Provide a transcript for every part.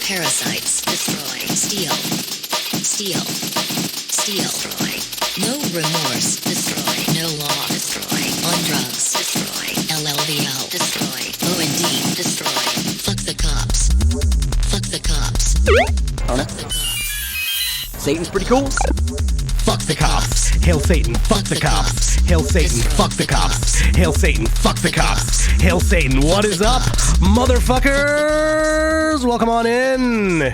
Parasites. Destroy. Steal. Steal. Steal. Destroy. No remorse. Destroy. No law. Destroy. On drugs. Destroy. LLVL. Destroy. OND. Destroy. Fuck the cops. Fuck the cops. Fuck the cops. Satan's pretty cool. Fuck the cops. Hail Satan. Fuck the cops. Hail Satan. Fuck the cops. Hail Satan. Fuck the cops. Hail Satan. What is up, motherfuckers? Welcome on in.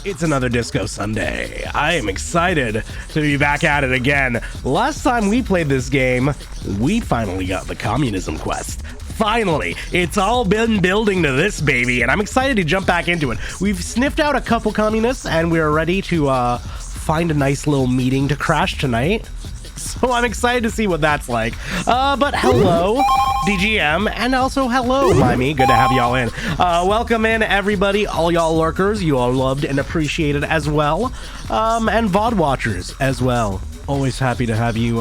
It's another Disco Sunday. I am excited to be back at it again. Last time we played this game, we finally got the communism quest. Finally, it's all been building to this baby, and I'm excited to jump back into it. We've sniffed out a couple communists, and we're ready to find a nice little meeting to crash tonight. So I'm excited to see what that's like. But hello, DGM, and also hello, Mimey. Good to have y'all in. Welcome in, everybody, all y'all lurkers. You are loved and appreciated as well. And VOD watchers as well. Always happy to have you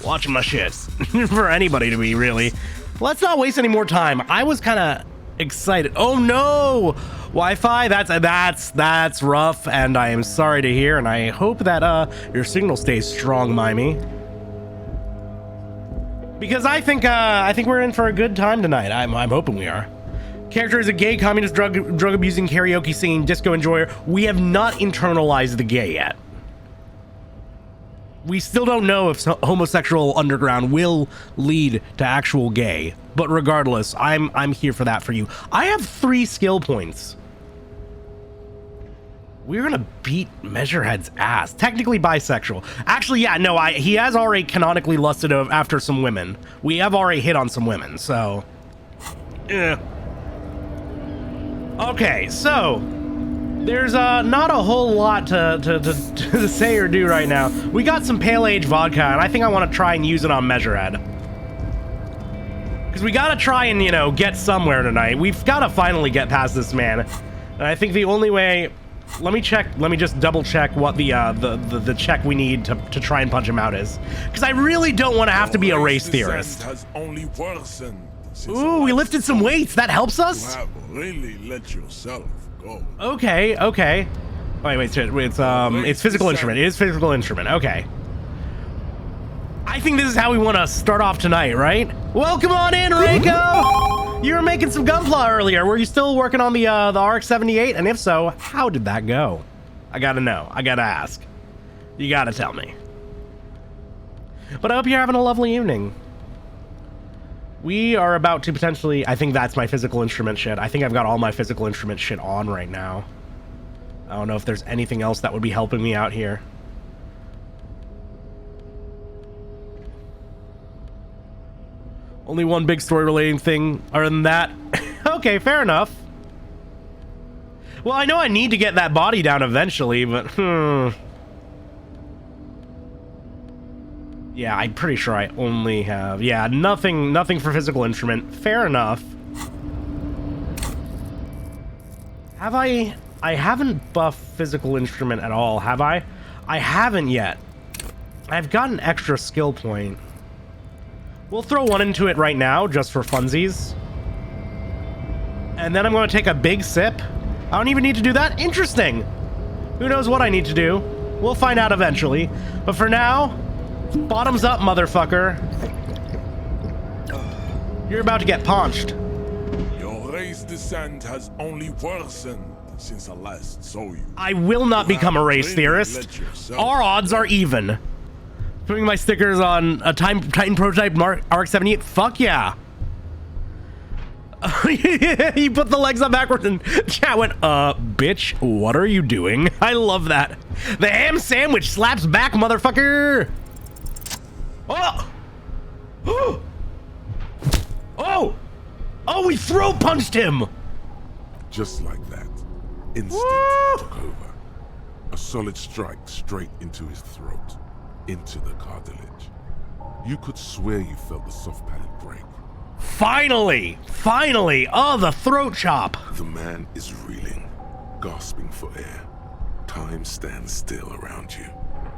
watching my shit. For anybody to be, really. Let's not waste any more time. I was kind of excited. Oh no! Wi-Fi, that's rough, and I am sorry to hear, and I hope that your signal stays strong, Mimey. Because I think we're in for a good time tonight. I'm hoping we are. Character is a gay, communist, drug abusing, karaoke singing, disco enjoyer. We have not internalized the gay yet. We still don't know if homosexual underground will lead to actual gay, but regardless, I'm here for that for you. I have 3 skill points. We're gonna beat Measurehead's ass. Technically bisexual. Actually, yeah, no, he has already canonically lusted after some women. We have already hit on some women, so... yeah. Okay, so... there's not a whole lot to say or do right now. We got some Pale Age vodka, and I think I want to try and use it on Measurehead. Because we gotta try and, you know, get somewhere tonight. We've gotta finally get past this man. And I think the only way... let me just double check what the check we need to try and punch him out is. Because I really don't want to have to be a race theorist. Ooh, we lifted some weights. That helps us? Really let yourself go. Okay. Wait, it's physical instrument. It is physical instrument. Okay. I think this is how we want to start off tonight, right? Welcome on in, Reiko! You were making some gunpla earlier. Were you still working on the RX-78? And if so, how did that go? I gotta know. I gotta ask. You gotta tell me. But I hope you're having a lovely evening. We are about to potentially... I think that's my physical instrument shit. I think I've got all my physical instrument shit on right now. I don't know if there's anything else that would be helping me out here. Only one big story relating thing other than that. Okay, fair enough. Well, I know I need to get that body down eventually, but yeah, I'm pretty sure I only have... yeah, nothing for physical instrument. Fair enough. Have I haven't buffed physical instrument at all, have I? I haven't yet. I've got an extra skill point. We'll throw one into it right now, just for funsies. And then I'm going to take a big sip. I don't even need to do that? Interesting. Who knows what I need to do? We'll find out eventually. But for now, bottoms up, motherfucker. You're about to get punched. Your race descent has only worsened since I last saw you. I will not become a race theorist. Our odds are even. Putting my stickers on a Titan prototype RX-78. Fuck yeah. He put the legs up backwards and chat went, bitch, what are you doing? I love that. The ham sandwich slaps back, motherfucker. Oh! Oh! Oh, we throw punched him! Just like that. Instinct took over. A solid strike straight into his throat. Into the cartilage. You could swear you felt the soft palate break. Finally! Finally! Oh, the throat chop! The man is reeling, gasping for air. Time stands still around you.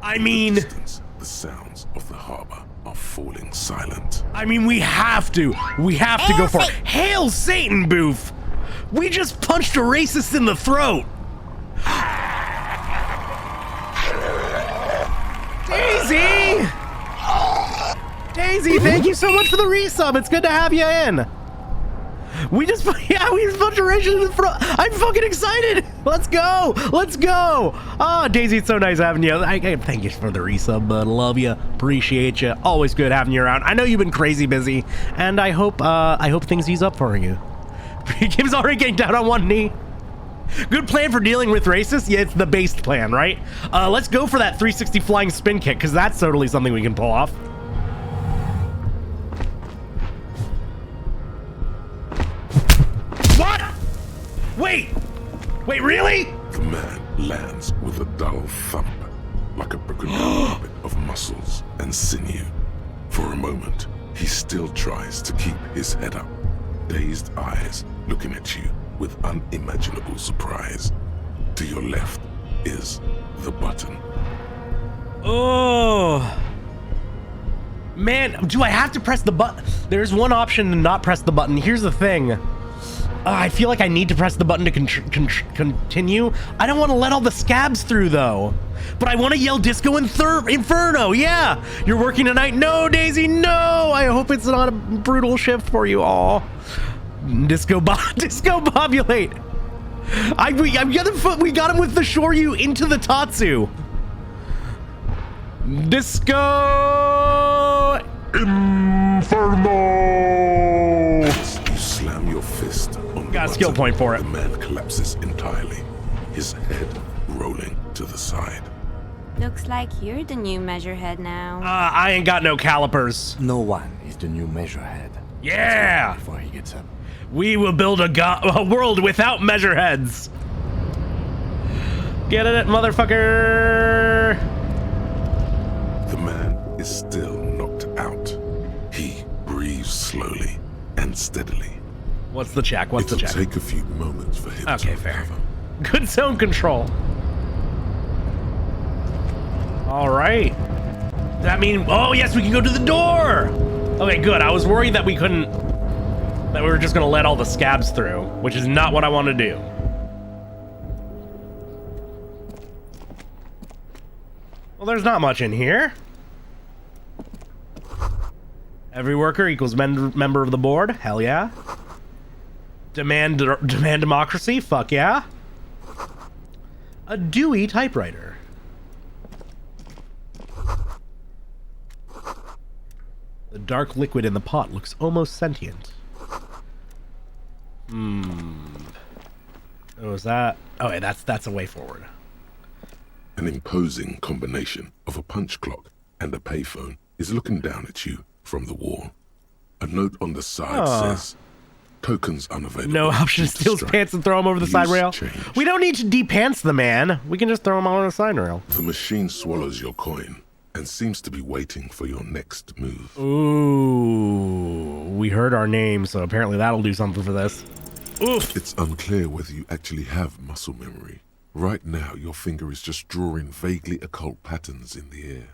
I mean... In the distance, the sounds of the harbor are falling silent. I mean, we have to go for it. Hail Satan, Boof! We just punched a racist in the throat. Daisy! Daisy, thank you so much for the resub. It's good to have you in. We just punched a racist in the throat. I'm fucking excited. Let's go. Let's go. Oh, Daisy, it's so nice having you. I thank you for the resub, bud. Love you. Appreciate you. Always good having you around. I know you've been crazy busy, and I hope things ease up for you. Kim's already getting down on one knee. Good plan for dealing with racists? Yeah, it's the based plan, right? Let's go for that 360 flying spin kick, because that's totally something we can pull off. What? Wait, really? The man lands with a dull thump, like a broken carpet of muscles and sinew. For a moment, he still tries to keep his head up, dazed eyes looking at you with unimaginable surprise. To your left is the button. Oh. Man, do I have to press the button? There's one option to not press the button. Here's the thing. I feel like I need to press the button to continue. I don't want to let all the scabs through, though. But I want to yell Disco Inferno. Yeah. You're working tonight? No, Daisy, no. I hope it's not a brutal shift for you all. Disco Bobulate. We got him with the Shoryu into the Tatsu. Disco Inferno. You slam your fist on Got a skill point for it. The man collapses entirely, his head rolling to the side. Looks like you're the new Measurehead now. I ain't got no calipers. No one is the new Measurehead. Yeah. Before he gets up. We will build a world without Measureheads. Get it, motherfucker. The man is still knocked out. He breathes slowly and steadily. What's the check? What's the check? It'll take a few moments for him to recover. Good zone control. All right. That mean, oh yes, we can go to the door. Okay, good. I was worried that we couldn't, that we were just gonna let all the scabs through, which is not what I want to do. Well, there's not much in here. Every worker equals member of the board. Hell yeah. Demand democracy. Fuck yeah. A Dewey typewriter. The dark liquid in the pot looks almost sentient. Oh, is that? Oh, yeah, that's a way forward. An imposing combination of a punch clock and a payphone is looking down at you from the wall. A note on the side says, tokens unavailable. No option to steal his pants and throw him over the side rail. We don't need to de-pants the man. We can just throw him on the side rail. The machine swallows your coin and seems to be waiting for your next move. Ooh, we heard our name, so apparently that'll do something for this. Oof. It's unclear whether you actually have muscle memory. Right now, your finger is just drawing vaguely occult patterns in the air.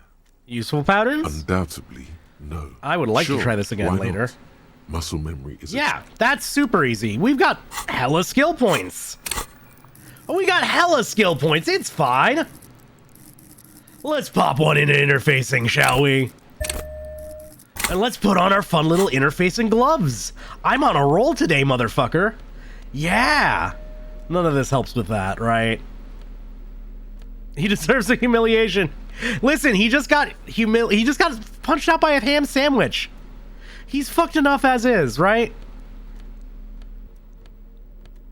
Useful patterns? Undoubtedly, no. I would like to try this again later. Not? Muscle memory is... Yeah, that's super easy. We've got hella skill points. Oh, we got hella skill points. It's fine. Let's pop one into interfacing, shall we? And let's put on our fun little interfacing gloves. I'm on a roll today, motherfucker. Yeah. None of this helps with that, right? He deserves a humiliation. Listen, he just got punched out by a ham sandwich. He's fucked enough as is, right?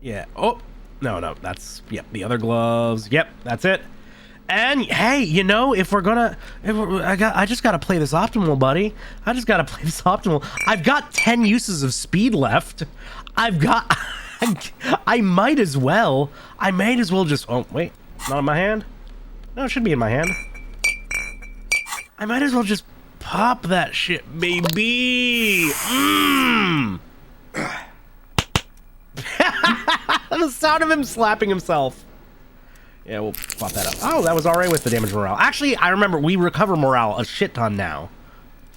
Yeah. Oh, no, that's, yep, the other gloves. Yep, that's it. And hey, you know, I just gotta play this optimal, buddy. I just gotta play this optimal. I've got 10 uses of speed left. I might as well just, oh, wait, not in my hand? No, it should be in my hand. I might as well just pop that shit, baby. The sound of him slapping himself. Yeah, we'll pop that up. Oh, that was alright with the damage morale. Actually, I remember we recover morale a shit ton now.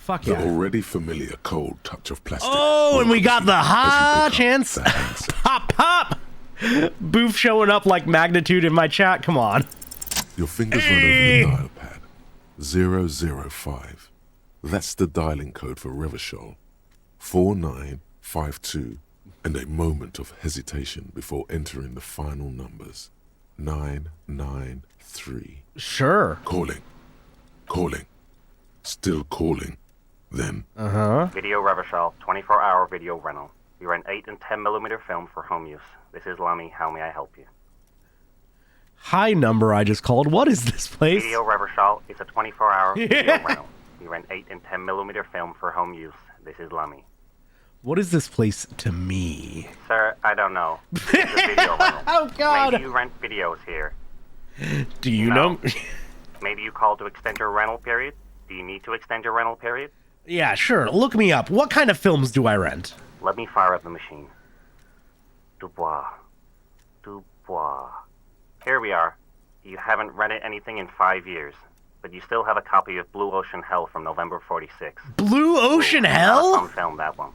Fuck The yeah. already familiar cold touch of plastic. Oh, and we got the ha As you pick up chance. the handset. Pop, pop. Boof showing up like magnitude in my chat. Come on. Your fingers run over the dial pad. 005. That's the dialing code for Revachol. 4952. And a moment of hesitation before entering the final numbers. 993. Sure. Calling. Calling. Still calling. Then Video Revachol, 24-hour video rental. You rent 8 and 10 millimeter film for home use. This is Lamy. How may I help you? High number I just called. What is this place? Video Revachol is a 24-hour video rental. You rent 8 and 10 millimeter film for home use. This is Lamy. What is this place to me? Sir, I don't know. It's a video rental. Oh, God. Maybe you rent videos here. Do you know? Maybe you called to extend your rental period? Do you need to extend your rental period? Yeah, sure. Look me up. What kind of films do I rent? Let me fire up the machine. Dubois. Dubois. Here we are. You haven't rented anything in 5 years, but you still have a copy of Blue Ocean Hell from November '46. Blue Ocean Not Hell? some film, that one.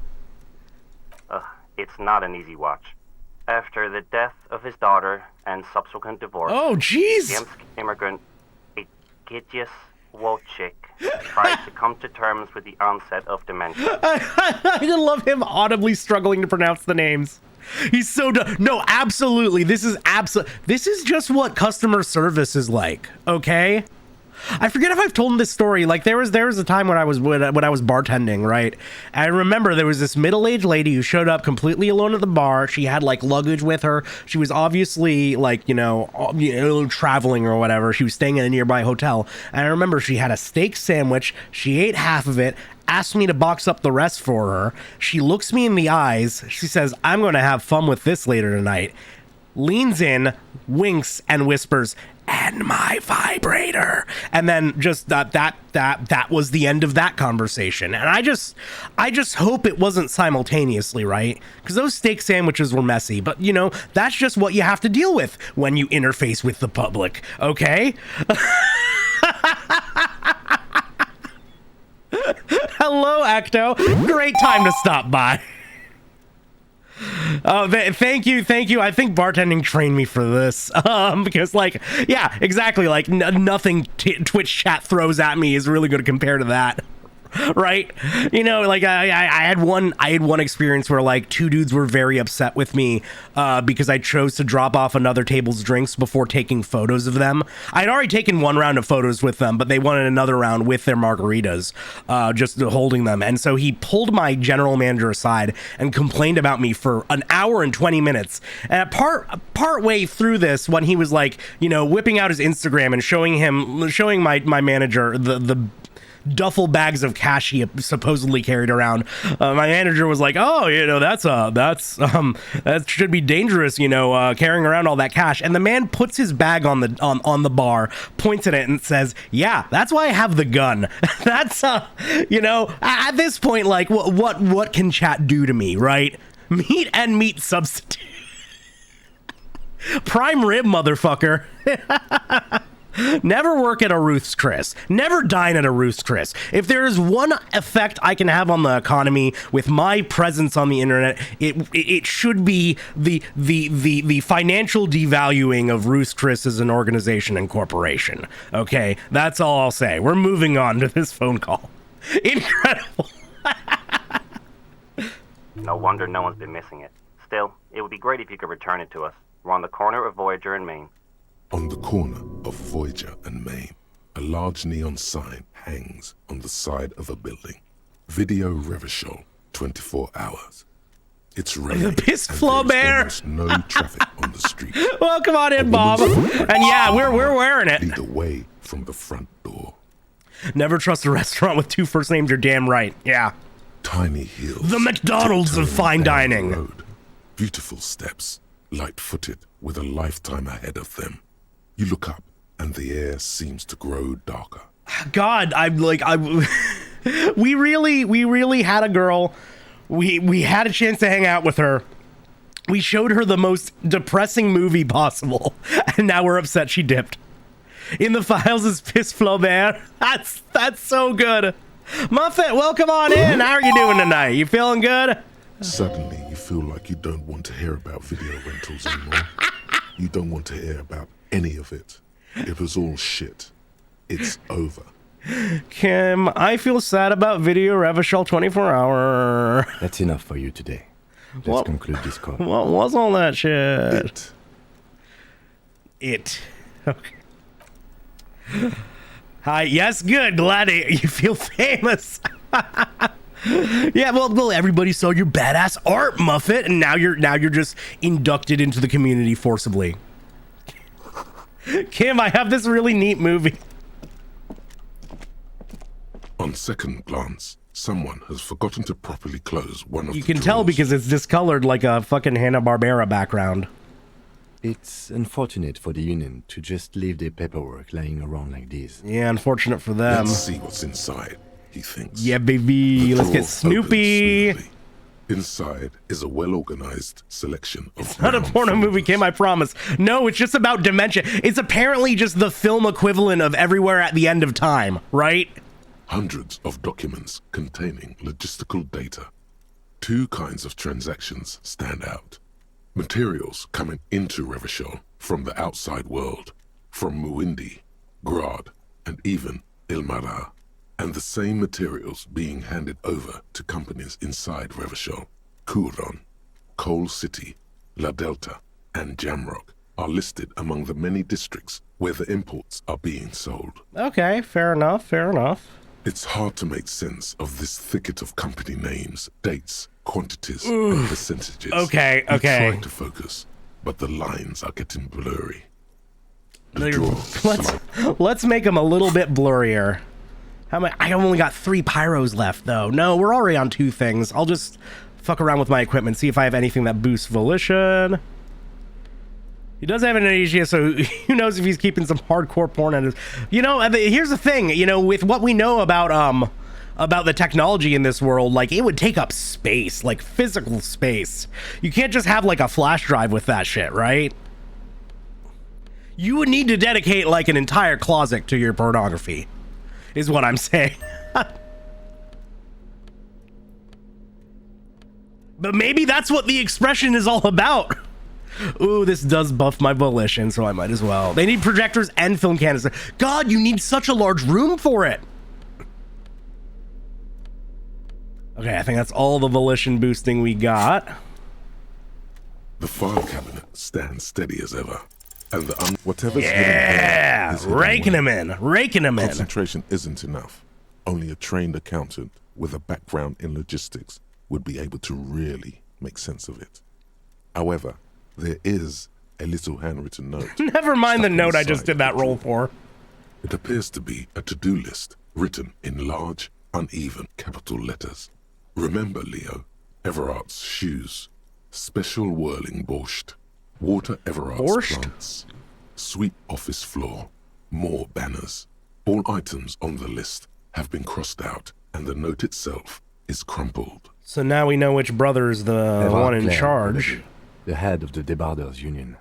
It's not an easy watch. After the death of his daughter and subsequent divorce, Oh, jeez. Yemsk immigrant Egidius Wojcik tried to come to terms with the onset of dementia. I love him audibly struggling to pronounce the names. He's so no, absolutely. This is just what customer service is like. Okay. I forget if I've told him this story. Like there was a time when I was bartending, right? I remember there was this middle-aged lady who showed up completely alone at the bar. She had like luggage with her. She was obviously like, traveling or whatever. She was staying in a nearby hotel. And I remember she had a steak sandwich. She ate half of it, asked me to box up the rest for her. She looks me in the eyes. She says, "I'm going to have fun with this later tonight." Leans in, winks, and whispers, "And my vibrator." And then just that was the end of that conversation. And I just hope it wasn't simultaneously, right? Because those steak sandwiches were messy. But that's just what you have to deal with when you interface with the public. Okay. Hello, Ecto. Great time to stop by. Oh, thank you. I think bartending trained me for this, because yeah, exactly. Like nothing Twitch chat throws at me is really going to compare to that. Right? I had one experience where like two dudes were very upset with me because I chose to drop off another table's drinks before taking photos of them. I'd already taken one round of photos with them, but they wanted another round with their margaritas, just holding them. And so he pulled my general manager aside and complained about me for an hour and 20 minutes. And part way through this, when he was like, whipping out his Instagram and showing my manager the duffel bags of cash he supposedly carried around, my manager was like, "Oh, that should be dangerous, carrying around all that cash." And the man puts his bag on the bar, points at it, and says, "Yeah, that's why I have the gun." That's at this point, like, what can chat do to me, right? Meat and meat substitute. Prime rib, motherfucker. Never work at a Ruth's Chris. Never dine at a Ruth's Chris. If there is one effect I can have on the economy with my presence on the internet, it should be the financial devaluing of Ruth's Chris as an organization and corporation. Okay, that's all I'll say. We're moving on to this phone call. Incredible. No wonder no one's been missing it. Still, it would be great if you could return it to us. We're on the corner of Voyager and Main. On the corner of Voyager and Main, a large neon sign hangs on the side of a building. Video Revachol, 24 hours. It's raining. The piss and flow there's bear. almost no traffic on the street. Well, come on in, Bob. And yeah, we're wearing it. Lead away from the front door. Never trust a restaurant with two first names. You're damn right. Yeah. Tiny hills. The McDonald's of tiptoeing fine down the dining. road. Beautiful steps, light-footed, with a lifetime ahead of them. You look up, and the air seems to grow darker. God, we really had a girl. We had a chance to hang out with her. We showed her the most depressing movie possible, and now we're upset she dipped. In the files is Piss Flaubert. That's so good. Muffet, welcome on in. How are you doing tonight? You feeling good? Suddenly, you feel like you don't want to hear about video rentals anymore. You don't want to hear about any of it. It was all shit. It's over. Kim, I feel sad about Video Revachol 24 hour. That's enough for you today. Let's conclude this call. What was all that shit? It. Okay. Hi, yes, good. Glad you feel famous. Yeah, well, everybody saw your badass art, Muffet, and now you're just inducted into the community forcibly. Kim, I have this really neat movie. On second glance, someone has forgotten to properly close one of the You can tell drawers. because it's discolored like a fucking Hanna-Barbera background. It's unfortunate for the Union to just leave their paperwork lying around like this. Yeah, unfortunate for them. Let's see what's inside, he thinks. Yeah, baby, The let's get drawer Snoopy. opens smoothly. Inside is a well-organized selection of Not a round porno movie, folders. Kim, I promise. No, it's just about dementia. It's apparently just the film equivalent of Everywhere at the End of Time, right? Hundreds of documents containing logistical data. Two kinds of transactions stand out. Materials coming into Revachol from the outside world, from Muindi, Grad, and even Ilmara, and the same materials being handed over to companies inside Revachol. Kuron, Coal City, La Delta, and Jamrock are listed among the many districts where the imports are being sold. Okay, fair enough, fair enough. It's hard to make sense of this thicket of company names, dates, quantities, and percentages. Okay, You okay. try to focus, but the lines are getting blurry. No, The you're- drawer Let's make them a little bit blurrier. How many? I only got 3 pyros left, though. No, we're already on 2 things. I'll just fuck around with my equipment, see if I have anything that boosts volition. He does have an amnesia, so who knows if he's keeping some hardcore porn on his... You know, here's the thing. You know, with what we know about the technology in this world, like, it would take up space, like physical space. You can't just have like a flash drive with that shit, right? You would need to dedicate like an entire closet to your pornography, is what I'm saying. But maybe that's what the expression is all about. Ooh, this does buff my volition, so I might as well. They need projectors and film canisters. God, you need such a large room for it. Okay, I think that's all the volition boosting we got. The file cabinet stands steady as ever, and whatever's Yeah, hidden here is hidden raking away. him in, raking him in. Concentration isn't enough. Only a trained accountant with a background in logistics would be able to really make sense of it. However, there is a little handwritten note. Never mind the stuck note I just inside did that the roll drawer. for. It appears to be a to-do list written in large, uneven capital letters. Remember, Leo, Everart's shoes, special whirling borscht, water Everart's Borscht? plants, sweep office floor, more banners. All items on the list have been crossed out, and the note itself is crumpled. So now we know which brother's the Everard one in Clare, charge. the head of the Debarders Union.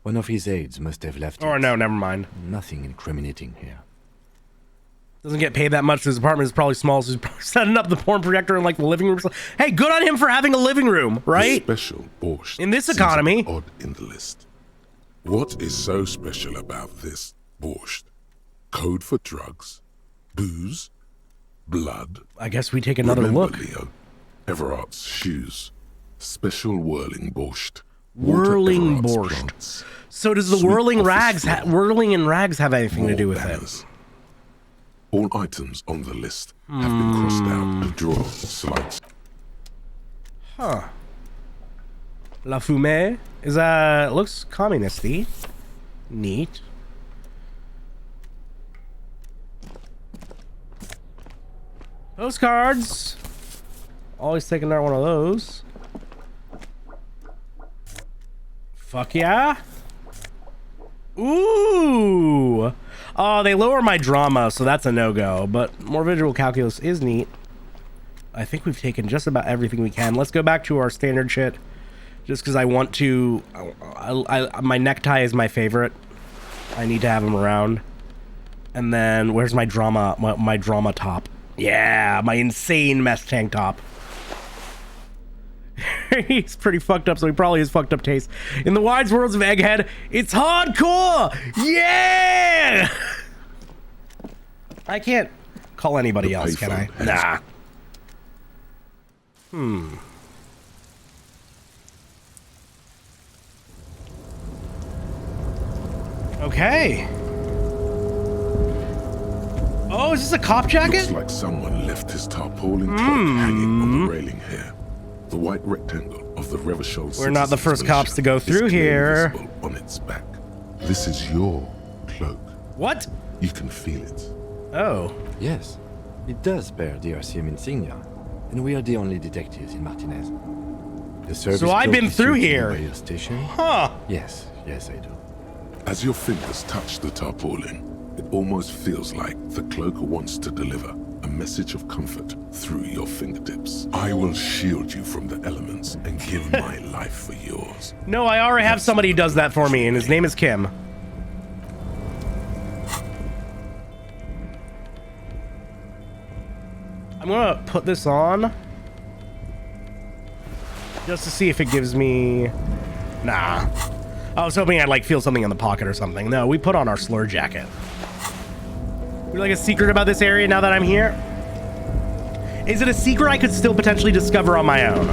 One of his aides must have left Or it. no, never mind. Nothing incriminating here. Doesn't get paid that much. His apartment is probably small, so he's probably setting up the porn projector in like the living room. Hey, good on him for having a living room, right? The special borscht In this seems economy. a bit odd in the list. What is so special about this borscht? Code for drugs, booze, blood. I guess we take another Remember, look. Leo, Everart's shoes, special whirling borscht. water Whirling Everart's borscht. plants, So does the sweep whirling office rags, floor, whirling and rags have anything to more do with banners. it? All items on the list have been crossed out. The drawer slides. Huh. La Fumée is looks communisty. Neat. Postcards. Always taking out one of those. Fuck yeah. Ooh. Oh, they lower my drama, so that's a no-go. But more visual calculus is neat. I think we've taken just about everything we can. Let's go back to our standard shit. Just because I want to... my necktie is my favorite. I need to have him around. And then, where's my drama... my drama top? Yeah, my insane mesh tank top. He's pretty fucked up, so he probably has fucked up taste. In the wide worlds of Egghead, it's hardcore! Yeah! I can't call anybody else, can I? Nah. Okay. Oh, is this a cop jacket? Looks like someone left his tarpaulin cloak hanging on the railing here. The white rectangle of the Revachol. We're not the first cops to go through here. On its back. This is your cloak. What? You can feel it. Oh. Yes, it does bear the RCM insignia, and we are the only detectives in Martinez. The service So I've been cloak is through suited here. by your station? Huh. Yes, yes, I do. As your fingers touch the tarpaulin, it almost feels like the cloak wants to deliver a message of comfort through your fingertips. I will shield you from the elements and give my life for yours. No, I already have somebody who does that for me, and his name is Kim. I'm gonna put this on just to see if it gives me... Nah. I was hoping I'd like feel something in the pocket or something. No, we put on our slur jacket. Would you like a secret about this area now that I'm here? Is it a secret I could still potentially discover on my own?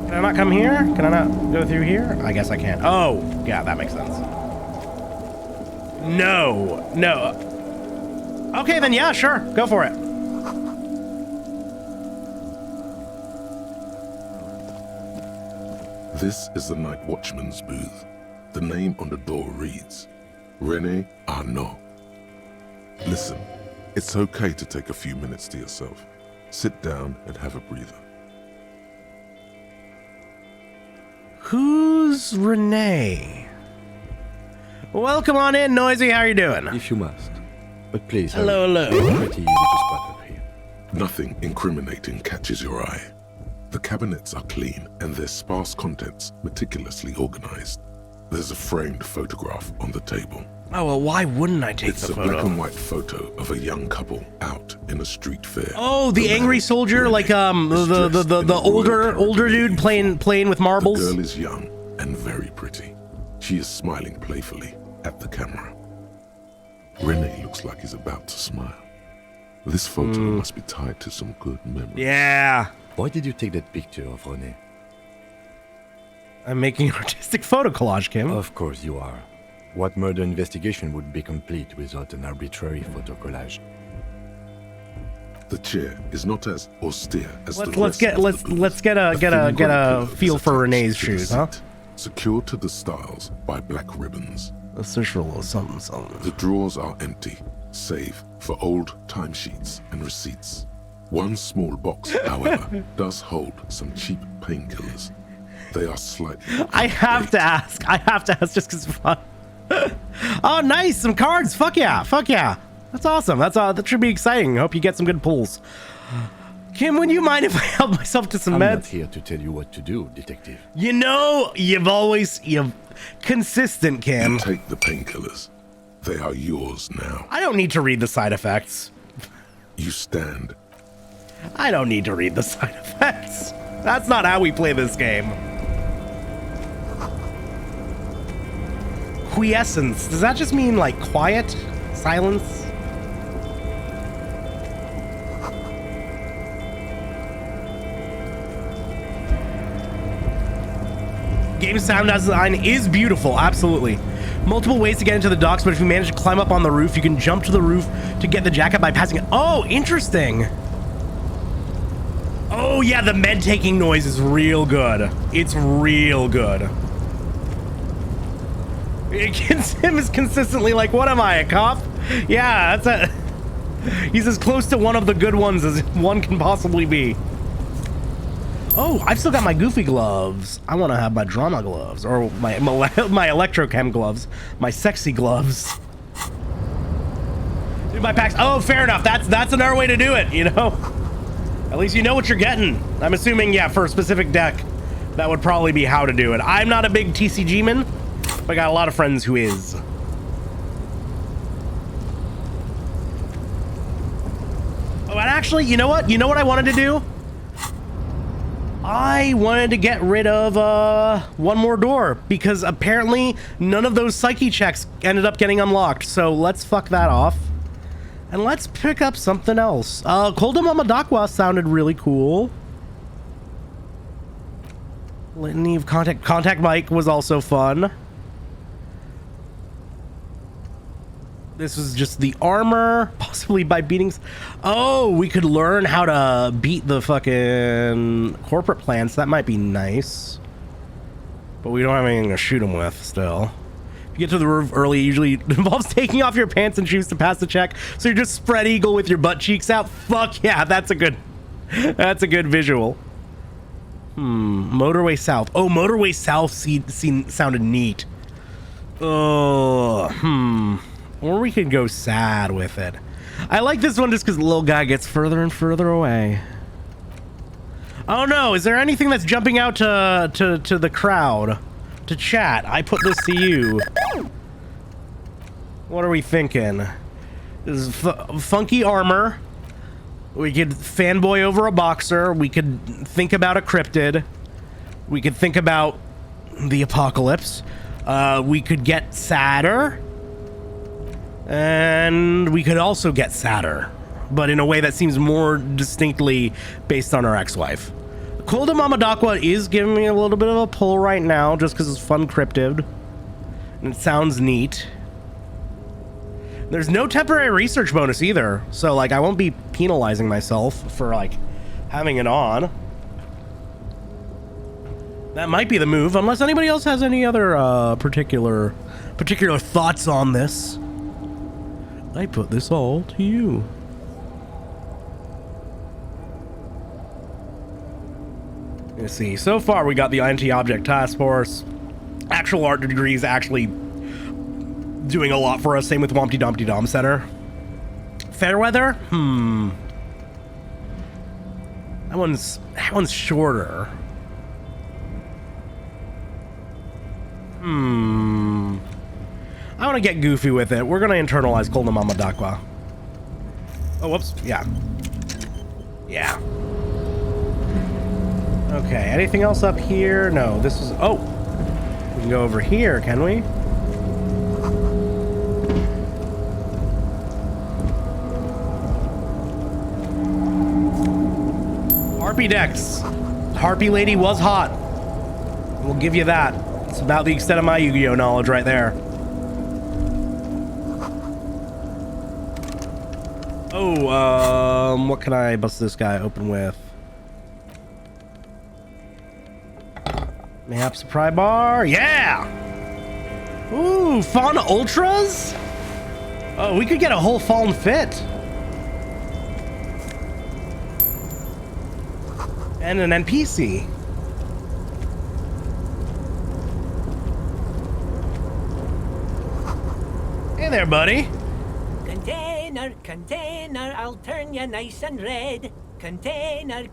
Can I not come here? Can I not go through here? I guess I can. Oh, yeah, that makes sense. No. Okay, then yeah, sure. Go for it. This is the night watchman's booth. The name on the door reads, René Arnaud. Listen, it's okay to take a few minutes to yourself. Sit down and have a breather. Who's Renee? Welcome on in, Noisy. How are you doing? If you must. But please, Hello, hello. It's pretty easy to spot up here. Nothing incriminating catches your eye. The cabinets are clean and their sparse contents meticulously organized. There's a framed photograph on the table. Oh, well, why wouldn't I take It's the a photo? black and white photo of a young couple out in a street fair. Oh, the angry man, soldier, René, like is dressed in the a older royal dude uniform. playing with The marbles. girl is young and very pretty. She is smiling playfully at the camera. René looks like he's about to smile. This photo must be tied to some good memories. Yeah, Why did you take that picture of René? I'm making an artistic photo collage, Kim. Of course you are. What murder investigation would be complete without an arbitrary photo collage? The chair is not as austere as Let's the rest get of let's the booth. let's get a thin grey pillow feel is for attached Renee's to the shoes, huh? seat, secured to the stiles by black ribbons. Official something. The drawers are empty, save for old timesheets and receipts. One small box, however, does hold some cheap painkillers. They are slightly... I have to ask just because it's fun. Oh, nice, some cards. Fuck yeah. That's awesome. That should be exciting. Hope you get some good pulls. Kim, would you mind if I help myself to some I'm not meds? here to tell you what to do, detective. You know, you've consistent, Kim. Take the painkillers. They are yours now. I don't need to read the side effects. You stand. I don't need to read the side effects. That's not how we play this game. Quiescence. Does that just mean like quiet? Silence? Game sound design is beautiful, absolutely. Multiple ways to get into the docks, but if you manage to climb up on the roof, you can jump to the roof to get the jacket by passing it. Oh, interesting. Oh yeah, the med taking noise is real good. It's real good. Him is consistently like, what am I, a cop? Yeah, that's a... He's as close to one of the good ones as one can possibly be. Oh, I've still got my goofy gloves. I want to have my drama gloves, or my electrochem gloves, my sexy gloves. Dude, my packs. Oh, fair enough. That's another way to do it, you know? At least you know what you're getting. I'm assuming, yeah, for a specific deck, that would probably be how to do it. I'm not a big TCG man, but I got a lot of friends who is. actually, you know what? You know what I wanted to do? I wanted to get rid of one more door because apparently none of those psyche checks ended up getting unlocked. So let's fuck that off. And let's pick up something else. Kolda Mamadakwa sounded really cool. Litany of Contact Mike was also fun. This was just the armor, possibly by beating... Oh, we could learn how to beat the fucking corporate plants. That might be nice. But we don't have anything to shoot them with still. If you get to the roof early, usually it involves taking off your pants and shoes to pass the check. So you're just spread eagle with your butt cheeks out. Fuck yeah, that's a good visual. Motorway South. Oh, Motorway South sounded neat. Oh, Or we could go sad with it. I like this one just because the little guy gets further and further away. Oh no, is there anything that's jumping out to the crowd? To chat? I put this to you. What are we thinking? This is funky armor. We could fanboy over a boxer. We could think about a cryptid. We could think about the apocalypse. We could get sadder. And we could also get sadder, but in a way that seems more distinctly based on our ex-wife. Kolda Mamadakwa is giving me a little bit of a pull right now just because it's fun cryptid. And it sounds neat. There's no temporary research bonus either, so like I won't be penalizing myself for like having it on. That might be the move, unless anybody else has any other particular thoughts on this. I put this all to you. Let's see. So far, we got the anti-object task force. Actual art degrees actually doing a lot for us. Same with Wompty Dumpty Dom Center. Fairweather? That one's shorter. I want to get goofy with it. We're going to internalize Kolda Mamadakwa. Oh, whoops. Yeah. Yeah. Okay, anything else up here? No, this is... Oh! We can go over here, can we? Harpy decks. Harpy lady was hot. We'll give you that. It's about the extent of my Yu-Gi-Oh knowledge right there. Oh, what can I bust this guy open with? Mayhaps a pry bar? Yeah! Ooh, Fauna Ultras? Oh, we could get a whole Fallen Fit. And an NPC. Hey there, buddy. Container, I'll turn you nice and red. Container,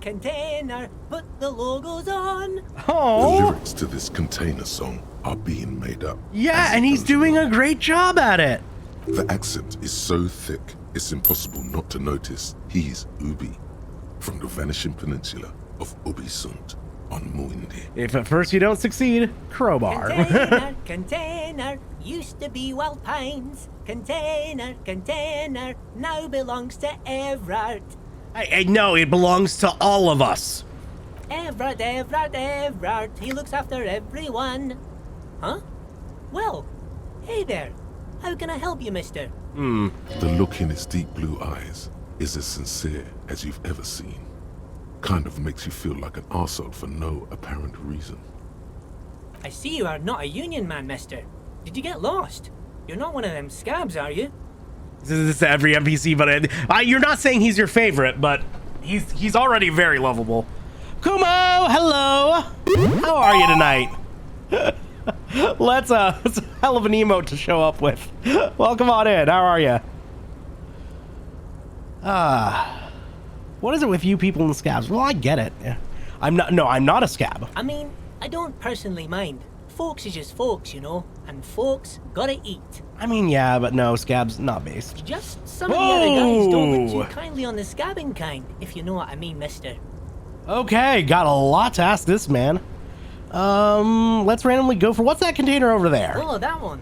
put the logos on. Oh. The lyrics to this container song are being made up. Yeah, and he's doing a great job at it. The accent is so thick, it's impossible not to notice he's Ubi, from the vanishing peninsula of Ubisund on Muindi. If at first you don't succeed, crowbar. Container, used to be Wild Pines. Container, now belongs to Everard. I know, it belongs to all of us. Everard, he looks after everyone. Huh? Well, hey there. How can I help you, mister? The look in his deep blue eyes is as sincere as you've ever seen. Kind of makes you feel like an arsehole for no apparent reason. I see you are not a union man, mister. Did you get lost? You're not one of them scabs, are you? This is every NPC, but you're not saying he's your favorite, but he's already very lovable. Kumo, hello. How are you tonight? It's a hell of an emote to show up with. Welcome on in. How are you? What is it with you people and scabs? Well, I get it. I'm not a scab. I mean, I don't personally mind. folks is just folks, you know, and folks gotta eat. I mean, yeah, but no, Scab's not based. Just some of the other guys don't Whoa! put too kindly on the scabbing kind, if you know what I mean, mister. Okay, got a lot to ask this man. Let's randomly go for what's that container over there? Oh, that one.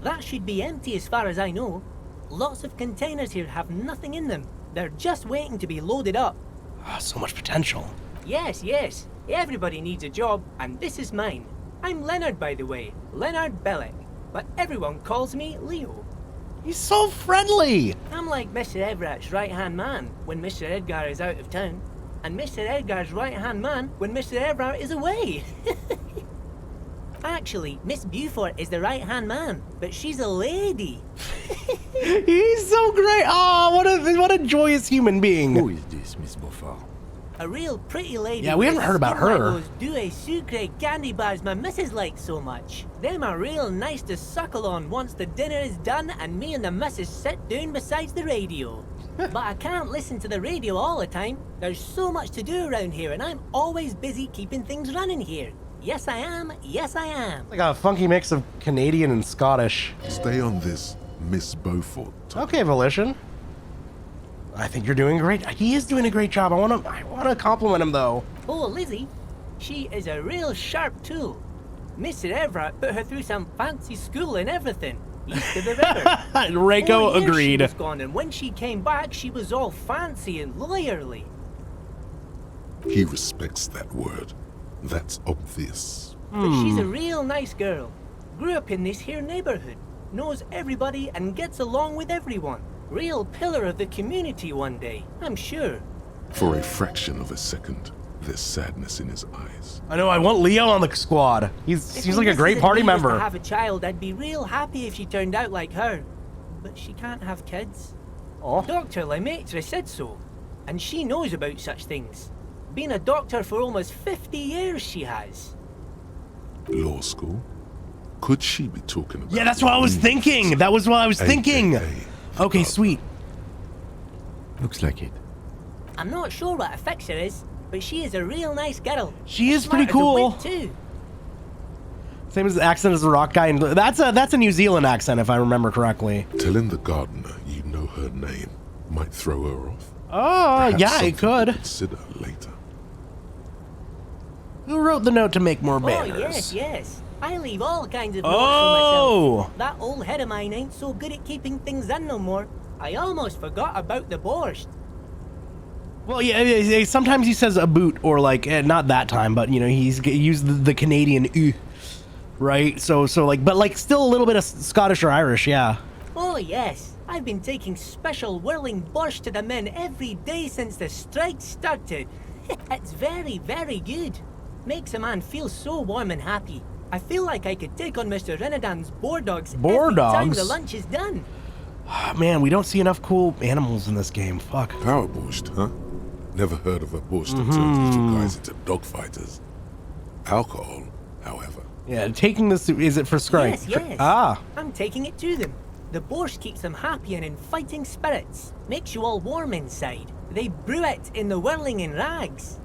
That should be empty as far as I know. Lots of containers here have nothing in them. They're just waiting to be loaded up. Ah, so much potential. Yes, yes. Everybody needs a job, and this is mine. I'm Leonard, by the way. Leonard Bellick. But everyone calls me Leo. He's so friendly. I'm like Mr. Everett's right-hand man when Mr. Edgar is out of town, and Mr. Edgar's right-hand man when Mr. Everett is away. Actually, Miss Beaufort is the right-hand man, but she's a lady. He's so great. Oh, what a joyous human being. Who is this, Miss Beaufort? A real pretty lady. Yeah, we with haven't a heard about skin like her. Those Douai Sucre candy bars my missus likes so much. Them are real nice to suckle on once the dinner is done and me and the missus sit down beside the radio. But I can't listen to the radio all the time. There's so much to do around here and I'm always busy keeping things running here. Yes, I am. Yes, I am. Like a funky mix of Canadian and Scottish. Stay on this, Miss Beaufort. Okay, Volition. I think you're doing great. He is doing a great job. I want to compliment him though. Oh, Lizzie, she is a real sharp tool. Mr. Everett put her through some fancy school and everything. East of the river. Reiko 4 years agreed. She was gone, and when she came back, she was all fancy and lawyerly. He respects that word. That's obvious. But she's a real nice girl. Grew up in this here neighborhood. Knows everybody and gets along with everyone. Real pillar of the community one day, I'm sure. For a fraction of a second, there's sadness in his eyes. I know. I want Leo on the squad. He If seems my like a great missus party and me was member. to have a child, I'd be real happy if she turned out like her. But she can't have kids. Oh. Dr. Lemaitre said so, and she knows about such things. Been a doctor for almost 50 years, she has. Law school? Could she be talking about... Yeah, that's what I was thinking. That was what I was thinking. AKA Okay, sweet. Looks like it. I'm not sure what a fixer is, but she is a real nice girl. She is Smart pretty as a cool. whip, too. Same as the accent as the rock guy. And that's a New Zealand accent, if I remember correctly. Telling the gardener you know her name might throw her off. Oh, Perhaps yeah, something it could. to consider later. Who wrote the note to make more banners? Oh, yes, yes. I leave all kinds of notes for myself. Oh! That old head of mine ain't so good at keeping things in no more. I almost forgot about the borscht. Well, yeah, sometimes he says a boot, or like, not that time, but, you know, he's used the Canadian right? So like, but like still a little bit of Scottish or Irish, yeah. Oh, yes. I've been taking special whirling borscht to the men every day since the strike started. It's very, very good. Makes a man feel so warm and happy. I feel like I could take on Mr. Renadan's boar dogs every time the lunch is done. Man, we don't see enough cool animals in this game. Fuck. Power borscht, huh? Never heard of a borscht that turns little guys into dogfighters. Alcohol, however. Yeah, taking this, is it for Scry? Yes, yes. Ah. I'm taking it to them. The borscht keeps them happy and in fighting spirits. Makes you all warm inside. They brew it in the whirling in rags.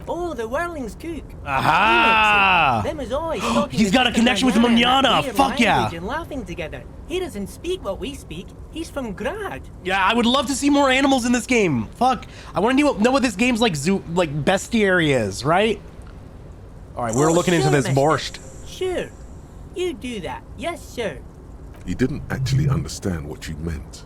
Oh, the whirlings cook. Aha! Them is always talking He's to got a Mr. connection with Manana and Manana. that Fuck yeah. language and laughing together. He doesn't speak what we speak. He's from Grad. Yeah, I would love to see more animals in this game. Fuck. I want to know what this game's like bestiary is, right? All right, we're looking into sure, this mister. borscht. Sure. You do that. Yes, sir. You didn't actually understand what you meant.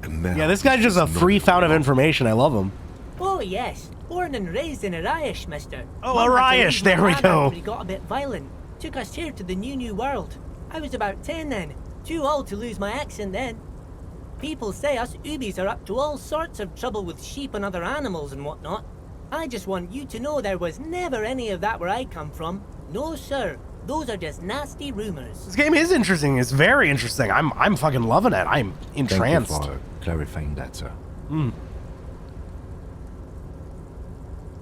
And now... Yeah, this guy's just a free fountain of information. I love him. Oh, yes. Born and raised in Arish, mister. Oh, Mum had to Arish, leave there my we dad go. after he got a bit violent. Took us here to the new world. I was about 10 then. Too old to lose my accent then. People say us Ubis are up to all sorts of trouble with sheep and other animals and whatnot. I just want you to know there was never any of that where I come from. No, sir. Those are just nasty rumors. This game is interesting. It's very interesting. I'm fucking loving it. I'm entranced. Thank you for clarifying that, sir.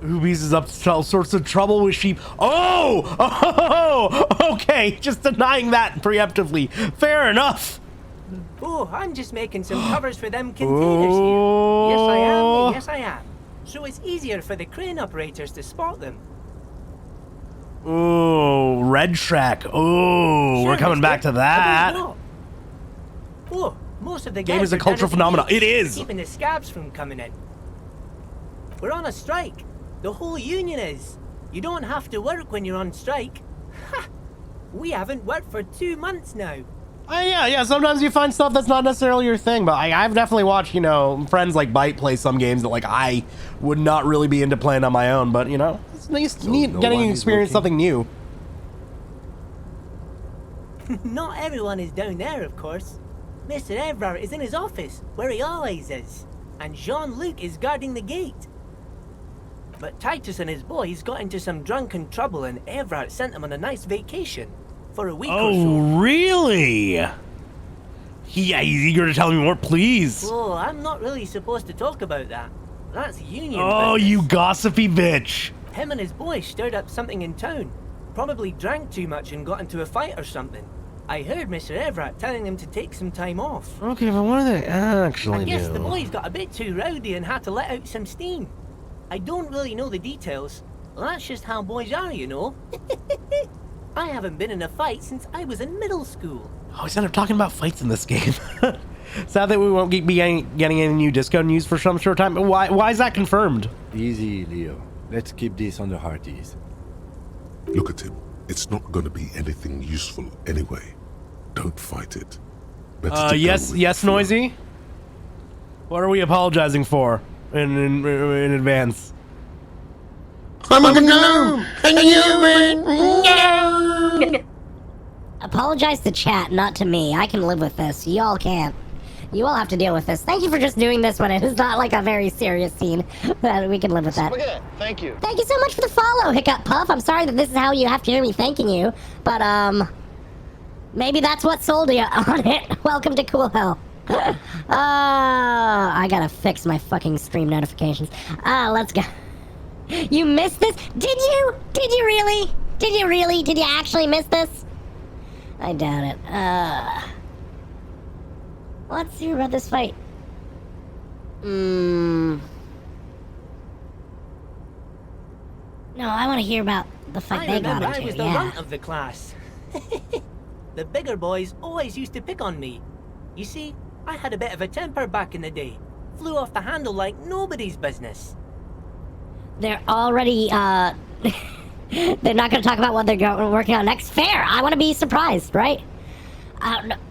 Ubies is up to all sorts of trouble with sheep. Oh, okay. Just denying that preemptively. Fair enough. Oh, I'm just making some covers for them containers here. Yes, I am. Yes, I am. So it's easier for the crane operators to spot them. Oh, Red Shack. Oh, we're coming back to that. Oh, most of the Game guys is a are cultural down at the phenomenon. gates, It is. keeping the scabs from coming in. We're on a strike. The whole union is. You don't have to work when you're on strike. Ha! We haven't worked for 2 months now. Yeah. Sometimes you find stuff that's not necessarily your thing, but I've definitely watched, you know, friends like Bite play some games that like I would not really be into playing on my own. But you know, it's nice getting to experience something new. Not everyone is down there, of course. Mr. Everard is in his office, where he always is, and Jean-Luc is guarding the gate. But Titus and his boys got into some drunken trouble, and Everard sent them on a nice vacation for a week or so. Oh, really? Yeah, he's eager to tell me more, please. Oh, I'm not really supposed to talk about that. That's union Oh, business. you gossipy bitch. Him and his boys stirred up something in town. Probably drank too much and got into a fight or something. I heard Mr. Everett telling them to take some time off. Okay, but what do they actually I guess do? the boys got a bit too rowdy and had to let out some steam. I don't really know the details. That's just how boys are, you know. I haven't been in a fight since I was in middle school. Oh, instead of talking about fights in this game. Sad that we won't be getting any new disco news for some short time. Why is that confirmed? Easy, Leo. Let's keep this under hearties. Look at him. It's not going to be anything useful anyway. Don't fight it. Better to yes, go with yes, the flow. Noisy? What are we apologizing for in advance? I'm a gnome, and you're a gnome. Apologize to chat, not to me. I can live with this. Y'all can't. You all have to deal with this. Thank you for just doing this when it is not like a very serious scene. We can live with that. Look at that. Thank you. Thank you so much for the follow, Hiccup Puff. I'm sorry that this is how you have to hear me thanking you, but maybe that's what sold you on it. Welcome to Cool Hell. I gotta fix my fucking stream notifications. Let's go. You missed this? Did you? Did you really? Did you really? Did you actually miss this? I doubt it. Let's hear about this fight. No, I want to hear about the fight I they got remember into. I was the Yeah. runt of the class. The bigger boys always used to pick on me. You see, I had a bit of a temper back in the day. Flew off the handle like nobody's business. They're already, they're not going to talk about what they're working on next. Fair. I want to be surprised, right?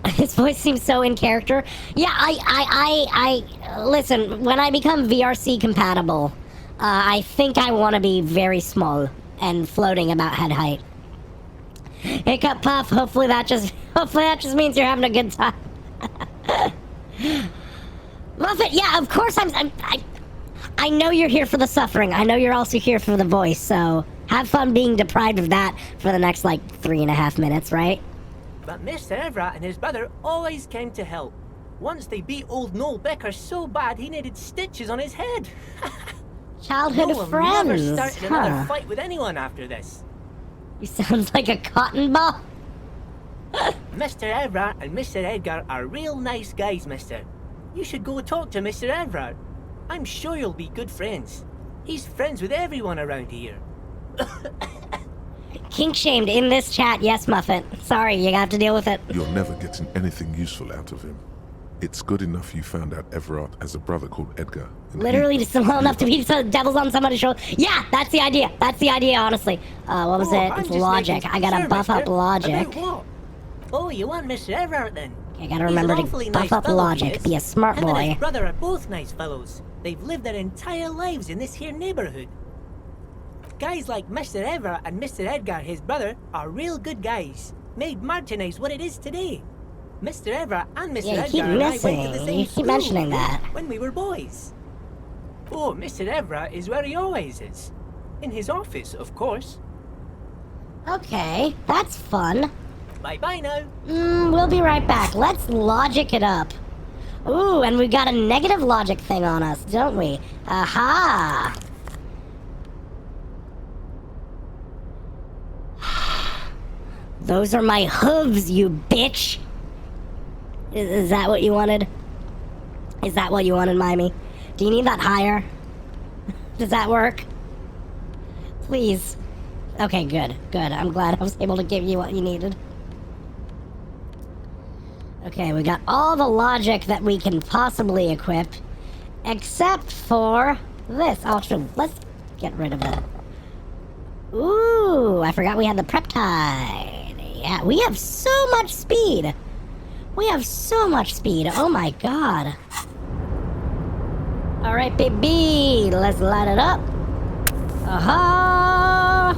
His voice seems so in character. Yeah, I listen, when I become VRC compatible, I think I want to be very small and floating about head height. Hiccup Puff, hopefully that just means you're having a good time. Muffet, yeah, of course I know you're here for the suffering. I know you're also here for the voice, so have fun being deprived of that for the next, 3.5 minutes, right? But Mr. Everett and his brother always came to help. Once they beat old Noel Becker so bad he needed stitches on his head. Childhood Noel friends, never started another huh? fight with anyone after this. You sounds like a cotton ball. Mr. Everett and Mr. Edgar are real nice guys, mister. You should go talk to Mr. Everett. I'm sure you'll be good friends. He's friends with everyone around here. Kink shamed in this chat, yes, Muffet. Sorry, you have to deal with it. You're never getting anything useful out of him. It's good enough you found out Everard has a brother called Edgar. and Literally he- just well enough to be devils on somebody's shoulder. Yeah, that's the idea. That's the idea, honestly. What was it? I'm It's just logic. making I gotta sure, buff up mister. logic. About what? Oh, you want Mr. Everett then? I gotta He's remember an to awfully buff nice up fellow, he logic. is. Be a smart Him and boy. his brother are both nice fellows. They've lived their entire lives in this here neighborhood. Guys like Mr. Everett and Mr. Edgar, his brother, are real good guys. Made Martinez what it is today. Mr. Everett and Mr. Yeah, you keep Edgar and I went to missing. the same You keep school mentioning that. when we were boys. Oh, Mr. Everett is where he always is. In his office, of course. Okay, that's fun. Bye-bye now. We'll be right back. Let's logic it up. Ooh, and we got a negative logic thing on us, don't we? Aha! Those are my hooves, you bitch! Is that what you wanted? Is that what you wanted, Mimey? Do you need that higher? Does that work? Please. Okay, good. I'm glad I was able to give you what you needed. Okay, we got all the logic that we can possibly equip, except for this. Let's get rid of it. Ooh, I forgot we had the peptide. Yeah, we have so much speed. Oh my god. Alright, baby, let's light it up. Aha!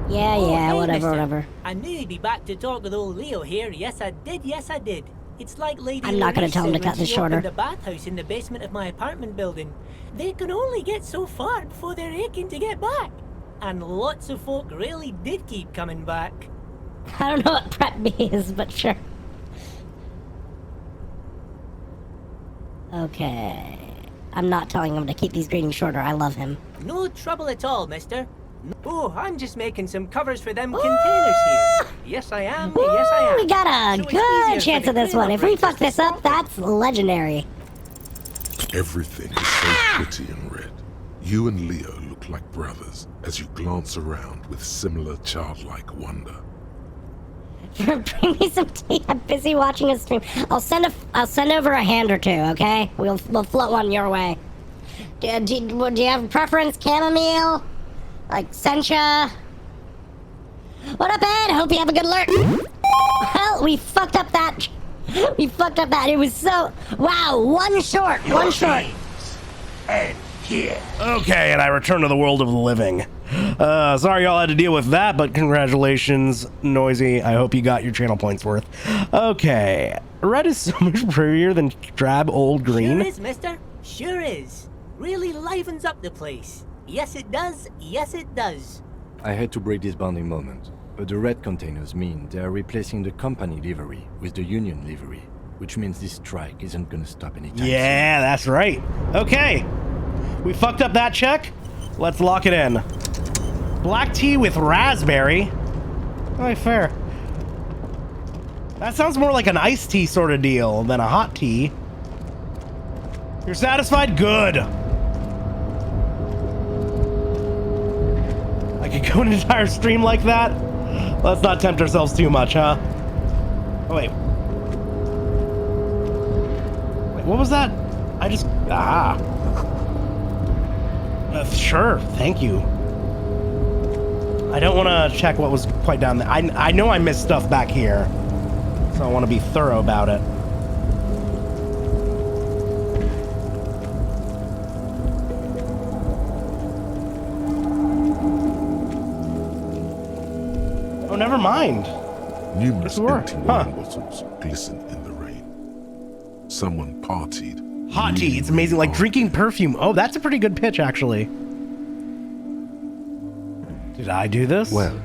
Yeah, Oh, hey, whatever, mister. I knew you'd be back to talk with old Leo here. Yes, I did. It's like Lady I'm not gonna Larissa tell him to when cut this she shorter. opened a bathhouse in the basement of my apartment building. They can only get so far before they're aching to get back. And lots of folk really did keep coming back. I don't know what Prep B is, but sure. Okay. I'm not telling him to keep these greetings shorter. I love him. No trouble at all, mister. Oh, I'm just making some covers for them containers here. Yes, I am. We got a So it's good easier chance for of the this one. If we cleanup fuck this up, that's legendary. Everything is so pretty and red. You and Leo look like brothers as you glance around with similar childlike wonder. Bring me some tea. I'm busy watching a stream. I'll send over a hand or two. Okay, we'll float one your way. Do you have a preference? Chamomile, like sencha. What up, Ed? Hope you have a good alert. Well, we fucked up that. It was so wow. One short. And here. Okay, and I return to the world of the living. Sorry y'all had to deal with that, but congratulations, Noisy. I hope you got your channel points worth. Okay, red is so much prettier than drab old green. Sure is, mister. Sure is. Really livens up the place. Yes, it does. I had to break this bonding moment, but the red containers mean they are replacing the company livery with the union livery, which means this strike isn't gonna stop anytime soon. Yeah, that's right. Okay, we fucked up that check. Let's lock it in. Black tea with raspberry. Oh, fair. That sounds more like an iced tea sort of deal than a hot tea. You're satisfied? Good. I could go an entire stream like that. Let's not tempt ourselves too much, huh? Oh, wait. Wait, what was that? Sure, thank you. I don't want to check what was quite down there. I know I missed stuff back here, so I want to be thorough about it. Oh, never mind. Numerous Sure. empty wine bottles glisten in the rain. Someone partied. Hot tea, it's amazing, like drinking perfume. Oh, that's a pretty good pitch, actually. Did I do this? Well,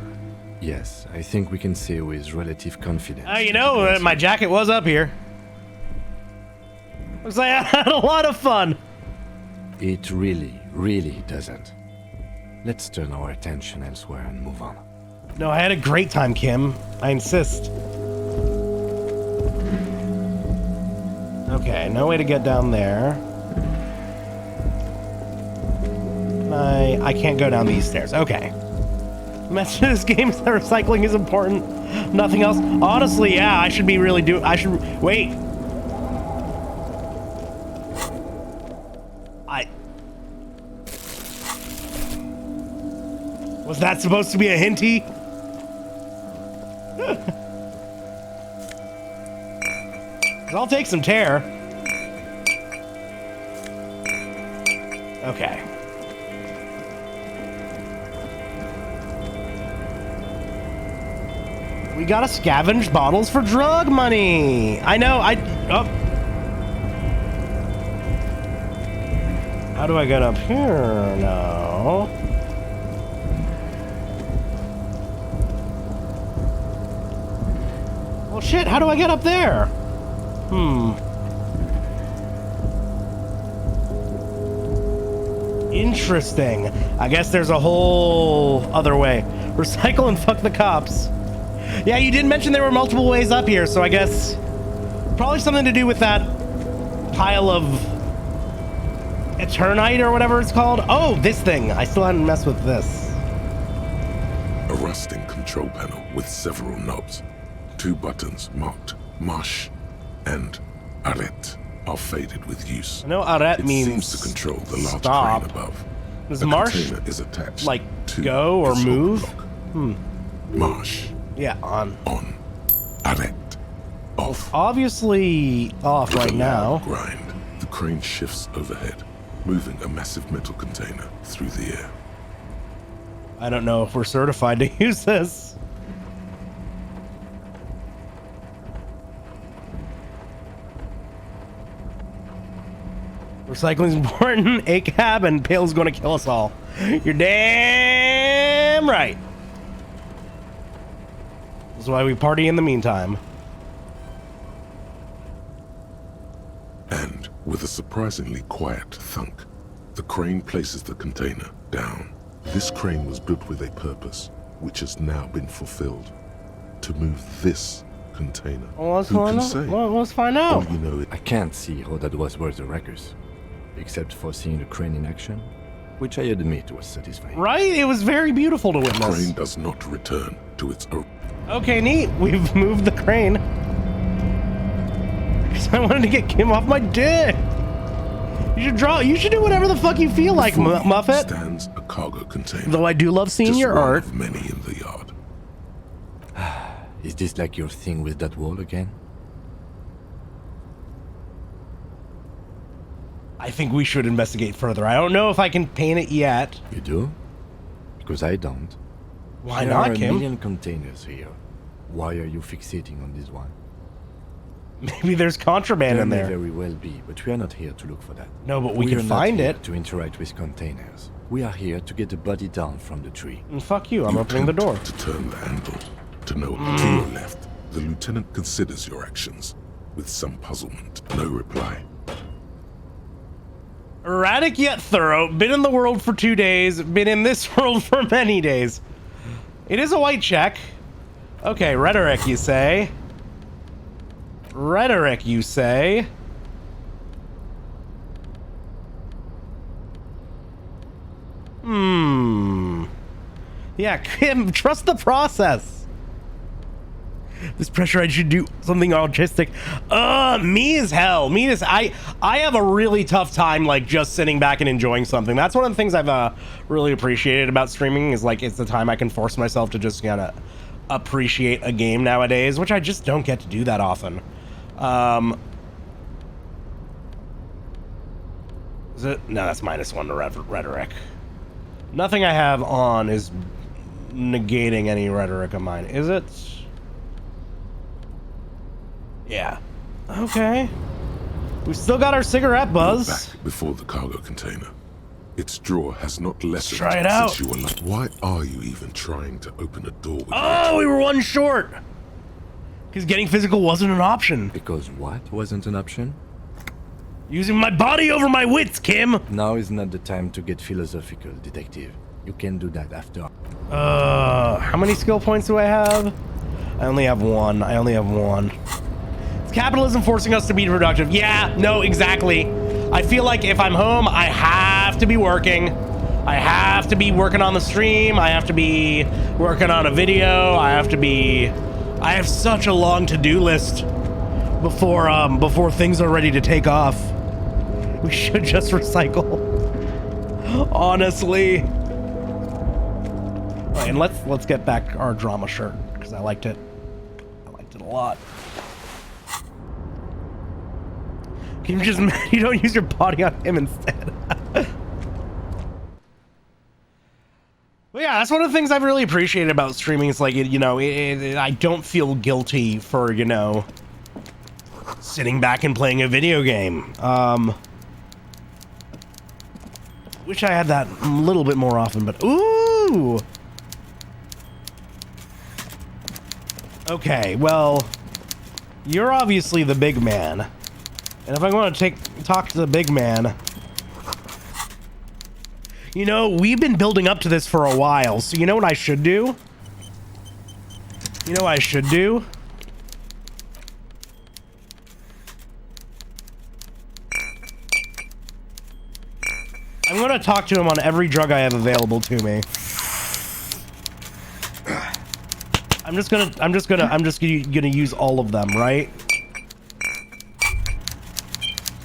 yes, I think we can say with relative confidence. You know, my jacket was up here. Looks like I had a lot of fun. It really doesn't. Let's turn our attention elsewhere and move on. No, I had a great time, Kim. I insist. Okay, no way to get down there. I can't go down these stairs. Okay. Message to this game is that recycling is important. Nothing else. Honestly, yeah, I should be really I should... Wait. Was that supposed to be a hinty? I'll take some tear. Okay. We gotta scavenge bottles for drug money. I know, How do I get up here now? Well, shit, how do I get up there? Interesting. I guess there's a whole other way. Recycle and fuck the cops. Yeah, you did mention there were multiple ways up here, so I guess probably something to do with that pile of Eternite or whatever it's called. Oh, this thing. I still hadn't messed with this. A rusting control panel with several knobs. 2 buttons marked Marsh and Arrête are faded with use. I know Arrête means seems to control the large stop. crane above. Does The Marsh container is attached like to go or its hook move? block. Marsh Yeah, on. on. Arrête off. Obviously off With right a now. loud grind, the crane shifts overhead, moving a massive metal container through the air. I don't know if we're certified to use this. Recycling's important. A cab and Pale's gonna kill us all. You're damn right. That's why we party in the meantime. And with a surprisingly quiet thunk, the crane places the container down. This crane was built with a purpose, which has now been fulfilled. To move this container. Well, let's Who find can out. say? Well, let's find out. All you know is I can't see how that was worth the ruckus, except for seeing the crane in action, which I admit was satisfying. Right? It was very beautiful to the witness. crane does not return to its Okay, neat. We've moved the crane. Because I wanted to get Kim off my dick. You should do whatever the fuck you feel like, Muffet. stands a cargo container. Though I do love seeing Just your one art. of many in the yard. Is this like your thing with that wall again? I think we should investigate further. I don't know if I can paint it yet. You do? Because I don't. Why There not, are a Kim? million containers here. Why are you fixating on this one? Maybe there's contraband There in may there. very well be, but we are not here to look for that. No, but we can are not find here it. to interact with containers. We are here to get the body down from the tree. And fuck you, I'm You opening the door. attempt to turn the handle. To know to your left, the lieutenant considers your actions with some puzzlement. No reply. Erratic yet thorough. Been in the world for 2 days. Been in this world for many days. It is a white check. Okay, rhetoric, you say? Rhetoric, you say? Yeah, Kim, trust the process. This pressure, I should do something artistic. Me as hell. I have a really tough time, like, just sitting back and enjoying something. That's one of the things I've really appreciated about streaming is, like, it's the time I can force myself to just kind of appreciate a game nowadays, which I just don't get to do that often. Is it? No, that's -1 to rhetoric. Nothing I have on is negating any rhetoric of mine, is it? Yeah. Okay. We still got our cigarette buzz. Back before the cargo container. Its drawer has not lessened try it out. since you were like, why are you even trying to open a door with Oh, we were one short. Because getting physical wasn't an option. Because what wasn't an option? Using my body over my wits, Kim. Now is not the time to get philosophical, detective. You can do that after. How many skill points do I have? I only have one. It's capitalism forcing us to be productive. Yeah, no, exactly. I feel like if I'm home, I have to be working. I have to be working on the stream. I have to be working on a video. I have such a long to-do list before things are ready to take off. We should just recycle. Honestly. All right, and let's get back our drama shirt because I liked it. A lot. Can you just you don't use your body on him instead? Well, yeah, that's one of the things I've really appreciated about streaming. It's like, I don't feel guilty for, sitting back and playing a video game. Wish I had that a little bit more often, but ooh. Okay, well, you're obviously the big man. And if I want to talk to the big man, we've been building up to this for a while. So you know what I should do? I'm gonna talk to him on every drug I have available to me. I'm just gonna use all of them, right?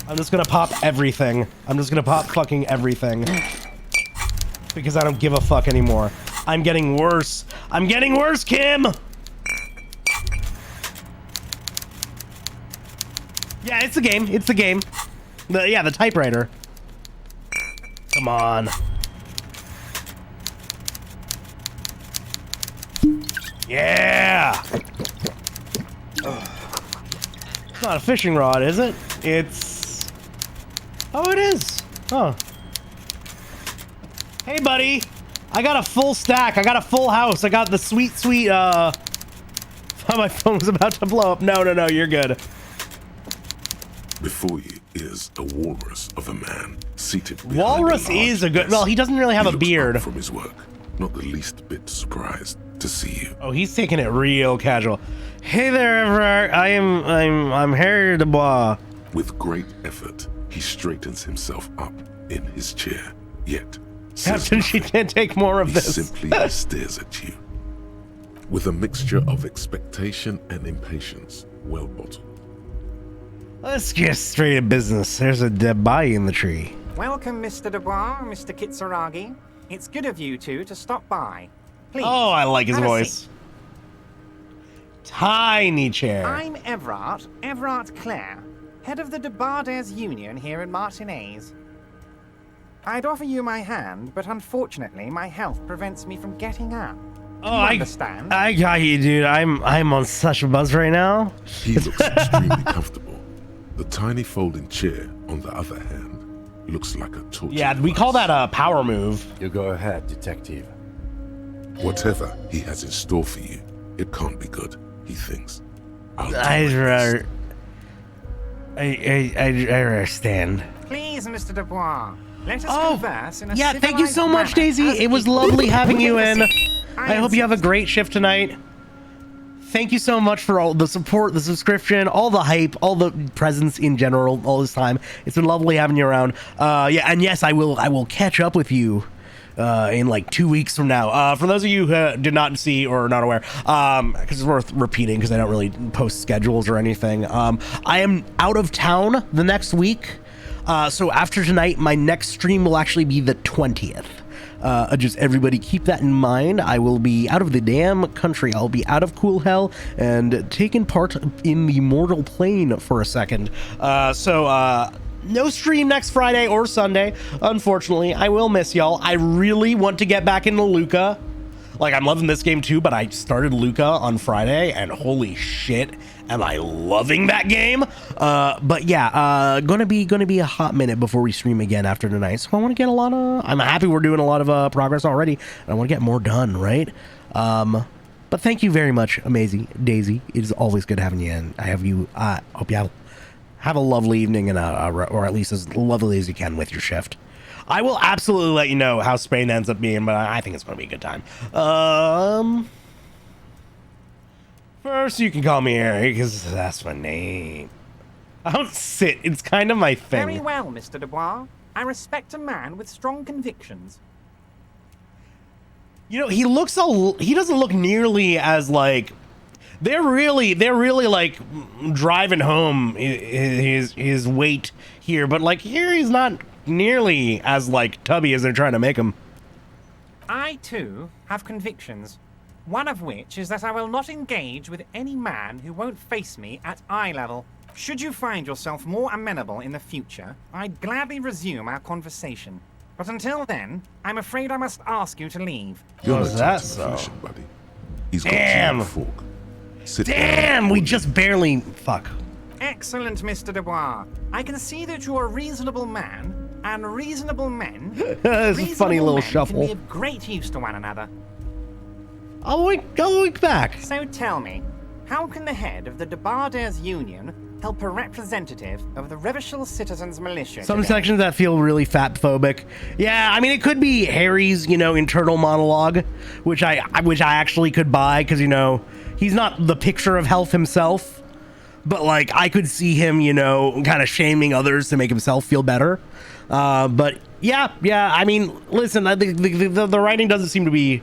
I'm just gonna pop everything. I'm just gonna pop fucking everything. Because I don't give a fuck anymore. I'm getting worse. I'm getting worse, Kim! Yeah, it's a game. It's the game. The typewriter. Come on. Yeah! It's not a fishing rod, is it? It's... Oh, it is. Huh. Hey, buddy. I got a full stack. I got a full house. I got the sweet, my phone was about to blow up. No, you're good. Before you is a walrus of a man seated. Walrus is a good... Well, he doesn't really have a beard. From his work, not the least bit surprised to see you. Oh, he's taking it real casual. Hey there, Everard. I'm Harry Dubois. With great effort, he straightens himself up in his chair. Yet, Captain, she can't take more of he this. simply stares at you with a mixture of expectation and impatience, well bottled. Let's get straight to business. There's a dead body in the tree. Welcome, Mr. Dubois, Mr. Kitsuragi. It's good of you two to stop by. Please. Oh, I like his have a voice. seat. Tiny chair. I'm Everard Clare, head of the Billionaires Union here in Martinez. I'd offer you my hand, but unfortunately my health prevents me from getting up. Oh, I understand. I got you, dude. I'm on such a buzz right now. He looks extremely comfortable. The tiny folding chair, on the other hand, looks like a torture. Yeah, we call that a power move. You go ahead, detective. Whatever he has in store for you, it can't be good, he thinks. I understand. Please, Mr. Dubois, let us converse in a yeah, thank you so civilized much, manner Daisy. as It was equals. lovely having you in. I hope you have a insist. great shift tonight. Thank you so much for all the support, the subscription, all the hype, all the presence in general, all this time. It's been lovely having you around. Yeah, and yes, I will catch up with you in like 2 weeks from now. For those of you who did not see or are not aware, because it's worth repeating because I don't really post schedules or anything. I am out of town the next week. So after tonight, my next stream will actually be the 20th. Just everybody keep that in mind. I will be out of the damn country. I'll be out of cool hell and taking part in the mortal plane for a second. No stream next Friday or Sunday. Unfortunately, I will miss y'all. I really want to get back into Luca. Like, I'm loving this game too, but I started Luca on Friday and holy shit, am I loving that game. But yeah, gonna be a hot minute before we stream again after tonight. So I want to get I'm happy we're doing a lot of progress already, and I want to get more done, right? But thank you very much, amazing Daisy. It is always good having you in. I have you, hope you have a lovely evening and or at least as lovely as you can with your shift. I will absolutely let you know how Spain ends up being, but I think it's going to be a good time. First, you can call me Harry, because that's my name. I don't sit. It's kind of my thing. Very well, Mr. Dubois. I respect a man with strong convictions. You know, he doesn't look nearly as, like... They're really like driving home his weight here, but like here he's not nearly as like tubby as they're trying to make him. I, too, have convictions. One of which is that I will not engage with any man who won't face me at eye level. Should you find yourself more amenable in the future, I'd gladly resume our conversation. But until then, I'm afraid I must ask you to leave. You're Oh, not is that touching so? the fashion, buddy. He's got Damn. you a fork. Sit Damn, down. we just barely... Fuck. Excellent, Mr. Dubois. I can see that you're a reasonable man, and reasonable men... This is a funny little reasonable men shuffle. can be of great use to one another. I'll wink back. So tell me, how can the head of the Billionaires Union help a representative of the Revachel Citizens Militia Some today? sections that feel really fat-phobic. Yeah, I mean, it could be Harry's, internal monologue, which I actually could buy, because, he's not the picture of health himself, but, like, I could see him, kind of shaming others to make himself feel better. But yeah. I mean, listen, the writing doesn't seem to be.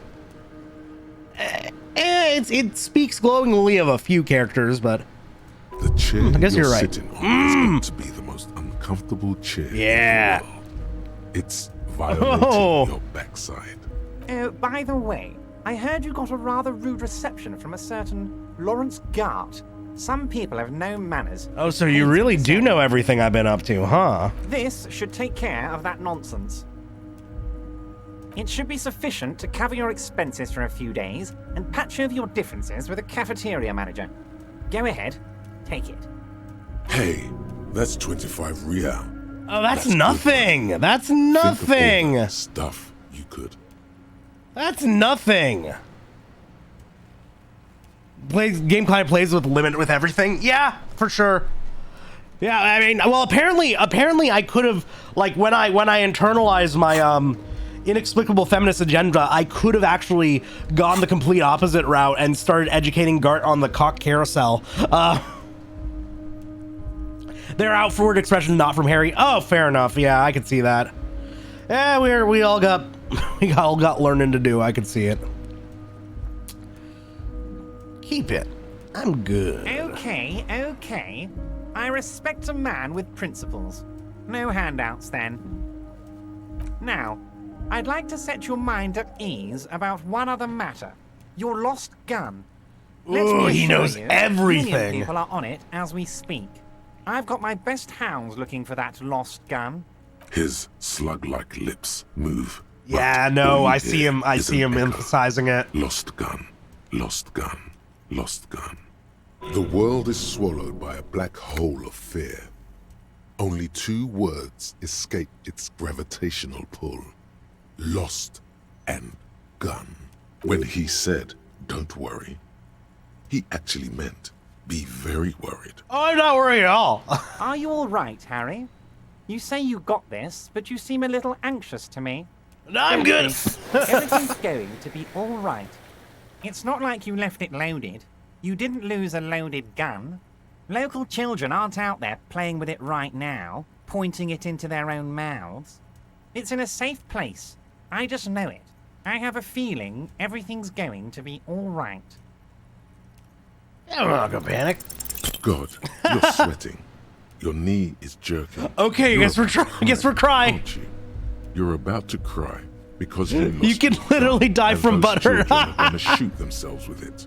It speaks glowingly of a few characters, but The chair I guess you're you're right. sitting on is going to be the most uncomfortable chair Yeah. in the world. It's violating your backside. Oh, by the way, I heard you got a rather rude reception from a certain Lawrence Gart. Some people have no manners. Oh, so you really do know everything I've been up to, huh? This should take care of that nonsense. It should be sufficient to cover your expenses for a few days and patch over your differences with a cafeteria manager. Go ahead, take it. Hey, that's 25 real. Oh, that's good nothing. money. That's Think of all nothing. the stuff you could. That's nothing. Game client plays with limit with everything. Yeah, for sure. Yeah, I mean, well, apparently, I could have, like, when I internalized my inexplicable feminist agenda, I could have actually gone the complete opposite route and started educating Gart on the cock carousel. Their outward expression not from Harry. Oh, fair enough. Yeah, I could see that. Yeah, we all got learning to do. I could see it. Keep it. I'm good. Okay. I respect a man with principles. No handouts, then. Now, I'd like to set your mind at ease about one other matter. Your lost gun. Ooh, he knows everything. Union people are on it as we speak. I've got my best hounds looking for that lost gun. His slug-like lips move. Yeah, but no, all I you see hear him. I is see an him echo. emphasizing it. Lost gun, lost gun, lost gun. The world is swallowed by a black hole of fear. Only two words escape its gravitational pull. Lost and gun. When he said, "Don't worry," he actually meant, be very worried. Oh, I'm not worried at all. Are you all right, Harry? You say you got this, but you seem a little anxious to me. No, I'm good. Everything's going to be all right. It's not like you left it loaded. You didn't lose a loaded gun. Local children aren't out there playing with it right now, pointing it into their own mouths. It's in a safe place. I just know it. I have a feeling everything's going to be all right. I'm not gonna panic. God, you're sweating. Your knee is jerking. Okay, I guess we're crying. Aren't you? You're about to cry because you lost You can your literally gun, die and from those butter. children are gonna shoot themselves with it.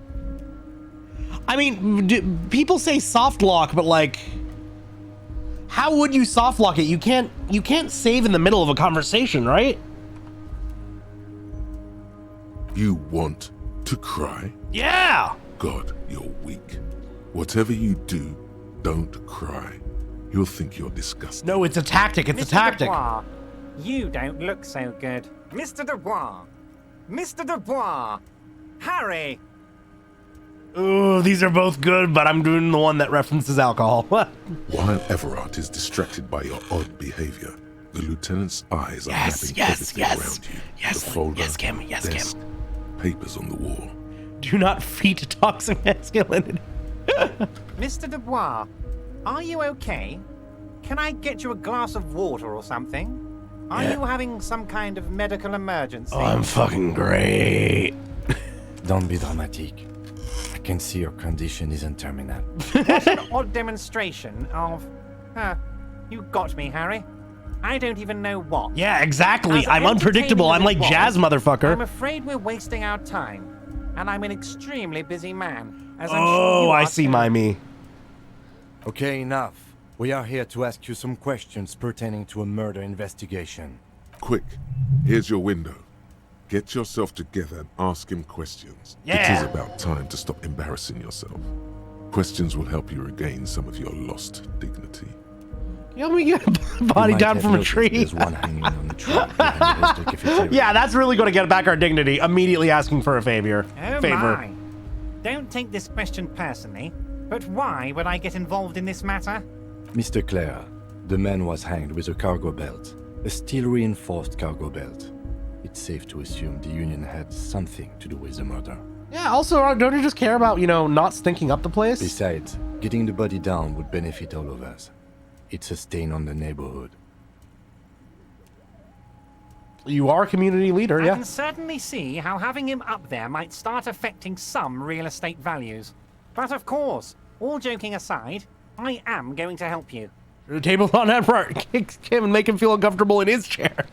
I mean, people say soft lock, but like, how would you soft lock it? You can't save in the middle of a conversation, right? You want to cry? Yeah. God, you're weak. Whatever you do, don't cry. He'll think you're disgusting. No, it's a tactic. It's a Mr. tactic. Dubois, you don't look so good. Mr. Dubois! Mr. Dubois! Harry! Ooh, these are both good, but I'm doing the one that references alcohol. While Everard is distracted by your odd behavior, the lieutenant's eyes are mapping everything around you. Yes, the folder, yes, Kim, yes, Kim. desk, papers on the wall. Do not feed toxic masculinity. Mr. Dubois, are you okay? Can I get you a glass of water or something? Are Yeah. you having some kind of medical emergency? Oh, I'm fucking great. Don't be dramatic. I can see your condition isn't terminal. What an odd demonstration of... you got me, Harry. I don't even know what. Yeah, exactly. As I'm unpredictable. I'm like entertaining as it jazz, was, motherfucker. I'm afraid we're wasting our time. And I'm an extremely busy man. As I'm sure Oh, you I are see, too. Mimey. Okay, enough. We are here to ask you some questions pertaining to a murder investigation. Quick, here's your window. Get yourself together and ask him questions. It Yeah. is about time to stop embarrassing yourself. Questions will help you regain some of your lost dignity. You want me to get a You body might down have from a noticed tree? There's one hanging on the tree behind the Hester cafeteria. Yeah, that's really going to get back our dignity. Immediately asking for a favor. Oh my. Don't take this question personally, but why would I get involved in this matter? Mr. Clare, the man was hanged with a cargo belt. A steel-reinforced cargo belt. It's safe to assume the Union had something to do with the murder. Yeah, also, don't you just care about, not stinking up the place? Besides, getting the body down would benefit all of us. It's a stain on the neighborhood. You are a community leader, I yeah. can certainly see how having him up there might start affecting some real estate values. But of course, all joking aside, I am going to help you. The table's on that part. Kick him and make him feel uncomfortable in his chair.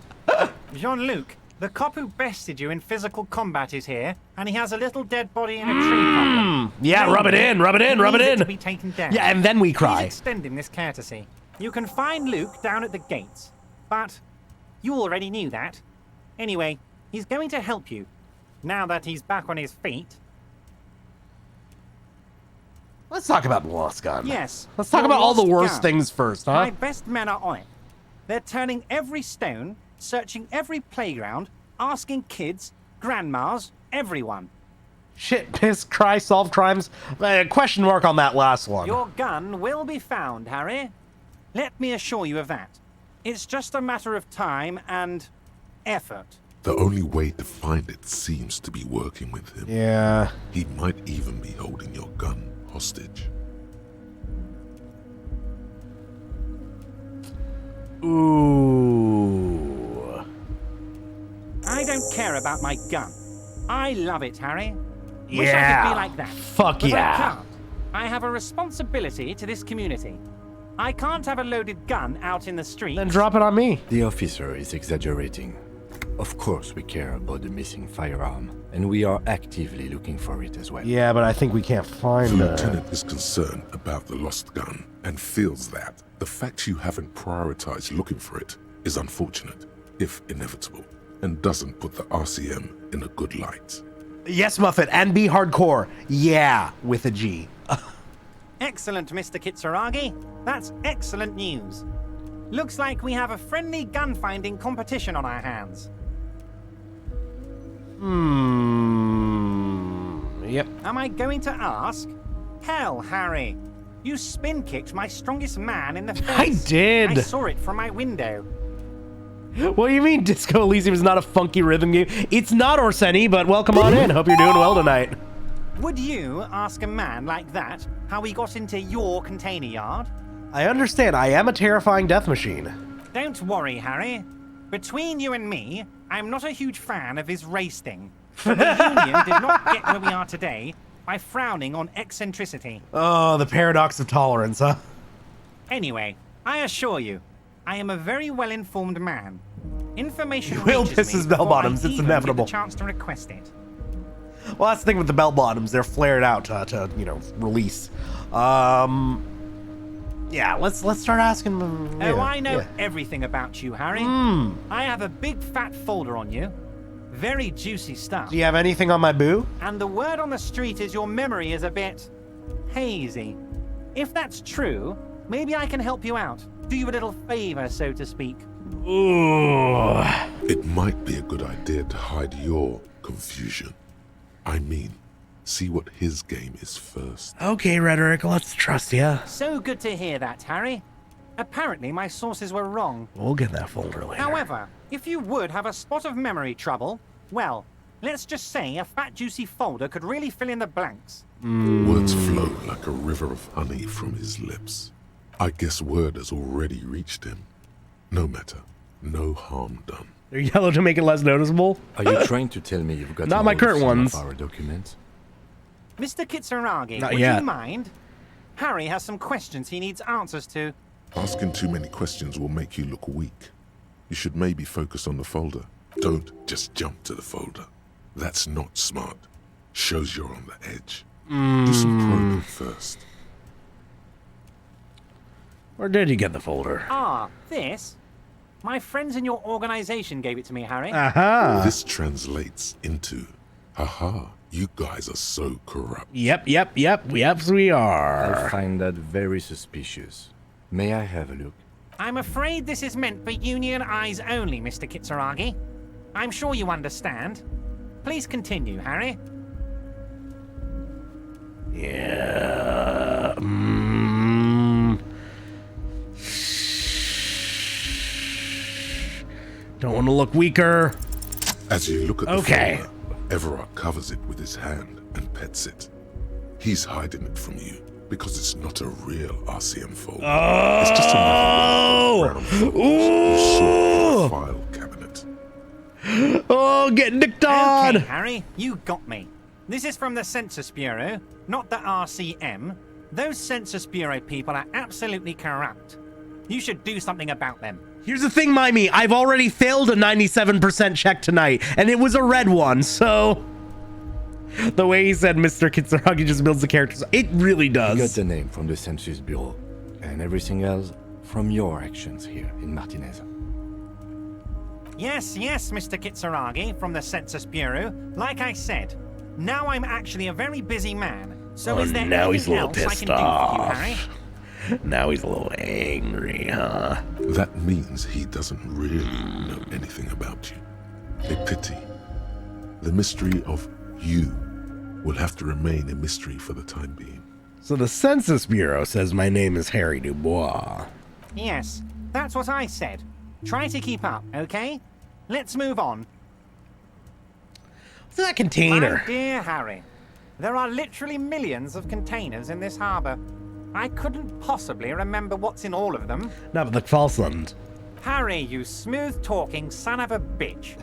Jean-Luc, the cop who bested you in physical combat is here, and he has a little dead body in a tree problem. Yeah, Maybe rub it in, rub it in, rub it needs in. To be taken down. Yeah, and then we Please cry. extend him this courtesy. You can find Luke down at the gates, but you already knew that. Anyway, he's going to help you, now that he's back on his feet. Let's talk about the lost gun. Yes. Let's talk your about all the lost worst gun. things first, huh? My best men are on it. They're turning every stone, searching every playground, asking kids, grandmas, everyone. Shit, piss, cry, solve crimes. Question mark on that last one. Your gun will be found, Harry. Let me assure you of that. It's just a matter of time and effort. The only way to find it seems to be working with him. Yeah. He might even be holding your gun hostage. Ooh. I don't care about my gun. I love it, Harry. Wish I Yeah. could be like that. Fuck But yeah. I can't. I have a responsibility to this community. I can't have a loaded gun out in the street. Then drop it on me. The officer is exaggerating. Of course we care about the missing firearm, and we are actively looking for it as well. Yeah, but I think we can't The find it. lieutenant is concerned about the lost gun and feels that the fact you haven't prioritized looking for it is unfortunate, if inevitable, and doesn't put the RCM in a good light. Yes, Muffet, and be hardcore. Yeah, with a G. Excellent, Mr. Kitsuragi. That's excellent news. Looks like we have a friendly gun-finding competition on our hands. Yep. Am I going to ask? Hell, Harry. You spin-kicked my strongest man in the face. I did. I saw it from my window. What do you mean Disco Elysium is not a funky rhythm game? It's not, Orseni, but welcome on in. Hope you're doing well tonight. Would you ask a man like that how he got into your container yard? I understand. I am a terrifying death machine. Don't worry, Harry. Between you and me, I'm not a huge fan of his racing. But the Union did not get where we are today by frowning on eccentricity. Oh, the paradox of tolerance, huh? Anyway, I assure you, I am a very well-informed man. Information You will reaches piss me his bell before I bottoms, it's even inevitable. get the chance to request it. Well, that's the thing with the bell bottoms. They're flared out to release. Yeah, let's start asking them. Oh, I know everything about you, Harry. I have a big fat folder on you. Very juicy stuff. Do you have anything on my boo? And the word on the street is your memory is a bit hazy. If that's true, maybe I can help you out. Do you a little favor, so to speak. Ooh. It might be a good idea to hide your confusion. I mean, see what his game is first. Okay, Rhetoric, let's trust ya. So good to hear that, Harry. Apparently my sources were wrong. We'll get that folder later. However, if you would have a spot of memory trouble, well, let's just say a fat juicy folder could really fill in the blanks. Words flow like a river of honey from his lips. I guess word has already reached him. No matter, no harm done. They're yellow to make it less noticeable. Are you trying to tell me you've got Not my current ones. Our documents? Mr. Kitsuragi, Not would yet. you mind? Harry has some questions he needs answers to. Asking too many questions will make you look weak. You should maybe focus on the folder. Don't just jump to the folder. That's not smart. Shows you're on the edge. Do some probing first. Where did you get the folder? Ah, this? My friends in your organization gave it to me, Harry. Aha. This translates into, haha, you guys are so corrupt. Yep, we are. I find that very suspicious. May I have a look? I'm afraid this is meant for Union eyes only, Mr. Kitsuragi. I'm sure you understand. Please continue, Harry. Yeah. Don't want to look weaker. As you look at the Okay. folder, Everard covers it with his hand and pets it. He's hiding it from you because it's not a real RCM folder. It's just a brown folder you saw in the file cabinet. Oh, getting dicked on. Okay, Harry, you got me. This is from the Census Bureau, not the RCM. Those Census Bureau people are absolutely corrupt. You should do something about them. Here's the thing, Mimey. I've already failed a 97% check tonight, and it was a red one, so... The way he said Mr. Kitsuragi just builds the characters, it really does. You got the name from the Census Bureau, and everything else from your actions here in Martinez. Yes, Mr. Kitsuragi from the Census Bureau. Like I said, now I'm actually a very busy man. So is there now he's a anything little else I pissed can do for you, off. Harry? Now he's a little angry, huh? That means he doesn't really know anything about you. A pity. The mystery of you will have to remain a mystery for the time being. So the Census Bureau says my name is Harry Dubois. Yes, that's what I said. Try to keep up, okay? Let's move on. What's that container? My dear Harry, there are literally millions of containers in this harbor. I couldn't possibly remember what's in all of them. No, but the false ones. Harry, you smooth-talking son of a bitch.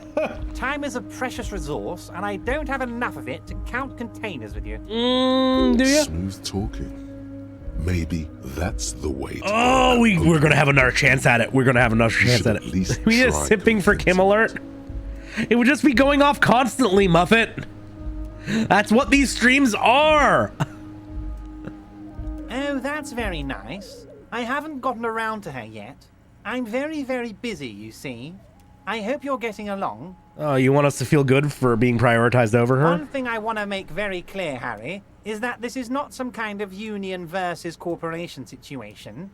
Time is a precious resource, and I don't have enough of it to count containers with you. Do you? Smooth talking. Maybe that's the way to Oh, we're going to have another chance at it. We're going to have another chance at it. We just sipping for Kim alert. It would just be going off constantly, Muffet. That's what these streams are. Oh, that's very nice. I haven't gotten around to her yet. I'm very, very busy, you see. I hope you're getting along. Oh, you want us to feel good for being prioritized over her? One thing I want to make very clear, Harry, is that this is not some kind of union versus corporation situation.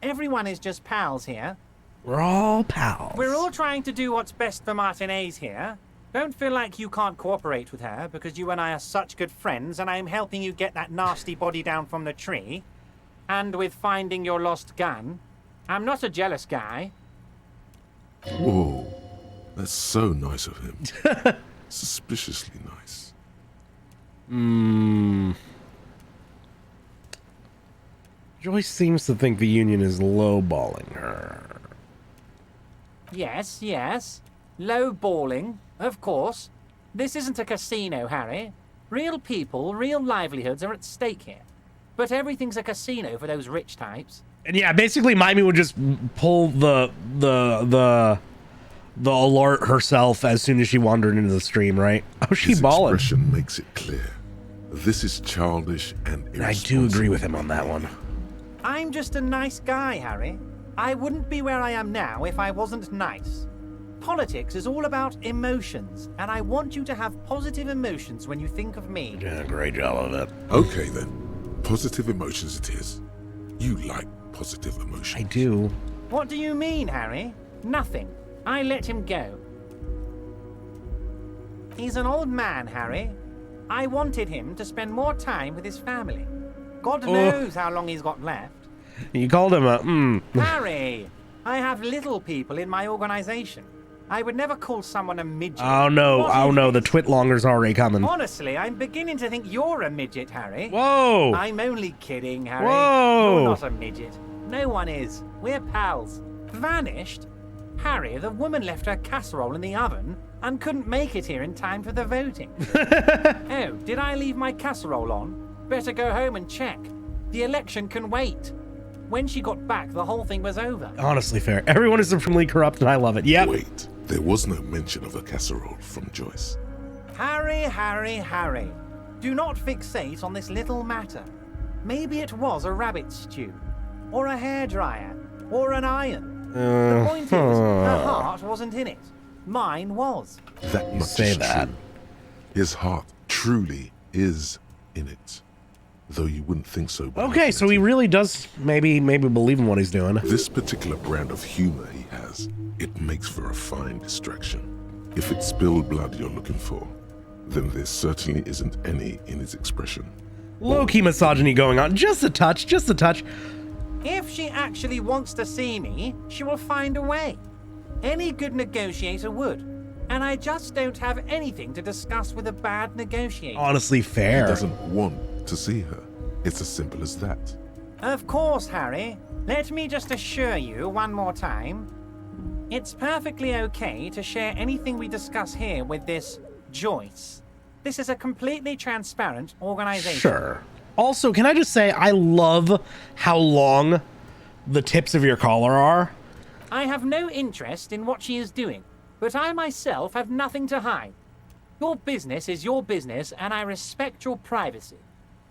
Everyone is just pals here. We're all pals. We're all trying to do what's best for Martinez here. Don't feel like you can't cooperate with her because you and I are such good friends and I'm helping you get that nasty body down from the tree. And with finding your lost gun. I'm not a jealous guy. Whoa, that's so nice of him. Suspiciously nice. Joyce seems to think the union is lowballing her. Yes. Low-balling, of course. This isn't a casino, Harry. Real people, real livelihoods are at stake here. But everything's a casino for those rich types. And yeah, basically Mimey would just pull the alert herself as soon as she wandered into the stream, right? Oh, she His balling. expression makes it clear. This is childish and irresponsible. I do agree with him on that one. I'm just a nice guy, Harry. I wouldn't be where I am now if I wasn't nice. Politics is all about emotions, and I want you to have positive emotions when you think of me. Yeah, great job of it. Okay then, positive emotions it is. You like positive emotions. I do. What do you mean, Harry? Nothing. I let him go. He's an old man, Harry. I wanted him to spend more time with his family. God knows how long he's got left. You called him a Harry, I have little people in my organization. I would never call someone a midget. Oh no, the twitlonger's already coming. Honestly, I'm beginning to think you're a midget, Harry. Whoa! I'm only kidding, Harry. Whoa! You're not a midget. No one is. We're pals. Vanished? Harry, the woman left her casserole in the oven and couldn't make it here in time for the voting. Oh, did I leave my casserole on? Better go home and check. The election can wait. When she got back, the whole thing was over. Honestly fair. Everyone is supremely corrupt and I love it. Yep. Wait, there was no mention of a casserole from Joyce. Harry. Do not fixate on this little matter. Maybe it was a rabbit stew, or a hairdryer, or an iron. The point is, her heart wasn't in it. Mine was. That much say is that. true. His heart truly is in it. Though you wouldn't think so. by Okay, looking so at he him. really does maybe believe in what he's doing. This particular brand of humor he has, it makes for a fine distraction. If it's spilled blood you're looking for, then there certainly isn't any in his expression. Low-key misogyny going on. Just a touch. If she actually wants to see me, she will find a way. Any good negotiator would. And I just don't have anything to discuss with a bad negotiator. Honestly He fair. doesn't want to see her. It's as simple as that. Of course, Harry. Let me just assure you one more time. It's perfectly okay to share anything we discuss here with this Joyce. This is a completely transparent organization. Sure. Also, can I just say, I love how long the tips of your collar are. I have no interest in what she is doing, but I myself have nothing to hide. Your business is your business, and I respect your privacy.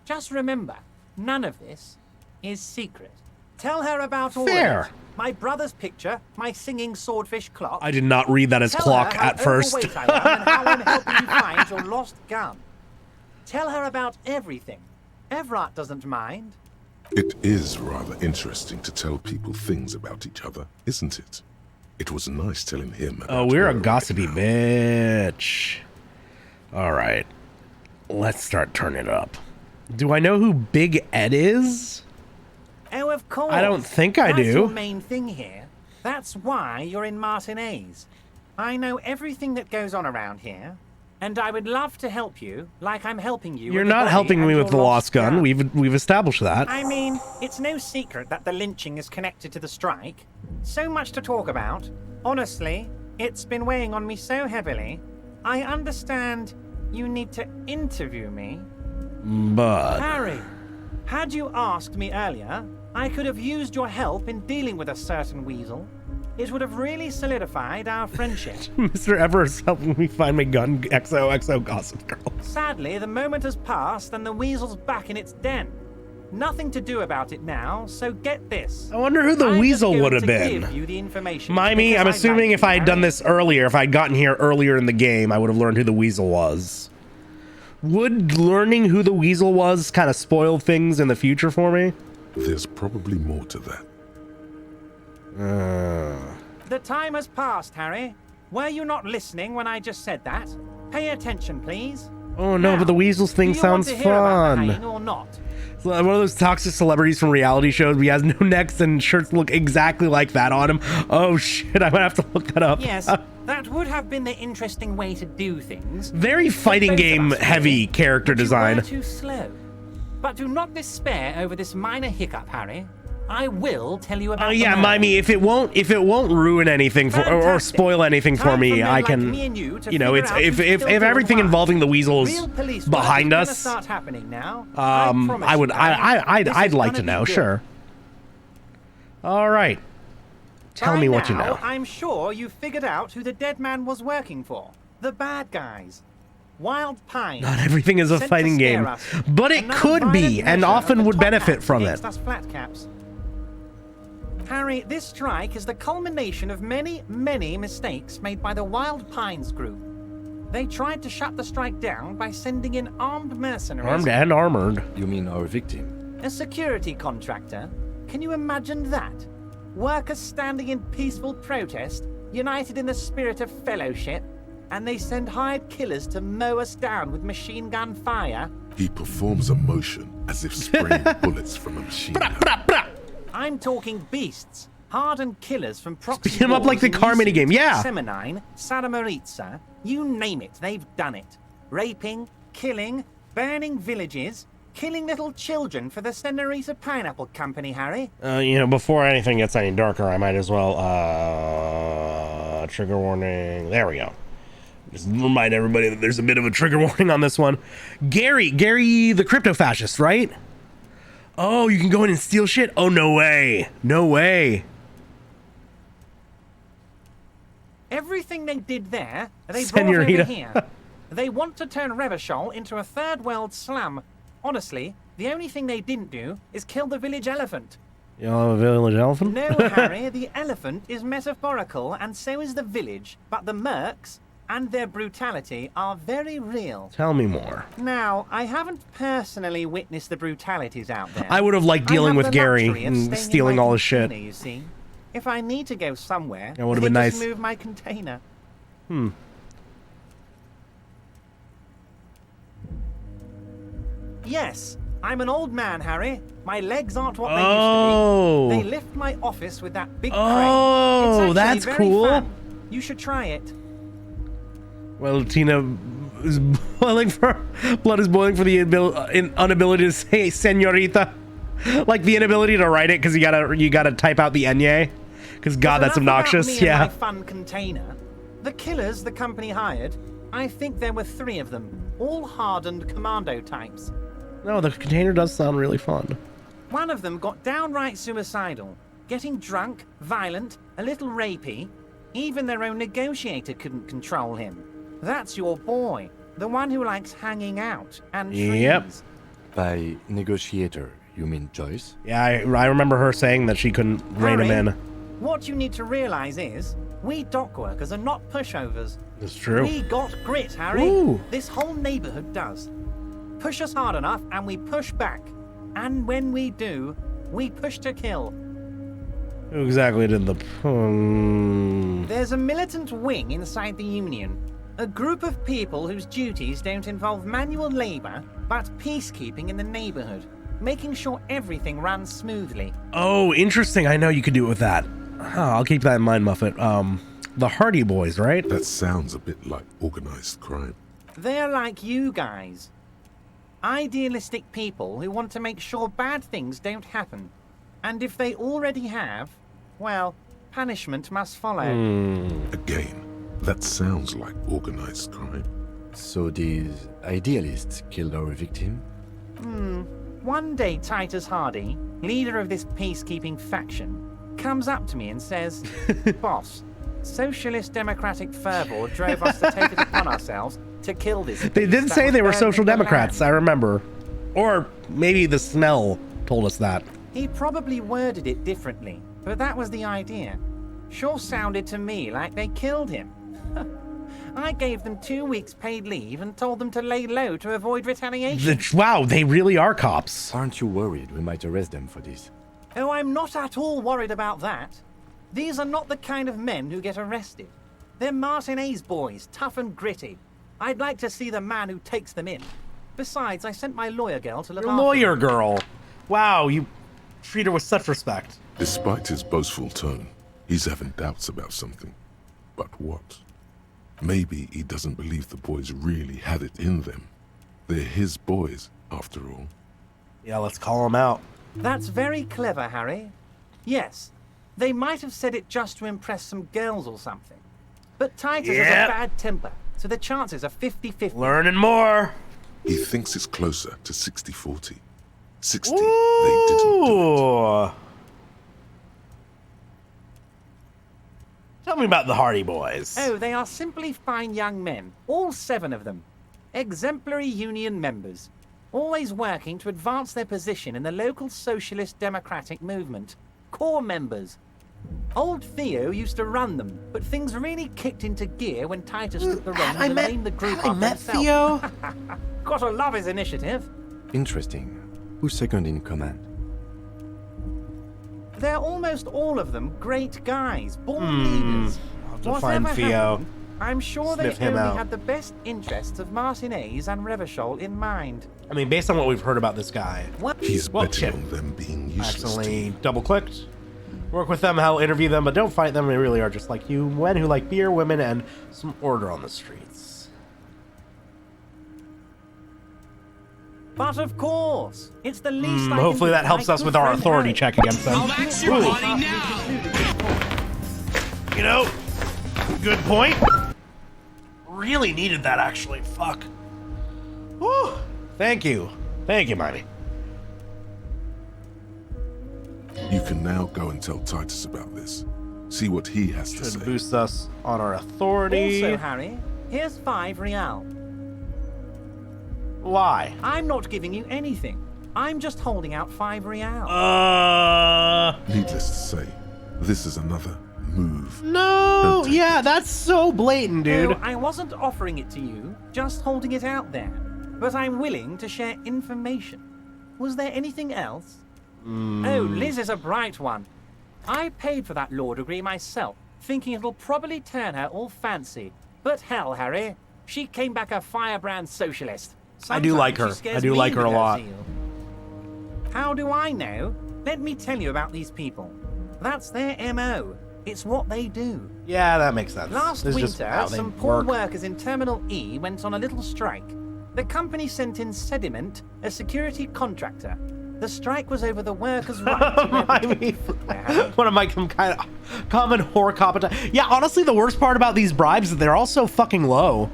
Just remember, none of this is secret. Tell her about all Fair. of it. My brother's picture, my singing swordfish clock. I did not read that as Tell clock her how at first. overweight I am and how I'm helping you find your lost gun. Tell her about everything. Everett doesn't mind. It is rather interesting to tell people things about each other, isn't it? It was nice telling him about Oh, we're a her gossipy right now. bitch. All right. Let's start turning it up. Do I know who Big Ed is? Oh, of course. I don't think I That's do. your main thing here. That's why you're in Martinez. I know everything that goes on around here, and I would love to help you, like I'm helping you. You're with the not body helping and me your with the lost gun. We've established that. I mean, it's no secret that the lynching is connected to the strike. So much to talk about. Honestly, it's been weighing on me so heavily. I understand you need to interview me. But Harry, had you asked me earlier, I could have used your help in dealing with a certain weasel. It would have really solidified our friendship. Mr. Everest helping me find my gun. XOXO Gossip Girl. Sadly, the moment has passed and the weasel's back in its den. Nothing to do about it now, so get this. I wonder who the I'm weasel just would going have to been. give you the information Mimey, because I'm I assuming like if you, I had done Harry. this earlier, if I'd gotten here earlier in the game, I would have learned who the weasel was. Would learning who the weasel was kind of spoil things in the future for me? There's probably more to that. The time has passed, Harry. Were you not listening when I just said that? Pay attention, please. Oh no, Now, but the weasels thing do you want sounds to hear about the fun. hanging or not? One of those toxic celebrities from reality shows. He has no necks and shirts look exactly like that on him. Oh shit, I might have to look that up. Yes, that would have been the interesting way to do things. Very fighting Both of game us heavy did, character but you design. were too slow. But do not despair over this minor hiccup, Harry. I will tell you about. Oh yeah, the murder. Mimey, if it won't ruin anything for or Fantastic. spoil anything for Time me, for men I like can, me and you to you know, figure it's out if who's still doing everything what. involving the weasel is Real police work behind is gonna us, start happening now. I would, I'd like to know, sure. All right, tell me what you know. I'm sure you figured out who the dead man was working for. The bad guys. Wild Pine. Not everything is a Sent to fighting scare game, us. but it Another could be, violent and measure often of the would top benefit hats from it. against us flat caps. Harry, this strike is the culmination of many, many mistakes made by the Wild Pines group. They tried to shut the strike down by sending in armed mercenaries. Armed and armored. You mean our victim? A security contractor. Can you imagine that? Workers standing in peaceful protest, united in the spirit of fellowship, and they send hired killers to mow us down with machine gun fire? He performs a motion as if spraying bullets from a machine gun. I'm talking beasts, hardened killers from proxy Beat 'em up like wars the in car Elysium, minigame, yeah. Seminine, Sadamoritsa, you name it, they've done it. Raping, killing, burning villages, killing little children for the Senorita Pineapple Company, Harry. You know, before anything gets any darker, I might as well, trigger warning. There we go. Just remind everybody that there's a bit of a trigger warning on this one. Gary the crypto fascist, right? Oh, you can go in and steal shit? Oh, no way. No way. Everything they did there, they brought over Senorita. here. They want to turn Revachol into a third world slum. Honestly, the only thing they didn't do is kill the village elephant. Y'all have a village elephant? No, Harry, the elephant is metaphorical, and so is the village. But the mercs and their brutality are very real. Tell me more. Now, I haven't personally witnessed the brutalities out there. I would have liked dealing I have with the Gary luxury of and staying in stealing my all his shit. container, you see. If I need to go somewhere, That would have they been just nice. move my container. Yes, I'm an old man, Harry. My legs aren't what Oh. they used to be. They lift my office with that big crane. Oh, It's actually that's very cool. fun. You should try it. Well, Tina is boiling for blood is boiling for the inability to say senorita, like the inability to write it because you gotta type out the enye. Because God, that's Enough about obnoxious. me and Yeah. my fun container. The killers the company hired, I think there were 3 of them, all hardened commando types. No, the container does sound really fun. One of them got downright suicidal, getting drunk, violent, a little rapey. Even their own negotiator couldn't control him. That's your boy, the one who likes hanging out and Yep. trees. By negotiator, you mean Joyce? Yeah, I remember her saying that she couldn't rein him Harry, in. What you need to realize is, we dock workers are not pushovers. It's true. We got grit, Harry. Ooh. This whole neighborhood does. Push us hard enough and we push back. And when we do, we push to kill. Who exactly did the... There's a militant wing inside the Union. A group of people whose duties don't involve manual labor, but peacekeeping in the neighborhood. Making sure everything runs smoothly. Oh, interesting. I know you could do it with that. Huh, I'll keep that in mind, Muffet. The Hardy Boys, right? That sounds a bit like organized crime. They're like you guys. Idealistic people who want to make sure bad things don't happen. And if they already have, well, punishment must follow. Again, that sounds like organized crime. So these idealists killed our victim? One day Titus Hardy, leader of this peacekeeping faction, comes up to me and says, Boss, Socialist Democratic fervor drove us to take it upon ourselves to kill this They beast did that say was they were burning social the democrats, I land." remember. Or maybe the smell told us that. He probably worded it differently, but that was the idea. Sure sounded to me like they killed him. I gave them 2 weeks paid leave and told them to lay low to avoid retaliation. Wow, they really are cops. Aren't you worried we might arrest them for this? Oh, I'm not at all worried about that. These are not the kind of men who get arrested. They're Martin A's boys, tough and gritty. I'd like to see the man who takes them in. Besides, I sent my lawyer girl to look Your after lawyer them. girl. Wow, you treat her with such respect. Despite his boastful tone, he's having doubts about something. But what? Maybe he doesn't believe the boys really had it in them. They're his boys, after all. Yeah, let's call him out. That's very clever, Harry. Yes, they might have said it just to impress some girls or something. But Titus has Yep. a bad temper, so the chances are 50-50. Learning more. He thinks it's closer to 60-40. 60, they didn't do it. Ooh. Tell me about the Hardy Boys. Oh, they are simply fine young men, all 7 of them. Exemplary union members, always working to advance their position in the local socialist democratic movement. Core members. Old Theo used to run them, but things really kicked into gear when Titus took the reins and named the group after himself. Theo? Gotta love his initiative. Interesting. Who's second in command? They're almost all of them great guys, born leaders. I'll have to find Whatever Theo. happened, I'm sure they Sniff him only out. had the best interests of Martin A's and Revachol in mind. I mean, based on what we've heard about this guy, What? He's Well, betting shit. on them being useless to accidentally you. double-clicked. Work with them, hell, interview them, but don't fight them. They really are just like you, men who like beer, women, and some order on the streets. But of course, it's the least I can Hopefully do that for helps my us good with our friend authority Harry. check against them. That's your Ooh. money now. You know, good point. Really needed that, actually. Fuck. Woo. Thank you. Thank you, Mighty. You can now go and tell Titus about this. See what he has to Should say. boost us on our authority. Also, Harry, here's 5 real. Why? I'm not giving you anything. I'm just holding out 5 real. Needless to say, this is another move. No. Don't take Yeah, that's so blatant, dude. No, I wasn't offering it to you, just holding it out there. But I'm willing to share information. Was there anything else? Oh, Liz is a bright one. I paid for that law degree myself, thinking it'll probably turn her all fancy. But hell, Harry, she came back a firebrand socialist. I do like Sometimes her. she scares I do me like her with a lot. zeal. How do I know? Let me tell you about these people. That's their MO. It's what they do. Yeah, that makes sense. Last This is just winter, how they some poor work. workers in Terminal E went on a little strike. The company sent in Sediment, a security contractor. The strike was over the workers' right to wear protective footwear, Harry. One of my kind of common horror competence. Yeah, honestly, the worst part about these bribes is they're all so fucking low.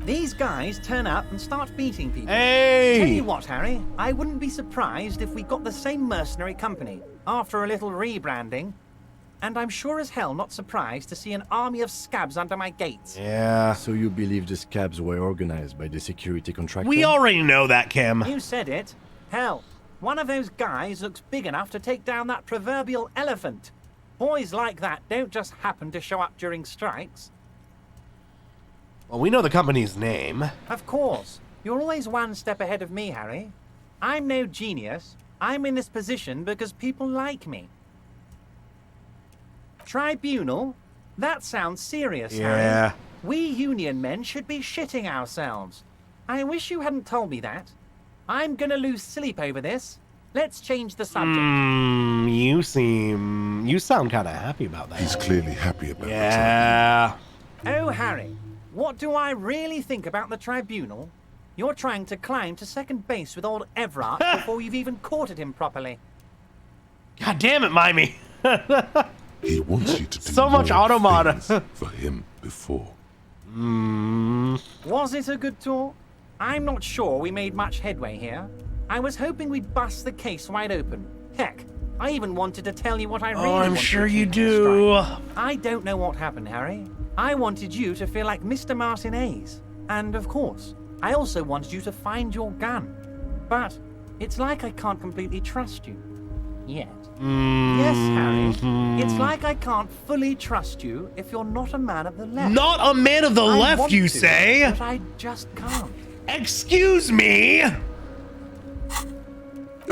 These guys turn up and start beating people. Hey! Tell you what, Harry, I wouldn't be surprised if we got the same mercenary company after a little rebranding. And I'm sure as hell not surprised to see an army of scabs under my gates. Yeah. So you believe the scabs were organized by the security contractor? We already know that, Kim. You said it. Hell, one of those guys looks big enough to take down that proverbial elephant. Boys like that don't just happen to show up during strikes. Well, we know the company's name. Of course. You're always one step ahead of me, Harry. I'm no genius. I'm in this position because people like me. Tribunal? That sounds serious, Yeah. Harry. We union men should be shitting ourselves. I wish you hadn't told me that. I'm gonna lose sleep over this. Let's change the subject. You sound kind of happy about that. He's clearly happy about it. Yeah. Oh, Harry, what do I really think about the tribunal? You're trying to climb to second base with old Everard before you've even courted him properly. God damn it, Mimey. He wants you to do So much more automata. things for him before. Was it a good talk? I'm not sure we made much headway here. I was hoping we'd bust the case wide open. Heck, I even wanted to tell you what I really Oh, I'm wanted sure to you keep do. the strike. I don't know what happened, Harry. I wanted you to feel like Mr. Martinez. And of course, I also wanted you to find your gun. But it's like I can't completely trust you. Yet. Yes, Harry. It's like I can't fully trust you if you're not a man of the left. Not a man of the I left, want you to, say? But I just can't. Excuse me? A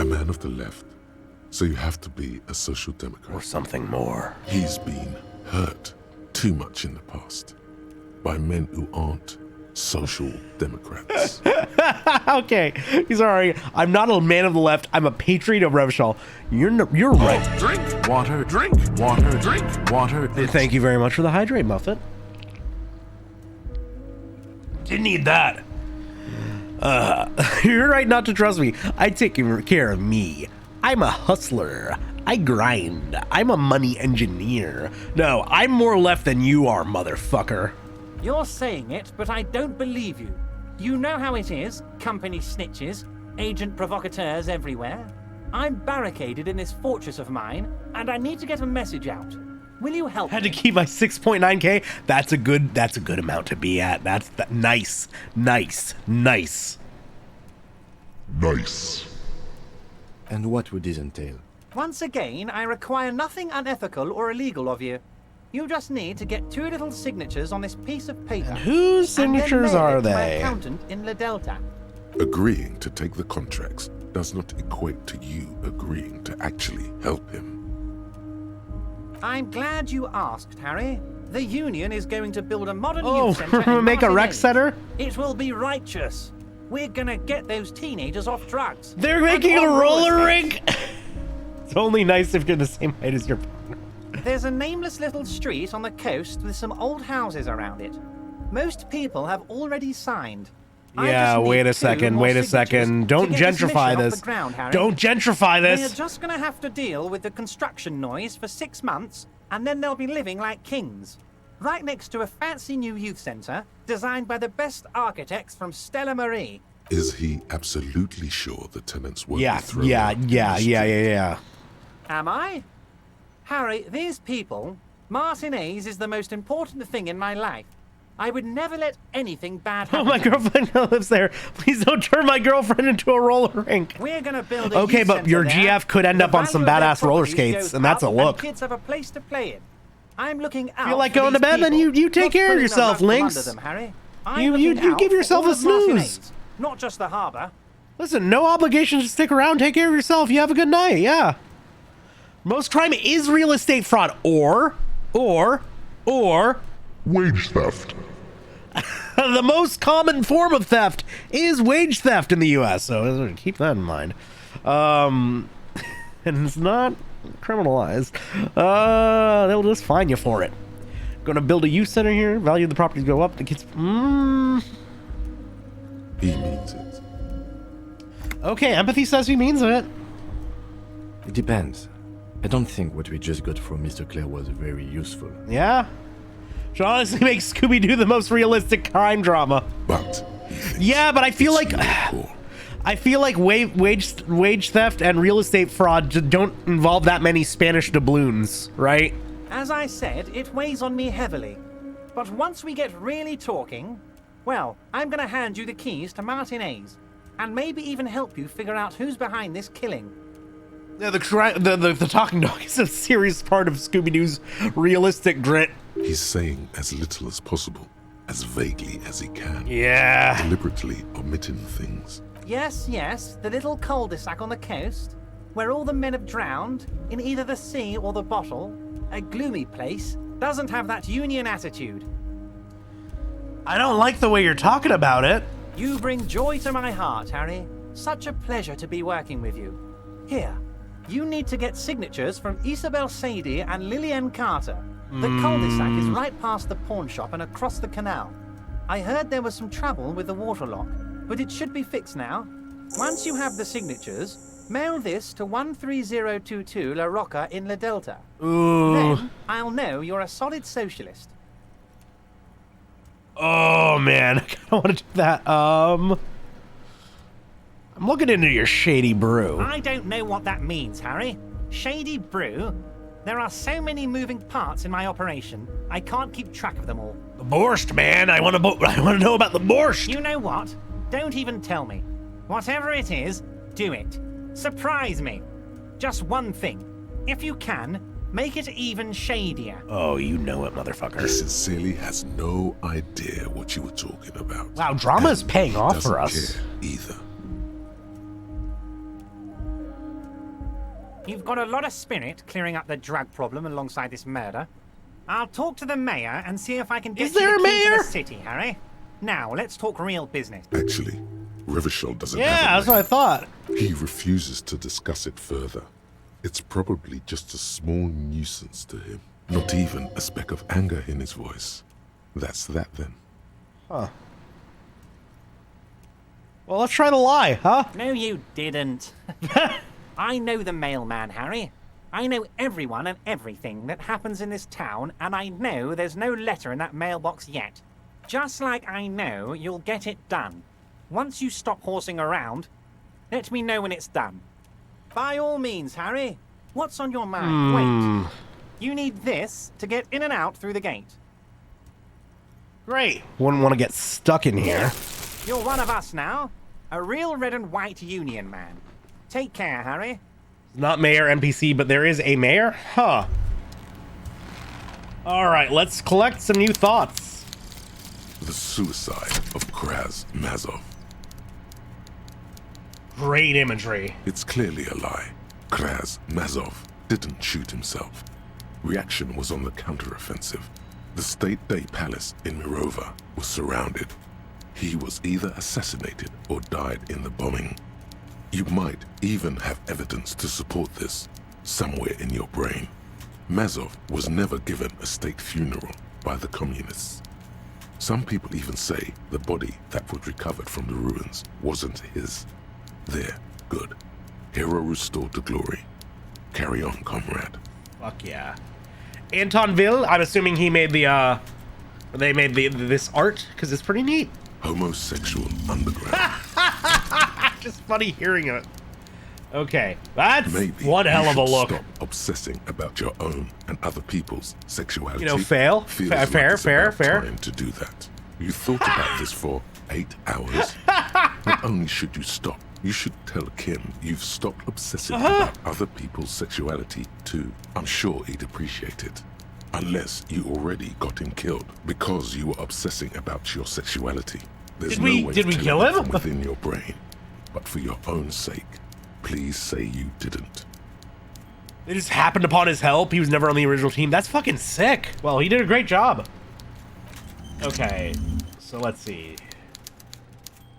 man of the left. So you have to be a social democrat. Or something more. He's been hurt too much in the past by men who aren't social democrats. Okay, sorry. I'm not a man of the left. I'm a patriot of Revachol. You're right. Drink water, drink water, drink water. Thank you very much for the hydrate, Muffet. Didn't need that. You're right not to trust me. I take care of me. I'm a hustler. I grind. I'm a money engineer. No, I'm more left than you are, motherfucker. You're saying it, but I don't believe you. You know how it is, company snitches, agent provocateurs everywhere. I'm barricaded in this fortress of mine, and I need to get a message out. Will you help Had me? to keep my 6.9k. That's a good amount to be at. That's nice. And what would this entail? Once again, I require nothing unethical or illegal of you. You just need to get 2 little signatures on this piece of paper. Whose signatures are and then mail it to my they? accountant in La Delta. Agreeing to take the contracts does not equate to you agreeing to actually help him. I'm glad you asked, Harry. The Union is going to build a modern Oh, youth center in make a rec Martinez. center? It will be righteous. We're gonna get those teenagers off drugs. They're making And a on roller skates. rink. It's only nice if you're the same height as your partner. There's a nameless little street on the coast with some old houses around it. Most people have already signed. I Yeah, just need wait a 2 second, more wait a signatures second. to Don't get this gentrify mission off this. the ground, Harry. Don't gentrify They're this. just gonna have to deal with the construction noise for 6 months, and then they'll be living like kings. Right next to a fancy new youth center designed by the best architects from Stella Marie. Is he absolutely sure the tenants won't Yeah, be thrown yeah, out in the yeah, street? yeah, yeah, yeah. Am I? Harry, these people, Martinez is the most important thing in my life. I would never let anything bad happen. Oh, my girlfriend lives there. Please don't turn my girlfriend into a roller rink. We're gonna build a Okay, youth but center your there. GF could end The up on some value of their badass roller properties skates, goes and that's a up, look. kids have a place to play in. I'm looking out. Feel like for going to these bed, then people, you take not care of pulling the yourself, rug from Lynx. under them, Harry. I'm You looking out give for yourself all a of Martinez, snooze. not just the harbor. Listen, no obligation to stick around. Take care of yourself. You have a good night. Yeah. Most crime is real estate fraud, or Wage theft. the most common form of theft is wage theft in the U.S. So keep that in mind. And it's not criminalized. They'll just fine you for it. Gonna build a youth center here. Value of the properties go up. The kids. He means it. Okay, empathy says he means it. It depends. I don't think what we just got from Mr. Clare was very useful. Yeah? Should honestly make Scooby-Doo the most realistic crime drama. But yeah, but I feel like cool. I feel like wage theft and real estate fraud just don't involve that many Spanish doubloons, right? As I said, it weighs on me heavily. But once we get really talking, well, I'm gonna hand you the keys to Martin A's, and maybe even help you figure out who's behind this killing. Yeah, the talking dog is a serious part of Scooby-Doo's realistic grit. He's saying as little as possible, as vaguely as he can. Yeah. Deliberately omitting things. Yes, the little cul-de-sac on the coast, where all the men have drowned, in either the sea or the bottle, a gloomy place, doesn't have that union attitude. I don't like the way you're talking about it. You bring joy to my heart, Harry. Such a pleasure to be working with you. Here, you need to get signatures from Isabel Sadie and Lillian Carter. The cul-de-sac is right past the pawn shop and across the canal. I heard there was some trouble with the water lock, but it should be fixed now. Once you have the signatures, mail this to 13022 La Rocca in La Delta. Ooh. Then I'll know you're a solid socialist. Oh man, I kind of want to do that. I'm looking into your shady brew. I don't know what that means, Harry. Shady brew? There are so many moving parts in my operation, I can't keep track of them all. The borscht, man. I want to know about the borscht. You know what? Don't even tell me. Whatever it is, do it. Surprise me. Just one thing. If you can, make it even shadier. Oh, you know it, motherfucker. He sincerely has no idea what you were talking about. Wow, drama is paying off for us. Doesn't care either. You've got a lot of spirit clearing up the drug problem alongside this murder. I'll talk to the mayor and see if I can get Is there you a the key to mayor? the city, Harry. Now, let's talk real business. Actually, Rivershaw doesn't Yeah, have that's what I thought. He refuses to discuss it further. It's probably just a small nuisance to him. Not even a speck of anger in his voice. That's that then. Huh. Well, let's try the lie, huh? No, you didn't. I know the mailman, Harry. I know everyone and everything that happens in this town, and I know there's no letter in that mailbox yet. Just like I know you'll get it done. Once you stop horsing around, let me know when it's done. By all means, Harry. What's on your mind? Wait. You need this to get in and out through the gate. Great. Wouldn't want to get stuck in here. You're one of us now. A real red and white union man. Take care, Harry. Not mayor NPC, but there is a mayor? Huh. Alright, let's collect some new thoughts. The suicide of Kraz Mazov. Great imagery. It's clearly a lie. Kraz Mazov didn't shoot himself. Reaction was on the counteroffensive. The State Day Palace in Mirova was surrounded. He was either assassinated or died in the bombing. You might even have evidence to support this, somewhere in your brain. Mazov was never given a state funeral by the communists. Some people even say the body that was recovered from the ruins wasn't his. There, good. Hero restored to glory. Carry on, comrade. Fuck yeah. Antonville, I'm assuming he made the, they made this art, because it's pretty neat. Homosexual underground. Just funny hearing it. Okay, that's Maybe one hell you of a should look. Stop obsessing about your own and other people's sexuality. You know, Feels fair, like it's fair. about time to do that. You thought about this for 8 hours. Not only should you stop, you should tell Kim you've stopped obsessing about other people's sexuality too. I'm sure he'd appreciate it. Unless you already got him killed because you were obsessing about your sexuality. There's Did no we way kill it him? from within your brain. But for your own sake, please say you didn't. It just happened upon his help. He was never on the original team. That's fucking sick. Well, he did a great job. Okay, so let's see.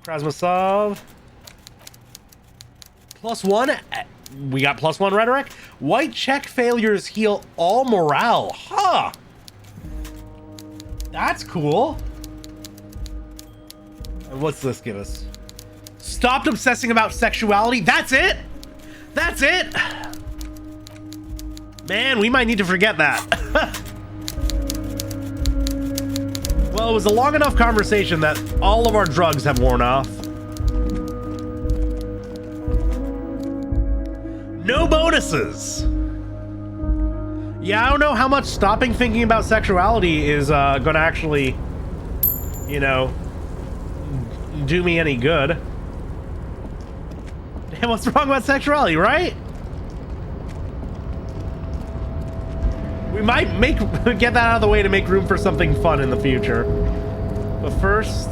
Krasmasov. +1. We got +1 rhetoric. White check failures heal all morale. Huh. That's cool. And what's this give us? Stopped obsessing about sexuality. That's it. That's it. Man, we might need to forget that. Well, it was a long enough conversation that all of our drugs have worn off. No bonuses. Yeah, I don't know how much stopping thinking about sexuality is gonna actually, you know, do me any good. Damn, what's wrong about sexuality, right? We might get that out of the way to make room for something fun in the future. But first...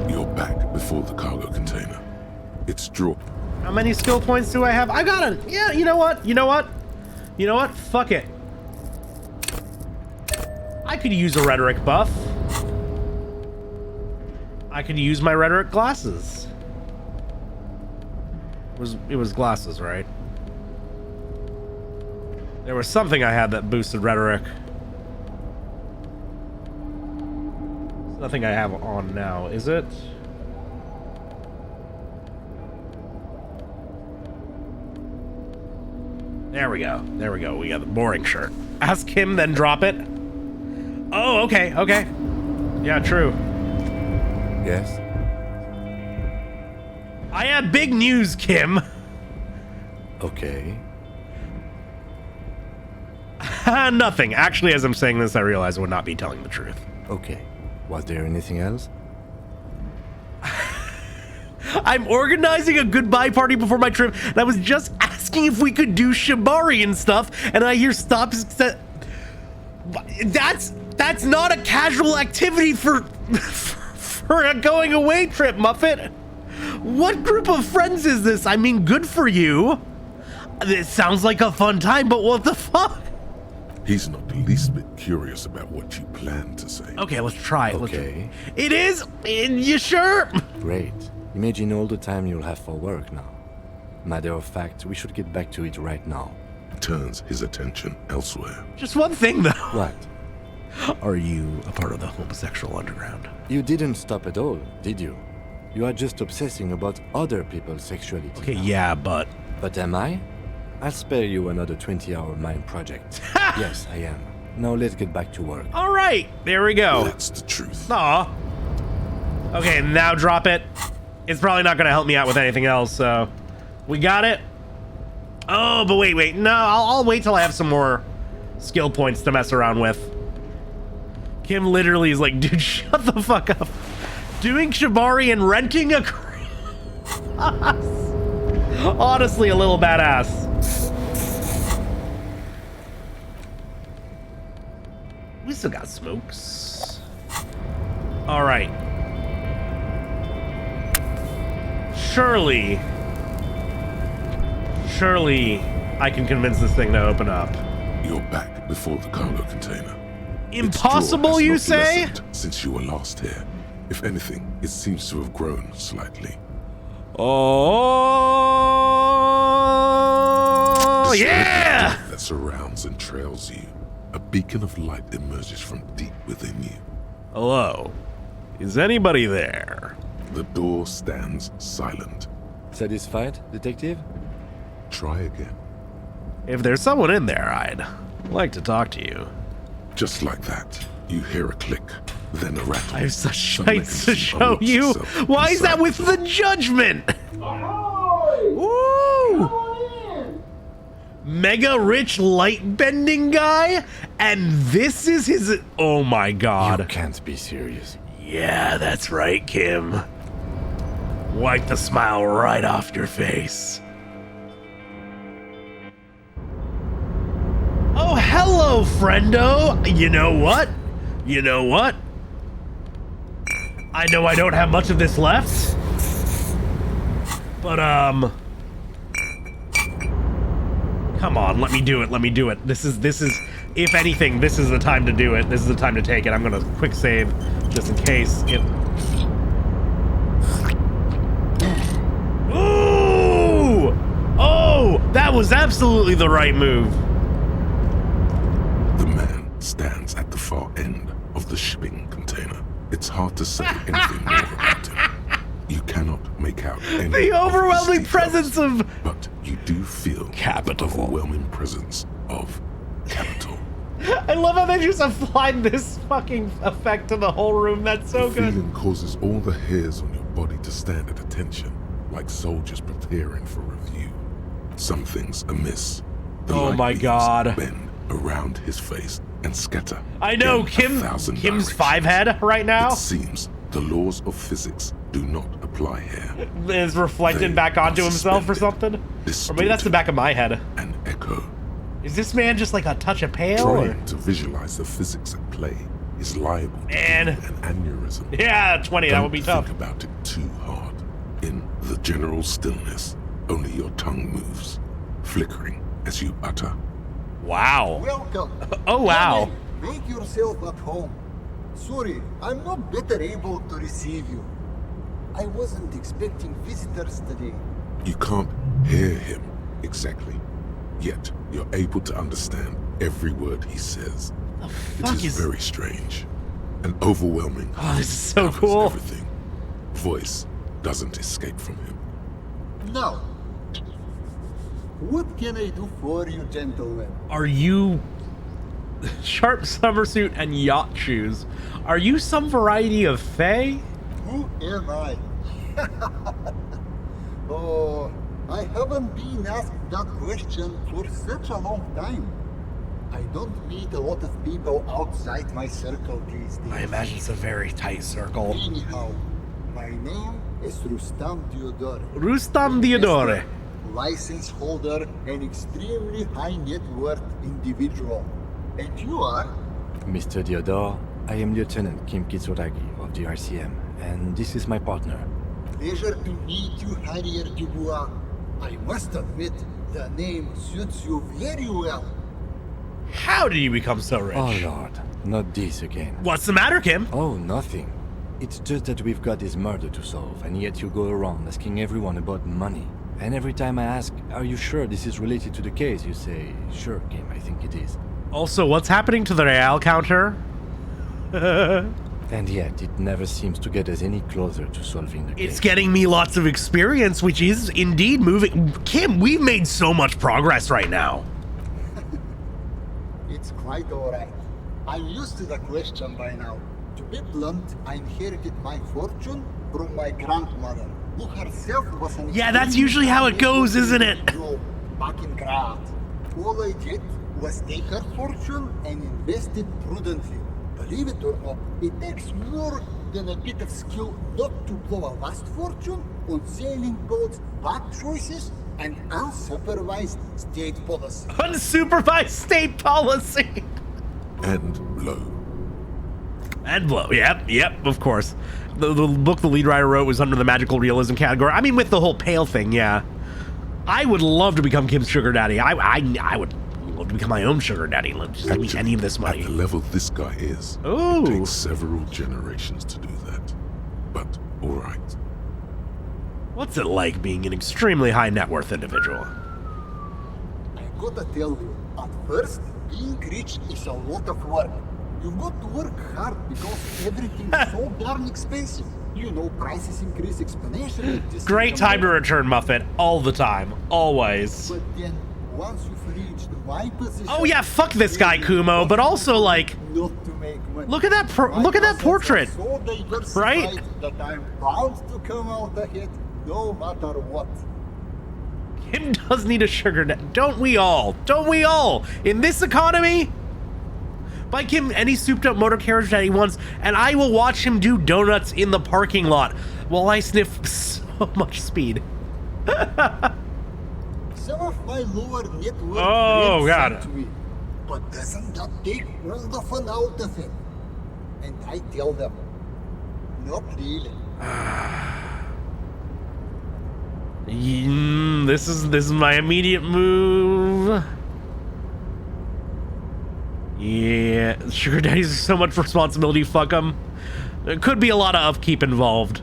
You're back before the cargo container. It's dropped. How many skill points do I have? I got it. Yeah, you know what? You know what? You know what? Fuck it. I could use a rhetoric buff. I could use my rhetoric glasses. It was glasses, right? There was something I had that boosted rhetoric. There's nothing I have on now, is it? There we go. There we go. We got the boring shirt. Ask him, then drop it. Oh, okay, okay. Yeah, true. Yes? I have big news, Kim. Okay. Nothing. Actually, as I'm saying this, I realize I would not be telling the truth. Okay. Was there anything else? I'm organizing a goodbye party before my trip, and I was just asking if we could do shibari and stuff, and I hear that's not a casual activity for a going away trip, Muffet. What group of friends is this? I mean, good for you. It sounds like a fun time, but what the fuck? He's not the least bit curious about what you plan to say. Okay, let's try it. Okay. It is? You sure? Great. Imagine all the time you'll have for work now. Matter of fact, we should get back to it right now. Turns his attention elsewhere. Just one thing, though. What? Are you a part of the homosexual underground? You didn't stop at all, did you? You are just obsessing about other people's sexuality. Okay, now. yeah, but... But am I? I'll spare you another 20-hour mind project. Yes, I am. Now let's get back to work. All right, there we go. That's the truth. Aw. Okay, now drop it. It's probably not going to help me out with anything else, so... We got it? Oh, but wait. No, I'll wait till I have some more skill points to mess around with. Kim literally is like, dude, shut the fuck up. Doing shibari and renting a... Honestly, a little badass. We still got smokes. All right. Surely I can convince this thing to open up. You're back before the cargo container. Impossible, you say? Since you were last here. If anything, it seems to have grown slightly. Oh, yeah! That surrounds and trails you. A beacon of light emerges from deep within you. Hello. Is anybody there? The door stands silent. Satisfied, detective? Try again. If there's someone in there, I'd like to talk to you. Just like that, you hear a click, then a rattle. I have such Some sights to mechanism show unlocks you. itself Why is that inside with the judgment? Woo! Mega rich light bending guy? And this is his... Oh my god. You can't be serious. Yeah, that's right, Kim. Wipe the smile right off your face. Oh, hello, friendo. You know what? I know I don't have much of this left. But, come on, let me do it. This is, if anything, this is the time to do it. This is the time to take it. I'm gonna quick save, just in case it... Ooh! Oh, that was absolutely the right move. The man stands at the far end of the shipping container. It's hard to say anything more about him. You cannot make out any The overwhelming of his details, presence of but you do feel Capital. the overwhelming presence of capital. I love how they just applied this fucking effect to the whole room. That's so The good. feeling causes all the hairs on your body to stand at attention, like soldiers preparing for review. Something's amiss. The Oh light my beams God. bend around his face and scatter. I know, in 1,000 Kim's directions. 5 head right now It seems the laws of physics do not apply here. is reflected They back onto are himself or suspended, something. Or maybe that's the back of my head. An echo. Is this man just like a touch of pale? Or? Trying to visualize the physics at play is liable to Man. be an aneurysm. Yeah, 20, that would be Don't tough. think about it too hard. In the general stillness, only your tongue moves, flickering as you utter. Wow. Welcome. Oh, wow. Make yourself at home. Sorry, I'm not better able to receive you. I wasn't expecting visitors today. You can't hear him exactly, yet you're able to understand every word he says. fuck It is is- very strange and overwhelming. Oh, this is so Covers cool. Everything. Voice doesn't escape from him. Now, what can I do for you, gentlemen? Are you sharp summer suit and yacht shoes? Are you some variety of fae? Who am I? Oh, I haven't been asked that question for such a long time. I don't meet a lot of people outside my circle these days. I imagine it's a very tight circle. Anyhow, my name is Rustam Diodore. Rustam Diodore. License holder and extremely high net worth individual. And you are? Mr. Diodore, I am Lieutenant Kim Kitsuragi of the RCM, and this is my partner. Pleasure to meet you, Harrier Dubois. I must admit, the name suits you very well. How did you become so rich? Oh Lord, not this again. What's the matter, Kim? Oh, nothing. It's just that we've got this murder to solve, and yet you go around asking everyone about money. And every time I ask, are you sure this is related to the case, you say, sure, Kim, I think it is. Also, what's happening to the real counter? And yet, it never seems to get us any closer to solving the case. It's getting me lots of experience, which is indeed moving. Kim, we've made so much progress right now. It's quite alright. I'm used to the question by now. To be blunt, I inherited my fortune from my grandmother, who herself was an Yeah, that's usually how it goes, isn't it? Back in Grad. All I did was take her fortune and invest it prudently. Believe it or not, it takes more than a bit of skill not to blow a vast fortune on sailing boats, bad choices, and unsupervised state policy. Unsupervised state policy. And blow. And blow. Yep, of course. The book the lead writer wrote was under the magical realism category. I mean, with the whole pale thing, yeah. I would love to become Kim's sugar daddy. I would love to become my own sugar daddy. Just give me any of this money. At the level this guy is, Ooh. it takes several generations to do that. But, alright. What's it like being an extremely high net worth individual? I gotta tell you, at first, being rich is a lot of work. You've got to work hard because everything is so darn expensive. You know, prices increase exponentially. Great time to return, Muffet. All the time. Always. But then, once you've reached my position... Oh yeah, fuck this guy, Kumo, but also, like... Not to make money. Look at that portrait. So diversified Right? that I'm bound to come out ahead no matter what. Kim does need a sugar daddy. Don't we all? Don't we all? In this economy? Buy Kim any souped up motor carriage that he wants, and I will watch him do donuts in the parking lot while I sniff so much speed. Some of my lower net worth Oh, friends God. said to me, but doesn't that take all the fun out of it? And I tell them, not really. This is my immediate move. Yeah, sugar daddies are so much responsibility, fuck 'em. There could be a lot of upkeep involved.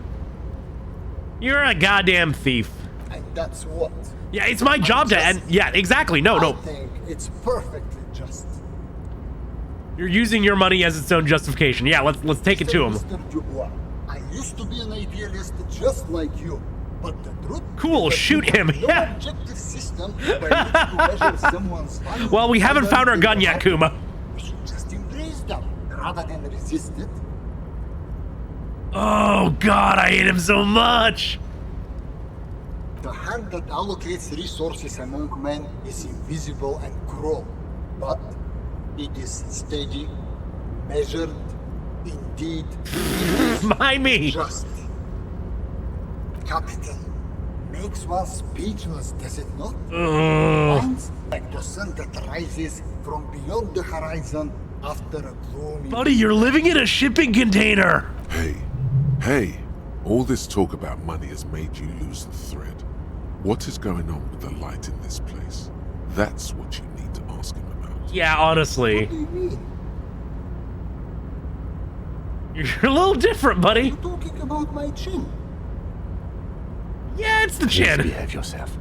You're a goddamn thief. And that's what? Yeah, it's my job to end. Yeah, exactly. No. I think it's perfectly just. You're using your money as its own justification. Yeah, let's take it to him. Mr. Dubois, I used to be an idealist just like you, but the truth Cool, is that shoot you have him, no yeah. objective system system by which to measure someone's value. Well, we haven't found our gun yet, Kuma. We should just embrace them rather than resist it. Oh God, I hate him so much. The hand that allocates resources among men is invisible and cruel, but it is steady, measured, indeed. Mind me. Just. Captain, makes one speechless, does it not? Once, like the sun that rises from beyond the horizon after a gloomy... Buddy, you're living in a shipping container. Hey, all this talk about money has made you lose the thread. What is going on with the light in this place? That's what you need to ask him about. Yeah, honestly. What do you mean? You're a little different, buddy. You're talking about my chin. Yeah, it's the chin. Behave yourself.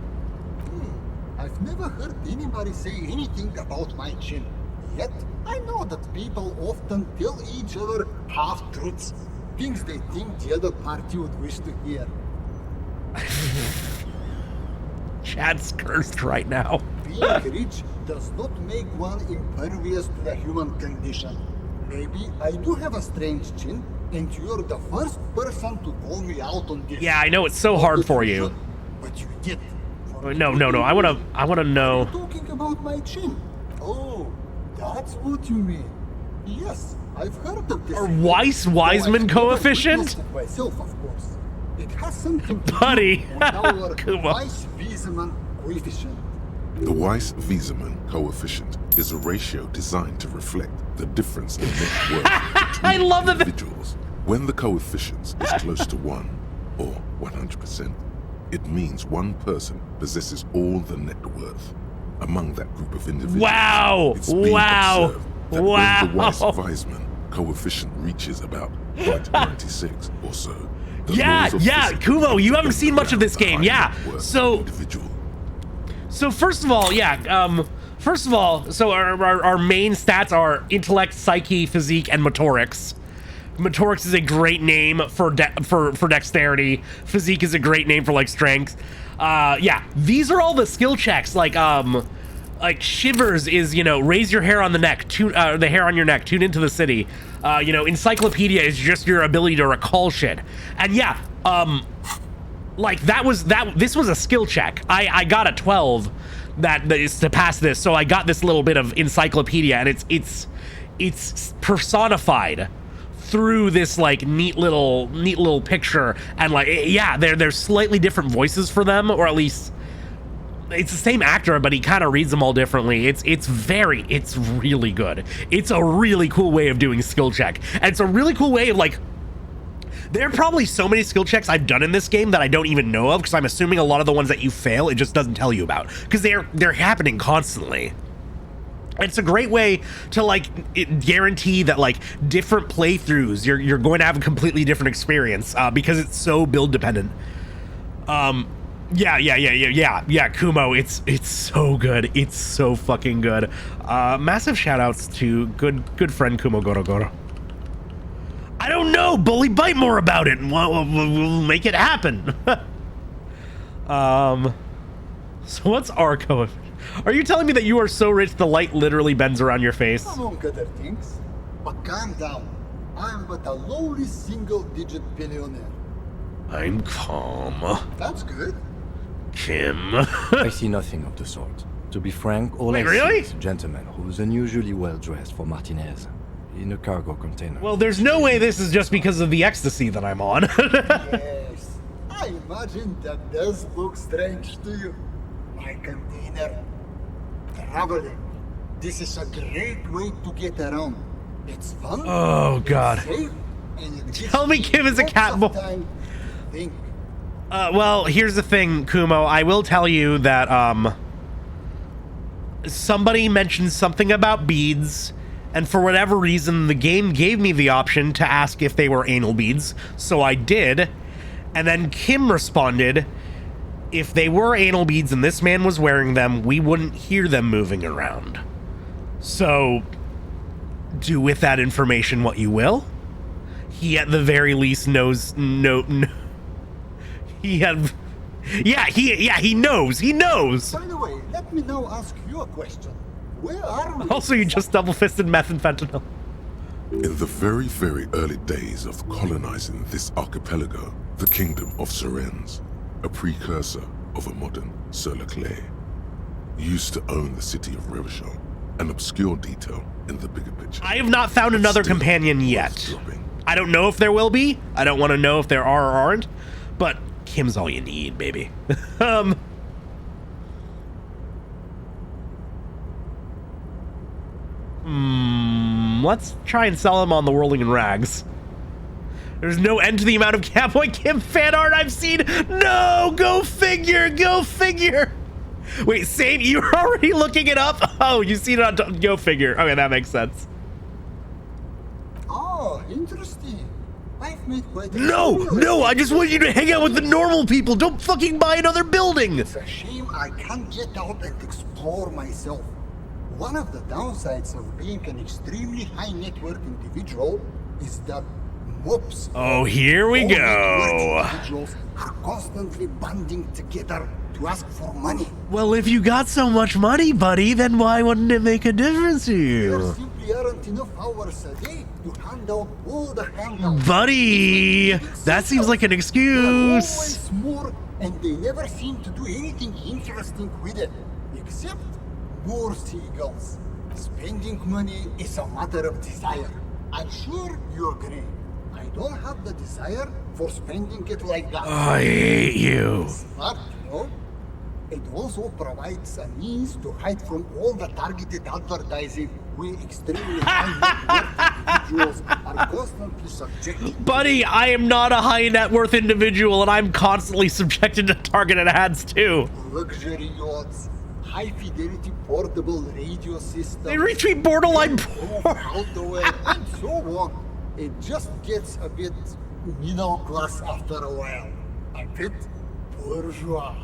I've never heard anybody say anything about my chin. Yet, I know that people often tell each other half-truths, things they think the other party would wish to hear. Chad's cursed right now. Being rich does not make one impervious to the human condition. Maybe I do have a strange chin, and you're the first person to call me out on this. Yeah, I know it's so hard for you. But you did. No. I wanna know. You're talking about my chin. Oh, that's what you mean. Yes, I've heard of this. Or Wiseman coefficient? Myself, of course. It has something to Buddy. do with our Come on. Weiss-Wiesemann coefficient. The Weiss-Wiesemann coefficient is a ratio designed to reflect the difference in net worth between I love that. individuals. When the coefficient is close to 1 or 100%, it means one person possesses all the net worth. Among that group of individuals, Wow. it's been observed that Wow. when the Weiss-Wiesemann coefficient reaches about 0.96 or so, the laws of physics Kumo, you haven't begin seen much of this around the game. high Yeah. net worth So individual. first of all, so our main stats are intellect, psyche, physique, and motorics. Motorics is a great name for dexterity. Physique is a great name for like strength. Yeah, these are all the skill checks. Like Shivers is, raise your hair on the neck, the hair on your neck, tune into the city. Encyclopedia is just your ability to recall shit. And yeah, this was a skill check. I got a 12 that is to pass this, so I got this little bit of encyclopedia, and it's personified through this like neat little picture, and like there's slightly different voices for them, or at least it's the same actor, but he kind of reads them all differently. It's really good. It's a really cool way of doing skill check, and it's a really cool way of like. There are probably so many skill checks I've done in this game that I don't even know of, because I'm assuming a lot of the ones that you fail, it just doesn't tell you about, because they're happening constantly. It's a great way to like guarantee that like different playthroughs, you're going to have a completely different experience, because it's so build dependent. Yeah, Kumo, it's so good. It's so fucking good. Massive shout outs to good friend Kumo Goro. I don't know, Bully, bite more about it and we'll make it happen. So what's our coefficient? Are you telling me that you are so rich the light literally bends around your face? Among other things. But calm down. I'm but a lowly single-digit billionaire. I'm calm. That's good. Kim. I see nothing of the sort. To be frank, all Wait, I really? see is a gentleman who's unusually well dressed for Martinez in a cargo container. Well, there's no way this is just because of the ecstasy that I'm on. Yes. I imagine that does look strange to you. My container. Traveling. This is a great way to get around. It's fun. Oh, God. It's safe, and it gives Tell me Kim is a lots cat of boy. time to think. Well, here's the thing, Kumo. I will tell you that, somebody mentioned something about beads, and for whatever reason, the game gave me the option to ask if they were anal beads, so I did. And then Kim responded, if they were anal beads and this man was wearing them, we wouldn't hear them moving around. So, do with that information what you will. He at the very least knows, he at he knows. He knows. By the way, let me now ask you a question. Where are we? Also, you just double-fisted meth and fentanyl. In the very, very early days of colonizing this archipelago, the kingdom of Sirens, a precursor of a modern Sur-le-Clay, used to own the city of Revachol, an obscure detail in the bigger picture. I have not found another companion yet. I don't know if there will be. I don't want to know if there are or aren't, but Kim's all you need, baby. Let's try and sell him on the Whirling in Rags. There's no end to the amount of Cowboy Kim fan art I've seen. No, go figure, go figure. Wait, same, you're already looking it up? Oh, you've seen it on, go figure. Okay, that makes sense. Oh, interesting. I've made quite a No, I just want you to hang out with the normal people. Don't fucking buy another building. It's a shame I can't get out and explore myself. One of the downsides of being an extremely high net worth individual is that mobs. Oh, here we go. Individuals are constantly banding together to ask for money. Well, if you got so much money, buddy, then why wouldn't it make a difference to There you? simply aren't enough hours a day to hand out all the handouts. Buddy, that seems like an There are excuse. always more, and they never seem to do anything interesting with it, except more seagulls. Spending money is a matter of desire. I'm sure you agree. I don't have the desire for spending it like that. I hate you. Smart, you know? It also provides a means to hide from all the targeted advertising we extremely high net worth individuals are constantly subjected to. Buddy, I am not a high net worth individual, and I'm constantly subjected to targeted ads too. Luxury yachts, high fidelity portable radio system. They reach me borderline poor. Hardware, and so on. It just gets a bit middle class after a while. A bit bourgeois.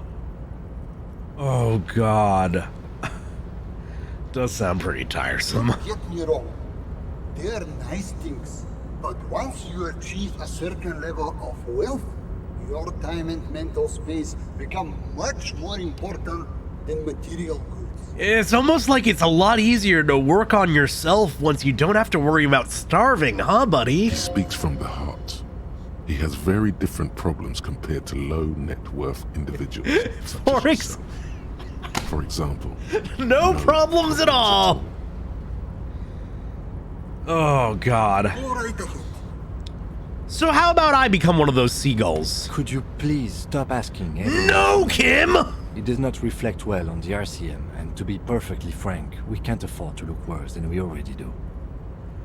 Oh God. Does sound pretty tiresome. Don't get me wrong. They're nice things. But once you achieve a certain level of wealth, your time and mental space become much more important than material goods. It's almost like it's a lot easier to work on yourself once you don't have to worry about starving, huh, buddy? He speaks from the heart. He has very different problems compared to low net worth individuals. such as yourself. For example, No problems at all. Oh God. All right ahead. So how about I become one of those seagulls? Could you please stop asking everyone? No, Kim! It does not reflect well on the RCM, and to be perfectly frank, we can't afford to look worse than we already do.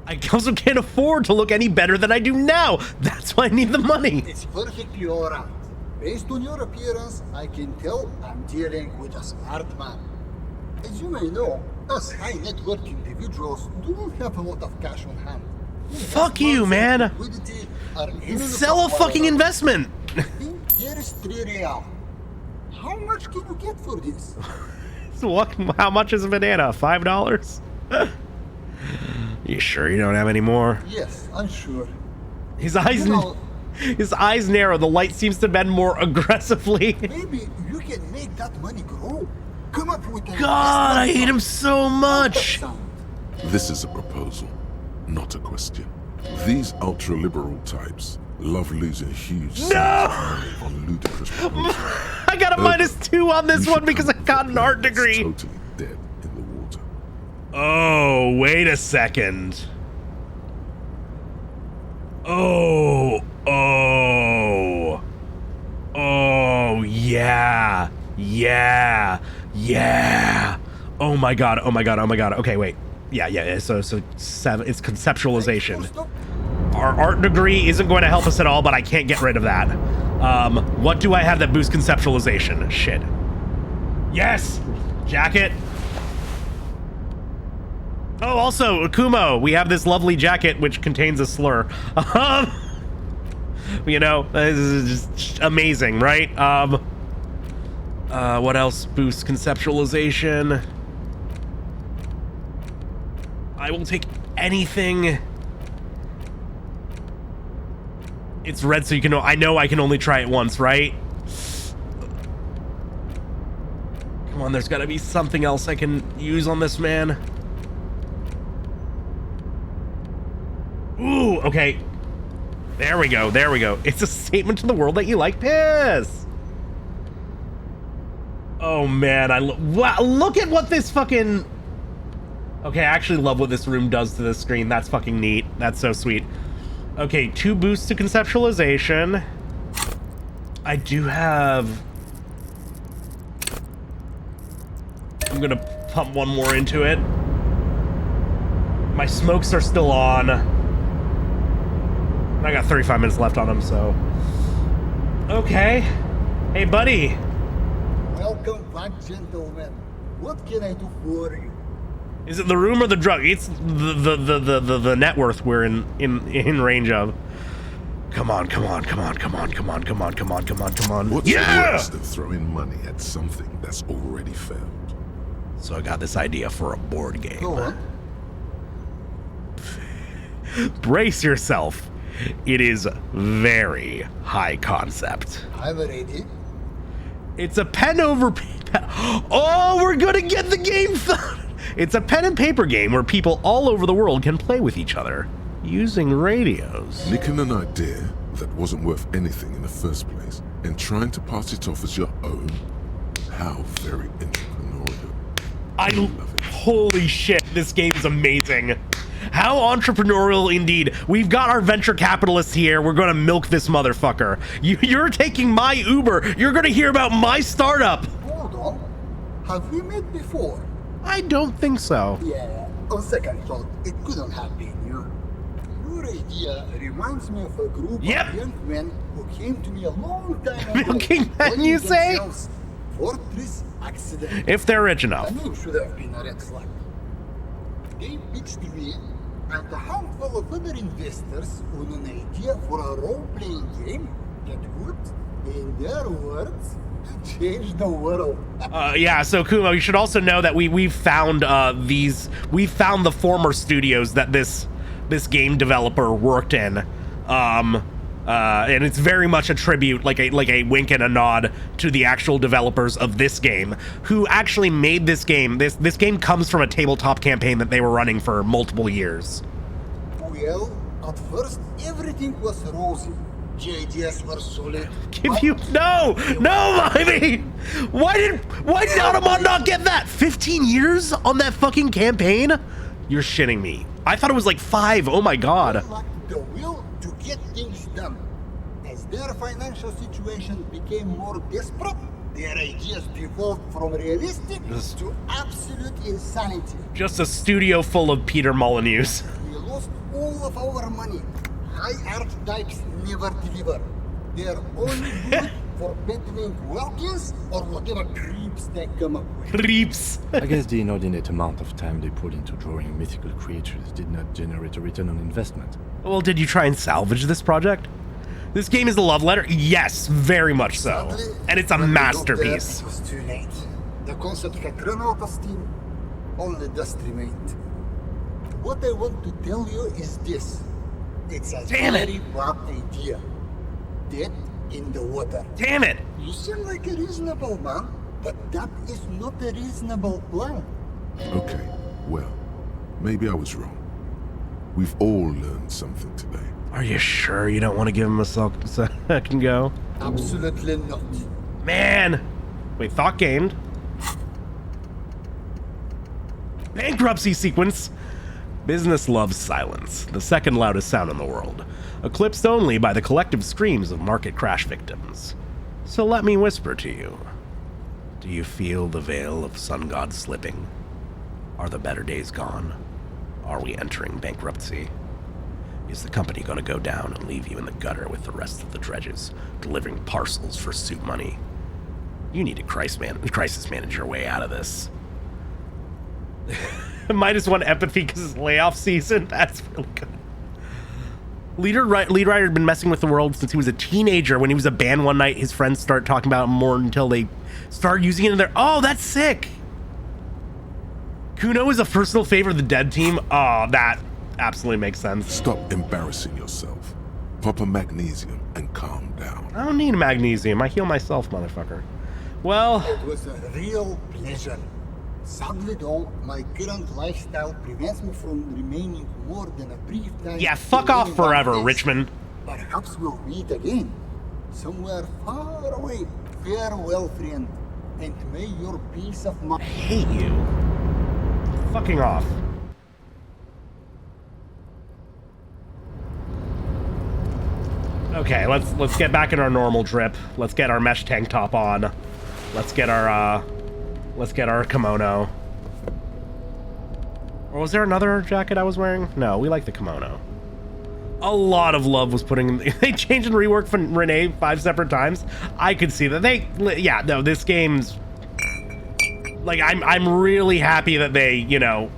I also can't afford to look any better than I do now. That's why I need the money. It's perfectly alright. Based on your appearance, I can tell I'm dealing with a smart man. As you may know, us high net worth individuals do not have a lot of cash on hand. Fuck you, man. Sell a fucking investment. Here is 3 real. How much can you get for this? So what? How much is a banana? $5? You sure you don't have any more? Yes, I'm sure. His eyes narrow. The light seems to bend more aggressively. Maybe you can make that money grow. Come up with a God, I hate him so much. this is a proposal, not a question. These ultra-liberal types love losing huge sums on ludicrous proposals. I got a -2 on this one because I got an art degree. Totally dead in the water. Oh, wait a second. Oh, yeah. Oh my god. Okay, wait. Yeah. So 7. It's conceptualization. Our art degree isn't going to help us at all, but I can't get rid of that. What do I have that boosts conceptualization? Shit. Yes! Jacket. Oh, also, Kumo, we have this lovely jacket which contains a slur. You know, this is just amazing, right? What else boosts conceptualization? I will take anything. It's red, so you can. I know I can only try it once, right? Come on, there's gotta be something else I can use on this man. Ooh, okay. There we go, there we go. It's a statement to the world that you like piss. Oh man, wow, look at what this fucking... Okay, I actually love what this room does to this screen. That's fucking neat. That's so sweet. Okay, 2 boosts to conceptualization. I do have... I'm gonna pump one more into it. My smokes are still on. I got 35 minutes left on them, so... Okay. Hey, buddy. Welcome back, gentlemen. What can I do for you? Is it the room or the drug? It's the net worth we're in range of. Come on, come on, come on, come on, come on, come on, come on, come on, come on. What's worse than throwing money at something that's already failed? So I got this idea for a board game. Go on. Brace yourself. It is very high concept. I'm ready. It's a pen over... Oh, we're gonna get the game found! It's a pen and paper game where people all over the world can play with each other using radios. Nicking an idea that wasn't worth anything in the first place and trying to pass it off as your own. How very entrepreneurial. I love it. Holy shit, this game is amazing. How entrepreneurial indeed. We've got our venture capitalists here. We're gonna milk this motherfucker. You're taking my Uber. You're gonna hear about my startup. Hold on. Have we met before? I don't think so. Yeah, on second thought, it couldn't have been you. Your idea reminds me of a group of young men who came to me a long time ago. Milking men, you say? Fortress accident. If they're rich enough. The name should have been a red flag. They pitched me and a handful of other investors on an idea for a role-playing game that would, in their words, change the world. Yeah, so Kumo, you should also know that we've found the former studios that this game developer worked in. And it's very much a tribute, like a wink and a nod to the actual developers of this game, who actually made this game. This game comes from a tabletop campaign that they were running for multiple years. Well, at first everything was rosy. The ideas were solid. No, Ivy! Why did Automon not get that? 15 years on that fucking campaign? You're shitting me. I thought it was like 5. Oh my god. They lacked the will to get things done. As their financial situation became more desperate, their ideas devolved from realistic to absolute insanity. Just a studio full of Peter Molyneux. We lost all of our money. High archetypes never deliver. They're only good for Benjamin Wilkins or whatever creeps they come up with. Creeps. I guess the inordinate amount of time they put into drawing mythical creatures did not generate a return on investment. Well, did you try and salvage this project? This game is a love letter? Yes, very much so. Sadly, and it's a when masterpiece. We got there, it was too late. The concept had run out of steam. Only dust remained. What I want to tell you is this. It's a very bad idea. Dead in the water. Damn it! You seem like a reasonable man, but that is not a reasonable plan. Okay, well, maybe I was wrong. We've all learned something today. Are you sure you don't want to give him a second go? Absolutely not. Man! Wait, thought gained. Bankruptcy sequence. Business loves silence, the second loudest sound in the world, eclipsed only by the collective screams of market crash victims. So let me whisper to you. Do you feel the veil of sun god slipping? Are the better days gone? Are we entering bankruptcy? Is the company going to go down and leave you in the gutter with the rest of the dredges, delivering parcels for soup money? You need to crisis manage your way out of this. -1 empathy because it's layoff season. That's really good. Lead writer had been messing with the world since he was a teenager. When he was a band one night, his friends start talking about him more until they start using it in their... Oh, that's sick! Kuno is a personal favorite of the Dead team. Oh, that absolutely makes sense. Stop embarrassing yourself. Pop a magnesium and calm down. I don't need magnesium. I heal myself, motherfucker. Well, It was a real pleasure. Sadly though, my current lifestyle prevents me from remaining more than a brief time. yeah, fuck in off any forever, one place. Richmond. Perhaps we'll meet again. Somewhere far away. Farewell, friend. And may your peace of mind... I hate you. Fucking off. Okay, let's get back in our normal drip. Let's get our mesh tank top on. Let's get our kimono. Or was there another jacket I was wearing? No, we like the kimono. A lot of love was putting in. They changed and reworked for Renee 5 separate times. I could see that yeah, no, this game's like I'm really happy that they, you know.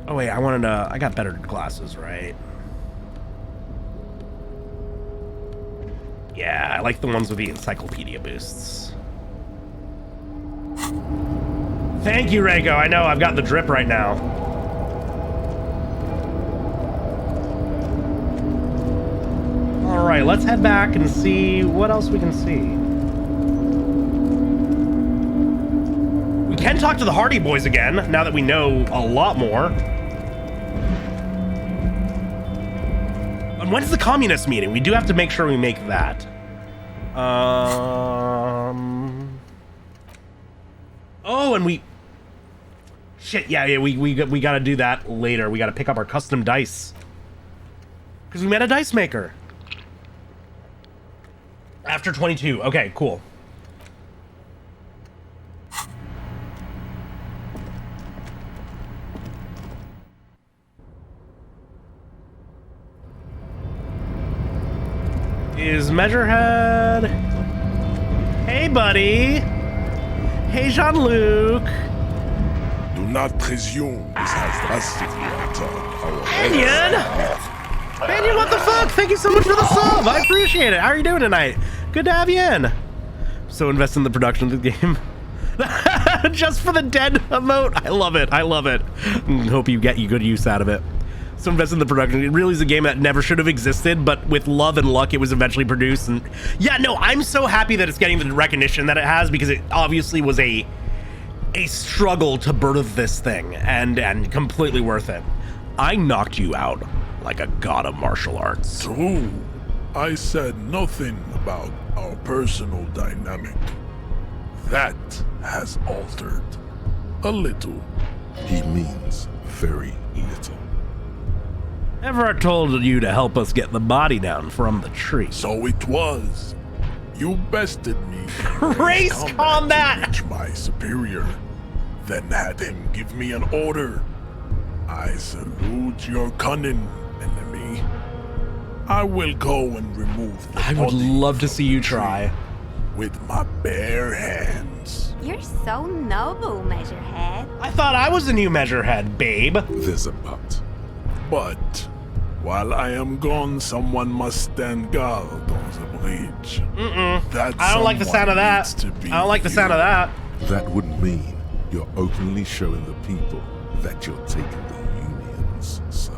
Oh wait, I got better glasses, right? Yeah, I like the ones with the encyclopedia boosts. Thank you, Reiko. I know, I've got the drip right now. Alright, let's head back and see what else we can see. We can talk to the Hardy Boys again, now that we know a lot more. And when's the communist meeting? We do have to make sure we make that. Oh, and we... Shit, yeah, we gotta do that later. We gotta pick up our custom dice. Because we met a dice maker. After 22. Okay, cool. Is Measurehead? Hey, buddy. Hey, Jean-Luc. Do not presume this has drastically altered our Anion! Anion, what the fuck? Thank you so much for the sub. I appreciate it. How are you doing tonight? Good to have you in. So invest in the production of the game. Just for the dead emote. I love it. I love it. Hope you get good use out of it. So invest in the production. It really is a game that never should have existed, but with love and luck, it was eventually produced. And yeah, no, I'm so happy that it's getting the recognition that it has, because it obviously was a struggle to birth this thing, and completely worth it. I knocked you out like a god of martial arts. True. I said nothing about our personal dynamic. That has altered. A little. He means very little. Ever told you to help us get the body down from the tree? So it was. You bested me. Race combat! To reach my superior, then had him give me an order. I salute your cunning, enemy. I will go and remove the I would body love to from see you the try. tree with my bare hands. You're so noble, Measurehead. I thought I was the new Measurehead, babe. There's a but. But while I am gone, someone must stand guard on the bridge. That I don't like the sound of that. I don't like the sound of that. That would mean you're openly showing the people that you're taking the Union's side.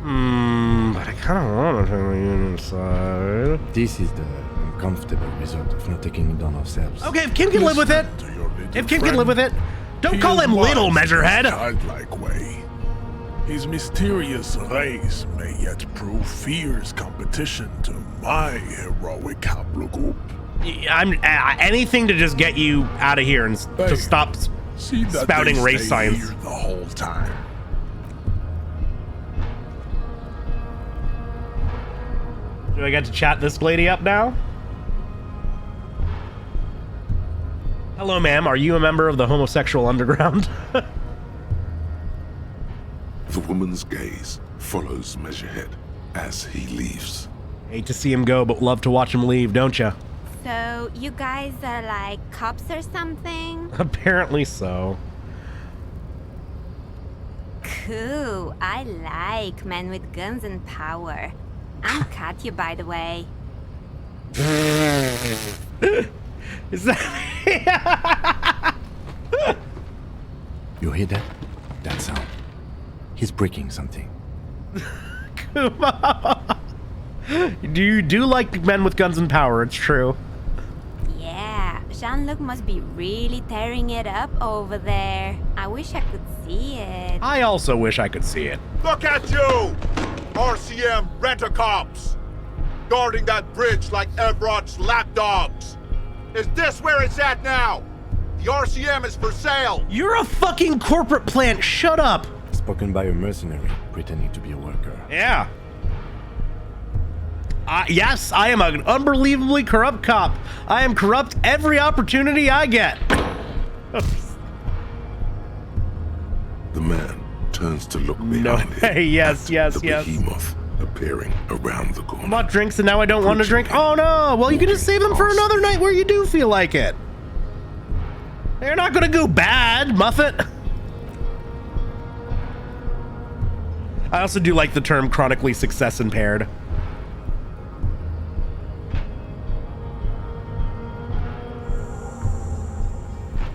But I kind of want to take the Union side. This is the uncomfortable result of not taking it on ourselves. Okay, if Kim can live with it. If Kim can live with it. Don't call him little, Measurehead. Childlike way. His mysterious race may yet prove fierce competition to my heroic haplogroup. I'm anything to just get you out of here and to stop spouting race science. The whole time. Do I get to chat this lady up now? Hello, ma'am. Are you a member of the homosexual underground? The woman's gaze follows Measurehead as he leaves. Hate to see him go, but love to watch him leave, don't ya? So, you guys are like cops or something? Apparently so. Cool. I like men with guns and power. I'm Katya, by the way. Is that... You hear that? That sound. He's breaking something. You do like men with guns and power, it's true. Yeah, Jean-Luc must be really tearing it up over there. I wish I could see it. I also wish I could see it. Look at you! RCM rent-a-cops! Guarding that bridge like Evrod's lapdogs! Is this where it's at now? The RCM is for sale! You're a fucking corporate plant, shut up! Spoken by a mercenary, pretending to be a worker. Yeah. Yes, I am an unbelievably corrupt cop. I am corrupt every opportunity I get. The man turns to look behind him. Hey, yes, yes, the yes. behemoth appearing around the corner. I bought drinks and now I don't want to drink. Oh no! Well, you can just save them for another night where you do feel like it. They're not gonna go bad, Muffet. I also do like the term chronically success impaired.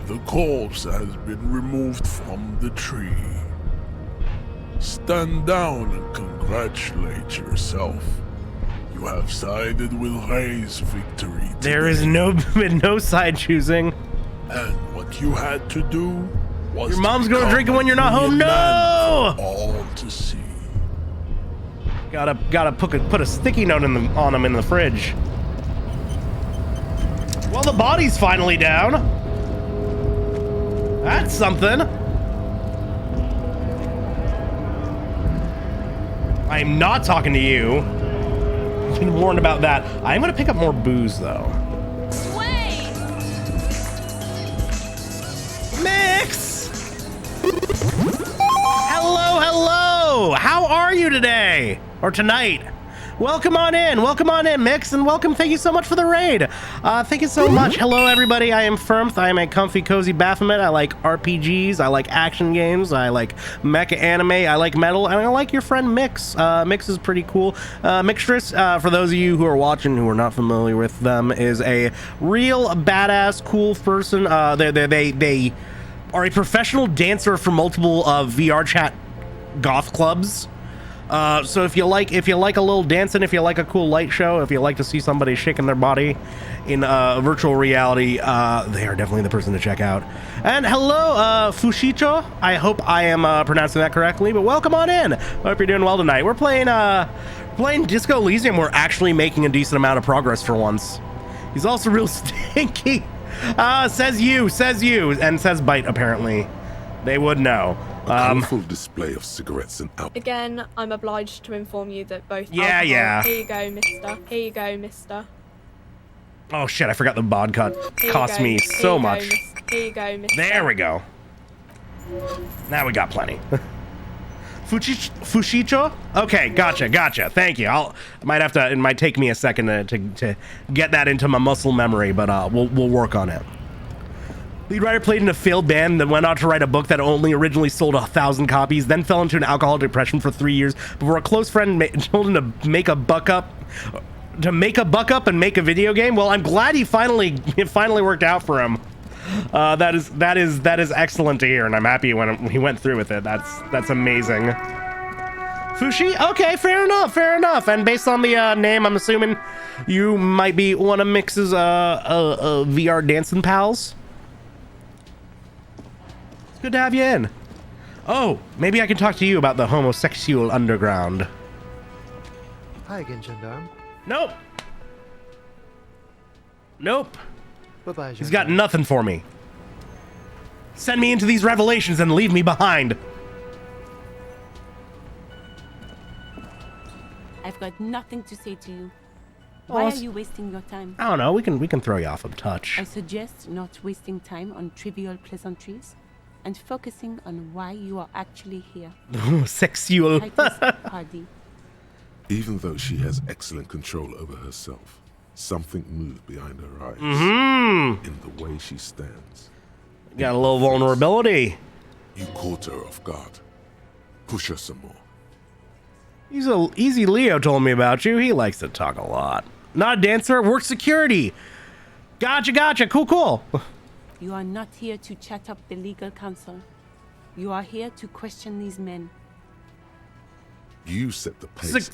The corpse has been removed from the tree. Stand down and congratulate yourself. You have sided with Ray's victory today. There is been no side choosing. And what you had to do was your mom's going drinking when you're not home. No! All to see. Gotta put a sticky note on him in the fridge. Well, the body's finally down. That's something. I'm not talking to you. I've been warned about that. I'm gonna pick up more booze though. Wait! Mix! Hello! How are you today? Or tonight? Welcome on in, Mix, and welcome. Thank you so much for the raid. Thank you so much. Hello, everybody. I am phirmth. I am a comfy, cozy Baphomet. I like RPGs. I like action games. I like mecha anime. I like metal, and I like your friend Mix. Mix is pretty cool. Mixtress, for those of you who are watching who are not familiar with them, is a real badass, cool person. They are a professional dancer for multiple VR chat goth clubs. So if you like a little dancing, if you like a cool light show, if you like to see somebody shaking their body in virtual reality, they are definitely the person to check out. And hello, Fushicho. I hope I am pronouncing that correctly, but welcome on in. Hope you're doing well tonight. We're playing Disco Elysium. We're actually making a decent amount of progress for once. He's also real stinky. Says you, and says bite, apparently. They would know. Colourful display of cigarettes and alcohol. Again, I'm obliged to inform you that both Yeah, alcohol... yeah. Here you go, mister. Here you go, mister. Oh shit, I forgot the bod cut Here cost you go. me Here so you much. Go, here you go, mister. There we go. Now we got plenty. Fushicho? Okay, gotcha. Thank you. It might take me a second to get that into my muscle memory, but we'll work on it. Lead writer played in a failed band, then went on to write a book that only originally sold 1,000 copies, then fell into an alcoholic depression for 3 years before a close friend told him to make a buck up and make a video game. Well, I'm glad it finally worked out for him. That is excellent to hear, and I'm happy when he went through with it. That's amazing. Fushi? Okay, fair enough. And based on the name, I'm assuming you might be one of Mix's VR dancing pals. It's good to have you in. Oh, maybe I can talk to you about the homosexual underground. Hi again, Gendarme. Nope. Bye-bye, He's got nothing for me. Send me into these revelations and leave me behind. I've got nothing to say to you. Why are you wasting your time? I don't know. We can throw you off a touch. I suggest not wasting time on trivial pleasantries and focusing on why you are actually here. Sexual. Party. Even though she has excellent control over herself, something moved behind her eyes. Mm-hmm. In the way she stands. Got a little vulnerability. You caught her off guard. Push her some more. Easy Leo told me about you. He likes to talk a lot. Not a dancer, works security. Gotcha. Cool. You are not here to chat up the legal counsel. You are here to question these men. You set the pace.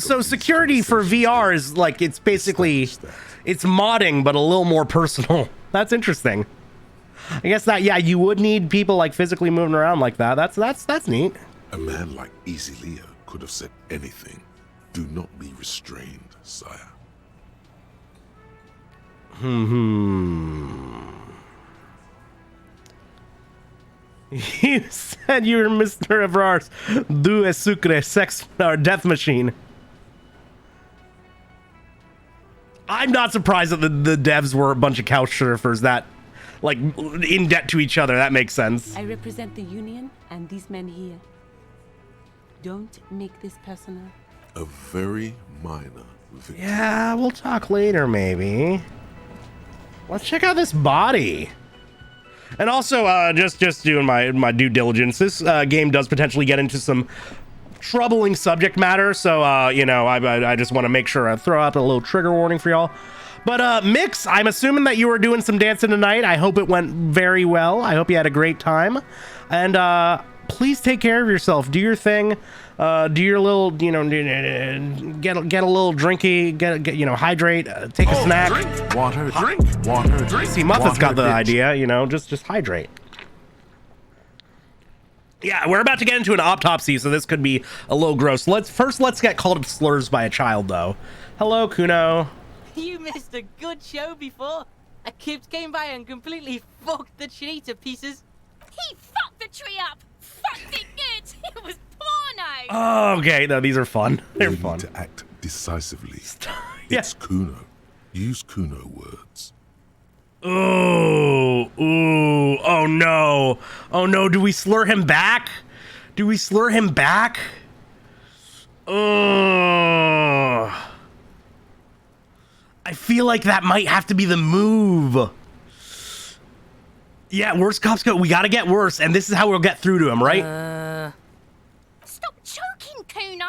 So security for VR is like, it's basically, it's modding, but a little more personal. That's interesting. I guess that, yeah, you would need people like physically moving around like that. That's neat. A man like Easy Leo could have said anything. Do not be restrained, sire. You said you were Mr. Evrard's Du es Sucre sex or death machine. I'm not surprised that the devs were a bunch of couch surfers that, like, in debt to each other. That makes sense. I represent the Union and these men here. Don't make this personal. A very minor victory. Yeah, we'll talk later, maybe. Let's check out this body. And also, just doing my due diligence. This game does potentially get into some troubling subject matter, so you know, I just want to make sure I throw out a little trigger warning for y'all. But Mix, I'm assuming that you were doing some dancing tonight. I hope it went very well. I hope you had a great time, and please take care of yourself. Do your thing. Do your little, you know, get a little drinky, get you know, hydrate, take a snack. Drink water, drink water, drink. See, Muffet's got the bitch. idea, you know, just hydrate. Yeah, we're about to get into an autopsy, so this could be a little gross. Let's get called slurs by a child, though. Hello, Kuno. You missed a good show before. A kid came by and completely fucked the tree to pieces. He fucked the tree up. Fucked it good. It was porno. Okay, no, these are fun. They're You fun. need to act decisively. Yeah. It's Kuno. Use Kuno words. Oh, ooh, oh no. Oh no, do we slur him back? Do we slur him back? Oh. I feel like that might have to be the move. Yeah, worse cops go. We gotta get worse, and this is how we'll get through to him, right? Stop choking, Kuno.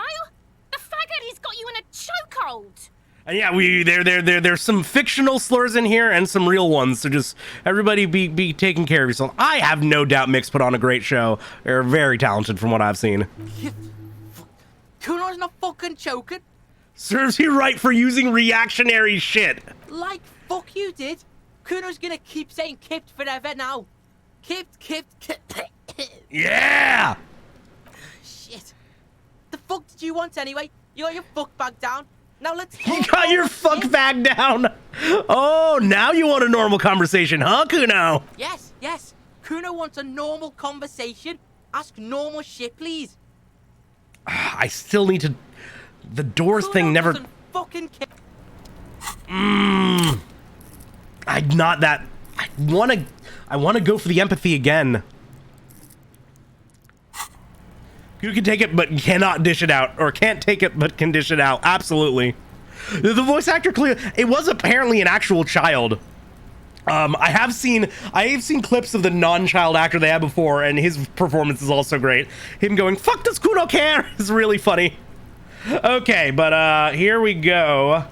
The faggot has got you in a chokehold. And yeah, there's some fictional slurs in here and some real ones. So just everybody be taking care of yourself. I have no doubt Mix put on a great show. They're very talented from what I've seen. Kuno's not fucking choking. Serves you right for using reactionary shit. Like fuck you did. Kuno's gonna keep saying kipped forever now. Kipped. Yeah! Shit. The fuck did you want anyway? You got your fuck bag down. Now let's You got your fuck bag down. Oh, now you want a normal conversation, huh, Kuno? Yes. Kuno wants a normal conversation. Ask normal shit, please. I still need to... The doors thing never... doesn't fucking care. I'm not that... I want to go for the empathy again. You can take it, but cannot dish it out. Or can't take it, but can dish it out. Absolutely. The voice actor clearly... It was apparently an actual child. I have seen clips of the non-child actor they had before, and his performance is also great. Him going, "Fuck, does Kuno care?" is really funny. Okay, but here we go.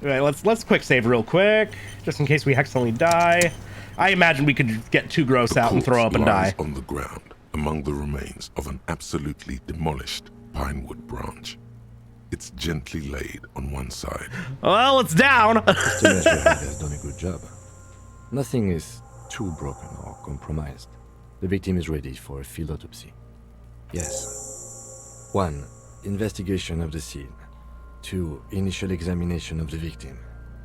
All right, let's quick save real quick, just in case we accidentally die. I imagine we could get too gross out and throw up and die. On the ground, among the remains of an absolutely demolished pinewood branch. It's gently laid on one side. Well, it's down. Mr. Measurehead has done a good job. Nothing is too broken or compromised. The victim is ready for a field autopsy. Yes. 1. Investigation of the scene. 2. Initial examination of the victim.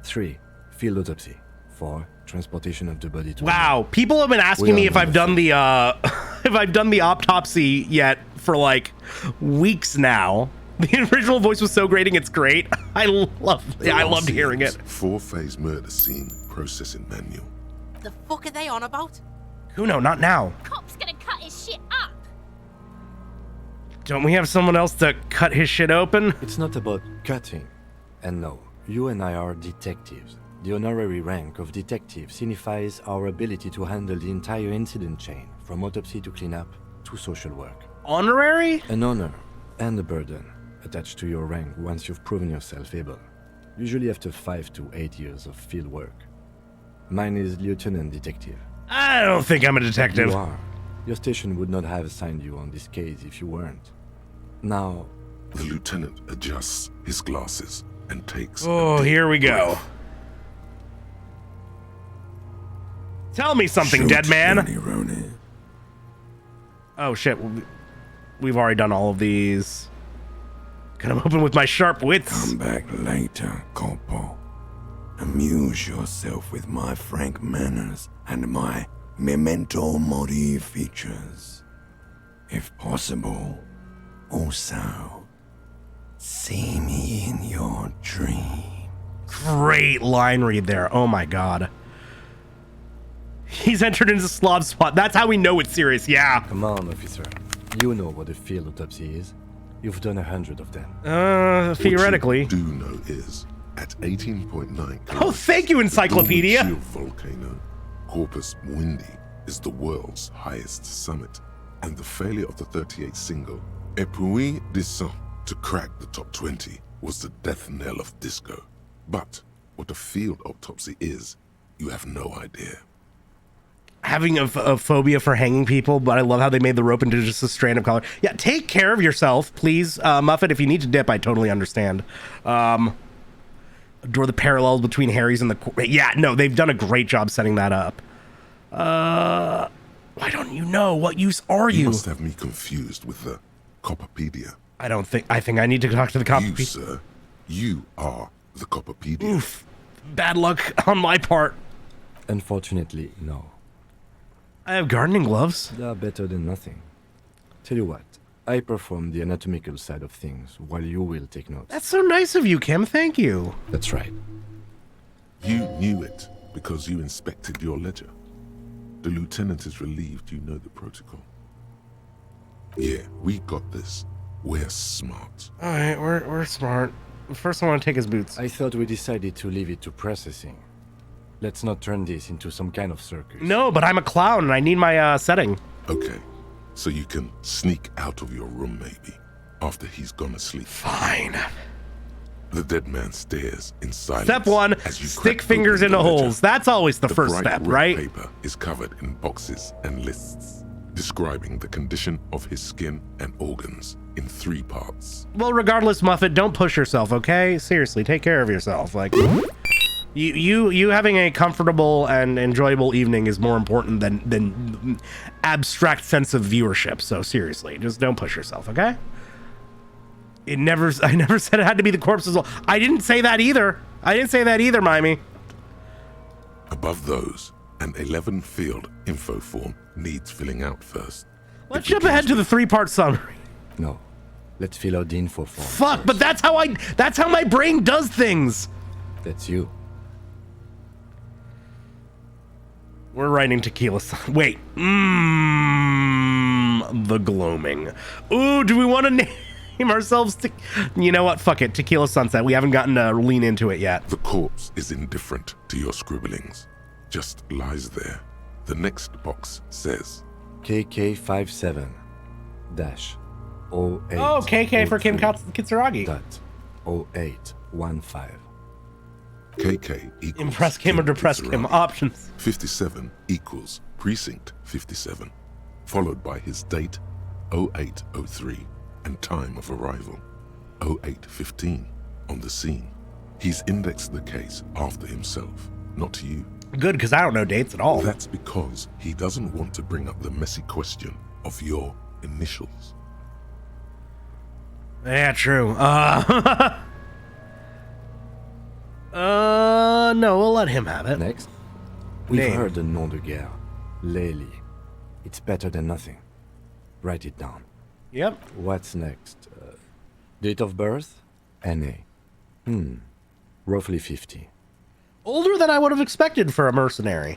3. Field autopsy. 4. Transportation of the body to... Wow, people have been asking me if I've done the if I've done the autopsy yet for like weeks now. The original voice was so grating, it's great. I loved hearing it. 4-phase murder scene processing manual. The fuck are they on about? Kuno, not now. Cop's gonna cut his shit up. Don't we have someone else to cut his shit open? It's not about cutting. And no, you and I are detectives. The honorary rank of detective signifies our ability to handle the entire incident chain, from autopsy to cleanup to social work. Honorary? An honor and a burden attached to your rank once you've proven yourself able. Usually after 5 to 8 years of field work. Mine is Lieutenant Detective. I don't think I'm a detective. You are. Your station would not have assigned you on this case if you weren't. Now... The lieutenant adjusts his glasses and takes... Oh, here we go. Tell me something, Shoot, dead man. Roni. Oh shit, we've already done all of these. Gonna open with my sharp wits. Come back later, Corpo. Amuse yourself with my frank manners and my memento mori features. If possible, also, see me in your dream. Great line read there. Oh my god. He's entered into Slav spot. That's how we know it's serious. Yeah. Come on, officer. You know what a field autopsy is. You've done 100 of them. Theoretically. What you do know is, at 18.9 Oh, thank you, Encyclopedia. The volcano, Corpus Mundi, is the world's highest summit, and the failure of the 38 single, Epuis Descent, to crack the top 20 was the death knell of disco. But what a field autopsy is, you have no idea. Having a phobia for hanging people, but I love how they made the rope into just a strand of color. Yeah, take care of yourself, please. Muffet, if you need to dip, I totally understand. Draw the parallels between Harry's and the... Yeah, no, they've done a great job setting that up. Why don't you know? What use are you? You must have me confused with the Copperpedia. I think I need to talk to the Copperpedia. You, sir, you are the Copperpedia. Oof. Bad luck on my part. Unfortunately, no. I have gardening gloves. They are better than nothing. Tell you what, I perform the anatomical side of things while you will take notes. That's so nice of you, Kim. Thank you. That's right. You knew it because you inspected your ledger. The lieutenant is relieved you know the protocol. Yeah, we got this. We're smart. All right, we're smart. First, I want to take his boots. I thought we decided to leave it to processing. Let's not turn this into some kind of circus. No, but I'm a clown and I need my setting. Okay, so you can sneak out of your room maybe, after he's gone to sleep. Fine. The dead man stares in silence. Step one, as you stick crack fingers open into the ledger. holes. That's always the first bright step, red right? Paper is covered in boxes and lists, describing the condition of his skin and organs in 3 parts. Well, regardless, Muffet, don't push yourself, okay? Seriously, take care of yourself. Like, you having a comfortable and enjoyable evening is more important than abstract sense of viewership. So seriously, just don't push yourself, okay? I never said it had to be the corpses. I didn't say that either. Mimey. Above those, an 11 field info form needs filling out first. Let's jump ahead to the 3-part summary. No. Let's fill out the info form. Fuck, but that's how my brain does things. That's you. We're writing Tequila Sun. Wait. The Gloaming. Ooh, do we want to name ourselves? You know what? Fuck it. Tequila Sunset. We haven't gotten to lean into it yet. The corpse is indifferent to your scribblings. Just lies there. The next box says KK57 dash 08. Oh, KK for Kim Kitsuragi. Dot 0815. KK equals Impress Kim or depress Kim. Options. 57 equals precinct 57, followed by his date 0803 and time of arrival 0815 on the scene. He's indexed the case after himself, not you. Good, because I don't know dates at all. That's because he doesn't want to bring up the messy question of your initials. Yeah, true. No, we'll let him have it. Next. We've Name. heard the nom de guerre. Lely. It's better than nothing. Write it down. Yep. What's next? Date of birth? NA. Roughly 50. Older than I would have expected for a mercenary.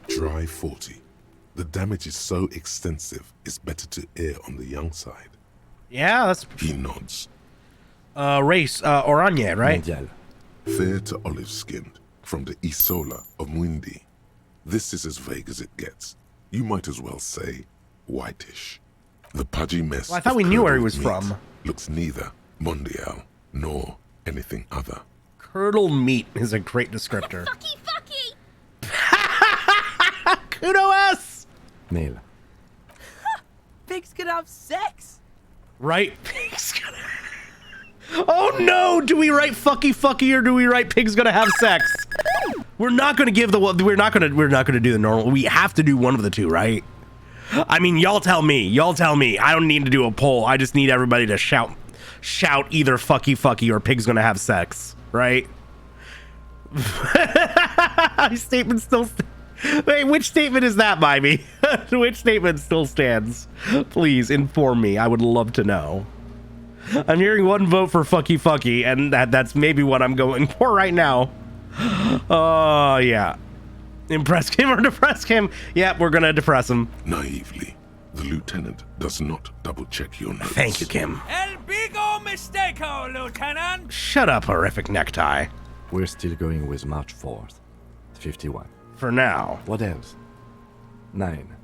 Try 40. The damage is so extensive, it's better to err on the young side. Yeah, that's... He nods. Race, Oranje, right? Mondial. Fair to olive-skinned, from the Isola of Mundi. This is as vague as it gets. You might as well say whitish. The pudgy mess Well, I thought we knew where he was meat from. Looks neither mondial nor anything other. Curdled meat is a great descriptor. Fucky, fucky! Kudos! Male. Pigs can have sex? Right? Pigs gonna... Oh no! Do we write fucky fucky or do we write pig's gonna have sex? We're not going to give the we're not going to do the normal. We have to do one of the two, right? I mean, y'all tell me. I don't need to do a poll. I just need everybody to shout either fucky or pig's going to have sex, right? Statement still wait, which statement is that, Mimey? Which statement still stands? Please inform me. I would love to know. I'm hearing one vote for fucky, and that's maybe what I'm going for right now. Oh, yeah. Impress him or depress him? Yeah, we're gonna depress him. Naively, the lieutenant does not double-check your notes. Thank you, Kim. El bigo mistake-o, Lieutenant! Shut up, horrific necktie. We're still going with March 4th, 51. For now. What else? 9.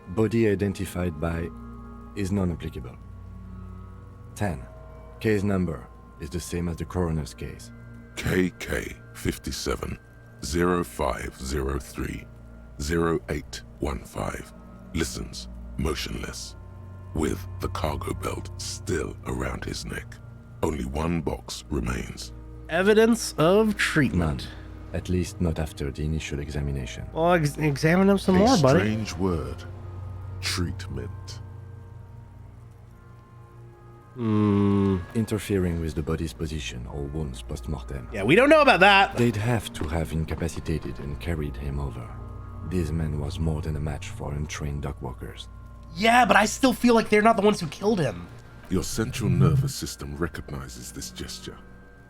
Body identified by is non-applicable. 10. Case number is the same as the coroner's case. KK 57 0503 0815 listens motionless, with the cargo belt still around his neck. Only one box remains. Evidence of treatment. None. At least not after the initial examination. Well, examine him some more, buddy. Strange word. Treatment. Interfering with the body's position or wounds post-mortem. Yeah, we don't know about that. They'd have to have incapacitated and carried him over. This man was more than a match for untrained dogwalkers. Yeah, but I still feel like they're not the ones who killed him. Your central nervous system recognizes this gesture.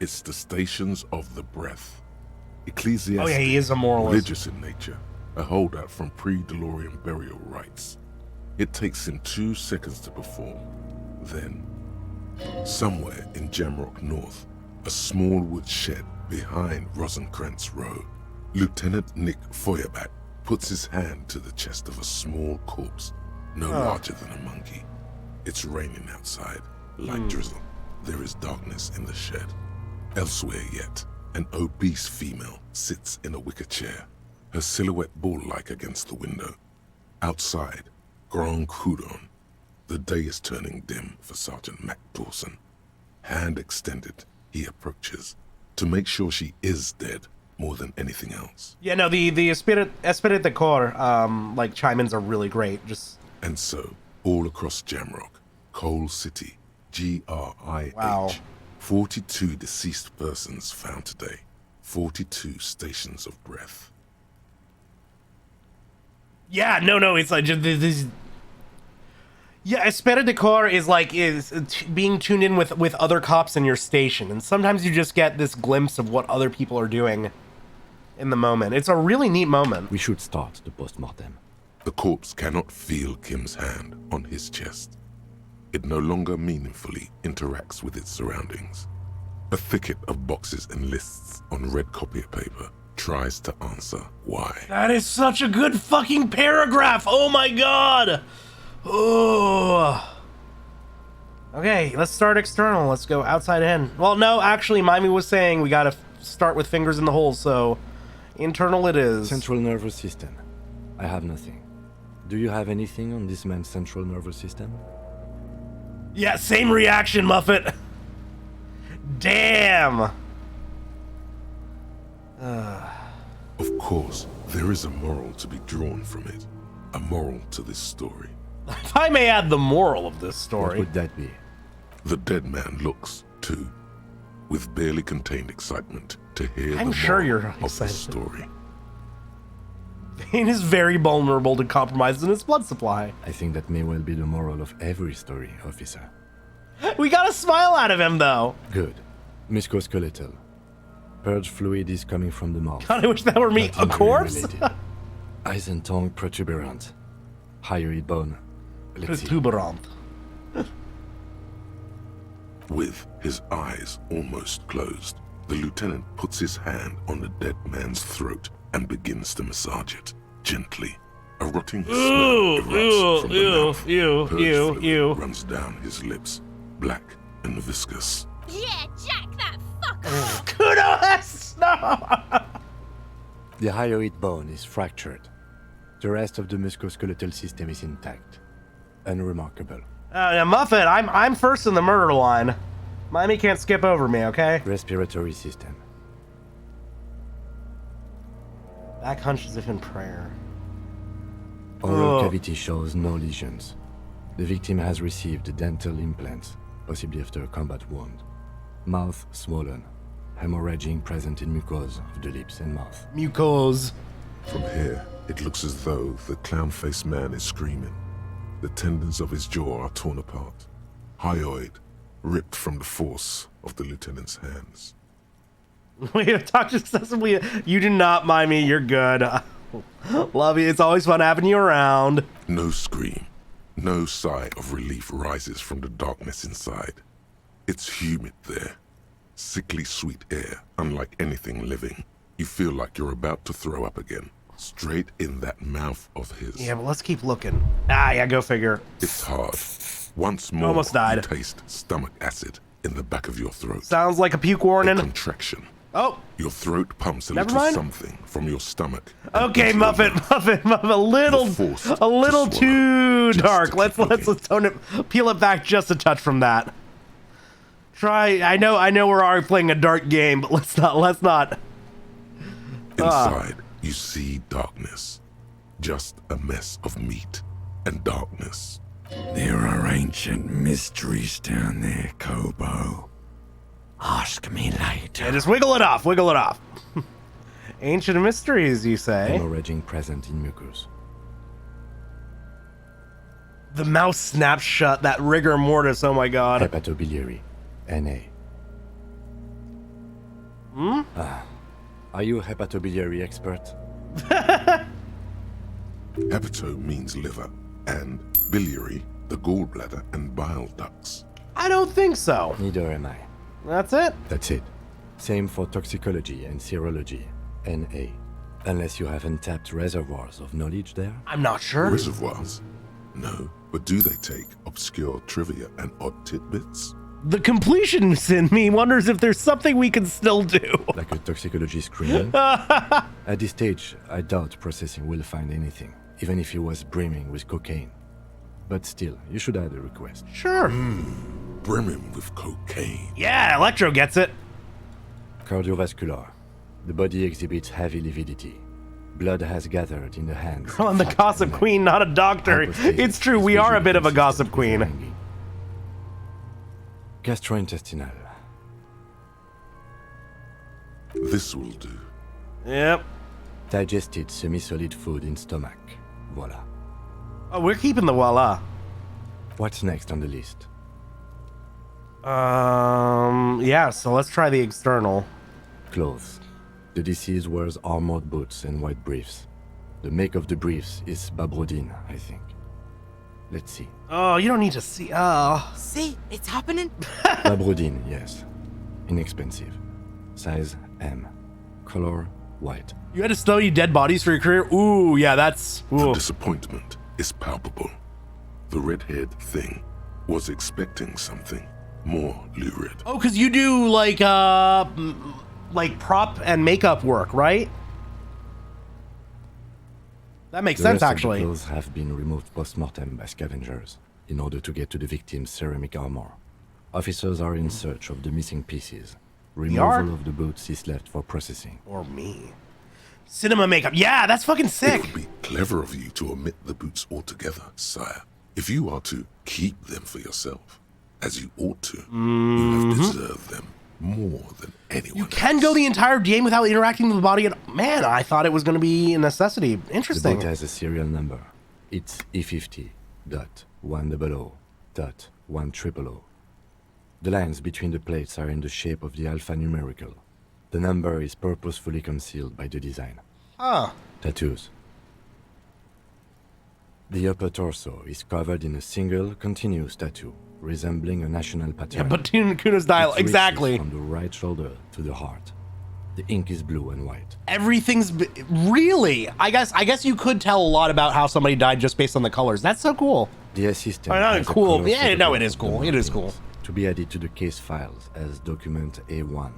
It's the stations of the breath. Ecclesiastic, oh yeah, he is a moralist. Religious in nature, a holdout from pre-DeLorean burial rites. It takes him 2 seconds to perform. Then, somewhere in Jamrock North, a small wood shed behind Rosencrantz Row, Lieutenant Nick Feuerbach puts his hand to the chest of a small corpse, no larger than a monkey. It's raining outside, light drizzle. There is darkness in the shed. Elsewhere yet, an obese female sits in a wicker chair, her silhouette bull-like against the window. Outside, Grand Coudon. The day is turning dim for Sergeant Mac Dawson. Hand extended, he approaches, to make sure she is dead more than anything else. Yeah, no, the Esprit de Corps, like, chime-ins are really great, just... And so, all across Jamrock, Coal City, GRIH, 42 deceased persons found today, 42 stations of breath. Yeah, no, it's like just this. Yeah, Esprit de Corps is like being tuned in with other cops in your station, and sometimes you just get this glimpse of what other people are doing in the moment. It's a really neat moment. We should start the post-mortem. The corpse cannot feel Kim's hand on his chest. It no longer meaningfully interacts with its surroundings. A thicket of boxes and lists on red copier paper tries to answer why. That is such a good fucking paragraph! Oh my god! Oh. Okay, let's start external. Let's go outside in. Well, no, actually, Mimey was saying we gotta start with fingers in the holes, so internal it is. Central nervous system. I have nothing. Do you have anything on this man's central nervous system? Yeah, same reaction, Muffet. Damn. Of course, there is a moral to be drawn from it. A moral to this story. If I may add the moral of this story. What would that be? The dead man looks, too, with barely contained excitement to hear I'm the sure moral you're of excited. the story. Vane is very vulnerable to compromises in his blood supply. I think that may well be the moral of every story, officer. We got a smile out of him, though. Good. Musculoskeletal. Purge fluid is coming from the mouth. God, I wish that were me. A corpse? Eyes and tongue protuberant. Hyoid bone. Let's see. Protuberant. With his eyes almost closed, the lieutenant puts his hand on the dead man's throat and begins to massage it, gently. A rotting smell erupts from the mouth. Purge fluid runs down his lips, black and viscous. Yeah, jack that fucker! Kudos! No! The hyoid bone is fractured. The rest of the musculoskeletal system is intact. Unremarkable. Now, Muffet, I'm first in the murder line. Mimey can't skip over me, okay? Respiratory system. Back hunched as if in prayer. Oral cavity shows no lesions. The victim has received dental implants, possibly after a combat wound. Mouth swollen. Hemorrhaging present in mucosa of the lips and mouth. Mucose. From here, it looks as though the clown-faced man is screaming. The tendons of his jaw are torn apart. Hyoid, ripped from the force of the lieutenant's hands. We have talked excessively. You do not mind me. You're good. Love you. It's always fun having you around. No scream. No sigh of relief rises from the darkness inside. It's humid there. Sickly sweet air, unlike anything living. You feel like you're about to throw up again. Straight in that mouth of his. Yeah, but let's keep looking. Yeah, go figure. It's hard. Once more, almost died. You taste stomach acid in the back of your throat. Sounds like a puke warning. A contraction. Oh. Your throat pumps a Never little mind. something from your stomach. Okay, Muffet, a little too dark. Let's tone it, peel it back just a touch from that. I know we're already playing a dark game, but let's not. Inside, you see darkness. Just a mess of meat and darkness. There are ancient mysteries down there, Kobo. Ask me later. Yeah, just wiggle it off. Ancient mysteries, you say? Hemorrhaging present in mucus. The mouth snaps shut. That rigor mortis. Oh my god. Hepatobiliary. NA. Are you a hepatobiliary expert? Hepato means liver, and biliary, the gallbladder and bile ducts. I don't think so. Neither am I. That's it? That's it. Same for toxicology and serology. NA. Unless you have untapped reservoirs of knowledge there? I'm not sure. Reservoirs? No, but do they take obscure trivia and odd tidbits? The completionist in me wonders if there's something we can still do. Like a toxicology screening? At this stage, I doubt processing will find anything, even if he was brimming with cocaine. But still, you should add a request. Sure. Brimming with cocaine. Yeah, Electro gets it. Cardiovascular. The body exhibits heavy lividity. Blood has gathered in the hands. I'm the gossip queen, not a doctor. It's true, we are a bit of a gossip queen. Gastrointestinal. This will do. Yep. Digested semi-solid food in stomach. Voila. Oh, we're keeping the voila. What's next on the list? Yeah, so let's try the external. Clothes. The deceased wears armored boots and white briefs. The make of the briefs is Babrodin, I think. Let's see. Oh, you don't need to see. Oh. See, it's happening. Babrodin, yes. Inexpensive. Size M. Color white. You had to study dead bodies for your career? Ooh, yeah, that's... Ooh. The disappointment is palpable. The redhead thing was expecting something more lurid. Oh, because you do, like prop and makeup work, right? That makes sense, actually. The clothes have been removed post-mortem by scavengers in order to get to the victim's ceramic armor. Officers are in search of the missing pieces. Removal of the boots is left for processing. Or me. Cinema makeup. Yeah, that's fucking sick. It would be clever of you to omit the boots altogether, sire. If you are to keep them for yourself, as you ought to, you have deserved them more than anyone You can go the entire game without interacting with the body. And man, I thought it was going to be a necessity. Interesting. The boot has a serial number. It's E50.100.100. The lines between the plates are in the shape of the alphanumerical. The number is purposefully concealed by the design. Tattoos. The upper torso is covered in a single, continuous tattoo, resembling a national pattern. Yeah, but Kuna's dial, It exactly. reaches from the right shoulder to the heart. The ink is blue and white. Everything's really. I guess you could tell a lot about how somebody died just based on the colors. That's so cool. The assistant. Not has a cool. color Yeah, no, photograph it is of cool. the It is cool. to be added to the case files as document A1.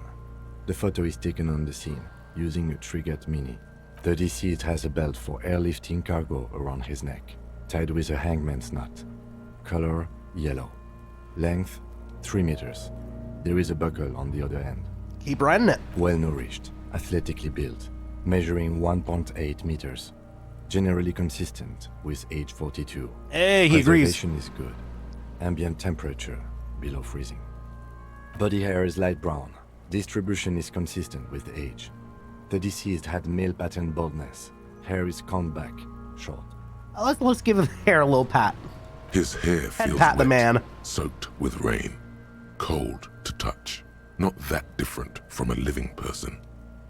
The photo is taken on the scene using a Trigat Mini. The deceased has a belt for airlifting cargo around his neck, tied with a hangman's knot. Color yellow. Length 3 meters. There is a buckle on the other end. Keep running it. Well nourished, athletically built. measuring 1.8 meters. Generally consistent with age 42. Hey, he agrees. Preservation is good. Ambient temperature below freezing. Body hair is light brown. Distribution is consistent with age. The deceased had male pattern baldness. Hair is combed back, short. Let's give his hair a little pat. His hair feels pat the wet, man. soaked with rain, cold to touch. Not that different from a living person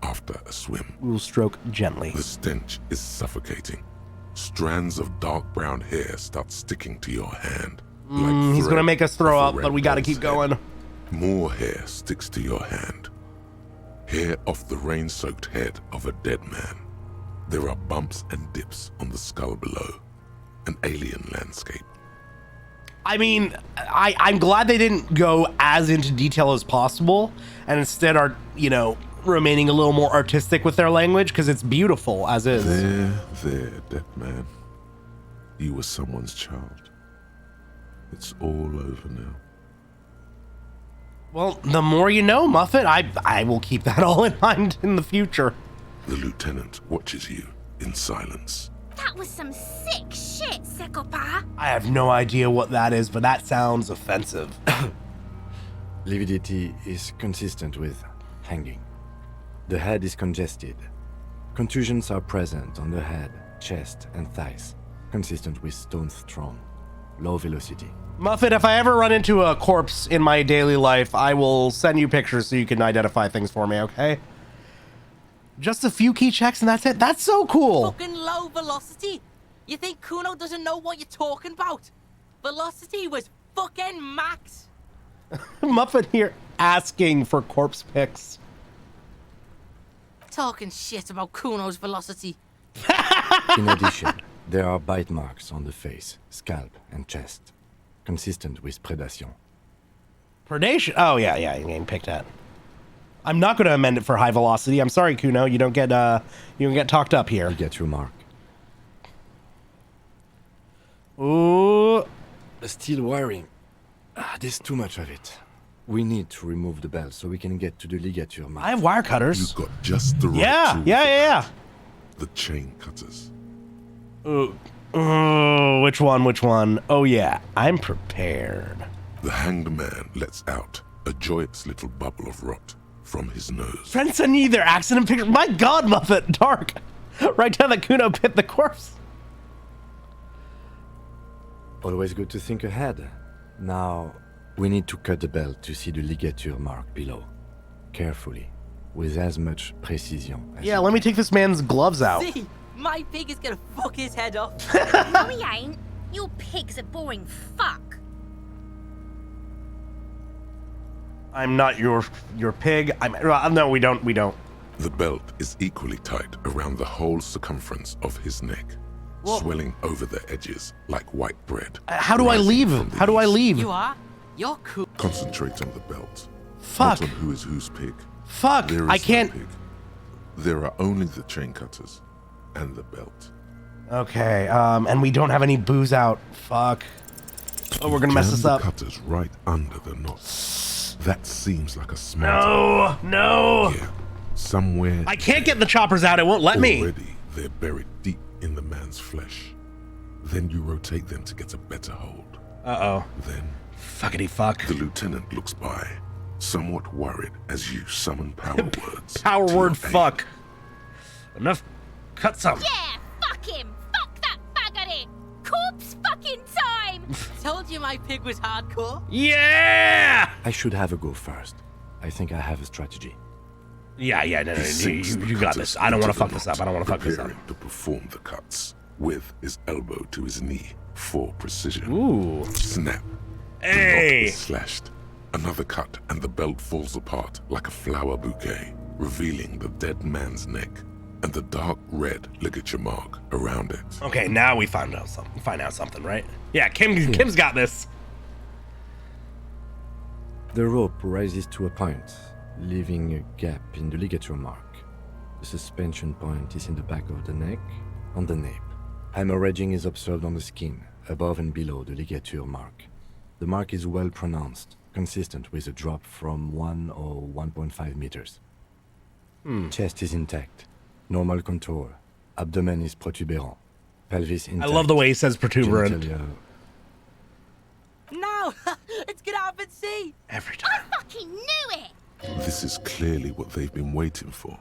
after a swim. We'll stroke gently. The stench is suffocating. Strands of dark brown hair start sticking to your hand. He's gonna make us throw up, but we gotta keep going. More hair sticks to your hand. Hair off the rain-soaked head of a dead man. There are bumps and dips on the skull below. An alien landscape. I mean, I'm glad they didn't go as into detail as possible, and instead are, you know, remaining a little more artistic with their language, because it's beautiful as is. There, dead man. You were someone's child. It's all over now. Well, the more you know, Muffet. I will keep that all in mind in the future. The lieutenant watches you in silence. That was some sick shit, Sekopa. I have no idea what that is, but that sounds offensive. Lividity is consistent with hanging. The head is congested. Contusions are present on the head, chest, and thighs, consistent with stones thrown. Low velocity. Muffet, if I ever run into a corpse in my daily life, I will send you pictures so you can identify things for me, okay? Just a few key checks and that's it? That's so cool! Fucking low velocity? You think Kuno doesn't know what you're talking about? Velocity was fucking max! Muffet here asking for corpse pics. Talking shit about Kuno's velocity. In addition, there are bite marks on the face, scalp, and chest, consistent with predation. Predation? Oh, yeah, you're getting picked at. I'm not going to amend it for high velocity. I'm sorry, Kuno. You don't get talked up here. You get your mark. Ooh. Steel wiring. There's too much of it. We need to remove the belt so we can get to the ligature mark. I have wire cutters. You've got just the right tool. Yeah. The chain cutters. Which one? Oh, yeah. I'm prepared. The hanged man lets out a joyous little bubble of rot from his nose. Friends send you their accident picture. My God, Muffet, dark. Right down the Kuno pit the corpse. Always good to think ahead. Now, we need to cut the belt to see the ligature mark below. Carefully, with as much precision as Yeah, let me take this man's gloves out. See, my pig is gonna fuck his head off. No, he ain't. Your pig's a boring fuck. I'm not your pig. No, we don't. The belt is equally tight around the whole circumference of his neck, swelling over the edges like white bread. How do I leave? You are? You're cool. Concentrate on the belt. Fuck. Not on who is whose pig. Fuck. There is I can't. No pig. There are only the chain cutters and the belt. Okay. And we don't have any booze out. Fuck. Oh, we're gonna mess this up. The cutters right under the knot. That seems like a smart. No. Yeah, somewhere. I can't get the choppers out. It won't let me. Already, they're buried deep in the man's flesh. Then you rotate them to get a better hold. Uh-oh. Then, fuckity fuck. The lieutenant looks by, somewhat worried as you summon power words. Power word fuck. Enough. Cut some. Yeah, fuck him. Fuck that faggoty. Corpse fucking time. Told you my pig was hardcore. Yeah! I should have a go first. I think I have a strategy. Yeah, no, you got this. I don't want to fuck this up. Preparing to perform the cuts with his elbow to his knee for precision. Ooh. Snap. Hey! The knot is slashed. Another cut and the belt falls apart like a flower bouquet, revealing the dead man's neck and the dark red ligature mark around it. Okay, now we find out something, right? Yeah, Kim's got this. The rope rises to a point, leaving a gap in the ligature mark. The suspension point is in the back of the neck, on the nape. Hemorrhaging is observed on the skin, above and below the ligature mark. The mark is well pronounced, consistent with a drop from 1 or 1.5 meters. Chest is intact. Normal contour. Abdomen is protuberant. Pelvis intact. I love the way he says protuberant. Genitalia. No! It's gonna happen, see! Every I fucking knew it! This is clearly what they've been waiting for.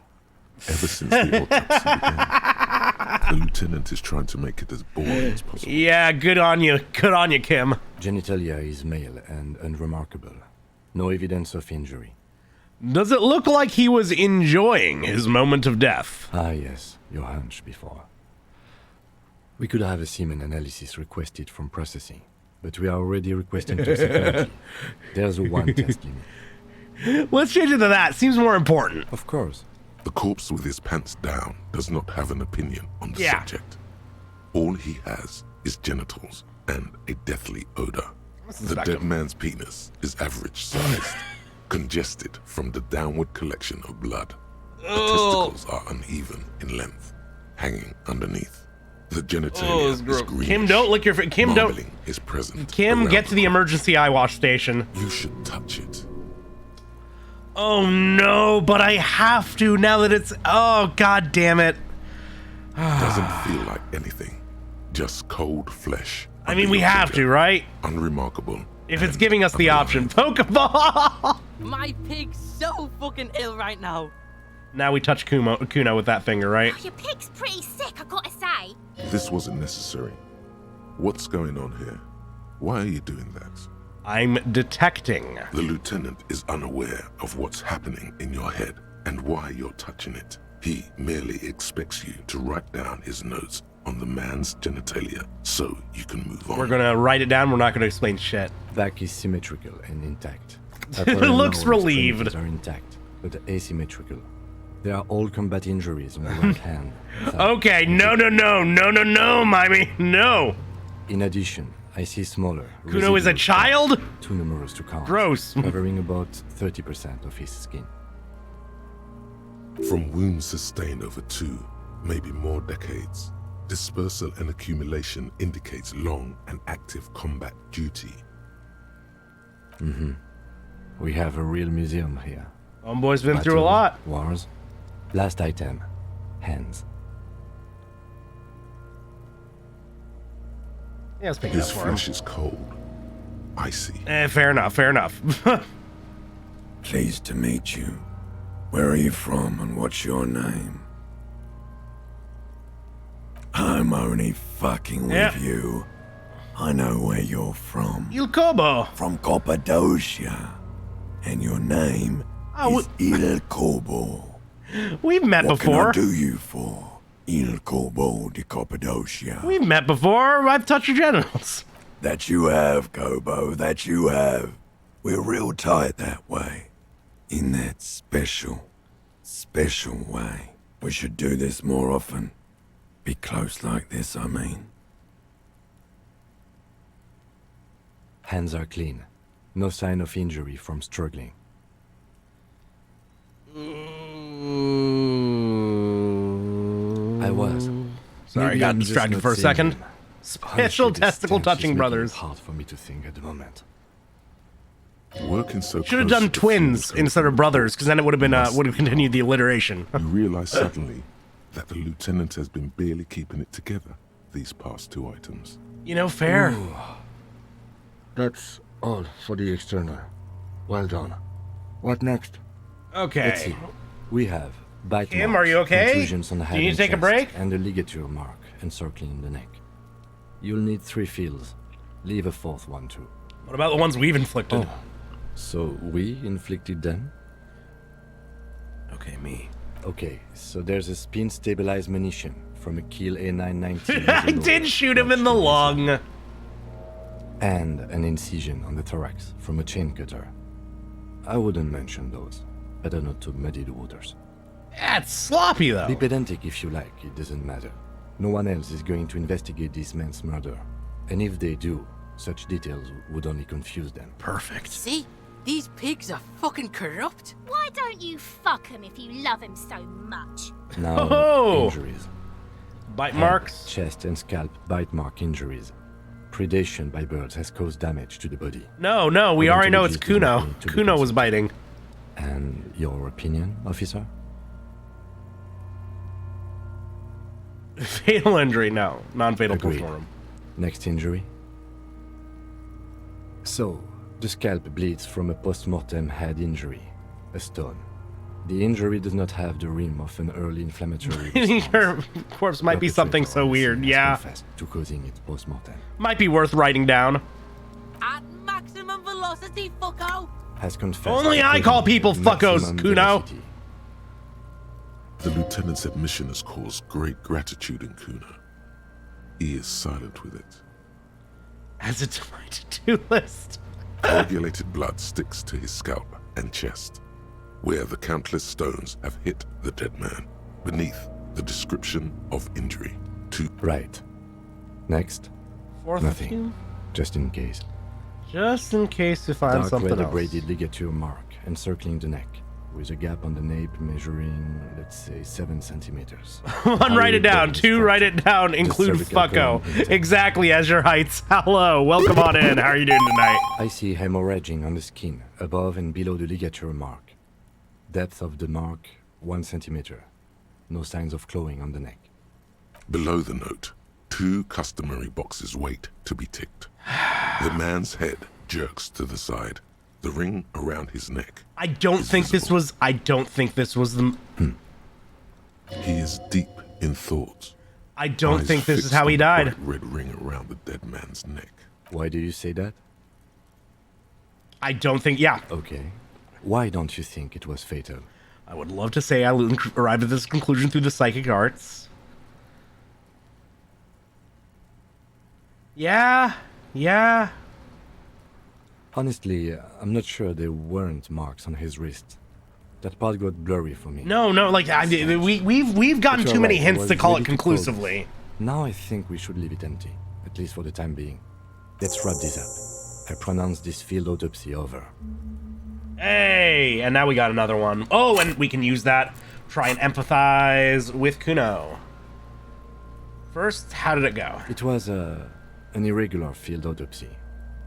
Ever since the autopsy began. The lieutenant is trying to make it as boring as possible. Yeah, good on you. Good on you, Kim. Genitalia is male and unremarkable. No evidence of injury. Does it look like he was enjoying his moment of death? Ah, yes. Your hunch before. We could have a semen analysis requested from processing, but we are already requesting toxicology. There's a one test limit. Let's change it to that. Seems more important. Of course. The corpse with his pants down does not have an opinion on the subject. All he has is genitals and a deathly odor. The dead man's penis is average sized, congested from the downward collection of blood. The testicles are uneven in length, hanging underneath. The genitalia is green. Kim, don't lick your Kim, don't. Is present. Kim, get to the emergency eye wash station. You should touch it. Oh no, but I have to now that it's. Oh, god damn it. Doesn't feel like anything. Just cold flesh. I mean, we have to, right? Unremarkable. If it's giving us the option. Pokeball! My pig's so fucking ill right now. Now we touch Kuno with that finger, right? Oh, your pig's pretty sick, I gotta say. This wasn't necessary. What's going on here? Why are you doing that? I'm detecting. The lieutenant is unaware of what's happening in your head and why you're touching it. He merely expects you to write down his notes on the man's genitalia so you can move on. We're gonna write it down, we're not gonna explain shit. Back is symmetrical and intact. It looks relieved. Are intact, but asymmetrical. There are all combat injuries on the right hand. Okay, no, Mimey, no. In addition, I see smaller. Kuno is a child? Too numerous to count. Gross. Covering about 30% of his skin. From wounds sustained over 2, maybe more decades, dispersal and accumulation indicates long and active combat duty. Mm-hmm. We have a real museum here. Homeboy's been through a lot. Wars. Last item. Hands. Yeah, let's pick it His up for him. flesh is cold. Icy. Fair enough. Pleased to meet you. Where are you from and what's your name? I'm only fucking with you. I know where you're from. Il Kobo. From Cappadocia. And your name is Il Kobo. We've met before. What can I do you for? Il Kobo de Cappadocia. We've met before. I've touched your genitals. That you have, Kobo. That you have. We're real tight that way. In that special way. We should do this more often. Be close like this, I mean. Hands are clean. No sign of injury from struggling. I was. Sorry, I got distracted for a second. Special testicle touching brothers. Hard for me to think at the moment. Working so Should have done twins instead of brothers, because then it would have been would have continued the alliteration. You realize suddenly that the lieutenant has been barely keeping it together these past 2 items. You know, fair. Ooh. That's all for the external. Well done. What next? Okay. Let's see. We have bite Kim, marks, are you okay? contusions on the Do head you need and to take a chest, break? and a ligature mark encircling the neck. You'll need 3 feels. Leave a 4th one too. What about the ones we've inflicted? Oh. So we inflicted them? Okay, me. Okay, so there's a spin-stabilized munition from a Kiel A990. I did shoot him in the lung. And an incision on the thorax from a chain cutter. I wouldn't mention those. Better not to muddy the waters. That's sloppy, though. Be pedantic if you like, it doesn't matter. No one else is going to investigate this man's murder. And if they do, such details would only confuse them. Perfect. See? These pigs are fucking corrupt. Why don't you fuck him if you love him so much? Now, injuries. Bite Head, marks. Chest and scalp bite mark injuries. Predation by birds has caused damage to the body. No, we already know it's Kuno. Kuno was biting. And your opinion, officer? Fatal injury, no. Non-fatal Agreed. postmortem. Next injury. So, the scalp bleeds from a post-mortem head injury, a stone. The injury does not have the rim of an early inflammatory response. Your corpse might be something so weird, yeah. Confessed to causing it post-mortem. Might be worth writing down. At maximum velocity, fucko! Has confessed. Only to I call causing people fuckos, maximum Kuno. velocity. The lieutenant's admission has caused great gratitude in Kuna. He is silent with it. As it's on my to-do list. Coagulated blood sticks to his scalp and chest, where the countless stones have hit the dead man, beneath the description of injury. Right. Next. Fourth Nothing. few? Just in case. Just in case you find Dark something red else. abraded ligature mark encircling the neck, with a gap on the nape measuring, let's say, 7 centimeters. One, write it down. Two, write it down. Include cervical fucko. column intact. Exactly as your heights. Hello. Welcome on in. How are you doing tonight? I see hemorrhaging on the skin, above and below the ligature mark. Depth of the mark, 1 centimeter. No signs of clawing on the neck. Below the note, 2 customary boxes wait to be ticked. The man's head jerks to the side, the ring around his neck. I don't think this was the... He is deep in thought. I don't Eyes think this is fixed how he on the died. bright red ring around the dead man's neck. Why do you say that? I don't think... Yeah. Okay. Why don't you think it was fatal? I would love to say I arrived at this conclusion through the psychic arts. Yeah. Honestly, I'm not sure there weren't marks on his wrist. That part got blurry for me. No, like we've gotten But too you're many right, hints I to was call ready it to quote. conclusively. Now I think we should leave it empty, at least for the time being. Let's wrap this up. I pronounce this field autopsy over. Hey, and now we got another one. Oh, and we can use that. Try and empathize with Kuno. First, how did it go? It was an irregular field autopsy.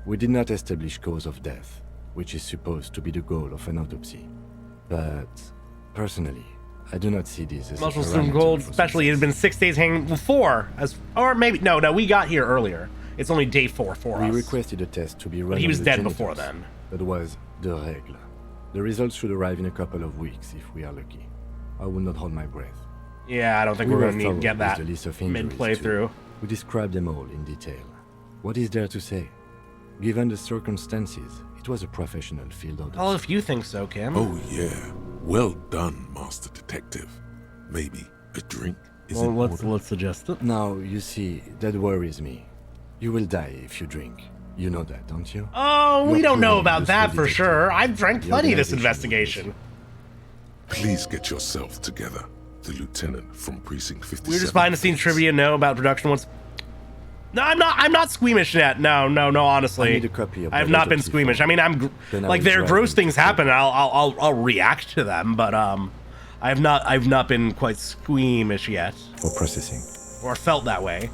We did not establish cause of death, which is supposed to be the goal of an autopsy. But, personally, I do not see this as Muscle a Stone parameter Gold, for especially it had been 6 days hanging before, or maybe no, we got here earlier. It's only day 4 for We us. requested a test to be run But he on was the dead genitals. before then. That was the règle. The results should arrive in a couple of weeks if we are lucky. I will not hold my breath. Yeah, I don't think We we're were going to need to get thorough with that the list of injuries, mid-playthrough. too. We described them all in detail. What is there to say? Given the circumstances, it was a professional field autopsy. Well, if you think so, Kim. Oh yeah, well done, Master Detective. Maybe a drink is Well, in let's order. suggest it. Now, you see, that worries me. You will die if you drink. You know that, don't you? Oh, we You're don't know purely about that useful for detective. sure. I've drank The plenty of this organization investigation. Please get yourself together. The lieutenant from Precinct 57. We were just behind the scenes trivia. No about production once. No, I'm not squeamish yet. No, honestly. I need a copy of I have that not been autopsy squeamish. form. I mean, I'm Then I like will there are drive gross them things to happen. I'll react to them, but I've not been quite squeamish yet, For processing. or felt that way.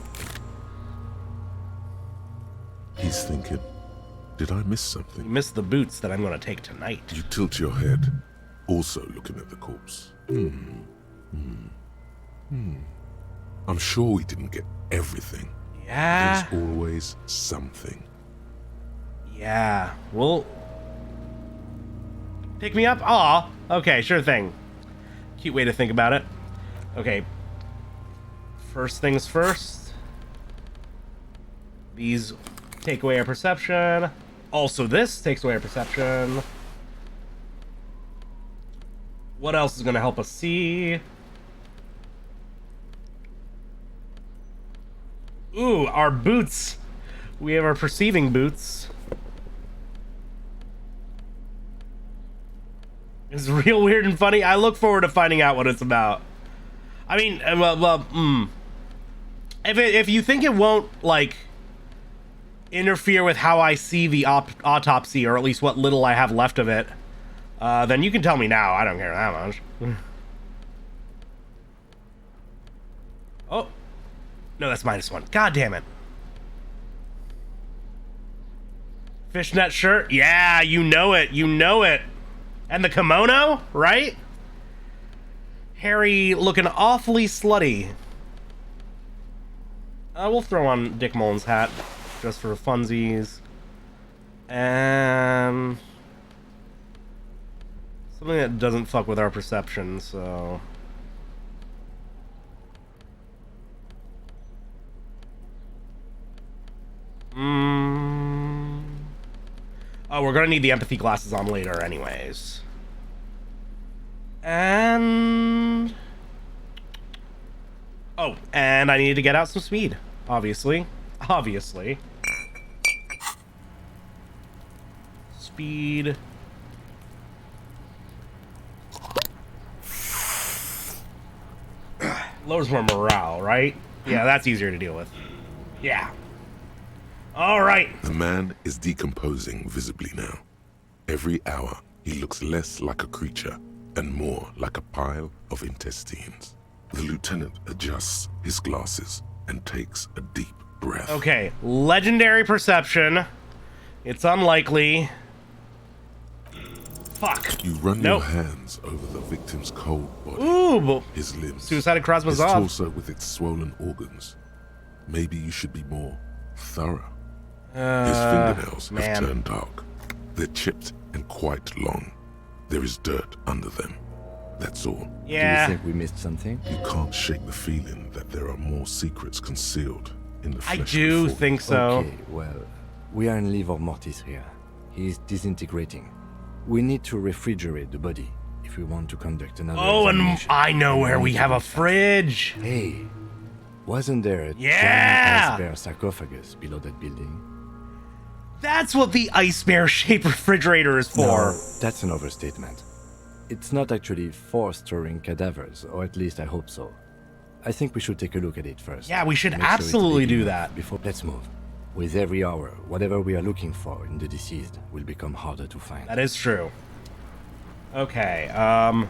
He's thinking, did I miss You something? missed the boots that I'm going to take tonight. You tilt your head, also looking at the corpse. I'm sure we didn't get everything. Yeah. There's always something. Yeah. Well, pick me up? Aw. Okay, sure thing. Cute way to think about it. Okay. First things first. These take away our perception. Also, this takes away our perception. What else is going to help us see? Ooh, our boots. We have our perceiving boots. It's real weird and funny. I look forward to finding out what it's about. I mean, if you think it won't, like, interfere with how I see the autopsy, or at least what little I have left of it, then you can tell me now. I don't care that much. Oh. No, that's -1. God damn it. Fishnet shirt? Yeah, you know it. You know it. And the kimono, right? Harry looking awfully slutty. We'll throw on Dick Mullen's hat just for funsies. And something that doesn't fuck with our perception, so... Oh, we're gonna need the empathy glasses on later anyways. And... Oh, and I needed to get out some speed, obviously. Obviously. Speed. Lowers more morale, right? Yeah, that's easier to deal with. Yeah. All right. The man is decomposing visibly now. Every hour, he looks less like a creature and more like a pile of intestines. The lieutenant adjusts his glasses and takes a deep breath. Okay, legendary perception. It's unlikely. Fuck. You run Nope. your hands over the victim's cold body, Ooh, his limbs, suicide across his Mazov. torso with its swollen organs. Maybe you should be more thorough. His fingernails have turned dark. They're chipped and quite long. There is dirt under them. That's all. Yeah. Do you think we missed something? You can't shake the feeling that there are more secrets concealed in the flesh. I do before think you. so. Okay, well, we are in livor mortis here. He is disintegrating. We need to refrigerate the body if we want to conduct another examination. I know where we have a fridge. Hey, wasn't there a Yeah! giant ice bear sarcophagus below that building? That's what the ice bear shaped refrigerator is for. No, that's an overstatement. It's not actually for storing cadavers, or at least I hope so. I think we should take a look at it first. Yeah, we should Make sure it's absolutely big do enough that. Before, let's move. With every hour, whatever we are looking for in the deceased will become harder to find. That is true. Okay, around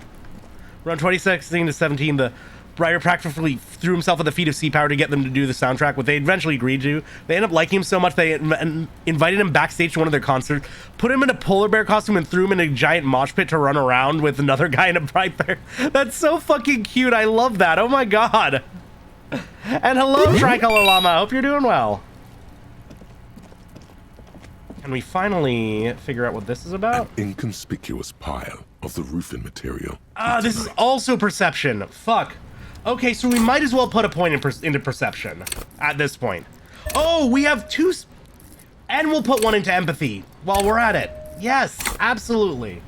2016 to 17, the writer practically threw himself at the feet of Sea Power to get them to do the soundtrack, what they eventually agreed to. They ended up liking him so much they invited him backstage to one of their concerts, put him in a polar bear costume, and threw him in a giant mosh pit to run around with another guy in a bright bear. That's so fucking cute. I love that. Oh my god. And hello, Tricolor Llama. I hope you're doing well. Can we finally figure out what this is about? An inconspicuous pile of the roofing material. This is also perception. Fuck. Okay, so we might as well put a point into perception at this point. Oh, we have two... And we'll put one into empathy while we're at it. Yes, absolutely.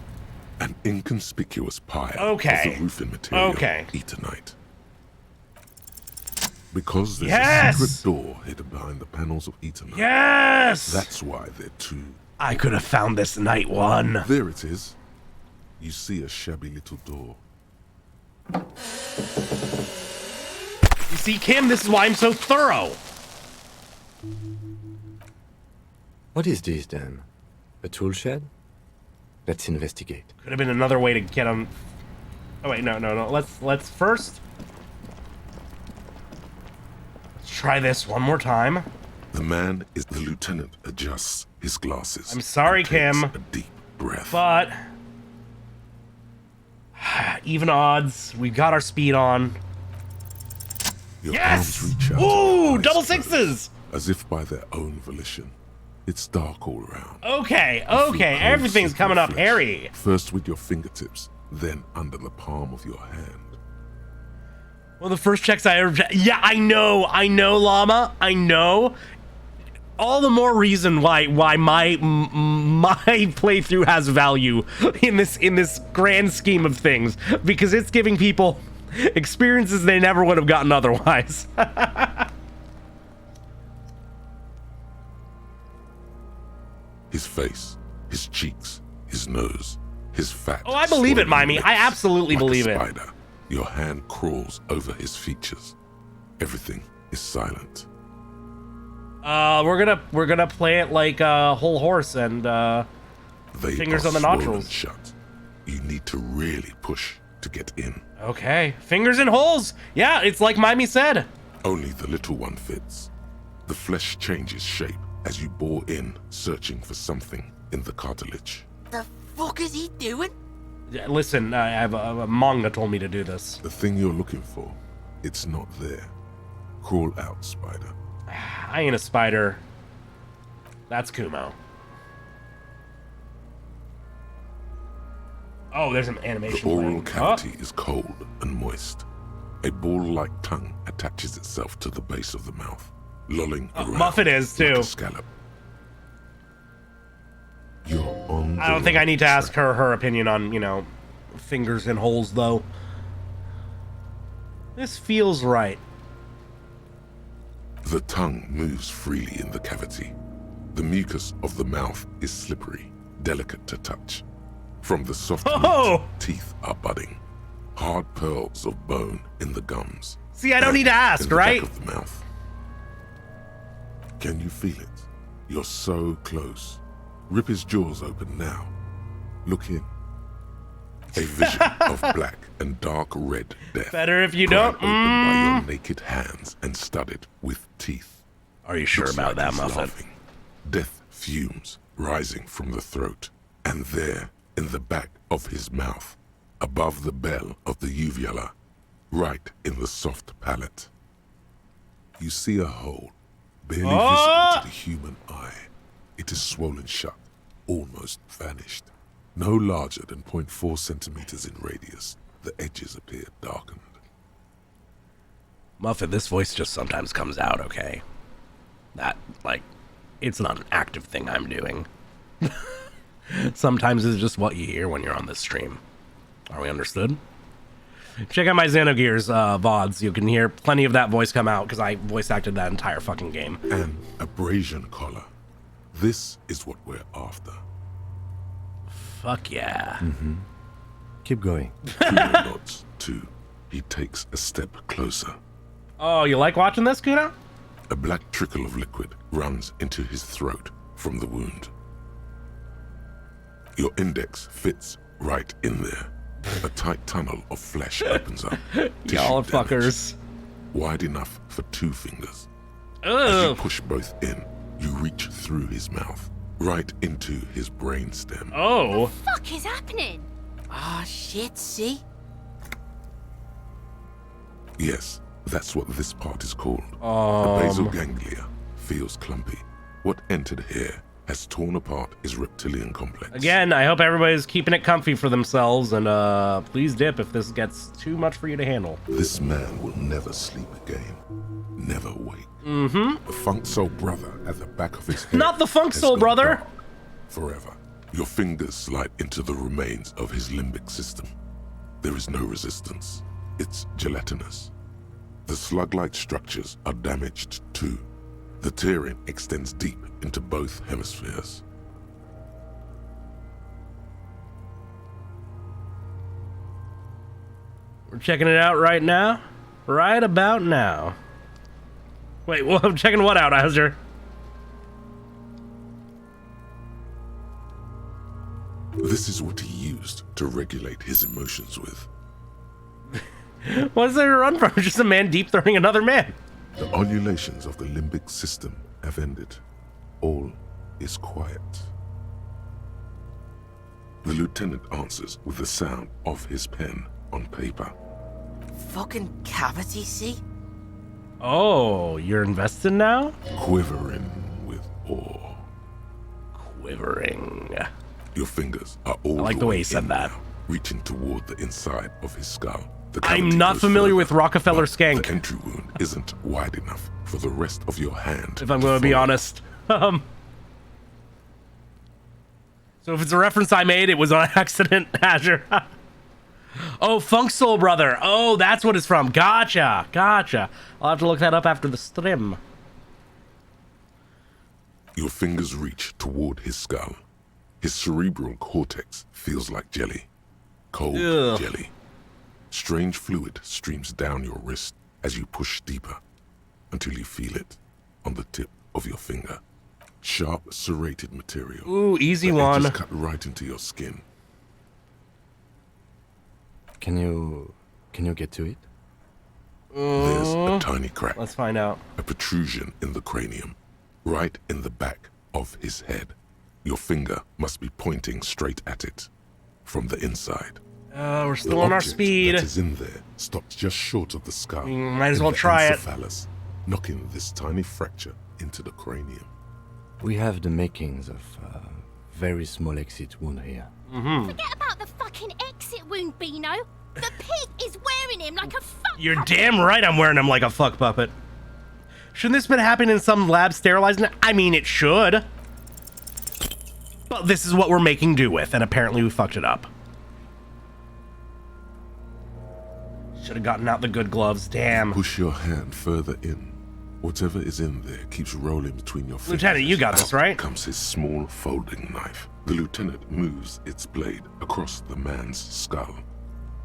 An inconspicuous pile of Okay. the roofing material. Okay. Eternite. Because there's Yes! a secret door hidden behind the panels of Eternite. Yes! That's why they're two. I could have found this night one. There it is. You see a shabby little door. You see, Kim, this is why I'm so thorough. What is this then? A tool shed? Let's investigate. Could have been another way to get him. Oh wait, no. Let's first. Let's try this one more time. The man is the lieutenant adjusts his glasses. I'm sorry, and takes Kim. A deep breath. But even odds. We got our speed on. Your Yes! arms reach out. Ooh, eyes double closed, sixes! As if by their own volition. It's dark all around. Okay, You feel okay. cold Everything's slip coming your up flesh, hairy. First with your fingertips, then under the palm of your hand. Well, the first checks I ever... Yeah, I know, Llama. I know. All the more reason why my playthrough has value in this grand scheme of things, because it's giving people experiences they never would have gotten otherwise. His face, his cheeks, his nose, his fat. Oh, I believe it, swollen Mimey. lips. I absolutely Like believe a it. Spider, your hand crawls over his features. Everything is silent. We're gonna play it like a whole horse and They fingers are on the swollen nostrils. shut. You need to really push to get in. Okay, fingers in holes. Yeah, it's like Mimey said. Only the little one fits. The flesh changes shape as you bore in, searching for something in the cartilage. The fuck is he doing? Yeah, listen, I have a manga told me to do this. The thing you're looking for, it's not there. Crawl out, Spider. I ain't a spider. That's Kumo. Oh, there's an animation. The oral playing. cavity is cold and moist. A ball-like tongue attaches itself to the base of the mouth, lolling around. Muffin is too. Like a scallop. You're on. I don't think I need to ask her opinion on, you know, fingers in holes though. This feels right. The tongue moves freely in the cavity. The mucus of the mouth is slippery, delicate to touch. From the soft meat, teeth are budding. Hard pearls of bone in the gums. See, I don't need to ask, in the right? Back of the mouth. Can you feel it? You're so close. Rip his jaws open now. Look in. A vision of black and dark red death. Better if you pried don't. Open by your naked hands and studded with teeth. Are you sure about that, he's Muffin? laughing. Death fumes rising from the throat, and there, in the back of his mouth, above the bell of the uvula, right in the soft palate, you see a hole, barely visible to the human eye. It is swollen shut, almost vanished. No larger than 0.4 centimeters in radius, the edges appear darkened. Muffin, this voice just sometimes comes out, okay? That, like, it's not an active thing I'm doing. Sometimes it's just what you hear when you're on this stream. Are we understood? Check out my Xenogears VODs. You can hear plenty of that voice come out because I voice acted that entire fucking game. An abrasion collar. This is what we're after. Fuck yeah. Mm-hmm. Keep going. Kuno nods, too. He takes a step closer. Oh, you like watching this, Kuno? A black trickle of liquid runs into his throat from the wound. Your index fits right in there. A tight tunnel of flesh opens up. Y'all fuckers. Wide enough for 2 fingers. Ugh. As you push both in, you reach through his mouth, right into his brainstem. Oh. What the fuck is happening? Ah, shit, see? Yes, that's what this part is called. The basal ganglia feels clumpy. What entered here has torn apart his reptilian complex. Again, I hope everybody's keeping it comfy for themselves, and please dip if this gets too much for you to handle. This man will never sleep again. Never wake. Mm-hmm. The funk soul brother at the back of his head. Not the funk has soul gone brother. dark forever. Your fingers slide into the remains of his limbic system. There is no resistance. It's gelatinous. The slug-like structures are damaged too. The tearing extends deep into both hemispheres. We're checking it out right now. Right about now. Wait, well, I'm checking what out, Azure? This is what he used to regulate his emotions with. What's there to run from? Just a man deep throating another man. The ululations of the limbic system have ended. All is quiet. The lieutenant answers with the sound of his pen on paper. Fucking cavity, see? Oh, you're invested now? Quivering with awe. Quivering. Your fingers are all I like the way he said that. Now, reaching toward the inside of his skull. I'm not familiar with Rockefeller Skank. The entry wound isn't wide enough for the rest of your hand. If I'm going to be honest. So if it's a reference I made, it was on accident, Azure. Oh, Funk Soul Brother. Oh, that's what it's from. Gotcha. Gotcha. I'll have to look that up after the stream. Your fingers reach toward his skull. His cerebral cortex feels like jelly. Cold jelly. Strange fluid streams down your wrist as you push deeper until you feel it on the tip of your finger. Sharp, serrated material. Ooh, easy the one. edges cut right into your skin. Can you get to it? There's a tiny crack. Let's find out. A protrusion in the cranium, right in the back of his head. Your finger must be pointing straight at it from the inside. We're still on our speed. That is in there stops just short of the skull. Might as well try it. Encephalus, knocking this tiny fracture into the cranium. We have the makings of a very small exit wound here. Forget about the fucking exit wound, Beano. The pig is wearing him like a fuck You're puppet. damn right I'm wearing him like a fuck puppet. Shouldn't this been happening in some lab sterilizing? I mean, it should. But this is what we're making do with, and apparently we fucked it up. Should have gotten out the good gloves, damn. Push your hand further in. Whatever is in there keeps rolling between your fingers. Lieutenant, you got this, right? Comes his small folding knife. The lieutenant moves its blade across the man's skull,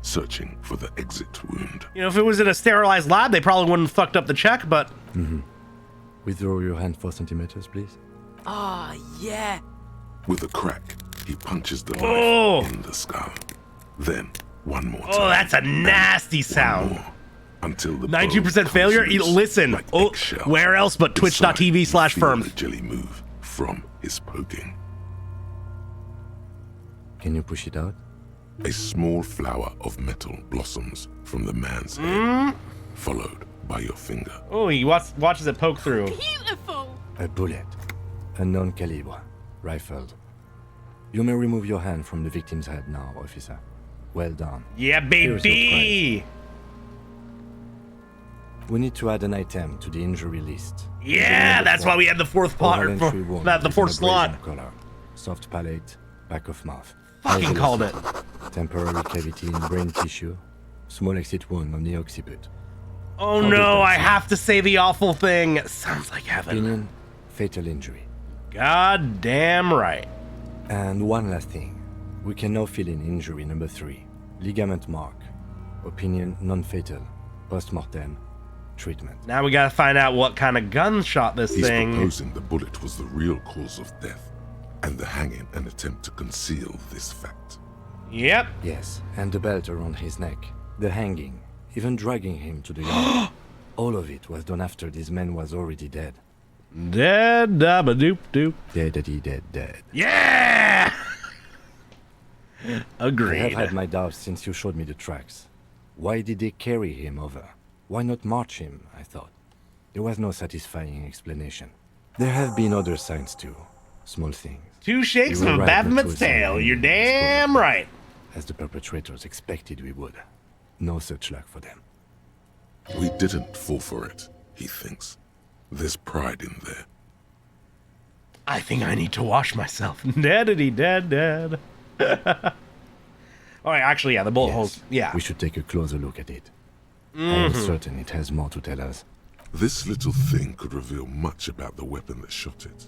searching for the exit wound. You know, if it was in a sterilized lab, they probably wouldn't have fucked up the check, but... Withdraw your hand 4 centimeters, please. Ah, yeah. With a crack, he punches the Oh! knife in the skull. Then, one more time. Oh, that's a nasty sound. Until the 92% failure? Listen, where else but twitch.tv/firm. The jelly move from his poking. Can you push it out? A small flower of metal blossoms from the man's head, followed by your finger. Oh, he watches it poke through. Beautiful. A bullet. Unknown caliber. Rifled. You may remove your hand from the victim's head now, officer. Well done. Yeah, Here's your baby! prize. We need to add an item to the injury list. Yeah, that's why we had the fourth part, the fourth slot. Color. Soft palate, back of mouth. Fucking called it. Temporary cavity in brain tissue. Small exit wound on the occiput. Oh no, I have to say the awful thing. Sounds like heaven. Opinion, fatal injury. God damn right. And one last thing. We can now fill in injury number 3. Ligament mark. Opinion, non-fatal. Post-mortem. Treatment. Now we gotta find out what kind of gun shot this He's thing. proposing the bullet was the real cause of death, and the hanging an attempt to conceal this fact. Yep. Yes, and the belt around his neck. The hanging. Even dragging him to the yard. All of it was done after this man was already dead. Dead, dabba doop doop. Dead. Yeah! I Agreed. have had my doubts since you showed me the tracks. Why did they carry him over? Why not march him, I thought. There was no satisfying explanation. There have been other signs too. Small things. 2 shakes You of were a right Baphomet's not to assign tail. any You're disposal damn of right. As the perpetrators expected we would. No such luck for them. We didn't fall for it, he thinks. There's pride in there. I think I need to wash myself. Dead. Oh, actually, yeah, the bullet holes. Yeah. We should take a closer look at it. I am certain it has more to tell us. This little thing could reveal much about the weapon that shot it.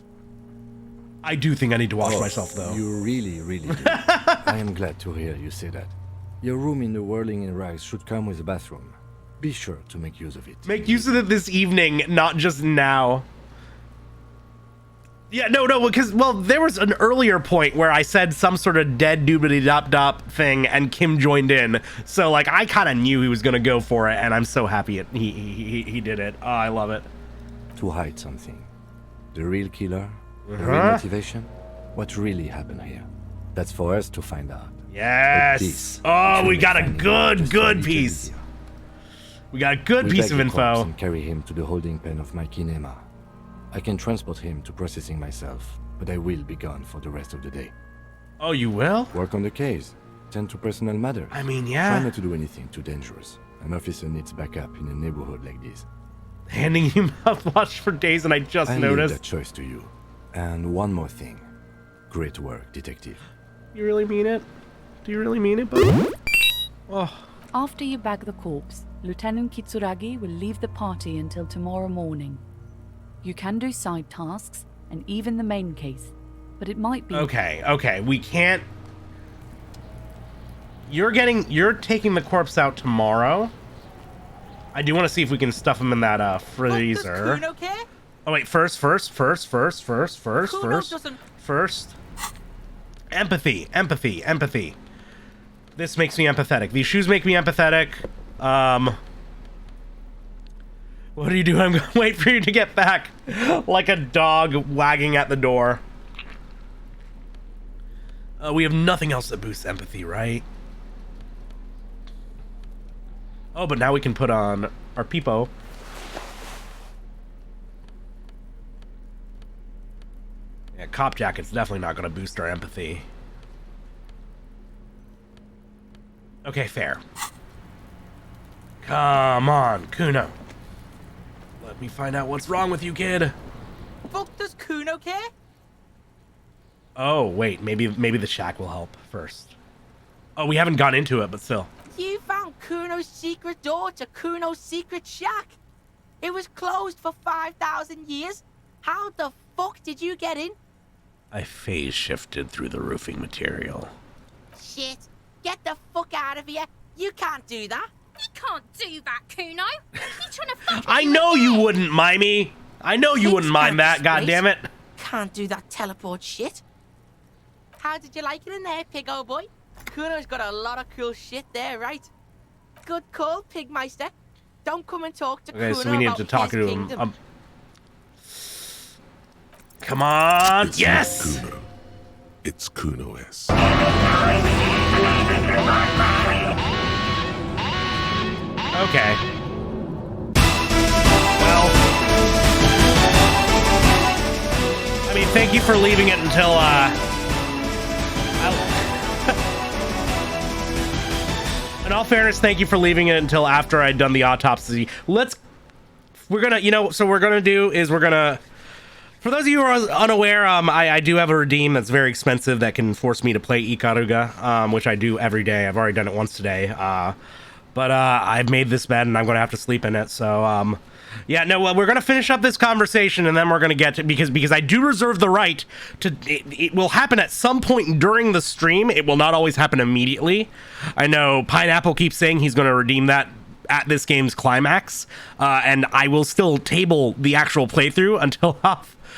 I do think I need to wash myself, though. You really do. I am glad to hear you say that. Your room in the Whirling in Rags should come with a bathroom. Be sure to make use of it. Make use of it this evening, not just now. Yeah, no, because, well, there was an earlier point where I said some sort of dead doobity-dop-dop thing, and Kim joined in. So, like, I kind of knew he was going to go for it, and I'm so happy he did it. Oh, I love it. To hide something. The real killer? The real motivation? What really happened here? That's for us to find out. Yes! Oh, we got a good piece. We got a good piece of info. And carry him to the holding pen of my kinema. I can transport him to processing myself, but I will be gone for the rest of the day. Oh, you will? Work on the case. Tend to personal matters. I mean, yeah. Try not to do anything too dangerous. An officer needs backup in a neighborhood like this. Handing you mouthwash for days, and I just I noticed. leave that choice to you. And one more thing. Great work, detective. You really mean it? Do you really mean it, buddy? Oh. After you bag the corpse, Lieutenant Kitsuragi will leave the party until tomorrow morning. You can do side tasks, and even the main case, but it might be... Okay, we can't... You're taking the corpse out tomorrow? I do want to see if we can stuff him in that, freezer. Does Kuno care? Oh, wait, first. Empathy. This makes me empathetic. These shoes make me empathetic. What are you doing? I'm gonna wait for you to get back. Like a dog wagging at the door. We have nothing else that boosts empathy, right? Oh, but now we can put on our peepo. Yeah, cop jacket's definitely not going to boost our empathy. Okay, fair. Come on, Kuno. Let me find out what's wrong with you, kid. Fuck does Kuno care? Oh, wait, maybe the shack will help first. Oh, we haven't gone into it, but still. You found Kuno's secret door to Kuno's secret shack. It was closed for 5,000 years. How the fuck did you get in? I phase shifted through the roofing material. Shit. Get the fuck out of here. You can't do that. You can't do that, Kuno. You're trying to fuck I know you wouldn't, Mimey. I know you wouldn't mind that, goddammit. Can't do that teleport shit. How did you like it in there, pig old boy? Kuno's got a lot of cool shit there, right? Good call, Pigmeister. Don't come and talk to Kuno Okay, so we need about to talk his to him. kingdom. Come on, It's yes! not Kuno. It's Kuno S. Okay. Well, I mean, thank you for leaving it until, in all fairness, thank you for leaving it until after I'd done the autopsy. We're gonna, so we're gonna do is we're gonna, for those of you who are unaware, I do have a redeem that's very expensive that can force me to play Ikaruga, which I do every day. I've already done it once today. But I've made this bed and I'm going to have to sleep in it. So, yeah, no, well, we're going to finish up this conversation and then we're going to get to, because I do reserve the right to, it will happen at some point during the stream. It will not always happen immediately. I know Pineapple keeps saying he's going to redeem that at this game's climax. And I will still table the actual playthrough until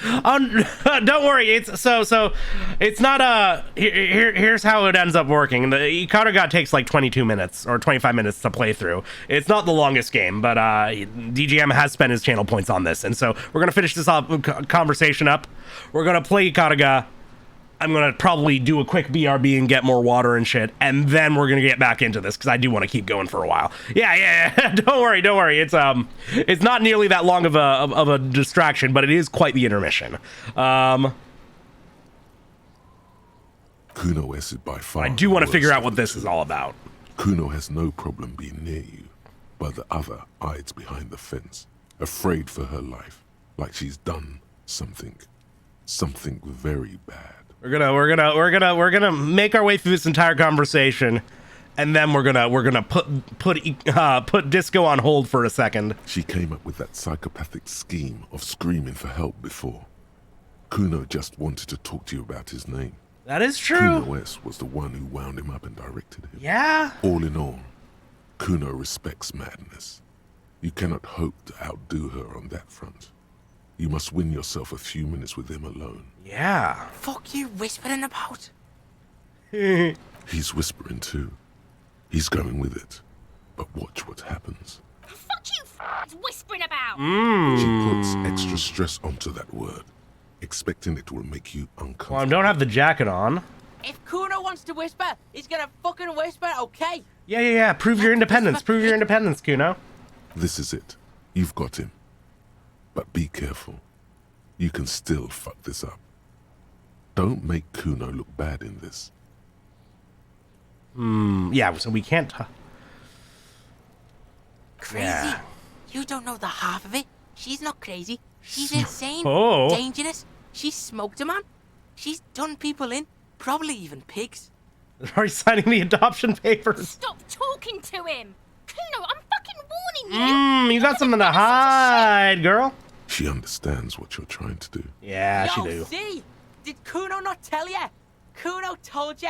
don't worry, it's so it's not here's how it ends up working. The Ikaruga takes like 22 minutes or 25 minutes to play through. It's not the longest game, but DGM has spent his channel points on this, and so we're gonna finish this conversation up. We're gonna play Ikaruga. I'm gonna probably do a quick BRB and get more water and shit, and then we're gonna get back into this because I do want to keep going for a while. Yeah. Don't worry. It's not nearly that long of a distraction, but it is quite the intermission. Kuno S is by far. I do want to figure out what this is all about. Kuno has no problem being near you, but the other hides behind the fence, afraid for her life, like she's done something very bad. We're gonna make our way through this entire conversation, and then we're gonna put Disco on hold for a second. She came up with that psychopathic scheme of screaming for help before. Kuno just wanted to talk to you about his name. That is true. Kuno S was the one who wound him up and directed him. Yeah. All in all, Kuno respects madness. You cannot hope to outdo her on that front. You must win yourself a few minutes with him alone. Yeah. Fuck you whispering about? He's whispering too. He's going with it. But watch what happens. Fuck you whispering about. She puts extra stress onto that word, expecting it will make you uncomfortable. Well, I don't have the jacket on. If Kuno wants to whisper, he's gonna fucking whisper, okay? Yeah. Prove your independence. Prove your independence, Kuno. This is it. You've got him. But be careful. You can still fuck this up. Don't make Kuno look bad in this. Yeah, so we can't... Crazy? Yeah. You don't know the half of it. She's not crazy. She's insane. Oh. Dangerous. She's smoked a man. She's done people in. Probably even pigs. They're already signing the adoption papers. Stop talking to him. Kuno, I'm fucking warning you. You got something to hide, girl. She understands what you're trying to do. Yeah, she Yo, do. see? Did Kuno not tell you? Kuno told you.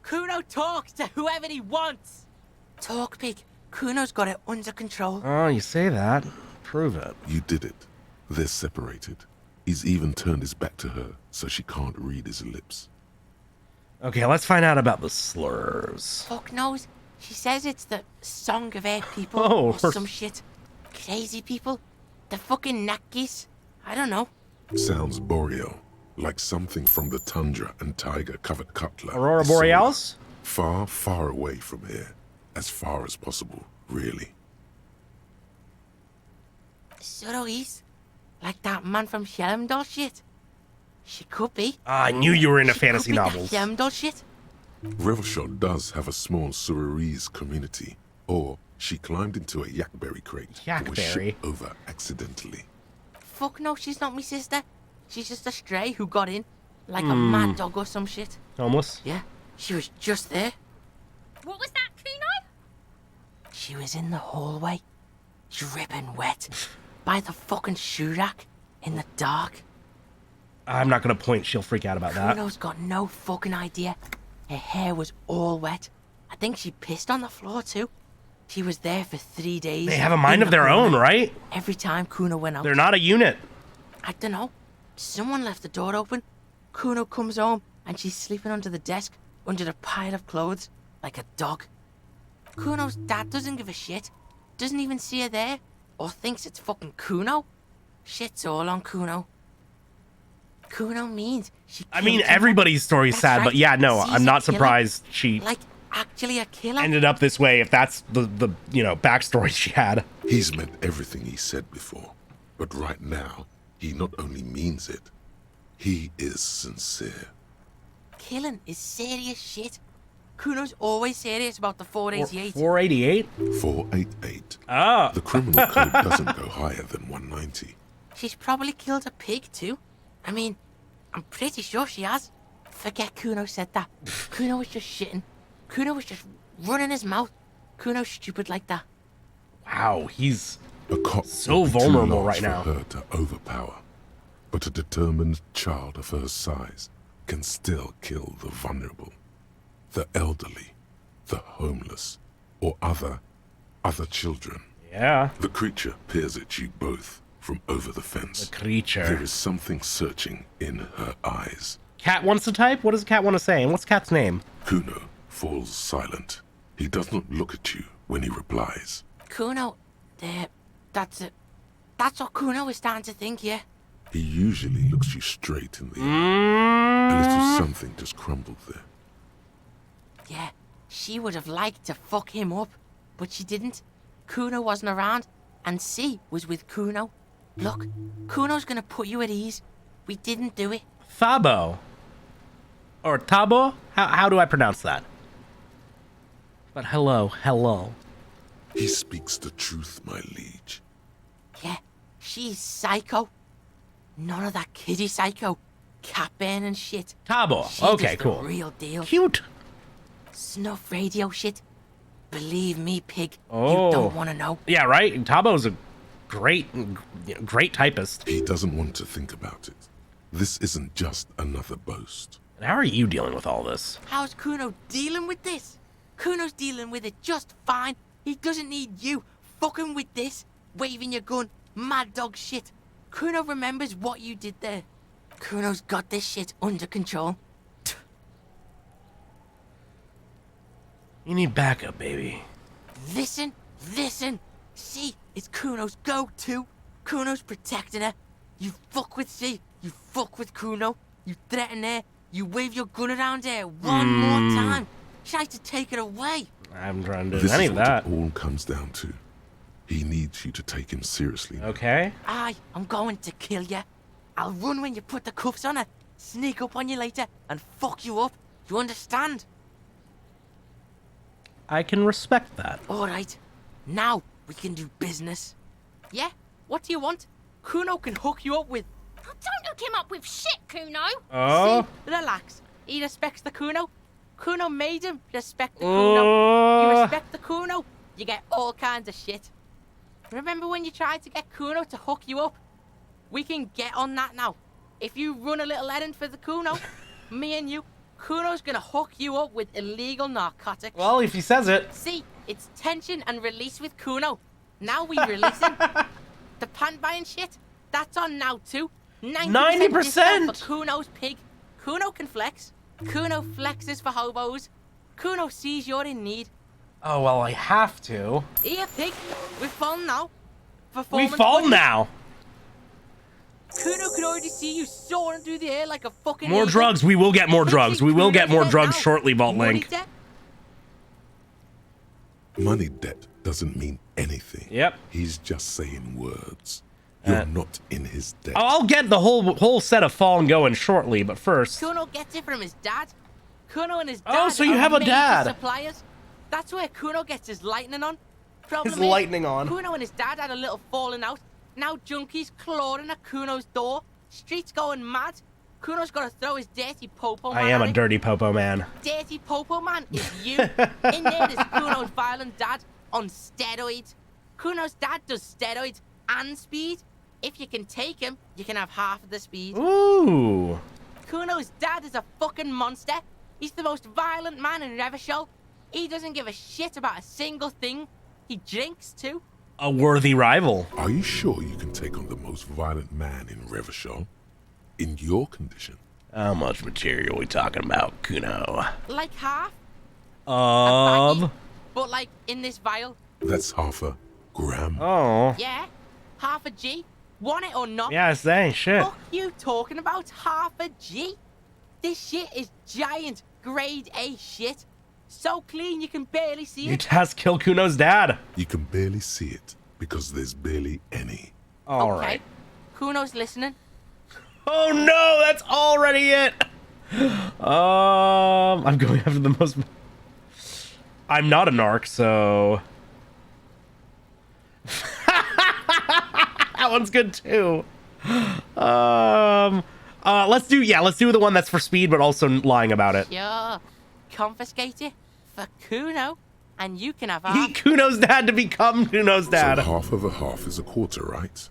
Kuno talks to whoever he wants. Talk, pig. Kuno's got it under control. Oh, you say that. Prove it. You did it. They're separated. He's even turned his back to her, so she can't read his lips. Okay, let's find out about the slurs. Fuck knows. She says it's the song of her people Oh, or some shit. Crazy people. The fucking Nakis. I don't know. Sounds boreal, like something from the tundra and tiger-covered cutler. Aurora Borealis? Far, far away from here. As far as possible, really. Surois? Like that man from Shelmdall shit? She could be. I knew you were into fantasy novels. Yamdol shit. Revelshot does have a small Suarese community, or she climbed into a yakberry crate that was shipped over accidentally. Fuck no, she's not my sister. She's just a stray who got in, like a mad dog or some shit. Almost. Yeah, she was just there. What was that, Kuno? She was in the hallway, dripping wet, by the fucking shoe rack, in the dark. I'm not gonna point. She'll freak out about that. Kuno's got no fucking idea. Her hair was all wet. I think she pissed on the floor too. She was there for 3 days. They have a mind of their own, right? Every time Kuno went out. They're not a unit. I don't know. Someone left the door open. Kuno comes home and she's sleeping under the desk, under the pile of clothes, like a dog. Kuno's dad doesn't give a shit. Doesn't even see her there, or thinks it's fucking Kuno. Shit's all on Kuno. Kuno means she. I mean, everybody's story is sad, but yeah, no, I'm not surprised she like actually a killer. ended up this way. If that's the backstory she had. He's meant everything he said before, but right now he not only means it, he is sincere. Killing is serious shit. Kuno's always serious about the 488. 488? 488. Ah. The criminal code doesn't go higher than 190. She's probably killed a pig too. I mean, I'm pretty sure she has. Forget Kuno said that. Kuno was just shitting. Kuno was just running his mouth. Kuno's stupid like that. Wow, he's a cop so vulnerable right for now. her to overpower, but a determined child of her size can still kill the vulnerable, the elderly, the homeless, or other children. Yeah. The creature peers at you both from over the fence. The creature. There is something searching in her eyes. Cat wants to type? What does Cat want to say? And what's Cat's name? Kuno falls silent. He does not look at you when he replies. Kuno, that's it. That's what Kuno is starting to think, yeah. He usually looks you straight in the eye. A little something just crumbled there. Yeah, she would have liked to fuck him up, but she didn't. Kuno wasn't around, and C was with Kuno. Look, Kuno's gonna put you at ease. We didn't do it. Thabo. Or Tabo? How do I pronounce that? But hello. He speaks the truth, my liege. Yeah, she's psycho. None of that kiddie psycho. Cat burning shit. Tabo. She Okay, does cool. The real deal. Cute. Snuff radio shit. Believe me, pig. Oh. You don't want to know. Yeah, right? Tabo's a great typist. He doesn't want to think about it. This isn't just another boast. And how are you dealing with all this? How's Kuno dealing with this? Kuno's dealing with it just fine. He doesn't need you fucking with this, waving your gun, mad dog shit. Kuno remembers what you did there. Kuno's got this shit under control. You need backup, baby. Listen. See, it's Kuno's go-to. Kuno's protecting her. You fuck with C, you fuck with Kuno, you threaten her, you wave your gun around her one more time. Try to take it away. I haven't tried to do This any is of what that. it all comes down to. He needs you to take him seriously. Okay. I'm going to kill you. I'll run when you put the cuffs on her, sneak up on you later, and fuck you up. You understand? I can respect that. Alright, now we can do business. Yeah? What do you want? Kuno can hook you up with... Oh, don't hook him up with shit, Kuno. Oh. See, relax. He respects the Kuno. Kuno made him respect the Kuno. You respect the Kuno, you get all kinds of shit. Remember when you tried to get Kuno to hook you up? We can get on that now. If you run a little errand for the Kuno, me and you, Kuno's gonna hook you up with illegal narcotics. Well, if he says it. See, it's tension and release with Kuno. Now we release him. The pan buying shit, that's on now too. 90% discount for Kuno's pig. Kuno can flex. Kuno flexes for hobos. Kuno sees you're in need. Oh, well, I have to. Here, pig. We've fallen now. We fall now. Kuno can already see you soaring through the air like a fucking More eagle. drugs. We will get more drugs. We will get more drugs shortly, Vault Money Link. debt? Money debt doesn't mean anything. Yep. He's just saying words. You're not in his debt. I'll get the whole set of Fallen going shortly, but first. Kuno gets it from his dad. Kuno and his dad so you are have a major dad. suppliers. That's where Kuno gets his lightning on. Problem His is, lightning on. Kuno and his dad had a little falling out. Now junkies clawing at Kuno's door. Streets going mad. Kuno's got to throw his dirty popo man. I am at a it. dirty popo man. Dirty popo man is you. In there is Kuno's violent dad on steroids. Kuno's dad does steroids and speed. If you can take him, you can have half of the speed. Ooh. Kuno's dad is a fucking monster. He's the most violent man in Revachol. He doesn't give a shit about a single thing. He drinks too. A worthy rival. Are you sure you can take on the most violent man in Revachol? In your condition? How much material we talking about, Kuno? Like half. Of? But like in this vial. That's half a gram. Oh. Yeah. Half a G. Want it or not? Yeah, say shit. Fuck you talking about half a G? This shit is giant grade A shit. So clean you can barely see You it. just killed Kuno's dad. You can barely see it because there's barely any. All right. Kuno's listening. Oh no, that's already it. I'm going after the most. I'm not a narc, so that one's good too. Let's do the one that's for speed, but also lying about it. Sure. Confiscate it for Kuno, and you can have half. Eat Kuno's dad to become Kuno's dad. So half of a half is a quarter, right?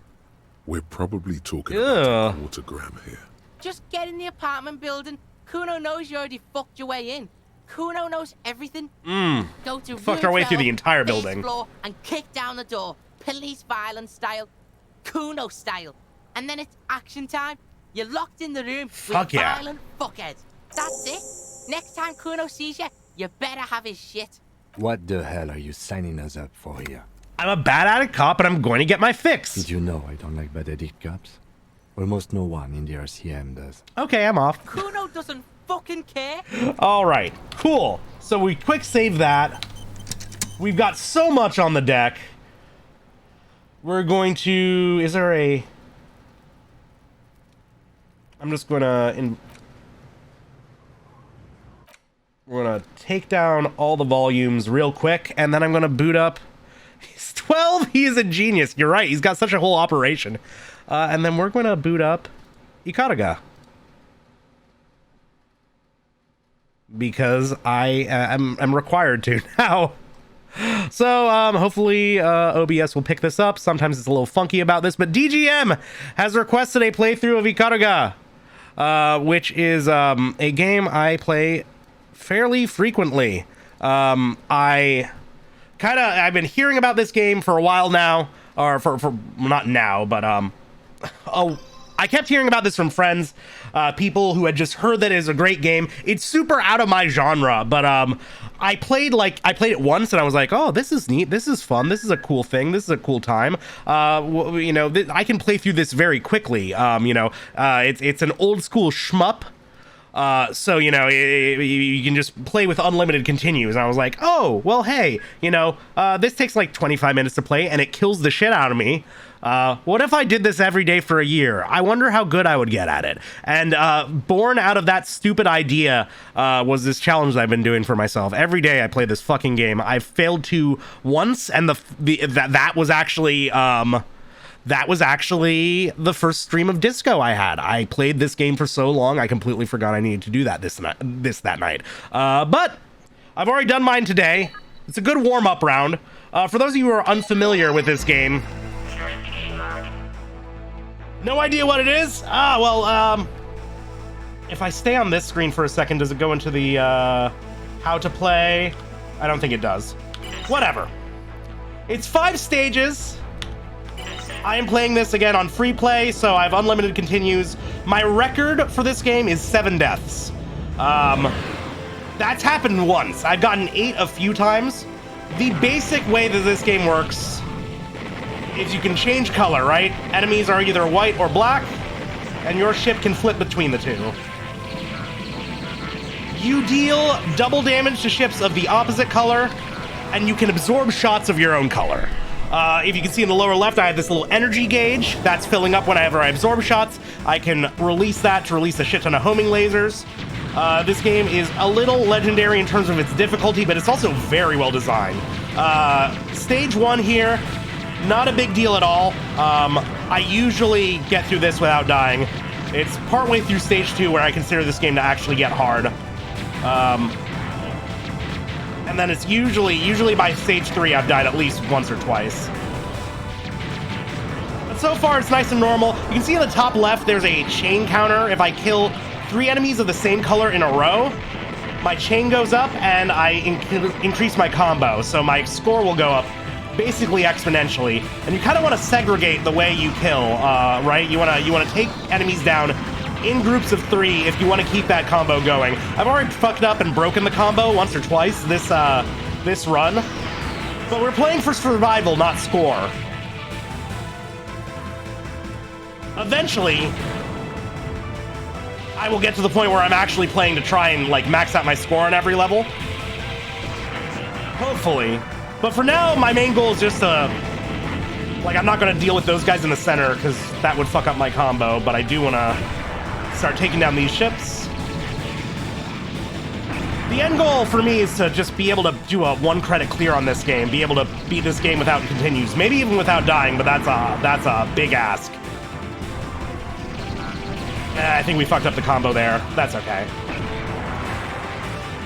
We're probably talking about a quarter gram here. Just get in the apartment building. Kuno knows you already fucked your way in. Kuno knows everything. Go to Fucked our way through the entire first building. floor and kick down the door. Police violence style. Kuno style. And then it's action time. You're locked in the room Fuck with yeah. violent fuckheads. That's it. Next time Kuno sees you, you better have his shit. What the hell are you signing us up for here? I'm a bad addict cop, and I'm going to get my fix. Did you know I don't like bad addict cops? Almost no one in the RCM does. Okay, I'm off. Kuno doesn't fucking care. All right, cool. So we quick save that. We've got so much on the deck. We're going to... Is there a... I'm just going to... We're going to take down all the volumes real quick, and then I'm going to boot up... He's 12. He is a genius. You're right. He's got such a whole operation. And then we're going to boot up Ikaruga. Because I'm required to now. So hopefully OBS will pick this up. Sometimes it's a little funky about this, but DGM has requested a playthrough of Ikaruga, which is a game I play fairly frequently. I've been hearing about this game for a while now, or for not now, but I kept hearing about this from friends, people who had just heard that it is a great game. It's super out of my genre, but I played it once and I was like, oh, this is neat, this is fun, this is a cool thing, this is a cool time. I can play through this very quickly. It's an old school shmup. So, you can just play with unlimited continues. And I was like, oh, well, hey, this takes like 25 minutes to play and it kills the shit out of me. What if I did this every day for a year? I wonder how good I would get at it. And born out of that stupid idea was this challenge that I've been doing for myself. Every day I play this fucking game. I've failed to once, and that was actually... That was actually the first stream of disco I had. I played this game for so long, I completely forgot I needed to do that that night. But I've already done mine today. It's a good warm-up round. For those of you who are unfamiliar with this game, no idea what it is? If I stay on this screen for a second, does it go into the how to play? I don't think it does. Whatever. It's 5 stages. I am playing this again on free play, so I have unlimited continues. My record for this game is 7 deaths. That's happened once. I've gotten 8 a few times. The basic way that this game works is you can change color, right? Enemies are either white or black, and your ship can flip between the two. You deal double damage to ships of the opposite color, and you can absorb shots of your own color. If you can see in the lower left, I have this little energy gauge that's filling up whenever I absorb shots. I can release that to release a shit ton of homing lasers. This game is a little legendary in terms of its difficulty, but it's also very well designed. Stage 1 here, not a big deal at all. I usually get through this without dying. It's partway through stage 2 where I consider this game to actually get hard. And then it's usually by stage 3 I've died at least once or twice. But so far it's nice and normal. You can see in the top left there's a chain counter. If I kill 3 enemies of the same color in a row, my chain goes up and I increase my combo, so my score will go up basically exponentially. And you kind of want to segregate the way you kill, right? You want to take enemies down in groups of 3 if you want to keep that combo going. I've already fucked up and broken the combo once or twice this run, but we're playing for survival, not score. Eventually, I will get to the point where I'm actually playing to try and like max out my score on every level. Hopefully. But for now, my main goal is just to, like, I'm not going to deal with those guys in the center because that would fuck up my combo, but I do want to start taking down these ships. The end goal for me is to just be able to do a 1 credit clear on this game, be able to beat this game without continues, maybe even without dying, but that's a big ask. I think we fucked up the combo there. That's okay.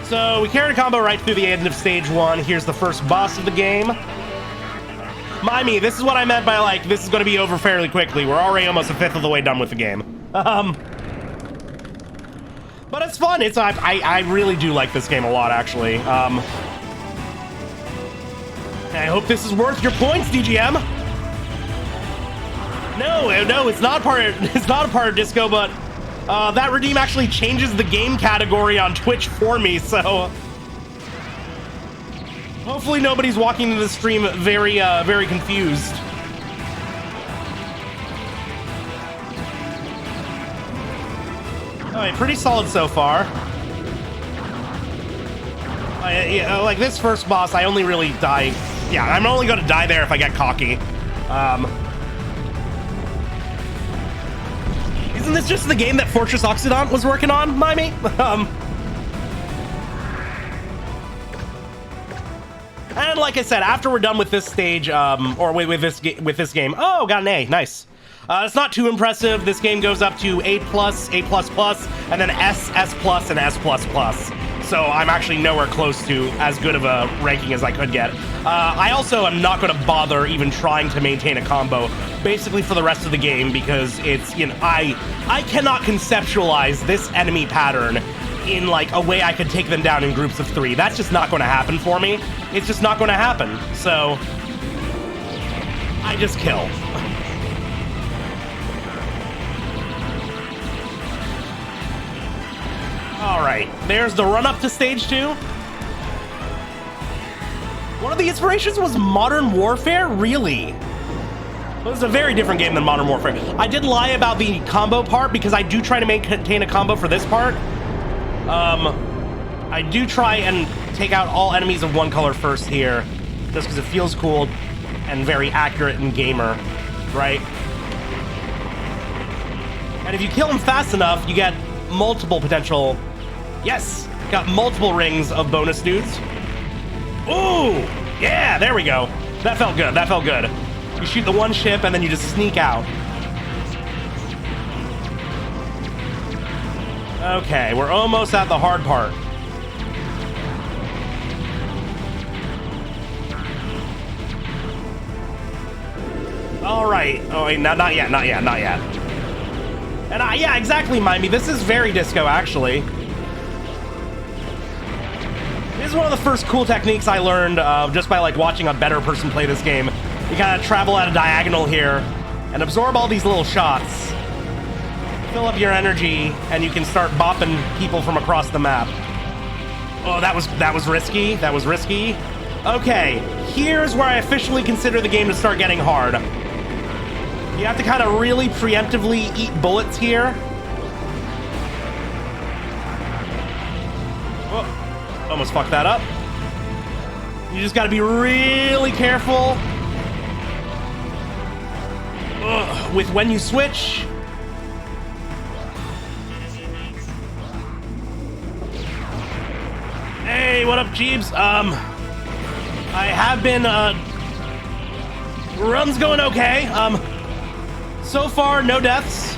So we carried a combo right through the end of stage 1. Here's the first boss of the game. Mind me, this is what I meant by, like, this is going to be over fairly quickly. We're already almost a fifth of the way done with the game. But it's fun. I really do like this game a lot, actually. I hope this is worth your points, DGM. No, it's not a part of Disco, but that redeem actually changes the game category on Twitch for me, so hopefully nobody's walking into the stream very confused. Alright, pretty solid so far. Like this first boss, I only really die. Yeah, I'm only going to die there if I get cocky. Isn't this just the game that Fortress Occident was working on, Mimey? And like I said, after we're done with this stage, or with this game, oh, got an A, nice. It's not too impressive. This game goes up to A+, A++, and then S, S+, and S++. So I'm actually nowhere close to as good of a ranking as I could get. I also am not going to bother even trying to maintain a combo, basically for the rest of the game, because it's, you know, I cannot conceptualize this enemy pattern in like a way I could take them down in groups of 3. That's just not going to happen for me. It's just not going to happen. So I just kill. Alright, there's the run up to stage 2. One of the inspirations was Modern Warfare? Really? It was a very different game than Modern Warfare. I did lie about the combo part because I do try to maintain a combo for this part. I do try and take out all enemies of one color first here, just because it feels cool and very accurate and gamer, right? And if you kill them fast enough, you get multiple potential... Yes! Got multiple rings of bonus dudes. Ooh! Yeah, there we go. That felt good, that felt good. You shoot the one ship and then you just sneak out. Okay, we're almost at the hard part. Alright. Oh, wait, not yet. And yeah, exactly, Mimey. This is very disco, actually. This is one of the first cool techniques I learned just by like watching a better person play this game. You kind of travel at a diagonal here and absorb all these little shots. Fill up your energy, and you can start bopping people from across the map. Oh, that was risky. That was risky. Okay, here's where I officially consider the game to start getting hard. You have to kind of really preemptively eat bullets here. Oh, almost fucked that up. You just got to be really careful with when you switch. Hey, what up, Jeeves? I have been, run's going okay. So far, no deaths.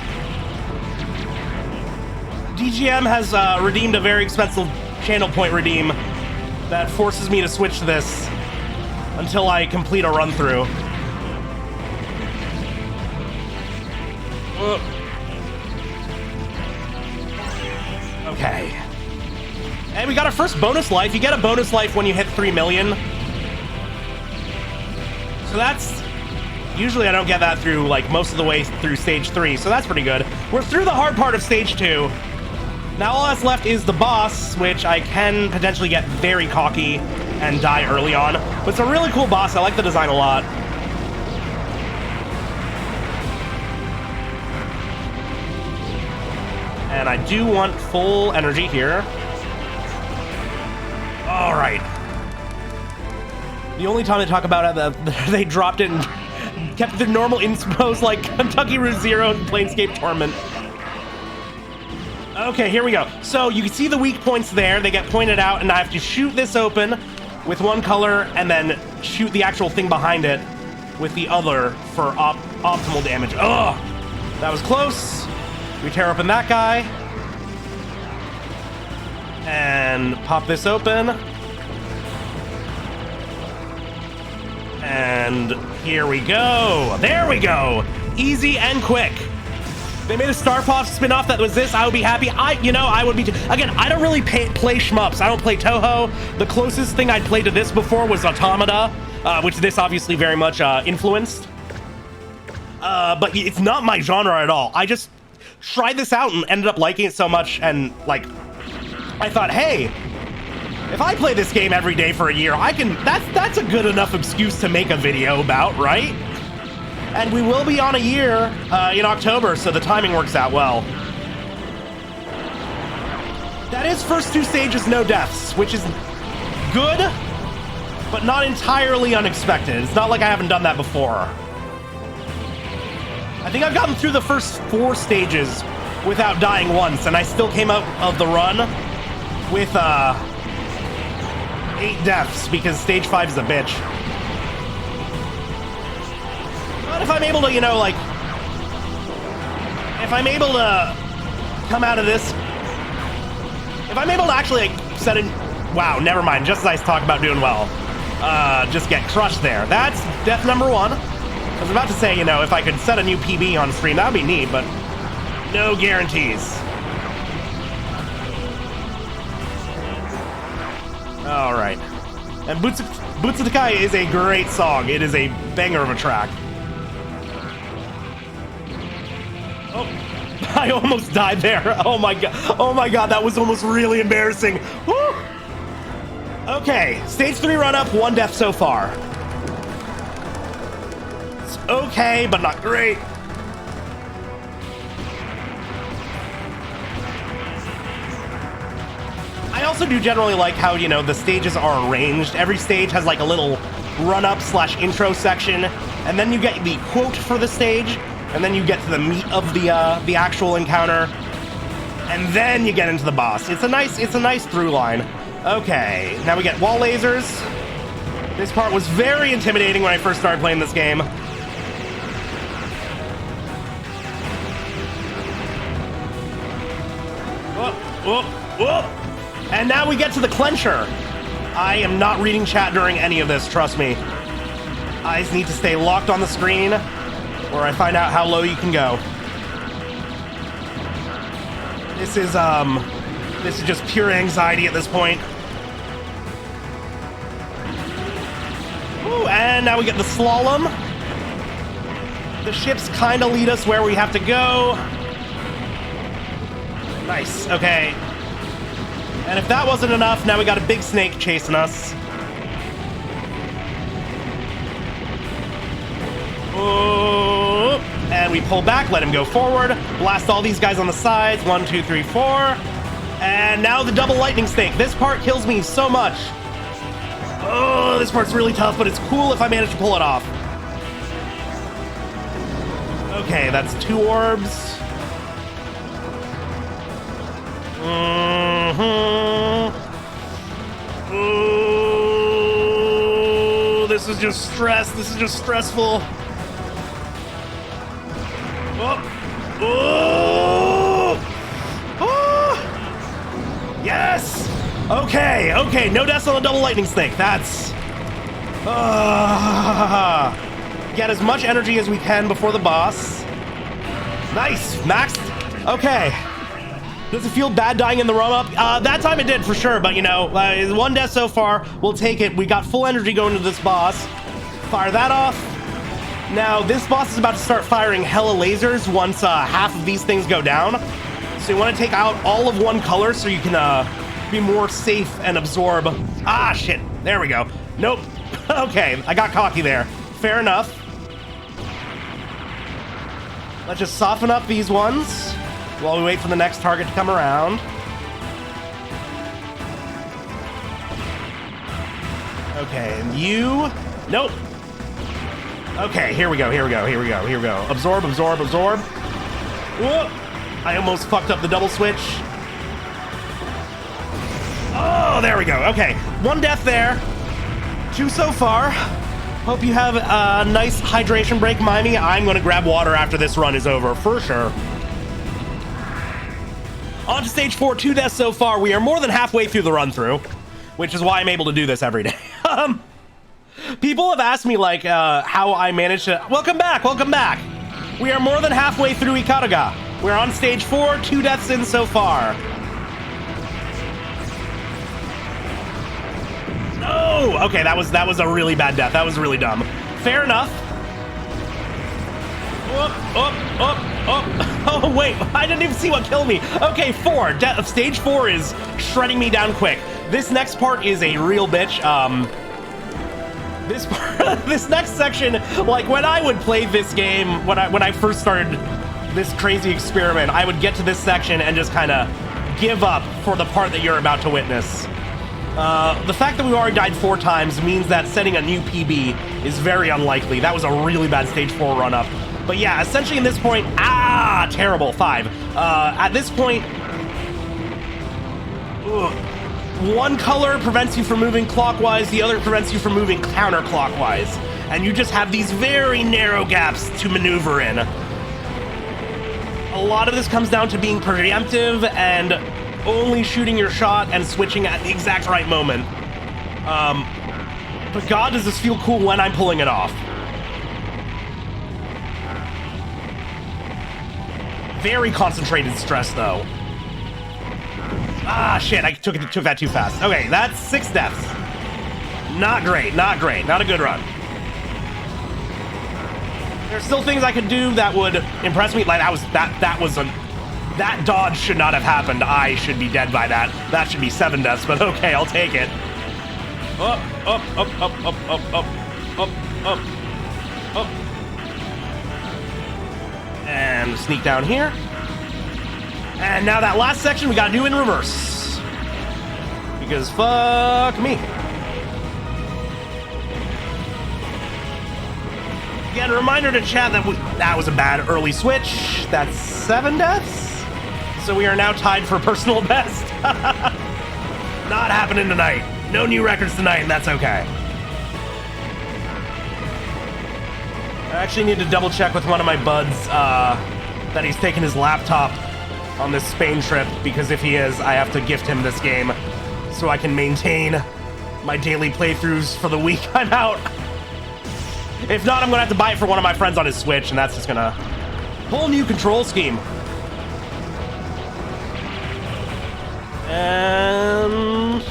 DGM has redeemed a very expensive channel point redeem that forces me to switch to this until I complete a run through. Okay. And we got our first bonus life. You get a bonus life when you hit 3 million. So that's... Usually I don't get that through, like, most of the way through stage 3, so that's pretty good. We're through the hard part of stage 2. Now all that's left is the boss, which I can potentially get very cocky and die early on. But it's a really cool boss. I like the design a lot. And I do want full energy here. All right. The only time they talk about it, they dropped it and kept the normal inspos like Kentucky Route Zero and Planescape Torment. Okay, here we go. So you can see the weak points there. They get pointed out, and I have to shoot this open with one color and then shoot the actual thing behind it with the other for optimal damage. Ugh! That was close. We tear open that guy. And pop this open. And here we go. There we go. Easy and quick. They made a Star Fox spin-off that was this. I would be happy. I would be... Again, I don't really play shmups. I don't play Toho. The closest thing I'd played to this before was Automata, which this obviously very much influenced. But it's not my genre at all. I just tried this out and ended up liking it so much, and, like, I thought, hey, if I play this game every day for a year, I can... That's a good enough excuse to make a video about, right? And we will be on a year in October, so the timing works out well. That is first 2 stages, no deaths, which is good, but not entirely unexpected. It's not like I haven't done that before. I think I've gotten through the first 4 stages without dying once, and I still came out of the run with 8 deaths, because stage 5 is a bitch. But if I'm able to, you know, like... If I'm able to come out of this... If I'm able to actually, like, set in... Wow, never mind. Just as I talk about doing well. Just get crushed there. That's death number 1. I was about to say, you know, if I could set a new PB on stream, that would be neat, but... No guarantees. Alright. And Butsudakai is a great song. It is a banger of a track. Oh, I almost died there. Oh my god, that was almost really embarrassing. Woo! Okay, stage 3 run up, 1 death so far. It's okay, but not great. I also do generally like how, you know, the stages are arranged. Every stage has like a little run-up / intro section, and then you get the quote for the stage, and then you get to the meat of the actual encounter, and then you get into the boss. It's a nice through line. Okay, now we get wall lasers. This part was very intimidating when I first started playing this game. Whoop, whoop, whoop. And now we get to the clencher. I am not reading chat during any of this, trust me. Eyes need to stay locked on the screen, where I find out how low you can go. This is just pure anxiety at this point. Ooh, and now we get the slalom. The ships kind of lead us where we have to go. Nice, okay. And if that wasn't enough, now we got a big snake chasing us. Ooh. And we pull back, let him go forward, blast all these guys on the sides. 1, 2, 3, 4. And now the double lightning snake. This part kills me so much. Oh, this part's really tough, but it's cool if I manage to pull it off. Okay, that's 2 orbs. Ooh, this is just stress. This is just stressful. Yes! Okay, no deaths on the double lightning snake. That's... get as much energy as we can before the boss. Nice, maxed. Okay. Does it feel bad dying in the run-up? That time it did for sure, but you know, 1 death so far. We'll take it. We got full energy going to this boss. Fire that off. Now, this boss is about to start firing hella lasers once half of these things go down. So you want to take out all of one color so you can be more safe and absorb. Ah, shit. There we go. Nope. Okay, I got cocky there. Fair enough. Let's just soften up these ones while we wait for the next target to come around. Okay, and you... Nope. Okay, here we go. Absorb. Whoop. I almost fucked up the double switch. Oh, there we go. Okay, 1 death there. 2 so far. Hope you have a nice hydration break, Mimey. I'm gonna grab water after this run is over, for sure. On to stage 4, 2 deaths so far. We are more than halfway through the run-through, which is why I'm able to do this every day. People have asked me, like, how I managed to... Welcome back. We are more than halfway through Ikaruga. We're on stage 4, 2 deaths in so far. No! Okay, that was a really bad death. That was really dumb. Fair enough. Oh, wait. I didn't even see what killed me. Okay, 4. Stage 4 is shredding me down quick. This next part is a real bitch. This next section, like when I would play this game, when I first started this crazy experiment, I would get to this section and just kind of give up for the part that you're about to witness. The fact that we already died 4 times means that setting a new PB is very unlikely. That was a really bad stage 4 run-up. But yeah, essentially in this point, terrible, 5. At this point, one color prevents you from moving clockwise, the other prevents you from moving counterclockwise. And you just have these very narrow gaps to maneuver in. A lot of this comes down to being preemptive and only shooting your shot and switching at the exact right moment. But God, does this feel cool when I'm pulling it off. Very concentrated stress, though. Shit, I took that too fast. Okay, that's 6 deaths. Not great. Not a good run. There's still things I could do that would impress me. Like, that dodge should not have happened. I should be dead by that. That should be 7 deaths, but okay, I'll take it. Up. And sneak down here. And now that last section we gotta do in reverse. Because fuck me. Again, a reminder to chat that was a bad early switch. That's 7 deaths. So we are now tied for personal best. Not happening tonight. No new records tonight, and that's okay. I actually need to double check with one of my buds that he's taken his laptop on this Spain trip, because if he is, I have to gift him this game so I can maintain my daily playthroughs for the week I'm out. If not, I'm gonna have to buy it for one of my friends on his Switch, and that's just gonna... whole new control scheme. And...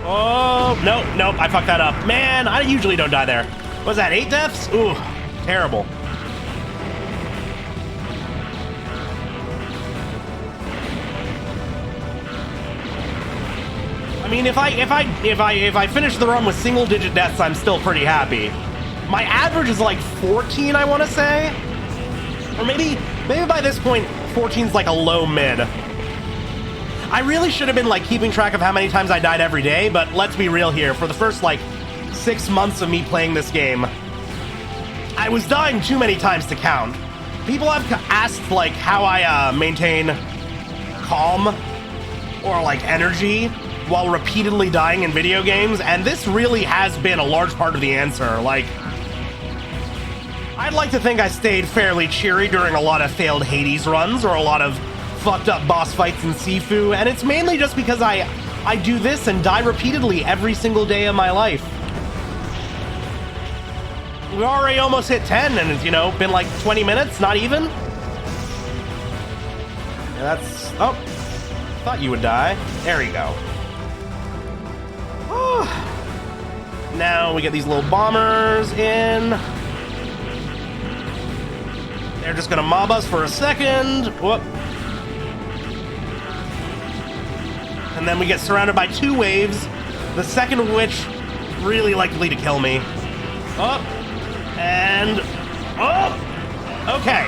oh, nope, I fucked that up. Man, I usually don't die there. Was that 8 deaths? Ooh, terrible. I mean, if I finish the run with single-digit deaths, I'm still pretty happy. My average is like 14, I want to say, or maybe by this point, 14's like a low mid. I really should have been like keeping track of how many times I died every day, but let's be real here. For the first like 6 months of me playing this game, I was dying too many times to count. People have asked, like, how I maintain calm or, like, energy while repeatedly dying in video games, and this really has been a large part of the answer. Like, I'd like to think I stayed fairly cheery during a lot of failed Hades runs or a lot of fucked up boss fights in Sifu, and it's mainly just because I do this and die repeatedly every single day of my life. We already almost hit 10, and it's, you know, been like 20 minutes, not even. Yeah, that's... Oh, thought you would die. There you go. Now we get these little bombers in. They're just gonna mob us for a second. Whoop. And then we get surrounded by 2 waves, the second of which really likely to kill me. Up. And... Oh! Okay.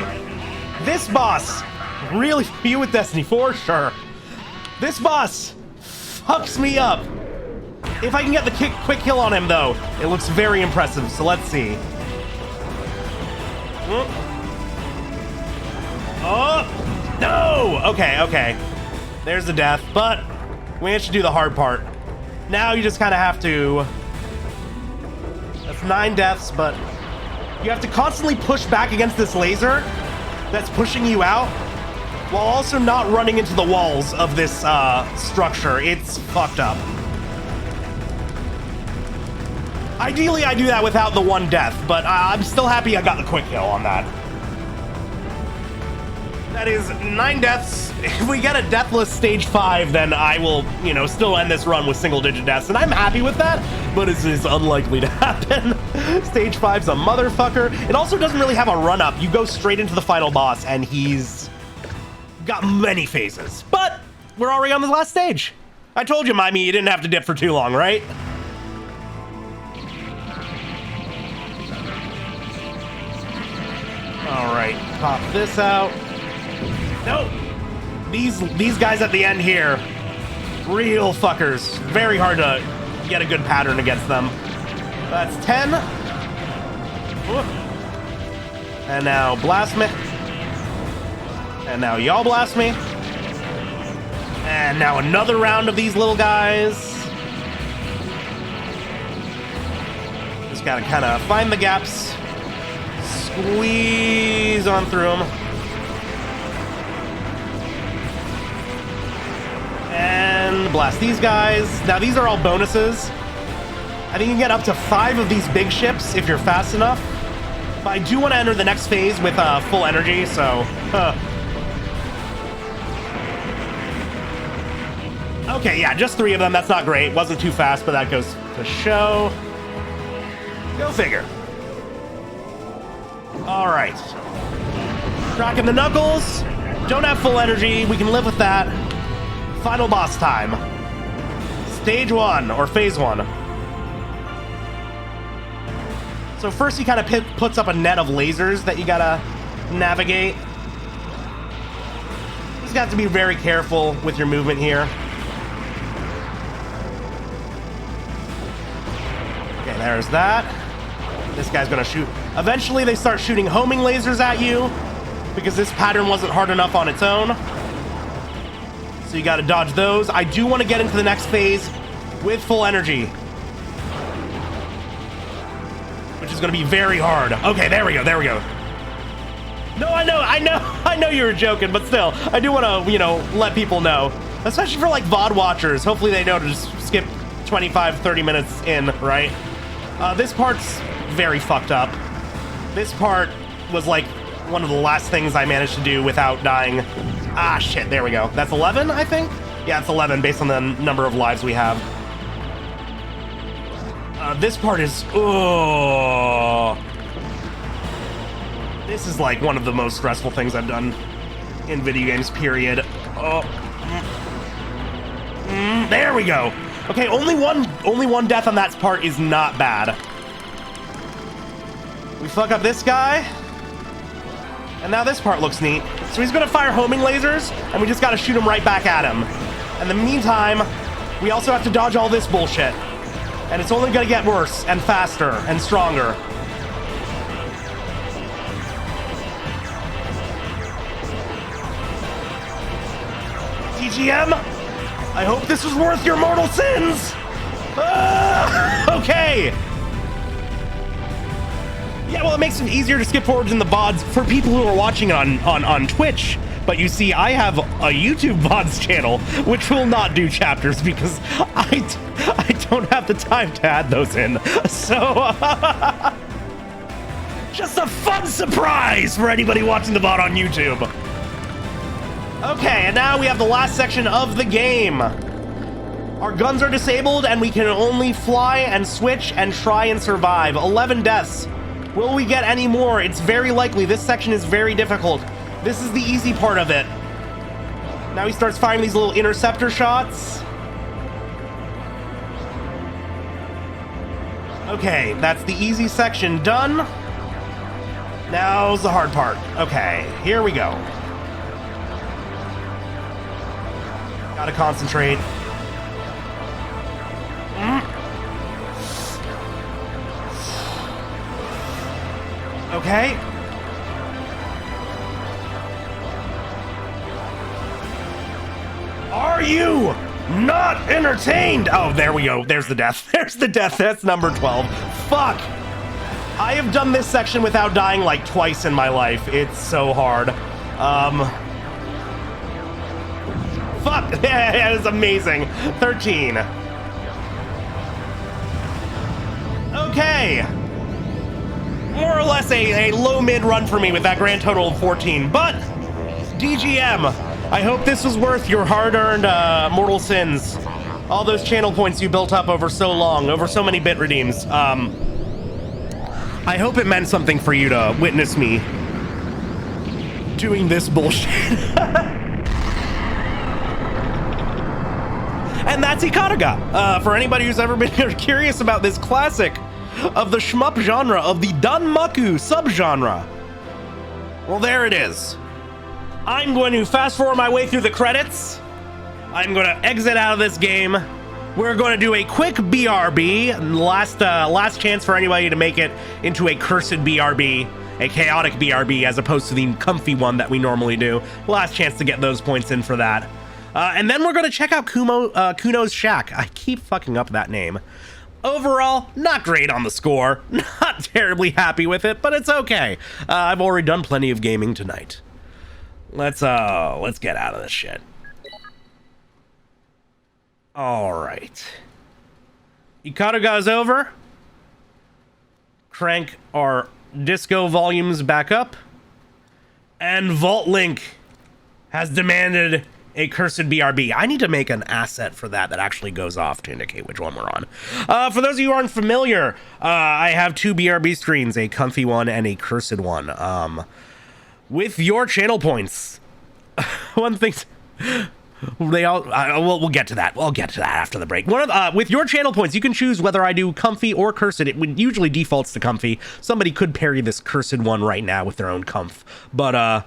This boss, really for you with Destiny 4, sure. This boss fucks me up. If I can get the quick kill on him, though, it looks very impressive, so let's see. Oh! No! Okay. There's the death, but we have to do the hard part. Now you just kind of have to... That's 9 deaths, but you have to constantly push back against this laser that's pushing you out while also not running into the walls of this structure. It's fucked up. Ideally, I do that without the 1 death, but I'm still happy I got the quick kill on that. That is 9 deaths. If we get a deathless stage 5, then I will, you know, still end this run with single-digit deaths, and I'm happy with that, but it's unlikely to happen. Stage 5's a motherfucker. It also doesn't really have a run-up. You go straight into the final boss, and he's got many phases. But we're already on the last stage. I told you, Mimey, you didn't have to dip for too long, right? All right, pop this out. No, these guys at the end here, real fuckers. Very hard to get a good pattern against them. That's 10. Whoop. And now blast me. And now y'all blast me. And now another round of these little guys. Just gotta kind of find the gaps. Squeeze on through them. And blast these guys. Now these are all bonuses. I think you can get up to 5 of these big ships if you're fast enough. But I do want to enter the next phase with full energy, so... Okay, yeah, just 3 of them. That's not great. Wasn't too fast, but that goes to show. Go figure. All right. Cracking the knuckles. Don't have full energy. We can live with that. Final boss time. Stage 1, or phase 1. So first he kind of puts up a net of lasers that you gotta navigate. You just got to be very careful with your movement here. Okay, there's that. This guy's gonna shoot. Eventually they start shooting homing lasers at you because this pattern wasn't hard enough on its own. So you gotta dodge those. I do want to get into the next phase with full energy, which is gonna be very hard. Okay, there we go. No, I know you were joking, but still, I do want to, you know, let people know, especially for like VOD watchers. Hopefully they know to just skip 25, 30 minutes in, right? This part's very fucked up. This part was like one of the last things I managed to do without dying. Ah, shit, there we go. That's 11, I think? Yeah, it's 11 based on the number of lives we have. This part is... Oh. This is like one of the most stressful things I've done in video games, period. Oh. There we go. Okay, only one death on that part is not bad. We fuck up this guy. And now this part looks neat. So he's gonna fire homing lasers, and we just gotta shoot him right back at him. In the meantime, we also have to dodge all this bullshit. And it's only gonna get worse, and faster, and stronger. TGM, I hope this was worth your mortal sins. Okay. Yeah, well, it makes it easier to skip forwards in the VODs for people who are watching it on Twitch. But you see, I have a YouTube VODs channel, which will not do chapters because I don't have the time to add those in. So, just a fun surprise for anybody watching the VOD on YouTube. Okay, and now we have the last section of the game. Our guns are disabled, and we can only fly and switch and try and survive. 11 deaths. Will we get any more? It's very likely. This section is very difficult. This is the easy part of it. Now he starts firing these little interceptor shots. Okay, that's the easy section done. Now's the hard part. Okay, here we go. Gotta concentrate. Okay. Are you not entertained? Oh, there we go. There's the death. There's the death. That's number 12. Fuck. I have done this section without dying like twice in my life. It's so hard. Fuck. That is amazing. 13. Okay. More or less a low-mid run for me with that grand total of 14. But, DGM, I hope this was worth your hard-earned mortal sins. All those channel points you built up over so long, over so many bit redeems. I hope it meant something for you to witness me doing this bullshit. And that's Ikaruga. For anybody who's ever been curious about this classic of the shmup genre, of the Danmaku subgenre. Well, there it is. I'm going to fast forward my way through the credits. I'm going to exit out of this game. We're going to do a quick BRB. Last chance for anybody to make it into a cursed BRB, a chaotic BRB, as opposed to the comfy one that we normally do. Last chance to get those points in for that. And then we're going to check out Kuno's Shack. I keep fucking up that name. Overall, not great on the score. Not terribly happy with it, but it's okay. I've already done plenty of gaming tonight. Let's get out of this shit. All right. Ikaruga is over. Crank our disco volumes back up. And Vault Link has demanded a cursed BRB. I need to make an asset for that actually goes off to indicate which one we're on. For those of you who aren't familiar, I have two BRB screens, a comfy one and a cursed one. With your channel points, one thing, they all, we'll get to that. We'll get to that after the break. With your channel points, you can choose whether I do comfy or cursed. It would usually defaults to comfy. Somebody could parry this cursed one right now with their own comf, but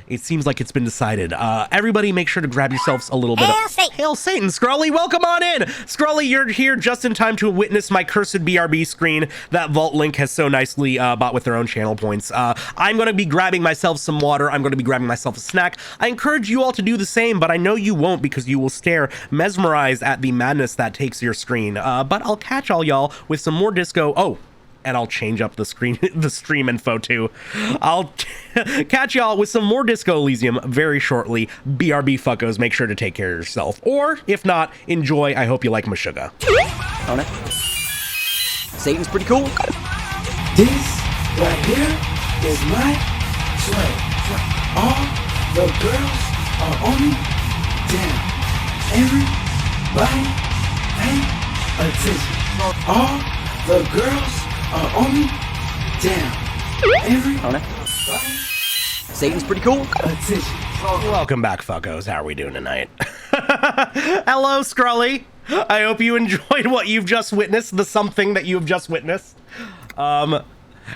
it seems like it's been decided. Everybody make sure to grab yourselves a little bit of... Hail Satan! Scrolly, welcome on in! Scrolly, you're here just in time to witness my cursed BRB screen that Vault Link has so nicely bought with their own channel points. I'm going to be grabbing myself some water. I'm going to be grabbing myself a snack. I encourage you all to do the same, but I know you won't because you will stare mesmerized at the madness that takes your screen. But I'll catch all y'all with some more disco... Oh! And I'll change up the stream info too. I'll catch y'all with some more Disco Elysium very shortly. BRB fuckos, make sure to take care of yourself. Or, if not, enjoy. I hope you like Meshuggah. On it. Satan's pretty cool. This right here is my slave. All the girls are on me. Damn. Everybody pay attention. All the girls are on me. Damn. Everybody. Satan's pretty cool. Attention. Welcome back, fuckos. How are we doing tonight? Hello, Scrolly. I hope you enjoyed what you've just witnessed, the something that you've just witnessed. And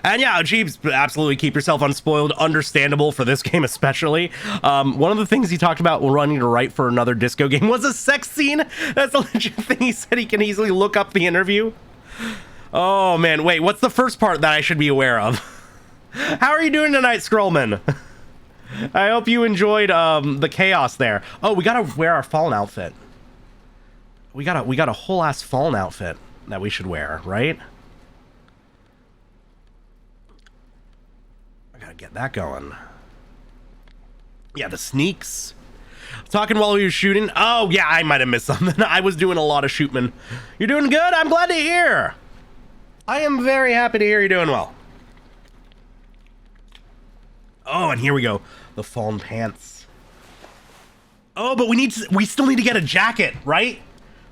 yeah, Jeeves, absolutely keep yourself unspoiled. Understandable for this game especially. One of the things he talked about running to write for another disco game was a sex scene. That's a legit thing. He said he can easily look up the interview. Oh man, wait, what's the first part that I should be aware of? How are you doing tonight, Scrollman? I hope you enjoyed the chaos there. Oh, we gotta wear our fallen outfit. We got a whole ass fallen outfit that we should wear, right? I gotta get that going. Yeah, the sneaks. Talking while we were shooting. Oh, yeah, I might have missed something. I was doing a lot of shootman. You're doing good? I'm glad to hear. I am very happy to hear you're doing well. Oh, and here we go. The fallen pants. Oh, but we still need to get a jacket, right?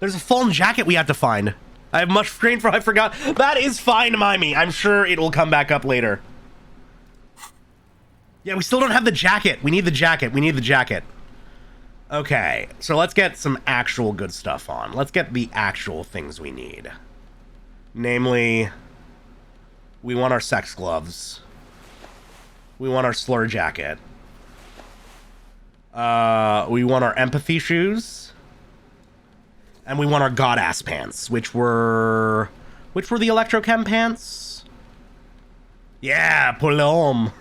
There's a fallen jacket we have to find. I have much brain fry, I forgot. That is fine, Mimey. I'm sure it will come back up later. Yeah, we still don't have the jacket. We need the jacket. We need the jacket. Okay, so let's get some actual good stuff on. Let's get the actual things we need. Namely, we want our sex gloves. We want our slur jacket. We want our empathy shoes. And we want our god-ass pants, which were the electrochem pants? Yeah, Polom.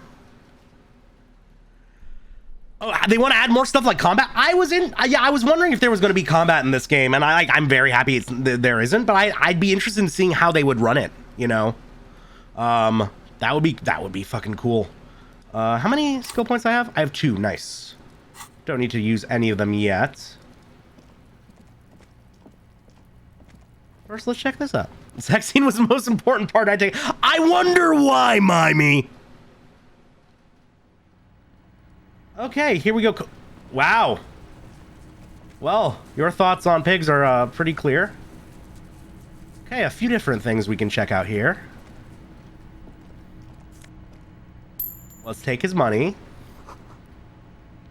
Oh, they want to add more stuff like combat? I was wondering if there was going to be combat in this game, and I'm very happy there isn't, but I'd be interested in seeing how they would run it, you know? That would be fucking cool. How many skill points I have? I have 2, nice. Don't need to use any of them yet. First, let's check this out. The sex scene was the most important part, I think. I wonder why, Mimey! Okay, here we go. Wow. Well, your thoughts on pigs are pretty clear. Okay, a few different things we can check out here. Let's take his money.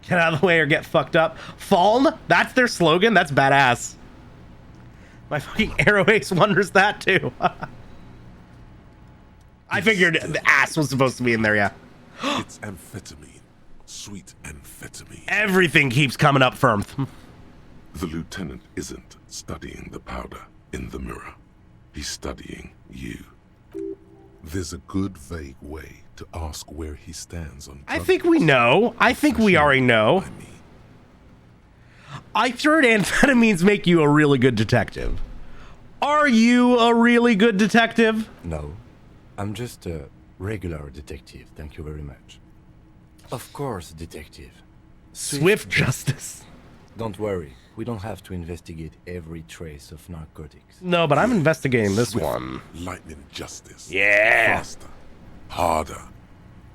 Get out of the way or get fucked up. Fallen? That's their slogan? That's badass. My fucking Arrow Ace wonders that too. I figured the ass was supposed to be in there, yeah. It's amphetamine. Sweet amphetamine. Everything keeps coming up, Phirmth. The lieutenant isn't studying the powder in the mirror. He's studying you. There's a good, vague way to ask where he stands on. I think we know. I think we already know. I heard amphetamines make you a really good detective. Are you a really good detective? No. I'm just a regular detective, thank you very much. Of course, detective. Swift justice. Don't worry, we don't have to investigate every trace of narcotics. No, but I'm investigating this Swift, one. Lightning justice. Yeah. Faster. Harder.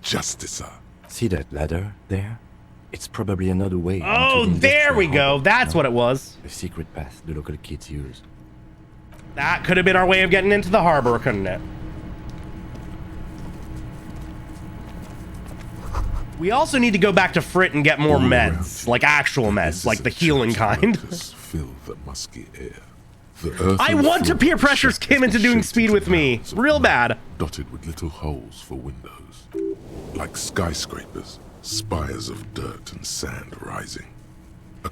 Justicer. See that ladder there? It's probably another way. Oh, into the there we industrial go. harbor. That's what it was. A secret path the local kids use. That could have been our way of getting into the harbor, couldn't it? We also need to go back to Frit and get more meds, like actual meds, like the healing kind. Fill the musky air. The earth I want to peer pressure Kim into doing speed with me, real bad. Dotted with little holes for windows, like skyscrapers, spires of dirt and sand rising.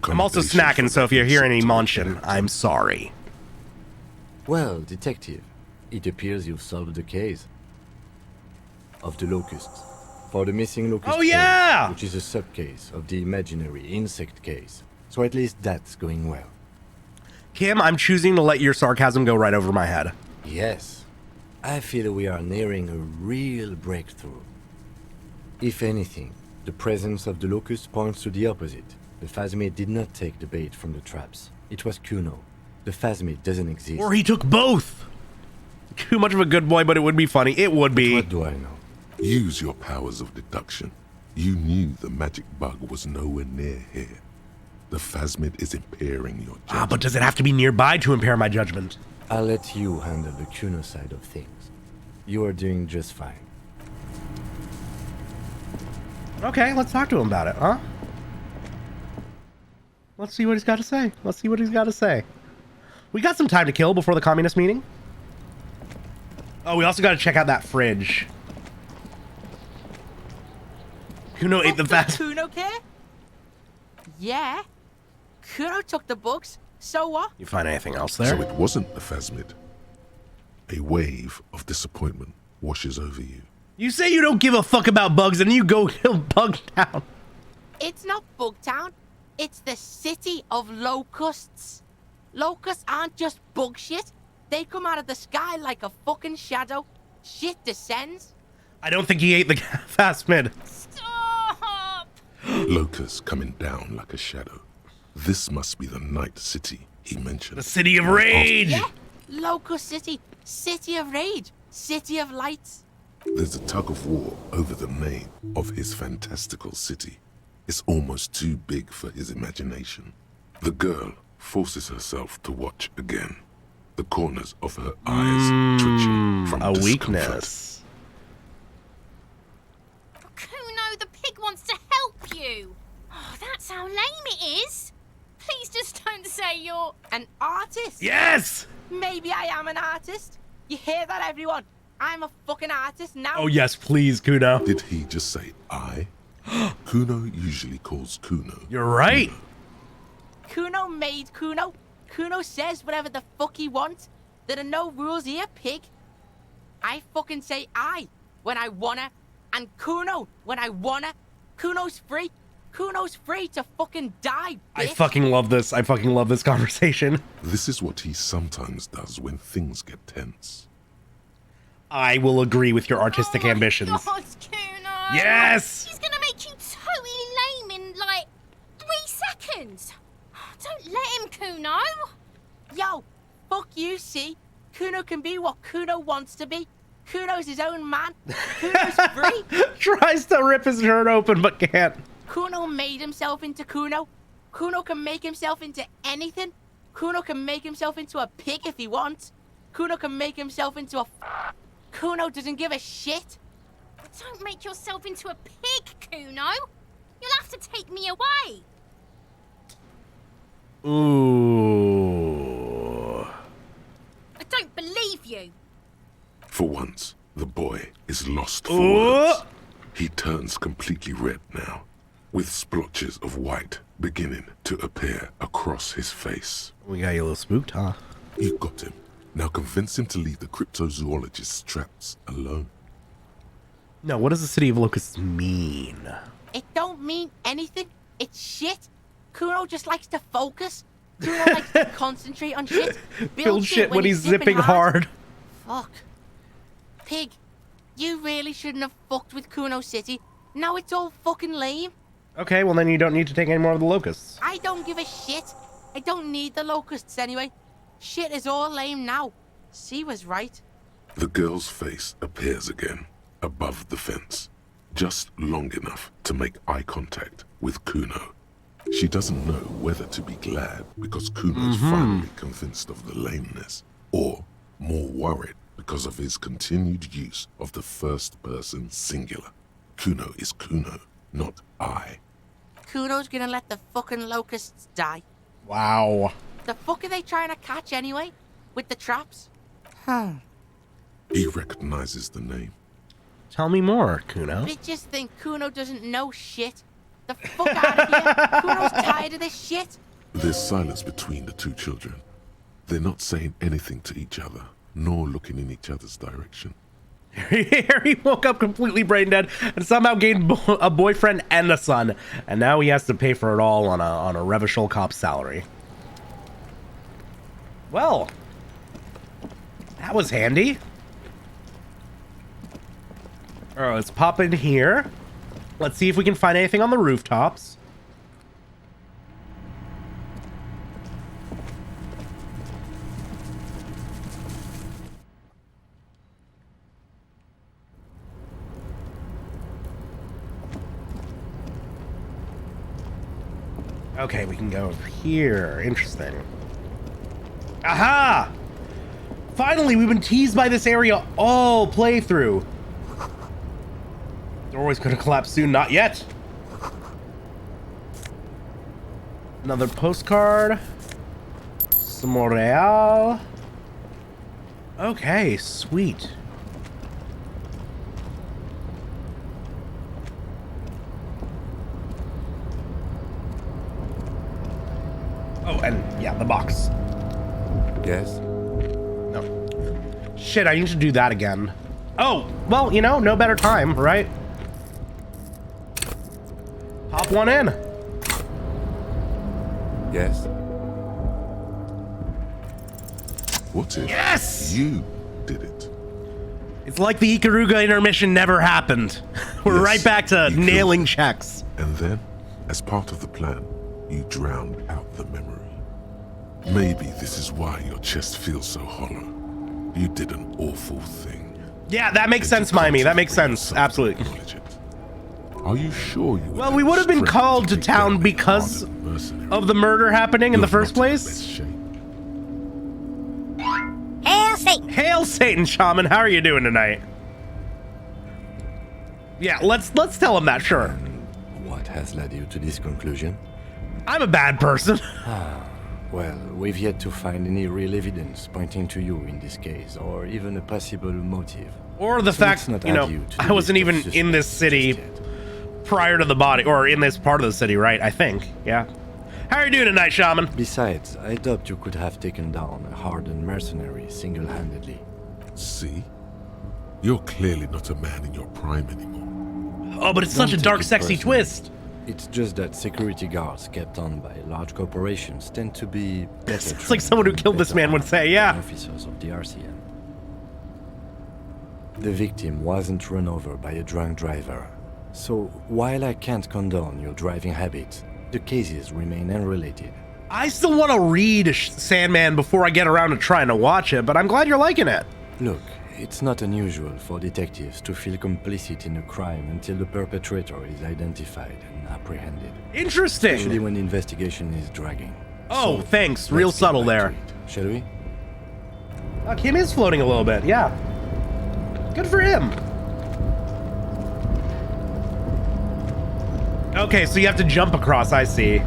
I'm also snacking, so if you hear any munching, I'm sorry. Well, detective, it appears you've solved the case of the locusts. For the missing locust yeah! case, which is a sub-case of the imaginary insect case. So at least that's going well. Kim, I'm choosing to let your sarcasm go right over my head. Yes. I feel we are nearing a real breakthrough. If anything, the presence of the locust points to the opposite. The phasmid did not take the bait from the traps. It was Kuno. The phasmid doesn't exist. Or he took both! Too much of a good boy, but it would be funny. It would be. What do I know? Use your powers of deduction. You knew the magic bug was nowhere near here. The phasmid is impairing your judgment. Ah, but does it have to be nearby to impair my judgment? I'll let you handle the Kuno side of things. You are doing just fine. Okay, let's talk to him about it, huh? Let's see what he's got to say. Let's see what he's got to say. We got some time to kill before the communist meeting. Oh, we also got to check out that fridge. Kuno ate the fast. Kuno care? Yeah. Kuno took the bugs. So what? You find anything else there? So it wasn't the phasmid. A wave of disappointment washes over you. You say you don't give a fuck about bugs and you go kill bugs down. It's not Bugtown. It's the city of locusts. Locusts aren't just bug shit. They come out of the sky like a fucking shadow. Shit descends. I don't think he ate the fast mid. Stop! Locusts coming down like a shadow. This must be the night city he mentioned. The city of rage! Yeah, Locust City. City of rage. City of lights. There's a tug of war over the name of his fantastical city. It's almost too big for his imagination. The girl forces herself to watch again. The corners of her eyes twitching from a discomfort. weakness. Kuno, the pig wants to help you. Oh, that's how lame it is. Please just don't say you're an artist. Yes! Maybe I am an artist. You hear that, everyone? I'm a fucking artist now. Oh yes, please, Kuno. Did he just say I? Kuno usually calls Kuno. You're right. Kuno made Kuno. Kuno says whatever the fuck he wants. There are no rules here, pig. I fucking say I when I wanna, and Kuno when I wanna. Kuno's free. Kuno's free to fucking die, bitch. I fucking love this. I fucking love this conversation. This is what he sometimes does when things get tense. I will agree with your artistic ambitions. God, Kuno. Yes! He's gonna make you totally lame in like 3 seconds. Don't let him, Kuno. Yo, fuck you, see? Kuno can be what Kuno wants to be. Kuno's his own man. Kuno's free. Tries to rip his shirt open but can't. Kuno made himself into Kuno. Kuno can make himself into anything. Kuno can make himself into a pig if he wants. Kuno can make himself into a... Kuno doesn't give a shit. Don't make yourself into a pig, Kuno. You'll have to take me away. Ooh. I don't believe you. For once, the boy is lost for words. He turns completely red now, with splotches of white beginning to appear across his face. We got you a little spooked, huh? You got him. Now convince him to leave the cryptozoologist's traps alone. No, what does the city of locusts mean? It don't mean anything. It's shit. Kuno just likes to focus. Kuno likes to concentrate on shit. Build shit when he's zipping hard. Fuck. Pig, you really shouldn't have fucked with Kuno City. Now it's all fucking lame. Okay, well then you don't need to take any more of the locusts. I don't give a shit. I don't need the locusts anyway. Shit is all lame now. C was right. The girl's face appears again, above the fence, just long enough to make eye contact with Kuno. She doesn't know whether to be glad because Kuno's finally convinced of the lameness, or more worried because of his continued use of the first person singular. Kuno is Kuno, not I. Kuno's gonna let the fucking locusts die. Wow. The fuck are they trying to catch anyway? With the traps? He recognizes the name. Tell me more, Kuno. Bitches think Kuno doesn't know shit. The fuck out of here. Kuno's tired of this shit. There's silence between the two children. They're not saying anything to each other, nor looking in each other's direction. Harry woke up completely brain dead and somehow gained a boyfriend and a son, and now he has to pay for it all on a Revachol cop's salary. Well, that was handy. All right, let's pop in here. Let's see if we can find anything on the rooftops. Okay, we can go over here. Interesting. Aha! Finally, we've been teased by this area all playthrough. Doorway's gonna collapse soon. Not yet. Another postcard. Some more real. Okay, sweet. Oh, and yeah, the box. Yes? No. Shit, I need to do that again. Oh, well, you know, no better time, right? Pop slip one in. Yes? What if Yes! you did it? It's like the Ikaruga intermission never happened. We're Yes, right back to you nailing killed checks. And then, as part of the plan, you drowned out the memory. Maybe this is why your chest feels so hollow. You did an awful thing. Yeah, that makes sense, Mimey. That makes sense. Absolutely. Are you sure you Well, we would have been called to town because of the murder happening in the first place. Hail Satan! Hail Satan, Shaman. How are you doing tonight? Yeah, let's tell him that, sure. What has led you to this conclusion? I'm a bad person. Well, we've yet to find any real evidence pointing to you in this case, or even a possible motive. Or the So fact, let's not you know, add you to the I wasn't list of even in this city prior to the body, or in this part of the city, right? I think, yeah. How are you doing tonight, Shaman? Besides, I doubt you could have taken down a hardened mercenary single-handedly. See? You're clearly not a man in your prime anymore. Oh, but it's such a Don't dark, take it sexy personally. twist. It's just that security guards kept on by large corporations tend to be better. It's like someone who killed this man would say, yeah. Officers of the RCM. The victim wasn't run over by a drunk driver. So, while I can't condone your driving habits, the cases remain unrelated. I still want to read Sandman before I get around to trying to watch it, but I'm glad you're liking it. Look, it's not unusual for detectives to feel complicit in a crime until the perpetrator is identified and apprehended. Interesting. Especially when the investigation is dragging. Oh, So, thanks. Real let's get subtle back there. to it, shall we? Kim is floating a little bit, yeah. Good for him. Okay, so you have to jump across, I see.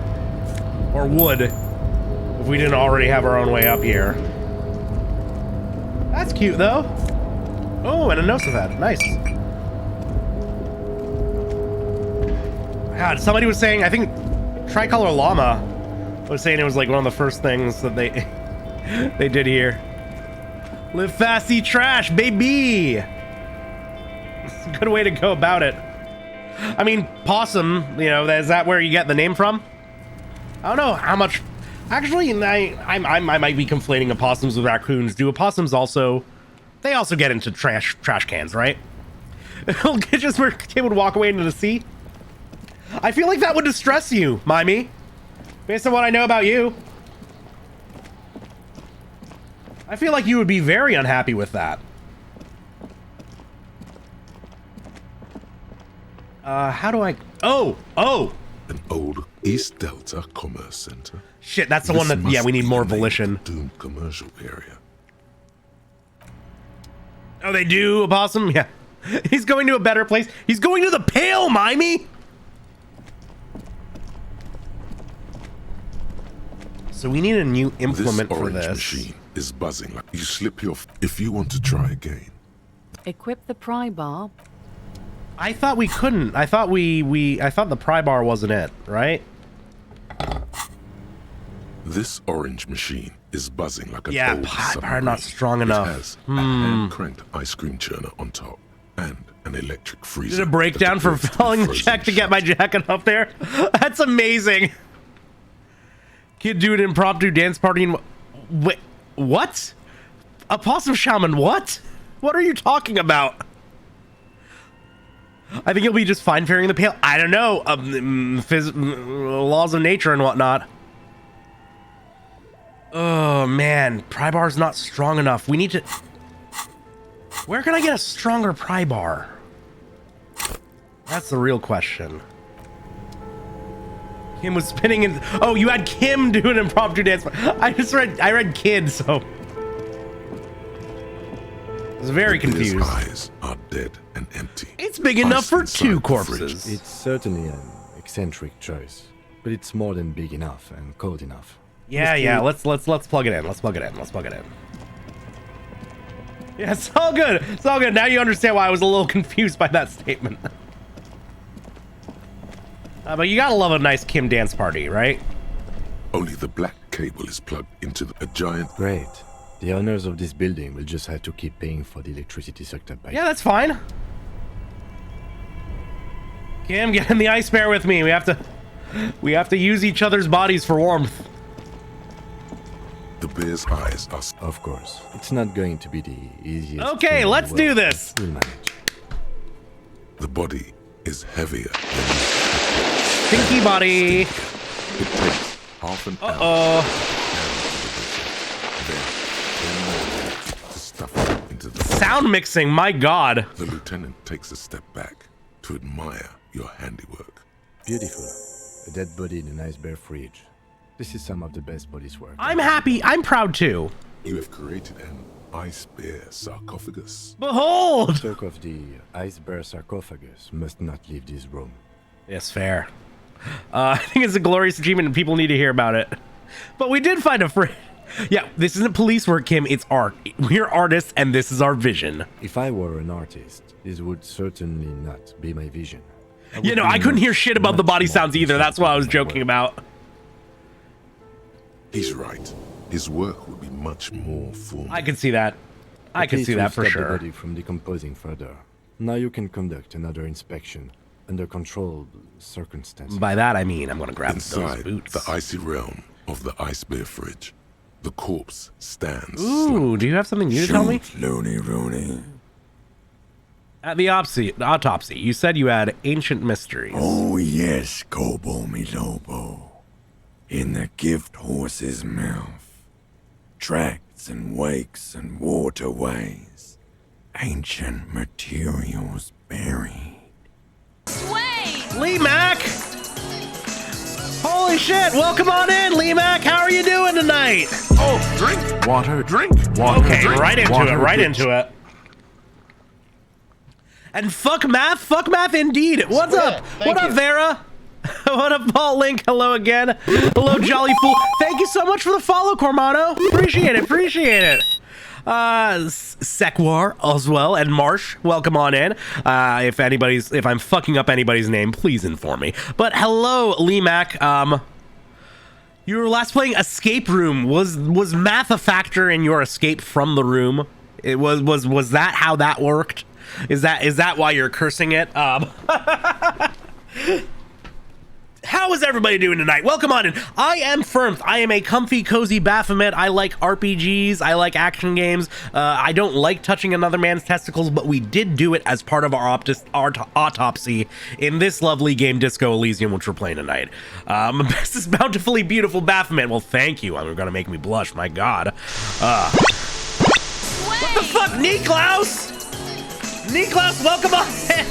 Or would, if we didn't already have our own way up here. That's cute, though. Oh, and a Measurehead. Nice. God, somebody was saying, I think Tricolor Llama was saying it was like one of the first things that they they did here. Live fast, eat trash, baby. It's a good way to go about it. I mean, possum, you know, is that where you get the name from? I don't know how much. Actually, I might be conflating opossums with raccoons. Do opossums also? They also get into trash cans, right? Just where they would walk away into the sea. I feel like that would distress you, Mimey. Based on what I know about you. I feel like you would be very unhappy with that. How do I... Oh! An old East Delta Commerce Center. Shit, that's the one that... Yeah, we need more volition. Doomed commercial area. Oh, they do, Opossum? Yeah. He's going to a better place. He's going to the Pale, Mimey! So we need a new implement for orange this. Machine is buzzing like you slip your... If you want to try again. Equip the pry bar. I thought we couldn't. I thought I thought the pry bar wasn't it, right? This orange machine is buzzing like an Yeah, old pry bar submarine. not strong enough. It has a hand-cranked ice cream churner on top and an electric freezer. Did a breakdown for filling the check to get my jacket up there? That's amazing. Kid do an impromptu dance party and... Wait, what? A possum shaman, what? What are you talking about? I think he'll be just fine faring the Pale. I don't know. Laws of nature and whatnot. Oh, man. Pry bar's not strong enough. We need to... Where can I get a stronger pry bar? That's the real question. Kim was spinning in... Oh, you had Kim do an impromptu dance. I read kid, so... I was very confused. His eyes are dead and empty. It's big enough for Iced 2 inside the corpses. It's certainly an eccentric choice, but it's more than big enough and cold enough. Yeah. Let's plug it in. Let's plug it in. Yeah, it's all good. It's all good. Now you understand why I was a little confused by that statement. But you gotta love a nice Kim dance party, right? Only the black cable is plugged into a giant... Great. The owners of this building will just have to keep paying for the electricity sucked up by Yeah, that's fine. Kim, get in the ice bear with me. We have to We have to use each other's bodies for warmth. The bear's eyes are... Of course. It's not going to be the easiest... Okay, let's do this! We'll manage. The body is heavier than Stinky body! It takes half an hour to stuff it into the... Sound mixing, my god! The lieutenant takes a step back to admire your handiwork. Beautiful. A dead body in a nice bare fridge. This is some of the best bodies work. I'm happy. I'm proud too. You have created an ice bear sarcophagus. Behold! Talk of the ice bear sarcophagus must not leave this room. Yes, fair. I think it's a glorious achievement and people need to hear about it. But we did find a friend. Yeah, this isn't police work, Kim. It's art. We're artists and this is our vision. If I were an artist, this would certainly not be my vision. You know, I couldn't hear shit about the body sounds either. That's what I was joking about. He's right. His work would be much more formal. I can see that. I can see that for sure. The body from decomposing further. Now you can conduct another inspection under controlled circumstances. By that I mean I'm going to grab Inside those boots. the icy realm of the ice bear fridge, the corpse stands. Ooh, do you have something new to tell me? Loony Rooney. At the autopsy, you said you had ancient mysteries. Oh yes, Kobo mi Lobo. In the gift horse's mouth, tracts and wakes and waterways, ancient materials buried. Wait! Lee Mac! Holy shit, welcome on in, Lee Mac. How are you doing tonight? Oh, drink water, drink water. Okay, drink, right into water, it, right drink. into it. And fuck math indeed. What's up? What up, Vera? What up, Paul Link? Hello again. Hello, Jolly Fool. Thank you so much for the follow, Cormano. Appreciate it, appreciate it. Sekwar as well, and Marsh, welcome on in. If I'm fucking up anybody's name, please inform me. But hello, Lee Mac. You were last playing Escape Room. Was math a factor in your escape from the room? It was that how that worked? Is that why you're cursing it? How is everybody doing tonight? Welcome on in. I am Phirmth. I am a comfy, cozy Baphomet. I like RPGs. I like action games. I don't like touching another man's testicles, but we did do it as part of our autopsy in this lovely game, Disco Elysium, which we're playing tonight. This is bountifully beautiful Baphomet. Well, thank you. You're gonna make me blush. My God. What the fuck, Niklaus? Niklaus, welcome on in.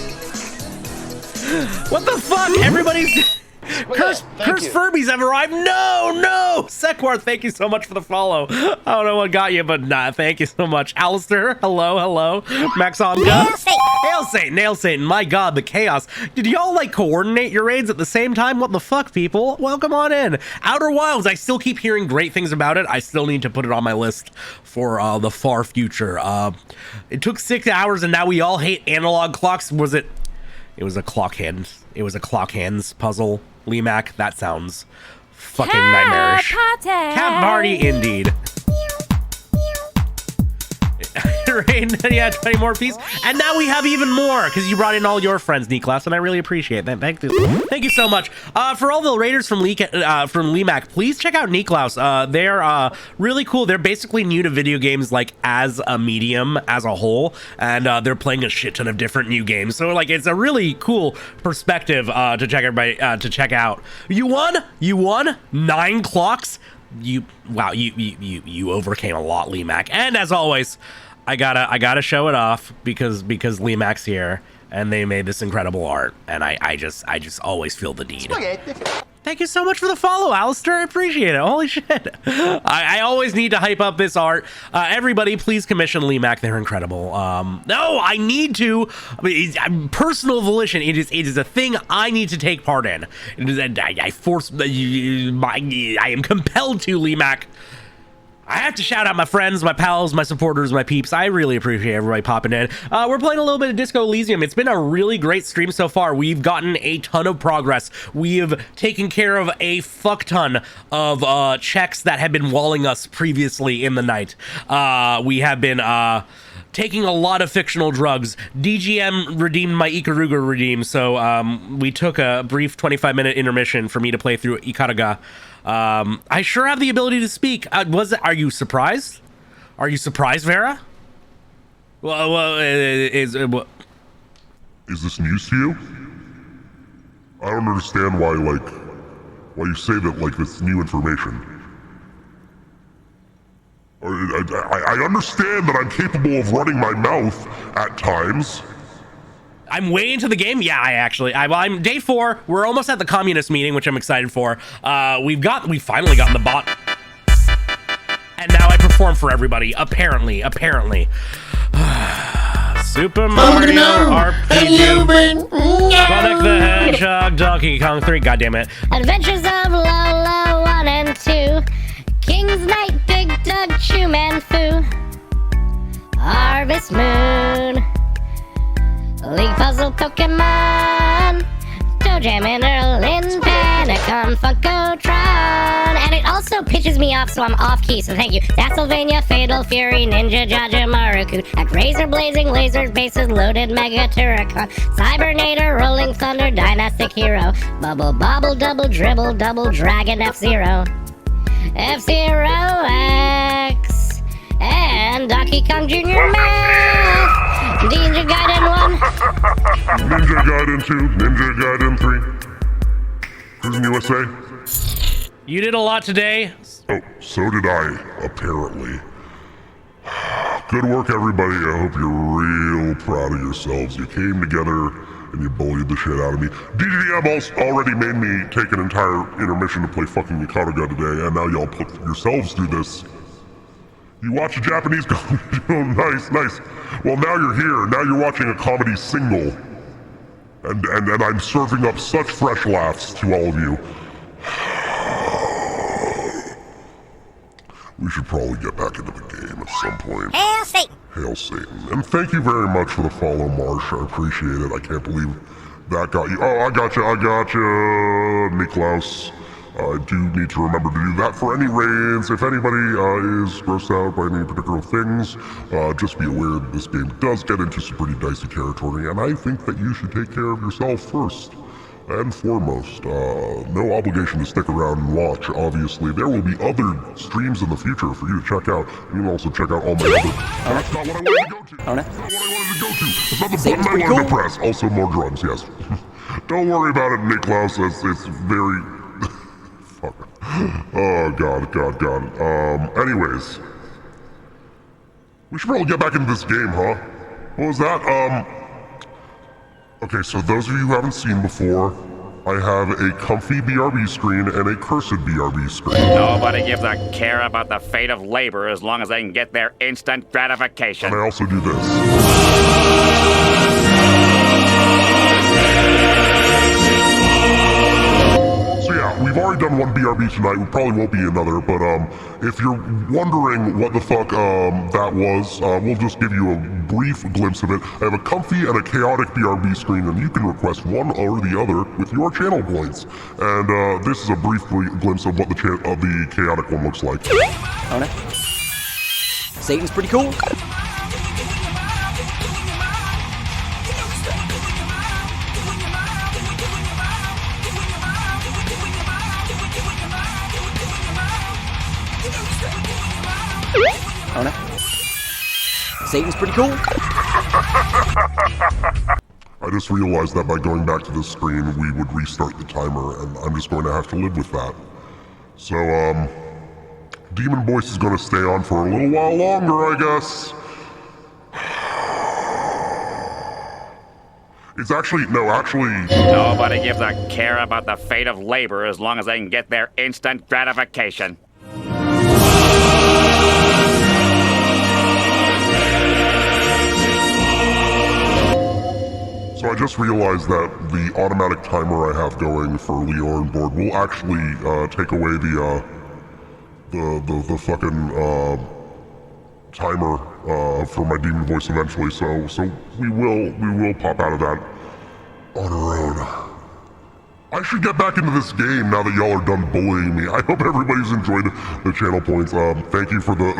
What the fuck? Everybody's... Curse Furbies have arrived. No, Sekwar, thank you so much for the follow. I don't know what got you, but nah, thank you so much. Alistair, hello. Maxonga. Nail Satan, my god, the chaos. Did y'all like coordinate your raids at the same time? What the fuck, people? Welcome on in. Outer Wilds, I still keep hearing great things about it. I still need to put it on my list for the far future. It took 6 hours and now we all hate analog clocks. It was a clock hands puzzle. Lee Mac, that sounds fucking nightmarish. Cat party indeed. Yeah, 20 more piece. And now we have even more because you brought in all your friends, Niklaus, and I really appreciate that. Thank you so much. For all the raiders from Lee Mac, please check out Niklaus. They're really cool. They're basically new to video games, like as a medium as a whole, and they're playing a shit ton of different new games. So like, it's a really cool perspective to check out. You won 9 clocks. You overcame a lot, Lee Mac. And as always, I gotta show it off because Lee Mac's here and they made this incredible art, and I just always feel the need. Thank you so much for the follow, Alistair. I appreciate it. Holy shit. I always need to hype up this art. Everybody, please commission Lee Mac. They're incredible. No, I need to. Personal volition. It is a thing I need to take part in. I am compelled to, Lee Mac. I have to shout out my friends, my pals, my supporters, my peeps. I really appreciate everybody popping in. We're playing a little bit of Disco Elysium. It's been a really great stream so far. We've gotten a ton of progress. We have taken care of a fuck ton of checks that had been walling us previously in the night. We have been taking a lot of fictional drugs. DGM redeemed my Ikaruga redeem, so we took a brief 25-minute intermission for me to play through Ikaruga. I sure have the ability to speak. Are you surprised? Are you surprised, Vera? Well, Is this news to you? I don't understand why you say that like it's new information. I understand that I'm capable of running my mouth at times. I'm way into the game. Yeah, I'm day 4. We're almost at the communist meeting, which I'm excited for. We finally got in the bot, and now I perform for everybody. Apparently. Super Mario RPG, Sonic the Hedgehog, Donkey Kong 3. God damn it! Adventures of Lola 1 and 2, King's Knight, Big Doug, Chew-Man Fu, Harvest Moon, League Puzzle Pokemon, Toe Jam Interlin, Panicon, Funkotron, and it also pitches me off so I'm off key, so thank you. Castlevania, Fatal Fury, Ninja Jaja, Maruku, Razor Blazing, Lasers, Bases, Loaded, Mega Turrican, Cybernator, Rolling Thunder, Dynastic Hero, Bubble Bobble, Double Dribble, Double Dragon, F-Zero, F-Zero X, and Donkey Kong Jr. Math, Ninja Gaiden 1, Ninja Gaiden 2, Ninja Gaiden 3, Cruising USA. You did a lot today. Oh, so did I, apparently. Good work, everybody. I hope you're real proud of yourselves. You came together and you bullied the shit out of me. DGM already made me take an entire intermission to play fucking Ikaruga today, and now y'all put yourselves through this. You watch a Japanese comedy. Oh, nice. Well, now you're here. Now you're watching a comedy single. And I'm serving up such fresh laughs to all of you. We should probably get back into the game at some point. Hail Satan! Hail Satan. And thank you very much for the follow, Marsh. I appreciate it. I can't believe that got you. Oh, I gotcha, Niklaus. I do need to remember to do that for any raids. If anybody is grossed out by any particular things, just be aware that this game does get into some pretty dicey territory, and I think that you should take care of yourself first and foremost. No obligation to stick around and watch, obviously. There will be other streams in the future for you to check out. You can also check out all my other... That's not what I wanted to go to. That's not what I wanted to go to. That's not the button I wanted to press. Also more drugs, yes. Don't worry about it, Niklaus. It's very... Fuck. Oh, God. Anyways. We should probably get back into this game, huh? What was that? Okay, so those of you who haven't seen before, I have a comfy BRB screen and a cursed BRB screen. Nobody gives a care about the fate of labor as long as they can get their instant gratification. And I also do this. So yeah, we've already done one BRB tonight. We probably won't be another, but if you're wondering what the fuck that was, we'll just give you a brief glimpse of it. I have a comfy and a chaotic BRB screen, and you can request one or the other with your channel points. And this is a brief glimpse of what the chaotic one looks like. Own it. Satan's pretty cool. Own it. Satan's pretty cool. I just realized that by going back to this screen, we would restart the timer, and I'm just going to have to live with that. So, Demon Voice is going to stay on for a little while longer, I guess. It's actually... Nobody gives a care about the fate of labor as long as they can get their instant gratification. So I just realized that the automatic timer I have going for Leo and board will actually take away the fucking timer for my demon voice eventually. So we will pop out of that on our own. I should get back into this game now that y'all are done bullying me. I hope everybody's enjoyed the channel points. Thank you for the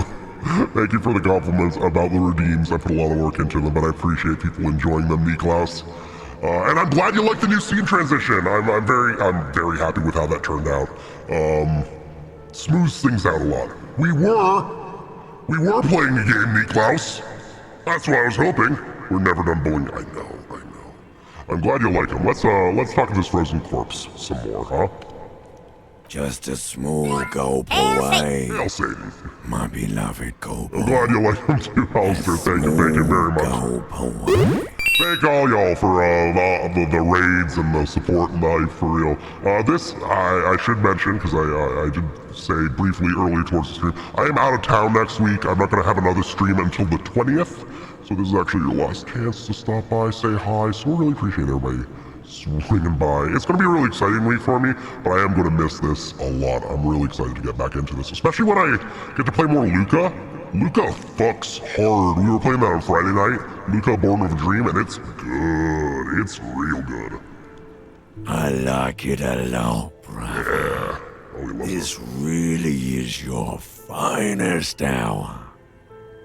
Thank you for the compliments about the redeems. I put a lot of work into them, but I appreciate people enjoying them, Niklaus. And I'm glad you like the new scene transition. I'm very happy with how that turned out. Smooths things out a lot. We were playing a game, Niklaus. That's what I was hoping. We're never done bullying. I know. I'm glad you like them. Let's talk to this frozen corpse some more, huh? Just a small gulp away. Hail Satan. My beloved Gobo. I'm glad you like them too, Alistair. Thank you very much. Thank all y'all for the raids and the support and the for real. This I should mention because I did say briefly earlier towards the stream. I am out of town next week. I'm not going to have another stream until the 20th. So this is actually your last chance to stop by, say hi. So we really appreciate everybody swinging by. It's going to be a really exciting week for me, but I am going to miss this a lot. I'm really excited to get back into this, especially when I get to play more Luca. Luca fucks hard. We were playing that on Friday night. Luca Born of a Dream, and it's good. It's real good. I like it a lot, brother. Yeah. Oh, this really is your finest hour.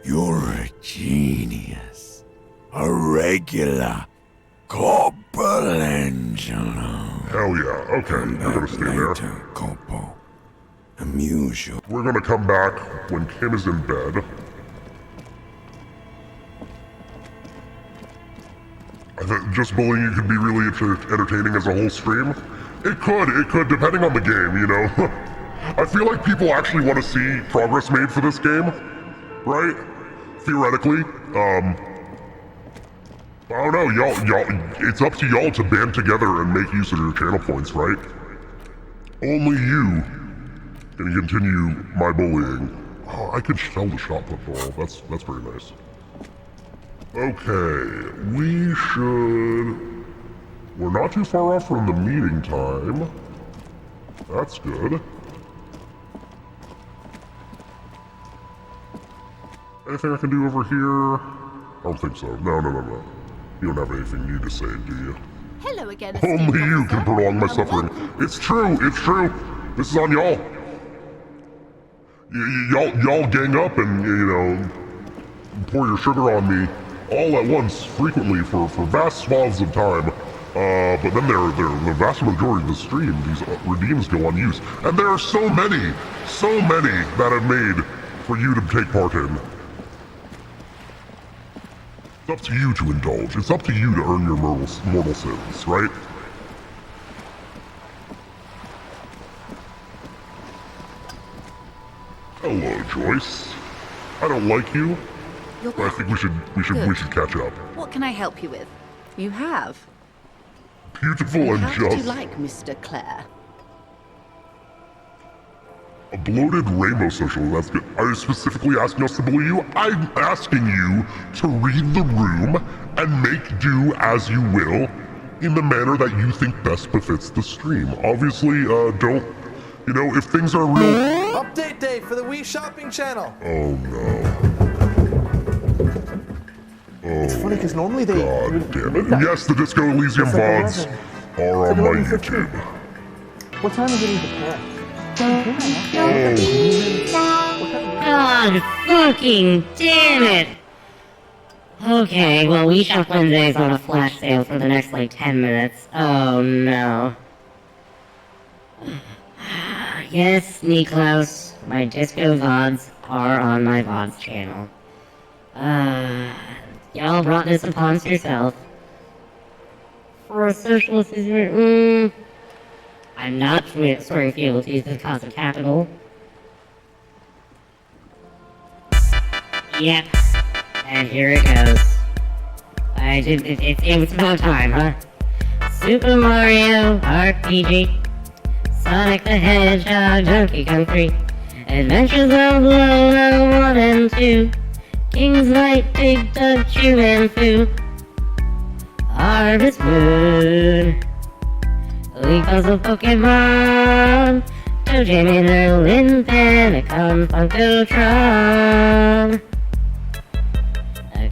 You're a genius. A regular Corpulangelo. Hell yeah. Okay, you're gonna stay there. Corpo. Amuse you. We're gonna come back when Kim is in bed. I think just bullying you could be really entertaining as a whole stream. It could, depending on the game, you know? I feel like people actually want to see progress made for this game, right? Theoretically. I don't know, y'all, it's up to y'all to band together and make use of your channel points, right? Only you can continue my bullying. Oh, I could sell the shot put ball. That's very nice. Okay, we're not too far off from the meeting time. That's good. Anything I can do over here? I don't think so. No. You don't have anything new to say, do you? Hello again. Only you can prolong my suffering. It's true. This is on y'all. Y'all gang up and, you know, pour your sugar on me all at once, frequently, for vast swaths of time. But then the vast majority of the stream, these redeems go unused. And there are so many that have made for you to take part in. It's up to you to indulge. It's up to you to earn your mortal sins, right? Hello, Joyce. I don't like you. But I think we should catch up. What can I help you with? You have. Beautiful and How just. do you like Mr. Clare? A bloated rainbow social, that's good. Are you specifically asking us to bully you? I'm asking you to read the room and make do as you will in the manner that you think best befits the stream. Obviously, don't, you know, if things are real... Update day for the Wii shopping channel. Oh no. Oh, it's funny because normally they... God damn it. Yes, the Disco Elysium VODs are on my YouTube. What time is it in Japan? God fucking damn it! Okay, well, Wii Shop Wednesday is on a flash sale for the next, 10 minutes. Oh, no. Yes, Niklaus, my Disco VODs are on my VODs channel. Y'all brought this upon yourself. For a socialist is I'm not swearing fealties to the cause of capital. Yep. And here it goes. It's about time, huh? Super Mario RPG, Sonic the Hedgehog, Donkey Kong 3, Adventures of Level 1 and 2, King's Light, Big Dug, Chew and Foo, Harvest Moon, League Puzzle Pokemon, Toe Jam and Earl in Panicon, Funkotron,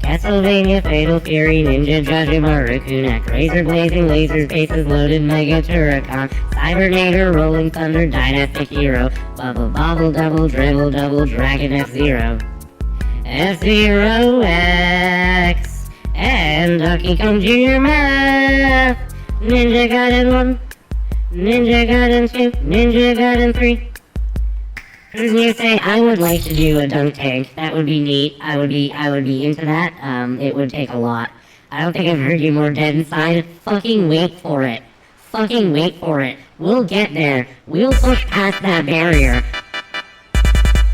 Castlevania, Fatal Fury, Ninja Judgment, Raccoon, Razor Blazing, Laser Faces, Loaded Mega Turrican, Cybernator, Rolling Thunder, Dynastic Hero, Bubble Bobble Double, Dribble Double, Dragon F-Zero. F-Zero X, and Donkey Kong Jr. Math. Ninja Gaiden 1, Ninja Gaiden 2, Ninja Gaiden 3. You say I would like to do a dunk tank. That would be neat. I would be into that. It would take a lot. I don't think I've heard you more dead inside. Fucking wait for it. Fucking wait for it. We'll get there. We'll push past that barrier.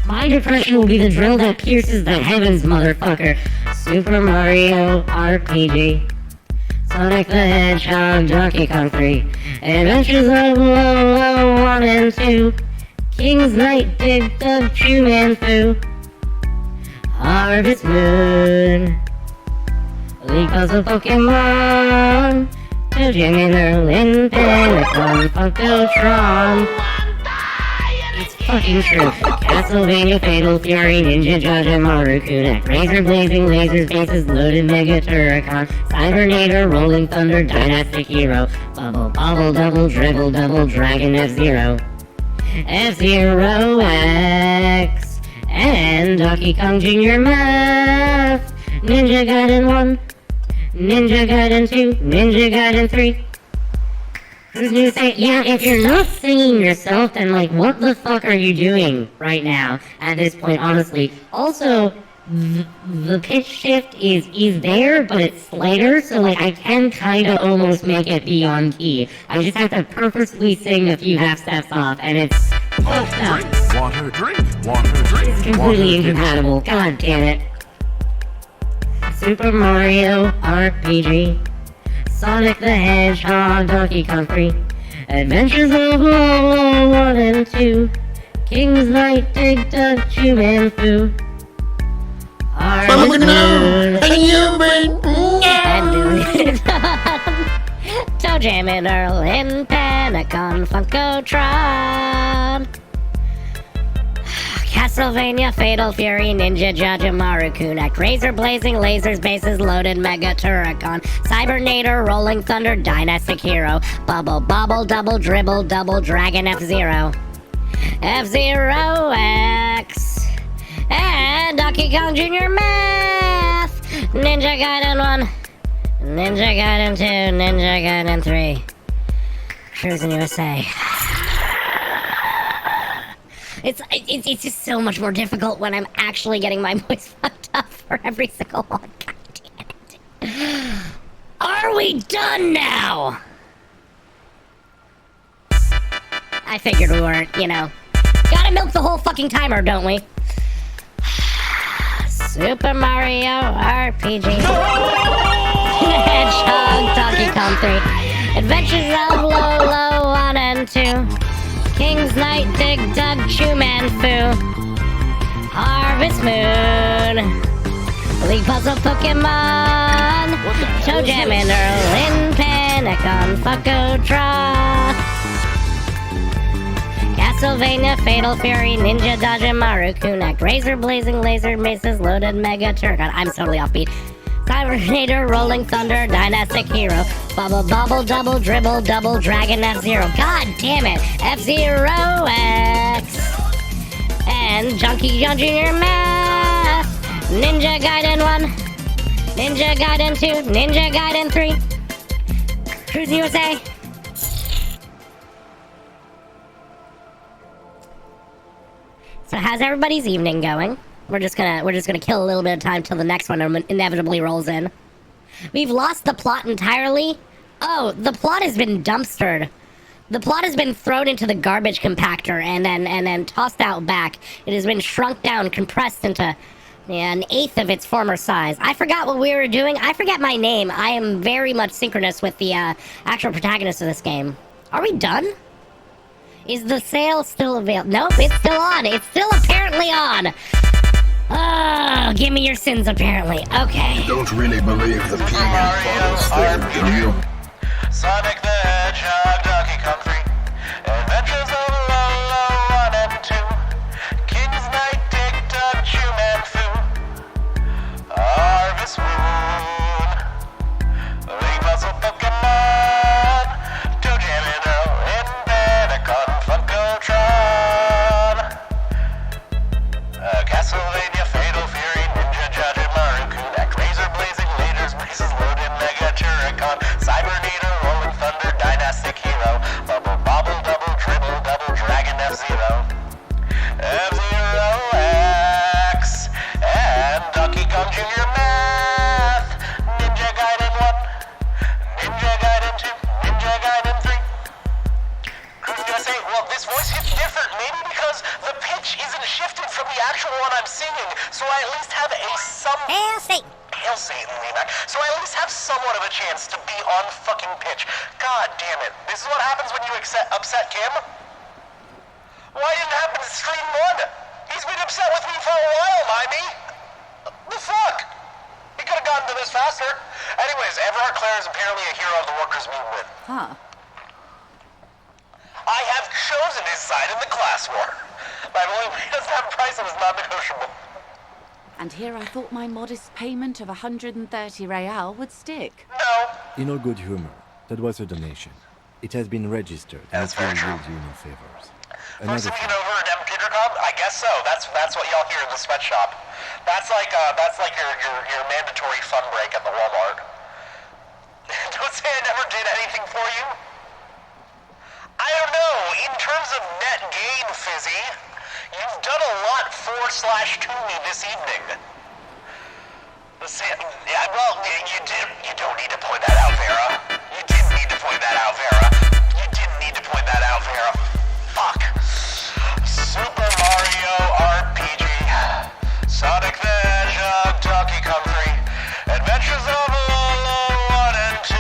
My depression will be the drill that pierces the heavens, motherfucker. Super Mario RPG. Sonic the Hedgehog, Donkey Kong 3. Adventures of Low 1 and 2. King's Knight, Big Dog, Chew Man Fu. Harvest Moon. League Puzzle Pokemon. ToeJam Lin Panicon, Funkotron. It's fucking true. Castlevania, Fatal Fury, Ninja Jaja, Maru Kunek, Razor Blazing, Lasers, Bases, Loaded Mega Turrican, Cybernator, Rolling Thunder, Dynastic Hero, Bubble, Bobble, Double, Dribble, Double, Dragon, F-Zero. F-Zero X, and Donkey Kong Jr. Math. Ninja Gaiden 1, Ninja Gaiden 2, Ninja Gaiden 3. Who's new say, yeah, if you're not singing yourself, then like, what the fuck are you doing right now at this point, honestly? Also, the pitch shift is there, but it's slighter, so like, I can kinda almost make it be on key. I just have to purposely sing a few half steps off, and it's fucked up. Water, drink, water, drink. It's completely incompatible, god damn it. Super Mario RPG. Sonic the Hedgehog, Donkey Kong 3. Adventures of Low 1 and 2. King's Knight, Big Dog, Chew Man Fu. Harvest Moon. ToeJam and Earl in Panicon, Funkotron. Castlevania, Fatal Fury, Ninja Jaja, Maru Kunek, Razor Blazing, Lasers, Bases, Loaded Mega Turrican, Cybernator, Rolling Thunder, Dynastic Hero, Bubble, Bobble, Double, Dribble, Double, Dragon, F-Zero. F-Zero X, and Donkey Kong Jr. Math. Ninja Gaiden 1, Ninja Gaiden 2, Ninja Gaiden 3. Cruising USA. It's just so much more difficult when I'm actually getting my voice fucked up for every single one. God damn it. Are we done now? I figured we weren't, you know. Gotta milk the whole fucking timer, don't we? Super Mario RPG. Hedgehog, Donkey Kong 3. Adventures of Low 1 and 2. King's Knight, Dig Dug, Chew Man Fu. Harvest Moon. League Puzzle Pokemon. ToeJam and Earl in Panicon, Funkotron. Castlevania, Fatal Fury, Ninja Dodge, Maru Kunek, Razor Blazing, Laser Maces, Loaded Mega Turrican. I'm totally offbeat. Cybernator, Rolling Thunder, Dynastic Hero, Bubble, Bobble, Double, Dribble, Double, Dragon, F-Zero. God damn it! F-Zero X, and Donkey Kong Jr. Math. Ninja Gaiden 1, Ninja Gaiden 2, Ninja Gaiden 3. Cruising USA. So how's everybody's evening going? We're just gonna kill a little bit of time till the next one inevitably rolls in. We've lost the plot entirely. Oh, the plot has been dumpstered. The plot has been thrown into the garbage compactor and then tossed out back. It has been shrunk down, compressed into an eighth of its former size. I forgot what we were doing. I forget my name. I am very much synchronous with the actual protagonist of this game. Are we done? Is the sale still available? Nope, it's still on. It's still apparently on. Oh, give me your sins, apparently. Okay. You don't really believe the people follows them, do you? Sonic the Hedgehog, Donkey Kong 3. Adventures of Low 1 and 2. King's Knight, Dig Dug, Chew Man Fu. Harvest Moon. League Puzzle Pokemon. ToeJam and Earl in Panicon, Funkotron. Castlevania, Fatal Fury, conquer your math. Ninja Gaiden 1, Ninja Gaiden 2, Ninja Gaiden 3. Cruise USA, well, this voice hits different, maybe because the pitch isn't shifted from the actual one I'm singing, so I at least have Hail Satan, Leaback. So I at least have somewhat of a chance to be on fucking pitch. God damn it. This is what happens when you upset Kim? Why didn't it happen to Stream 1? He's been upset with me for a while, Mimey. The fuck? He could have gotten to this faster. Anyways, Everard Clare is apparently a hero of the workers' movement. Huh. I have chosen his side in the class war. My belief he doesn't have a price and is non-negotiable. And here I thought my modest payment of 130 real would stick. No. In all good humor, that was a donation. It has been registered. That's very true. Do you any favors. First thing over a Computer Club? I guess so. That's what y'all hear in the sweatshop. That's like your mandatory fun break at the Walmart. Don't say I never did anything for you. I don't know. In terms of net gain, Fizzy, you've done a lot for/to me this evening. Yeah, well, you don't need to point that out, Vera. You didn't need to point that out, Vera. You didn't need to point that out, Vera. Fuck. Super Mario RPG, Sonic the Hedgehog, Donkey Kong 3, Adventures of Lolo 1 and 2,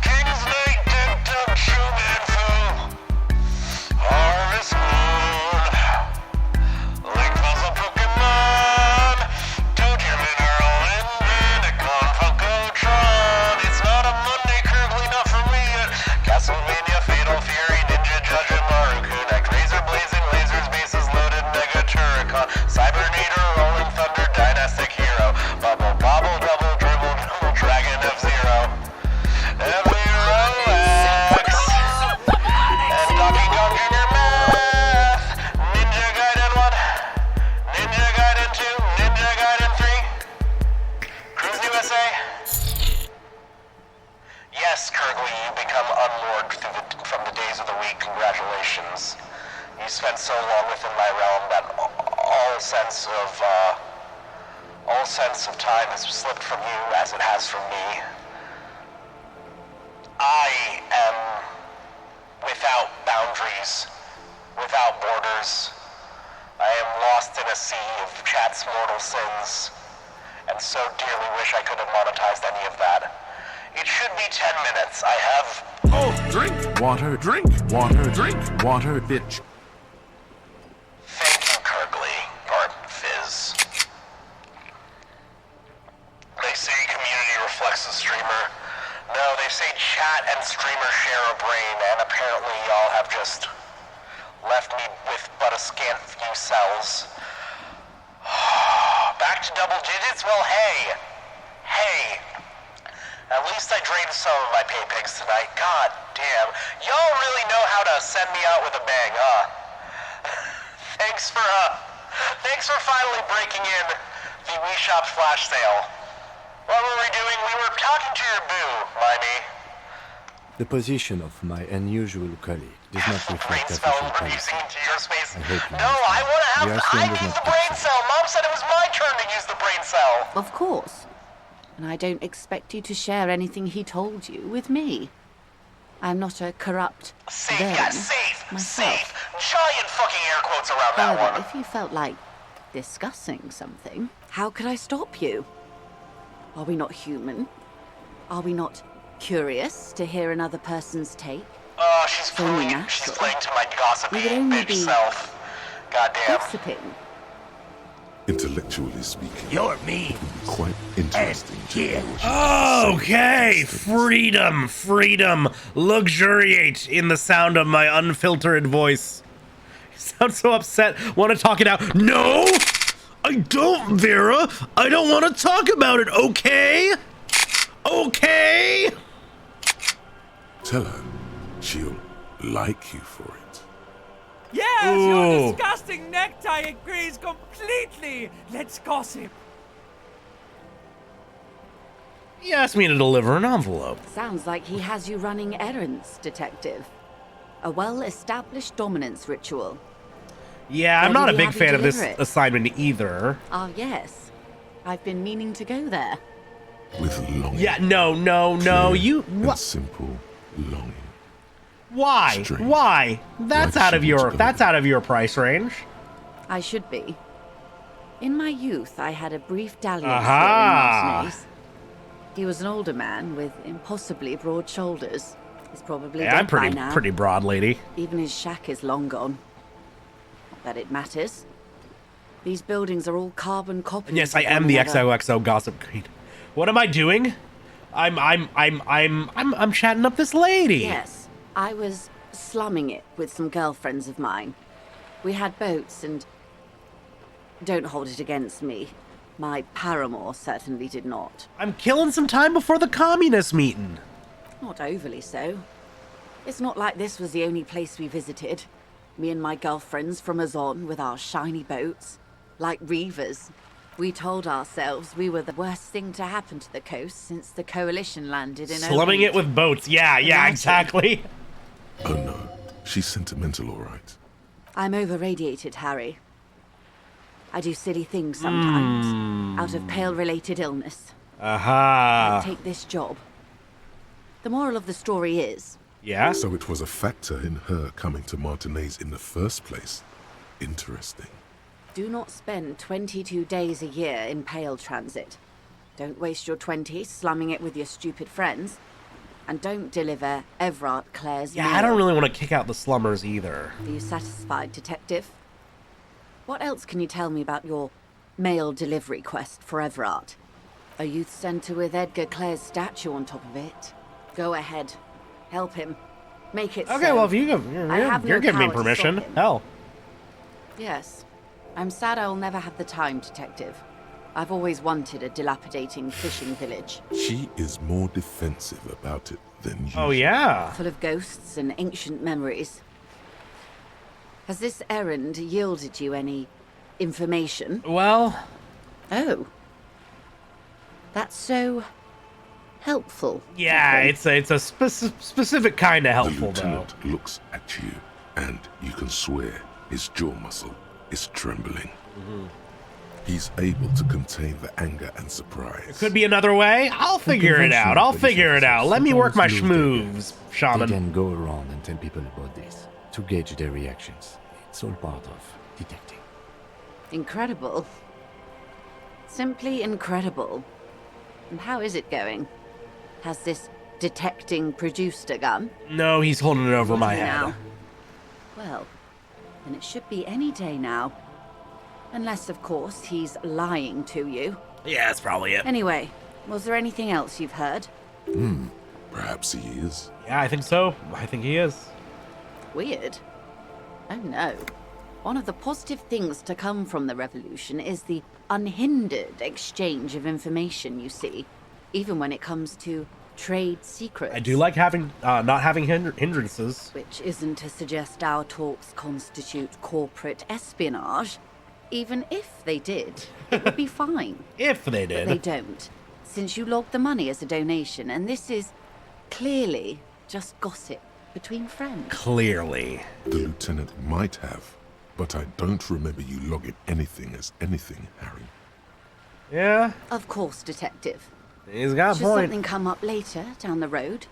King's Knight, Dig Dug, Shoeman Fu, Harvest Moon, Link Puzzle Pokemon, Doja Mineral, Indicon, Funkotron. It's not a Monday, currently not for me yet. Castlevania, Fatal Fury, Ninja Judge, and Mario Connect, Razor Blazing, Lasers, Bases Loaded, Mega Turrican, Cybernator, Rolling Thunder, Dynastic Hero, Bubble, Bobble, Double, Dribble, Dribble, Dragon F-Zero, F-Zero X, and Donkey Kong Jr. Math, Ninja Gaiden 1, Ninja Gaiden 2, Ninja Gaiden 3, Cruise USA. Yes, Kurgley, you become unmoored from the days of the week. Congratulations. You spent so long within my realm that all sense of time has slipped from you as it has from me. I am without boundaries, without borders. I am lost in a sea of chat's mortal sins, and so dearly wish I could have monetized any of that. It should be 10 minutes. I have... Oh, drink! Water, drink! Water, drink! Water, bitch. Thank you, Kurgley, or Fizz. They say community reflects the streamer. No, they say chat and streamer share a brain, and apparently y'all have just left me with but a scant few cells. Back to double digits? Well, hey. At least I drained some of my pay pigs tonight. God damn. Y'all really know how to send me out with a bang, huh? Thanks for finally breaking in the Wii Shop flash sale. What were we doing? We were talking to your boo, Mimey. The position of my unusual colleague does not reflect Brain cell official producing policy. into your space. I hope you No, I want to have. The I need the brain cell. Mom said it was my turn to use the brain cell. Of course. And I don't expect you to share anything he told you with me. I'm not a corrupt Safe, villain yeah, safe, myself. safe. Giant fucking air quotes around that However, one. if you felt like discussing something, how could I stop you? Are we not human? Are we not curious to hear another person's take? She's It's only playing. She's natural. playing to my gossipy We would only bitch be self. Goddamn. gossiping. Intellectually speaking, You're mean. quite interesting to hear what you Okay, freedom, luxuriate in the sound of my unfiltered voice. You sound so upset, want to talk it out. No, I don't, Vera. I don't want to talk about it, okay? Okay? Tell her she'll like you for it. Yes, Ooh. your disgusting necktie agrees completely. Let's gossip. He asked me to deliver an envelope. Sounds like he has you running errands, detective. A well-established dominance ritual. Yeah, I'm Where not a did he big have you fan of this deliver it? assignment either. Ah, yes. I've been meaning to go there. With longing. Yeah, no, Clear you... and What? simple longing. Why? Straight. Why? That's Like out of she your... was That's out of your price range. I should be. In my youth, I had a brief dalliance Aha. here in Martinez. He was an older man with impossibly broad shoulders. He's probably Yeah, dead I'm pretty by now. pretty broad, lady. Even his shack is long gone. Not that it matters. These buildings are all carbon copies. And yes, I of am one the another. XOXO gossip queen. What am I doing? I'm chatting up this lady. Yes, I was slumming it with some girlfriends of mine. We had boats and... Don't hold it against me. My paramour certainly did not. I'm killing some time before the communist meeting. Not overly so. It's not like this was the only place we visited. Me and my girlfriends from Azon with our shiny boats. Like reavers. We told ourselves we were the worst thing to happen to the coast since the coalition landed in Slumming it with boats. Yeah, Imagine. exactly. Oh no, she's sentimental, all right. I'm over-radiated, Harry. I do silly things sometimes, out of pale-related illness. Aha. I take this job. The moral of the story is... Yeah? So it was a factor in her coming to Martinez in the first place. Interesting. Do not spend 22 days a year in pale transit. Don't waste your 20s slumming it with your stupid friends. And don't deliver Everard Clare's Yeah, mail. I don't really want to kick out the slummers either. Are you satisfied, detective? What else can you tell me about your mail delivery quest for Everard? A youth centre with Edgar Clare's statue on top of it. Go ahead. Help him. Make it Okay, so. well, if you I have you're no giving me power to permission. stop him. Hell. Yes. I'm sad I'll never have the time, detective. I've always wanted a dilapidating fishing village. She is more defensive about it than you. Oh, yeah. Full of ghosts and ancient memories. Has this errand yielded you any information? Well... Oh. That's so... helpful. Yeah, it's a specific kind of helpful, The though. lieutenant looks at you, and you can swear his jaw muscle is trembling. He's able to contain the anger and surprise. Could be another way. I'll figure it out. I'll figure it out. Let me work my schmoves, They shaman. can go around and tell people about this to gauge their reactions. It's all part of detecting. Incredible. Simply incredible. And how is it going? Has this detecting produced a gun? No, he's holding it over my head. Now. Well, then it should be any day now. Unless, of course, he's lying to you. Yeah, that's probably it. Anyway, was there anything else you've heard? Perhaps he is. Yeah, I think so. I think he is. Weird. Oh no. One of the positive things to come from the revolution is the unhindered exchange of information, you see. Even when it comes to trade secrets. I do like having not having hindrances. Which isn't to suggest our talks constitute corporate espionage. Even if they did, it would be fine. If they did. But they don't, since you logged the money as a donation, and this is clearly just gossip between friends. Clearly. The lieutenant might have, but I don't remember you logging anything as anything, Harry. Yeah. Of course, detective. He's got a Should point. something come up later down the road,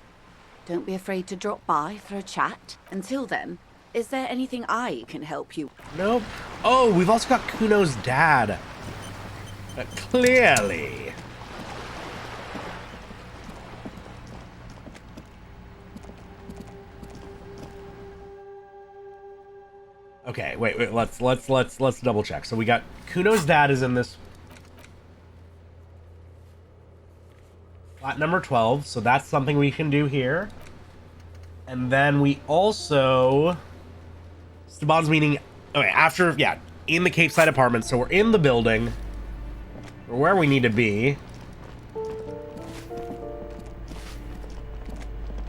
don't be afraid to drop by for a chat. Until then, is there anything I can help you? Nope. Oh, we've also got Kuno's dad. Clearly. Okay, wait, let's double check. So we got Kuno's dad is in this flat number 12, so that's something we can do here. And then we also Staban's meeting. Okay, after, yeah, in the Cape Side apartment. So we're in the building. We're where we need to be.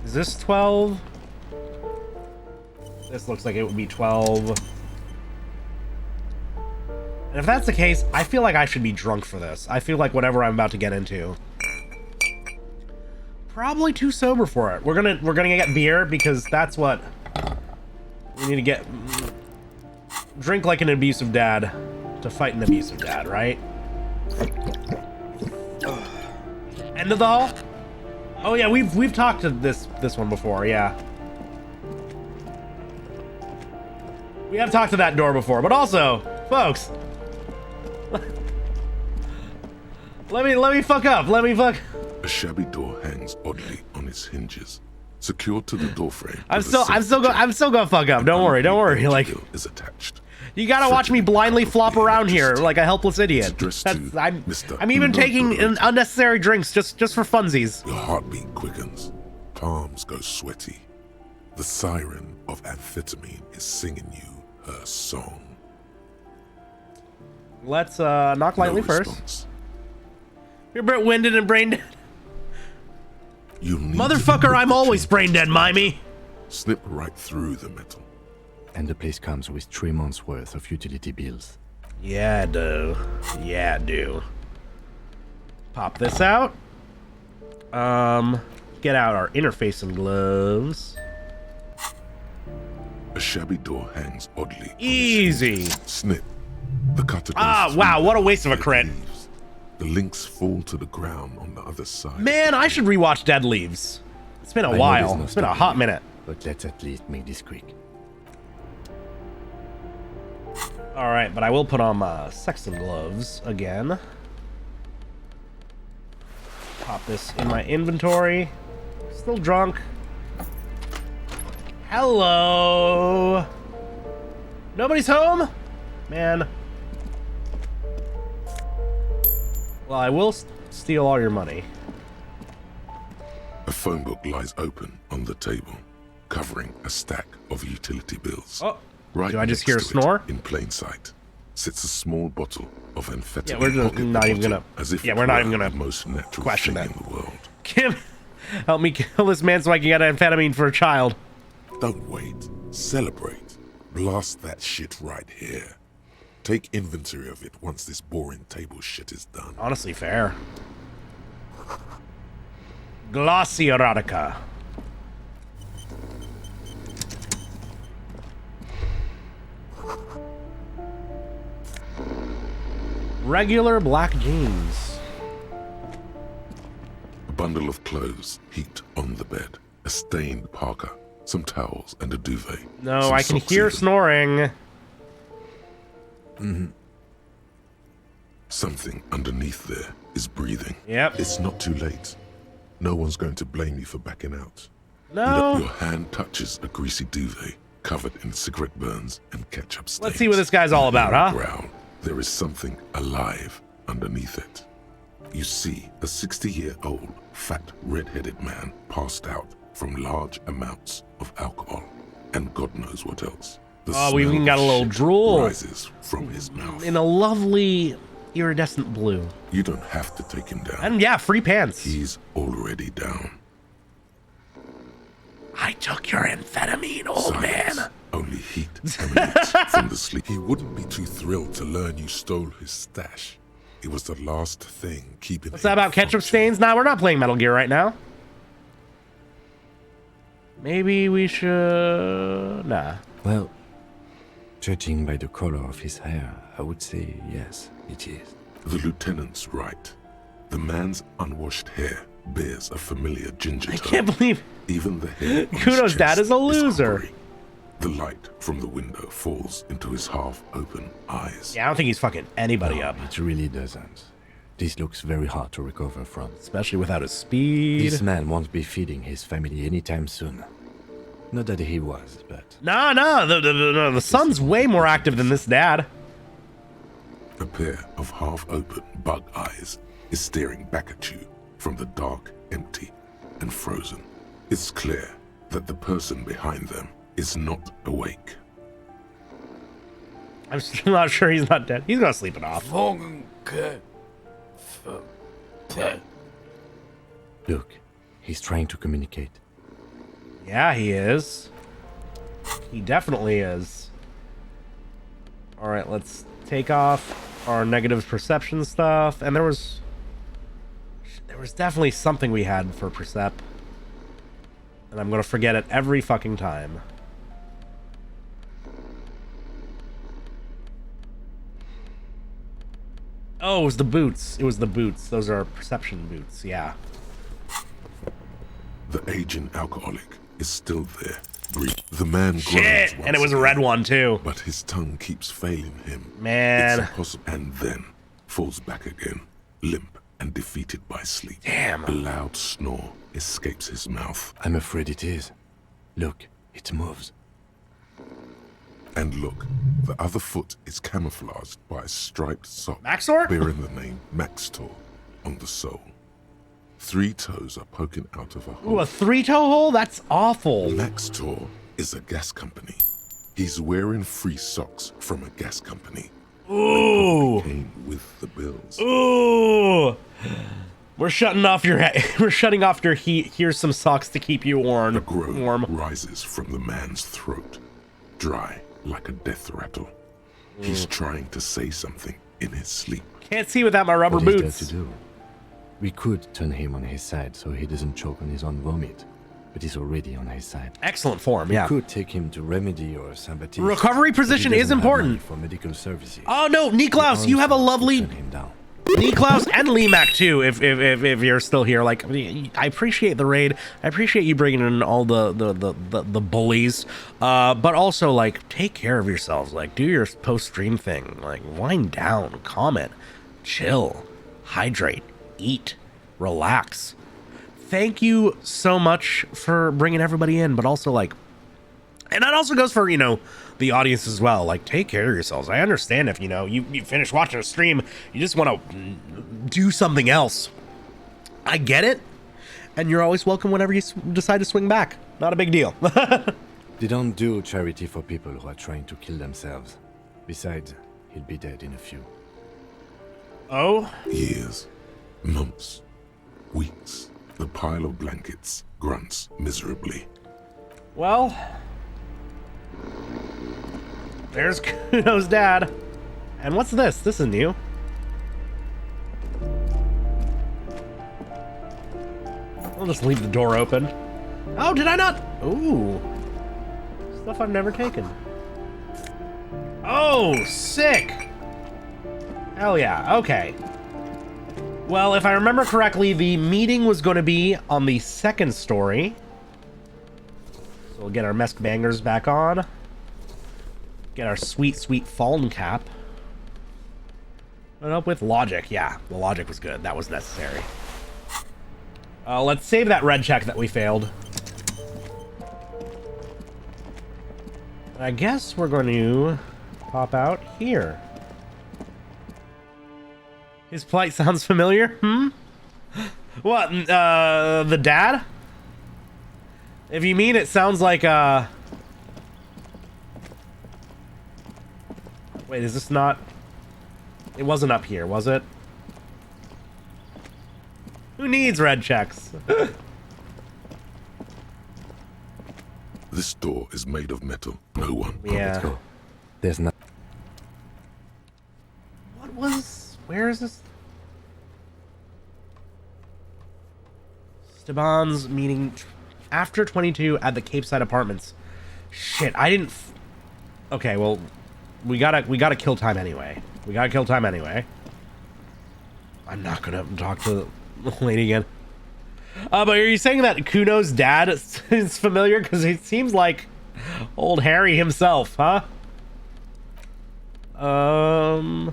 Is this 12? This looks like it would be 12. And if that's the case, I feel like I should be drunk for this. I feel like whatever I'm about to get into. Probably too sober for it. We're gonna get beer because that's what we need to get. Drink like an abusive dad to fight an abusive dad, right? End of the hall? Oh yeah, we've talked to this one before, yeah. We have talked to that door before, but also, folks, let me fuck up. Let me fuck. A shabby door hangs oddly on its hinges, secured to the doorframe. I'm still gonna fuck up. Don't worry. Like, is attached. you gotta watch me blindly flop around here like a helpless idiot. I'm even taking unnecessary drinks just for funsies. Your heartbeat quickens, palms go sweaty. The siren of amphetamine is singing you her song. Let's knock lightly first. You're a bit winded and brain dead. Motherfucker, I'm always brain dead, Mimey. Snip right through the metal. And the place comes with 3 months worth of utility bills. Yeah, I do. Yeah, I do. Pop this out. Get out our interfacing gloves. A shabby door hangs oddly. Easy. Snip. The cutter goes wow, what a waste of a crit. The links fall to the ground on the other side. Man, I should rewatch Dead Leaves. It's been a while. It's been a hot minute. But let's at least make this quick. Alright, but I will put on my sexton gloves again. Pop this in my inventory. Still drunk. Hello. Nobody's home? Man. Well, I will steal all your money. A phone book lies open on the table, covering a stack of utility bills. Oh, right do I just hear a next to snore? it, in plain sight, sits a small bottle of amphetamine. Yeah, we're not even gonna. Yeah, we're not even gonna the most natural question thing that. in the world. Kim, help me kill this man so I can get amphetamine for a child. Don't wait. Celebrate. Blast that shit right here. Take inventory of it once this boring table shit is done. Honestly, fair. Glossy erotica. Regular black jeans. A bundle of clothes heaped on the bed. A stained parka. Some towels and a duvet. No, Some I can socks hear even. snoring. Something underneath there is breathing. Yep. It's not too late. No one's going to blame you for backing out. No. Your hand touches a greasy duvet covered in cigarette burns and ketchup stains. Let's see what this guy's all about, huh? Ground, there is something alive underneath it. You see a 60-year-old fat red-headed man passed out from large amounts of alcohol and God knows what else. The Oh, we smell even got a of little shit drool rises from his mouth. in a lovely iridescent blue. You don't have to take him down. And yeah, free pants. He's already down. I took your amphetamine, old Silence. man. Only heat emanates from the sleep. He wouldn't be too thrilled to learn you stole his stash. It was the last thing keeping What's that about ketchup stains? Nah, we're not playing Metal Gear right now. Maybe we should... Nah. Well, judging by the color of his hair, I would say yes, it is. The lieutenant's right. The man's unwashed hair bears a familiar ginger tone. I can't believe... Even the hair on Kudos, his Dad chest is a loser. coppery. The light from the window falls into his half-open eyes. Yeah, I don't think he's fucking anybody up. It really doesn't. This looks very hard to recover from. Especially without his speed. This man won't be feeding his family anytime soon. Not that he was, but... No, the son's way more active than this dad. A pair of half-open bug eyes is staring back at you from the dark, empty, and frozen. It's clear that the person behind them is not awake. I'm still not sure he's not dead. He's gonna sleep it off. Look, he's trying to communicate. Yeah, he is. He definitely is. Alright, let's take off our negative perception stuff. And there was definitely something we had for percep. And I'm gonna forget it every fucking time. Oh, it was the boots. It was the boots. Those are perception boots, yeah. The aging alcoholic is still there. The man Shit! And it was a red one, too. But his tongue keeps failing him. Man. It's impossible. And then falls back again, limp and defeated by sleep. Damn. A loud snore escapes his mouth. I'm afraid it is. Look, it moves. And look, the other foot is camouflaged by a striped sock Maxtor? bearing the name Maxtor on the sole. 3 toes are poking out of a hole. Ooh, a 3-toe hole? That's awful. Maxtor is a gas company. He's wearing free socks from a gas company. Ooh. Came with the bills. Ooh. We're shutting off your we're shutting off your heat. Here's some socks to keep you warm. A groan rises from the man's throat, dry like a death rattle. He's trying to say something in his sleep. Can't see without my rubber What is boots. there to do? We could turn him on his side so he doesn't choke on his own vomit, but he's already on his side. Excellent form, yeah. We could take him to Remedy or Sympathy. Recovery position is important. For medical services. Oh no, Niklaus, you have a lovely Niklaus and Limac too. If you're still here, like I appreciate the raid. I appreciate you bringing in all the bullies, but also like take care of yourselves. Like do your post stream thing. Like wind down, comment, chill, hydrate, eat, relax. Thank you so much for bringing everybody in, but also like, and that also goes for the audience as well. Like take care of yourselves. I understand if you finish watching a stream, you just want to do something else. I get it, and you're always welcome whenever you decide to swing back. Not a big deal. They don't do charity for people who are trying to kill themselves. Besides, he'll be dead in a few. Oh? Years, months, weeks. The pile of blankets grunts miserably. Well, there's Kuno's dad. And what's this? This is new. I'll just leave the door open. Oh, did I not? Ooh. Stuff I've never taken. Oh, sick. Hell yeah. Okay. Well, if I remember correctly, the meeting was going to be on the second story. So we'll get our Mesk Bangers back on. Get our sweet, sweet Fallen Cap. And up with Logic. Yeah, the Logic was good. That was necessary. Let's save that red check that we failed. I guess we're going to pop out here. His plight sounds familiar. What? The dad? If you mean it sounds like wait, is this not? It wasn't up here, was it? Who needs red checks? This door is made of metal. No one. Yeah. Let's go. There's not. What was? Where is this? Steban's meeting after 22 at the Cape Side Apartments. Shit, I didn't. Okay, well, we gotta kill time anyway. We gotta kill time anyway. I'm not gonna talk to the lady again. But are you saying that Kuno's dad is familiar? Because he seems like old Harry himself, huh? Oh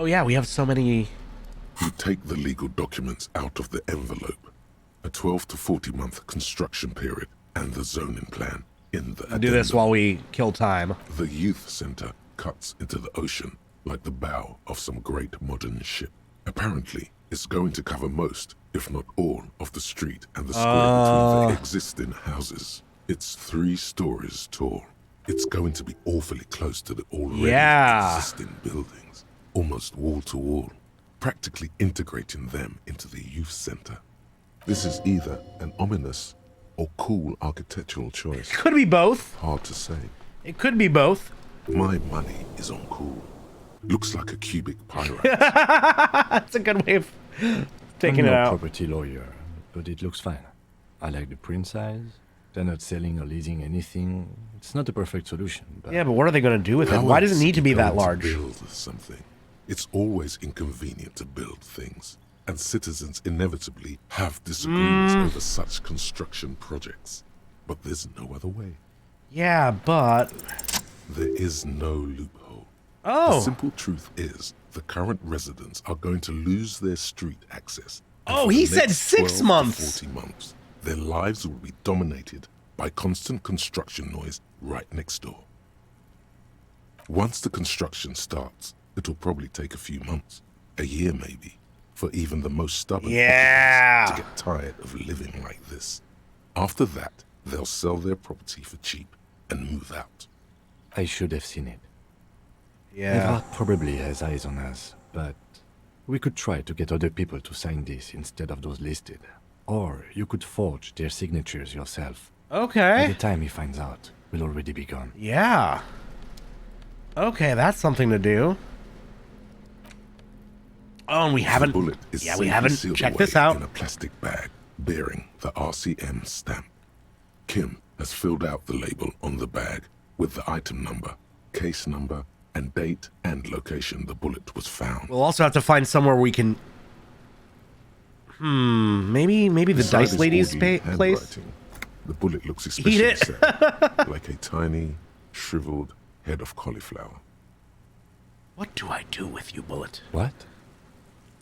yeah, we have so many. You take the legal documents out of the envelope. A 12 to 40 month construction period and the zoning plan in the Do this while we kill time. The youth center cuts into the ocean like the bow of some great modern ship. Apparently, it's going to cover most, if not all, of the street and the square between the existing houses. It's 3 stories tall. It's going to be awfully close to the already existing buildings, almost wall to wall, practically integrating them into the youth center. This is either an ominous or cool architectural choice. Could be both. Hard to say. It could be both. My money is on cool. Looks like a cubic pyrite. That's a good way of taking it I'm out. no property lawyer, but it looks fine. I like the print size, They're not selling or leasing anything. It's not a perfect solution, but... Yeah, but what are they going to do with it? How Why does it else need to be that going large? build something. It's always inconvenient to build things, and citizens inevitably have disagreements over such construction projects. But there's no other way. Yeah, but... There is no loophole. Oh. The simple truth is, the current residents are going to lose their street access. Oh, he said 6 months. 40 months. Their lives will be dominated by constant construction noise right next door. Once the construction starts, it'll probably take a few months, a year maybe, for even the most stubborn occupants to get tired of living like this. After that, they'll sell their property for cheap and move out. I should have seen it. Yeah. Eva probably has eyes on us, but we could try to get other people to sign this instead of those listed. Or you could forge their signatures yourself. Okay. By the time he finds out, we'll already be gone. Yeah. Okay, that's something to do. Oh, and we haven't... bullet is Yeah, we safely haven't sealed checked away this out. in a plastic bag bearing the RCM stamp. Kim has filled out the label on the bag with the item number, case number, and date and location the bullet was found. We'll also have to find somewhere we can... maybe the Beside Dice his Lady's orderly place? handwriting, the bullet looks especially Eat it. sad, like a tiny, shriveled head of cauliflower. What do I do with you, Bullet? What?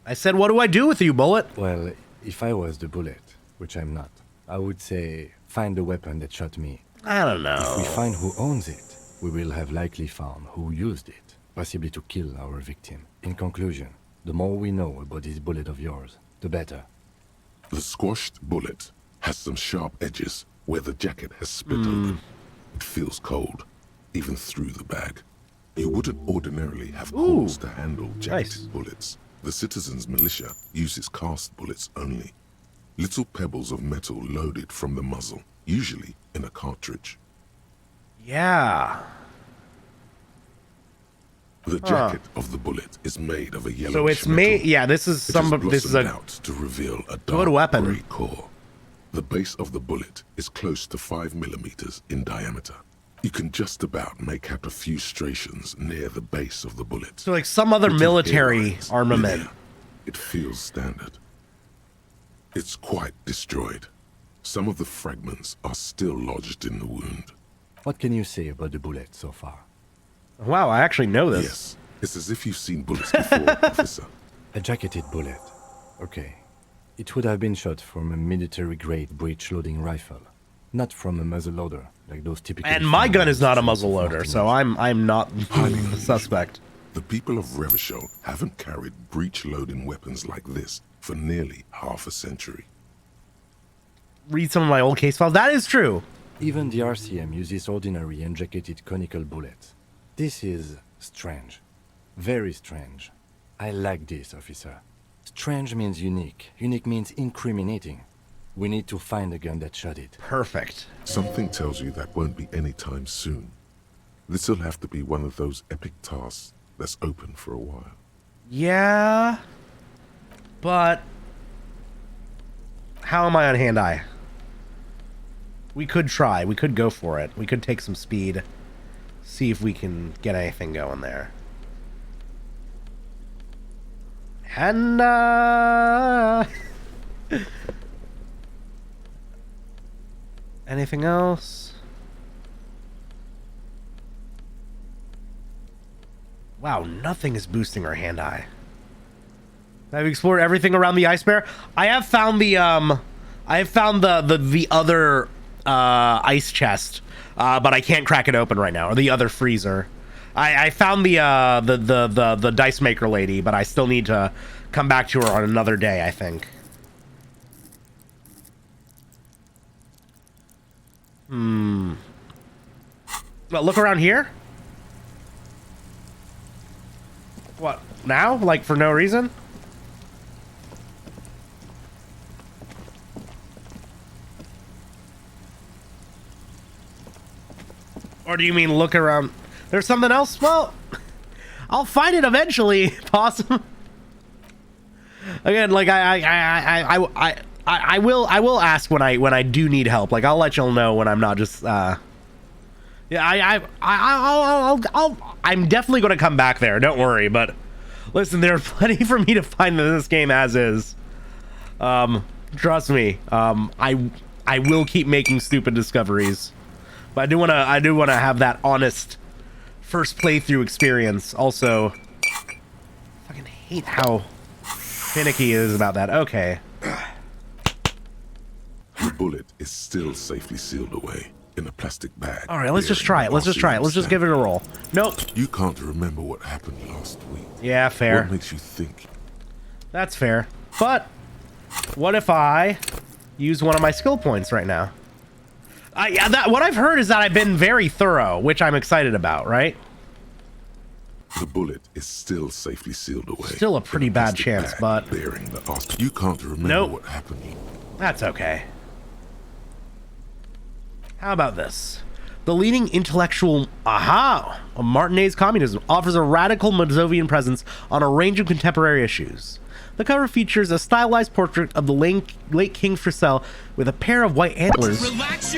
I said, what do I do with you, Bullet? Well, if I was the bullet, which I'm not, I would say, find the weapon that shot me. I don't know. If we find who owns it, we will have likely found who used it, possibly to kill our victim. In conclusion, the more we know about this bullet of yours, the better. The squashed bullet has some sharp edges where the jacket has split open. It feels cold, even through the bag. You wouldn't ordinarily have cause to handle jacketed bullets. The citizens' militia uses cast bullets only. Little pebbles of metal loaded from the muzzle, usually in a cartridge. Yeah. The jacket of the bullet is made of a yellowish So it's metal. made... Yeah, this is some... This is a out to reveal a good dark weapon. gray core. The base of the bullet is close to 5 millimeters in diameter. You can just about make out a few striations near the base of the bullet. So like some other Little military hairlines. armament. Yeah, it feels standard. It's quite destroyed. Some of the fragments are still lodged in the wound. What can you say about the bullet so far? Wow, I actually know this. Yes, it's as if you've seen bullets before, officer. A jacketed bullet. Okay. It would have been shot from a military-grade breech-loading rifle, not from a muzzleloader, like those typical... And my gun is not a muzzleloader, so I'm not the suspect. The people of Revachol haven't carried breech-loading weapons like this for nearly half a century. Read some of my old case files. That is true. Even the RCM uses ordinary and jacketed conical bullets. This is strange. Very strange. I like this, officer. Strange means unique. Unique means incriminating. We need to find the gun that shot it. Perfect. Something tells you that won't be any time soon. This'll have to be one of those epic tasks that's open for a while. Yeah. But... How am I on hand-eye? We could try. We could go for it. We could take some speed. See if we can get anything going there. And, anything else? Wow, nothing is boosting our hand-eye. Have you explored everything around the ice bear? I have found the other ice chest, but I can't crack it open right now, or the other freezer. I found the dice maker lady, but I still need to come back to her on another day, I think. Well, look around here. What, now? Like, for no reason? Or do you mean look around? There's something else? Well, I'll find it eventually, Possum. Again, like, I will ask when I do need help. Like, I'll let y'all know when I'm not just yeah, I'm definitely going to come back there. Don't worry. But listen, there's plenty for me to find in this game as is. Trust me. I will keep making stupid discoveries, but I do want to have that honest first playthrough experience. Also, I fucking hate how finicky it is about that. Okay. The bullet is still safely sealed away in a plastic bag. All right, let's just try it. Let's just give it a roll. Nope. You can't remember what happened last week. Yeah, fair. What makes you think? That's fair. But what if I use one of my skill points right now? Yeah, what I've heard is that I've been very thorough, which I'm excited about, right? The bullet is still safely sealed away. Still a pretty bad chance, but bearing the you can't remember what happened. That's okay. How about this? The leading intellectual, Martinez communism offers a radical Mazovian presence on a range of contemporary issues. The cover features a stylized portrait of the late King Fricel with a pair of white antlers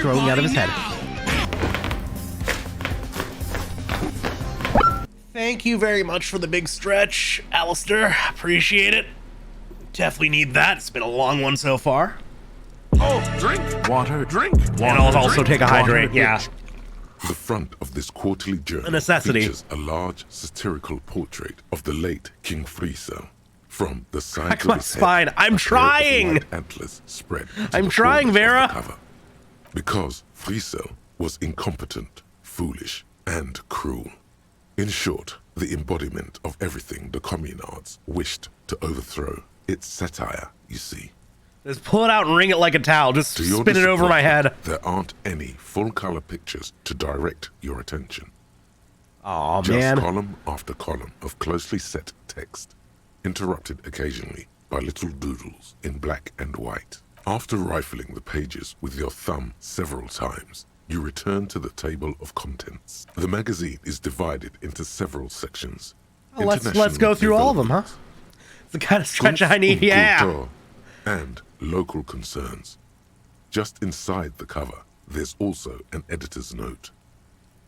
growing out of his head. Thank you very much for the big stretch, Alistair. Appreciate it. Definitely need that. It's been a long one so far. Oh, drink water, drink water. And I'll also take a hydrate, yeah. The front of this quarterly journal a necessity. Features a large satirical portrait of the late King Fricel. From the side of his spine. I'm trying. Antlers spread. I'm trying, Vera. Because Fricel was incompetent, foolish, and cruel. In short, the embodiment of everything the communards wished to overthrow. It's satire, you see. Just pull it out and wring it like a towel. Just spin it over my head. There aren't any full-color pictures to direct your attention. Aw, Just man. column after column of closely set text, interrupted occasionally by little doodles in black and white. After rifling the pages with your thumb several times, you return to the table of contents. The magazine is divided into several sections. Let's go through all of them, huh? It's the kind of stretch I need, yeah. And local concerns. Just inside the cover, there's also an editor's note.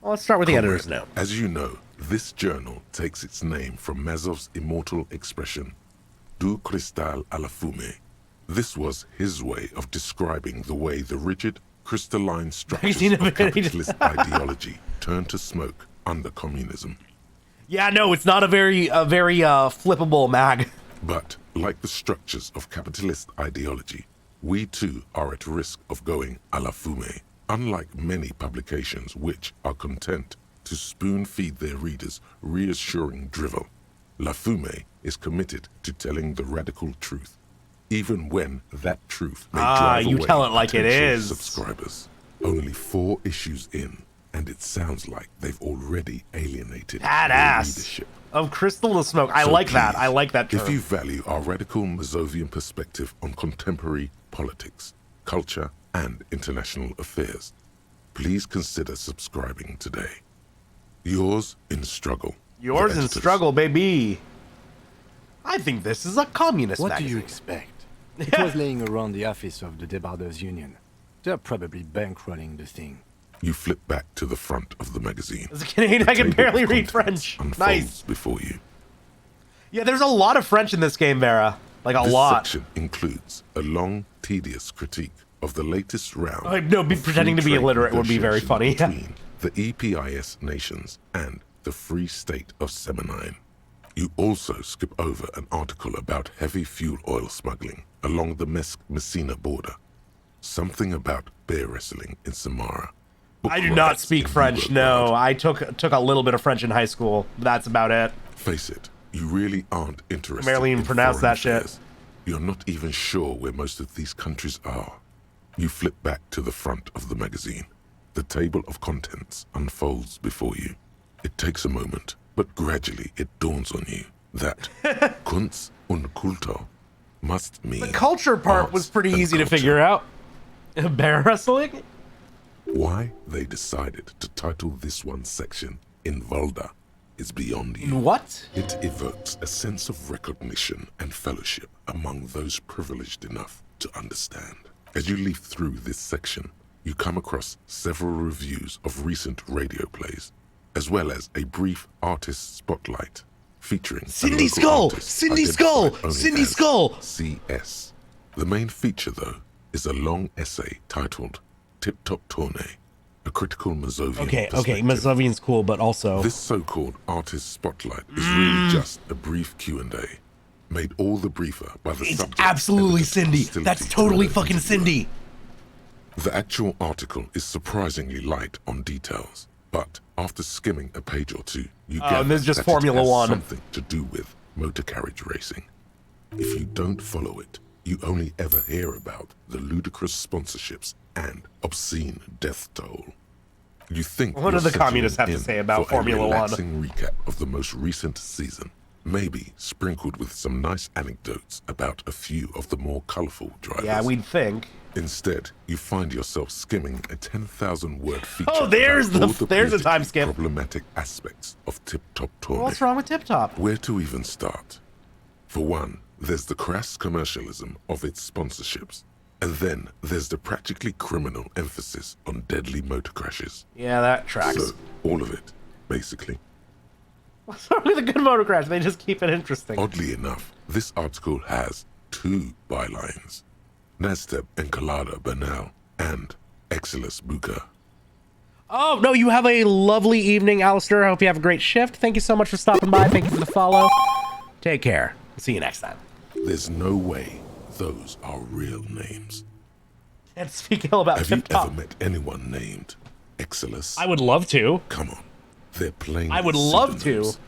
Well, let's start with the editor's note. As you know, this journal takes its name from Mazov's immortal expression, du cristal à la fumée. This was his way of describing the way the rigid, crystalline structures of capitalist ideology turned to smoke under communism. Yeah, no, it's not a very flippable mag. But, like the structures of capitalist ideology, we too are at risk of going à la fumée. Unlike many publications which are content to spoon-feed their readers reassuring drivel, La Fumée is committed to telling the radical truth, even when that truth may drive you away tell it like it potential is. subscribers. Only 4 issues in, and it sounds like they've already alienated their Badass. readership. Of crystal to smoke. I So like that. please, I like that term. If you value our radical Mazovian perspective on contemporary politics, culture, and international affairs, please consider subscribing today. Yours in struggle. Yours The in editors. struggle, baby. I think this is a communist What magazine. do you expect? It was laying around the office of the Debarders Union. They're probably bankrolling the thing. You flip back to the front of the magazine. As a Canadian, I can barely read French. Unfolds Nice. before you. Yeah, there's a lot of French in this game, Vera. Like a This lot. section includes a long, tedious critique of the latest round. Pretending to be illiterate would be very funny. Between the EPIS nations and the Free State of Semenine. You also skip over an article about heavy fuel oil smuggling along the Messina border. Something about bear wrestling in Samara. I do not speak French. No, I took a little bit of French in high school. That's about it. Face it, you really aren't interested. I barely even in pronounce foreign that shit. affairs. You're not even sure where most of these countries are. You flip back to the front of the magazine. The table of contents unfolds before you. It takes a moment, but gradually it dawns on you that Kunst und Kultur must mean The culture part was pretty easy to figure out. Bear wrestling? Why they decided to title this one section Invalda is beyond you. What? It evokes a sense of recognition and fellowship among those privileged enough to understand. As you leaf through this section, you come across several reviews of recent radio plays, as well as a brief artist spotlight featuring Cindy Skull! Cindy Skull! Cindy Skull! CS. The main feature, though, is a long essay titled Tip Top Tourney, a critical Mazovian Okay, perspective. Mazovian's cool, but also... This so-called artist spotlight is really just a brief Q&A, made all the briefer by the subject. Absolutely Cindy! hostility That's totally to fucking interviewer. Cindy! The actual article is surprisingly light on details, but after skimming a page or two, you get this is just that Formula it has One. something to do with motor carriage racing. If you don't follow it, you only ever hear about the ludicrous sponsorships and obscene death toll. You think What do you're the communists have settling to say in about for Formula a One? relaxing recap of the most recent season, maybe sprinkled with some nice anecdotes about a few of the more colorful drivers. Yeah, we'd think. Instead, you find yourself skimming a 10,000-word feature. Oh, there's about the all there's a politically time skip. Problematic aspects of Tip Top Tourney. What's wrong with Tip Top? Where to even start? For one, there's the crass commercialism of its sponsorships, and then there's the practically criminal emphasis on deadly motor crashes. Yeah, that tracks. So, all of it, basically. What's wrong with a good motor crash? They just keep it interesting. Oddly enough, this article has 2 bylines. Nasteb Encolada Bernal and Exilus Buka. Oh, no, you have a lovely evening, Alistair. I hope you have a great shift. Thank you so much for stopping by. Thank you for the follow. Take care. See you next time. There's no way those are real names. And speak ill about Have you Tip Top. ever met anyone named Exilus? I would love to. Come on. They're plain I would love to. pseudonyms.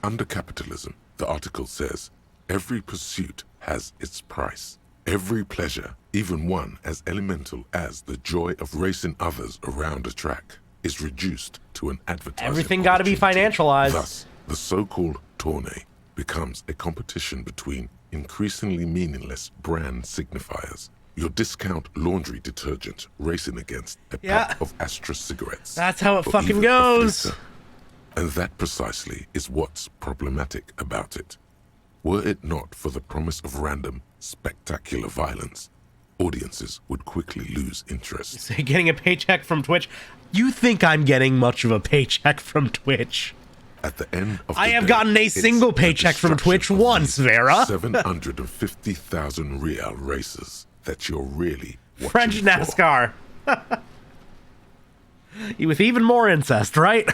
Under capitalism, the article says, every pursuit has its price. Every pleasure, even one as elemental as the joy of racing others around a track, is reduced to an advertising Everything got to be financialized. Thus, the so-called tourney becomes a competition between increasingly meaningless brand signifiers. Your discount laundry detergent racing against a pack of Astra cigarettes. That's how it or fucking even a goes. flicker. And that precisely is what's problematic about it. Were it not for the promise of random, spectacular violence, audiences would quickly lose interest. Say getting a paycheck from Twitch. You think I'm getting much of a paycheck from Twitch? At the end of I the have day, gotten a it's single the paycheck from Twitch destruction of once, these Vera. 750,000 real races that you're really watching French for. NASCAR. With even more incest, right?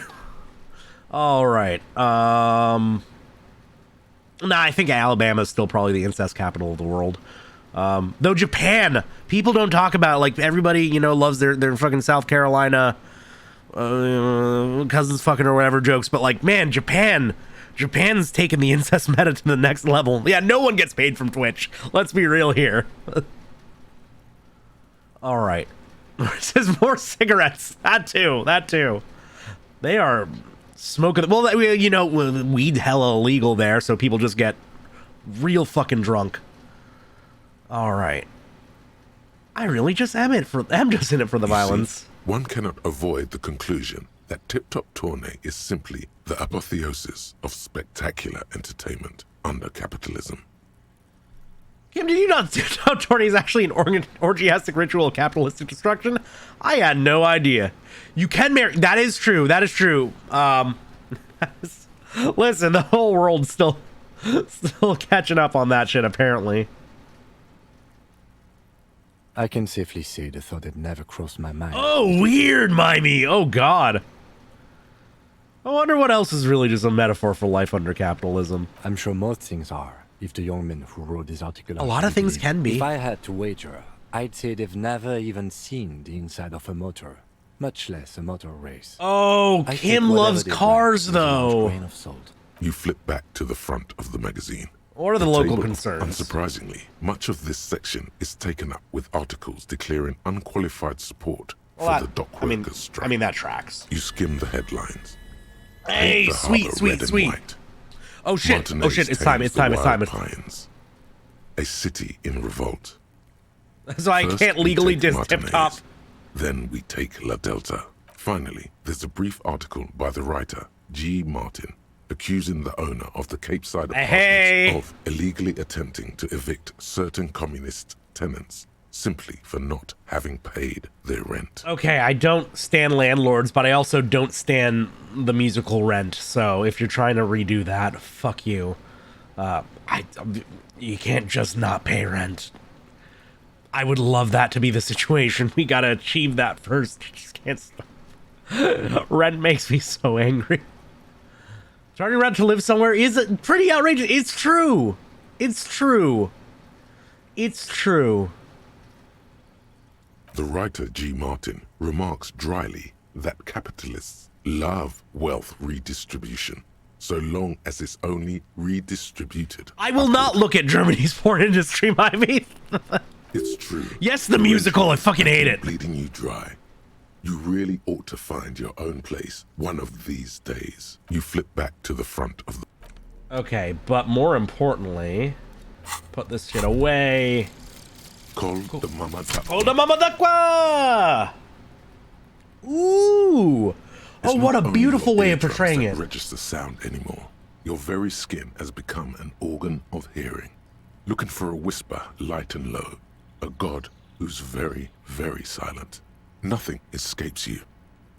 All right. Nah, I think Alabama is still probably the incest capital of the world. Though Japan, people don't talk about, like, everybody, you know, loves their fucking South Carolina cousins fucking or whatever jokes, but, like, man, Japan's taken the incest meta to the next level. Yeah, no one gets paid from Twitch. Let's be real here. All right. It says more cigarettes. That too. They are smoking. Well, you know, weed hella illegal there, so people just get real fucking drunk. All right. I really just am just in it for the violence. One cannot avoid the conclusion that Tip Top Tourney is simply the apotheosis of spectacular entertainment under capitalism. Kim, did you not Tip Top Tourney is actually an orgiastic ritual of capitalistic destruction? I had no idea. You can marry. That is true. Listen, the whole world's still catching up on that shit, apparently. I can safely say the thought had never crossed my mind. Oh, weird, Mimey. Oh, God. I wonder what else is really just a metaphor for life under capitalism. I'm sure most things are, if the young men who wrote this article A lot of things can be. If I had to wager, I'd say they've never even seen the inside of a motor, much less a motor race. Oh, I Kim take whatever loves they cars, write with a large though. grain of salt. You flip back to the front of the magazine. Or the local table, concerns. Unsurprisingly, much of this section is taken up with articles declaring unqualified support for the dock workers' strike. I mean, that tracks. You skim the headlines. Hey, Paint the sweet, harbour sweet, red and sweet. white. Oh, shit. Martinez Oh, shit. It's time. tames It's time. the It's time. wild Pines. A city in revolt. So I First, can't we legally take diss Martinez, Tip Top. Then we take La Delta. Finally, there's a brief article by the writer, G. Martin, accusing the owner of the Cape Side apartments Hey. of illegally attempting to evict certain communist tenants simply for not having paid their rent. Okay, I don't stand landlords, but I also don't stand the musical Rent. So if you're trying to redo that, fuck you. You can't just not pay rent. I would love that to be the situation. We gotta achieve that first. I just can't stop. Rent makes me so angry. Charging rent to live somewhere is pretty outrageous. It's true. It's true. It's true. The writer G. Martin remarks dryly that capitalists love wealth redistribution, so long as it's only redistributed. I will not look at Germany's porn industry, my mean. It's true. Yes, the musical. I fucking hate it. Bleeding you dry. You really ought to find your own place one of these days. You flip back to the front of the... Okay, but more importantly, put this shit away. Call the Mama Duck. Call the Mama Duckwa! Ooh! It's Oh, what a not only beautiful your way of eardrums portraying that it. register sound anymore. Your very skin has become an organ of hearing. Looking for a whisper, light and low. A god who's very, very silent. Nothing escapes you.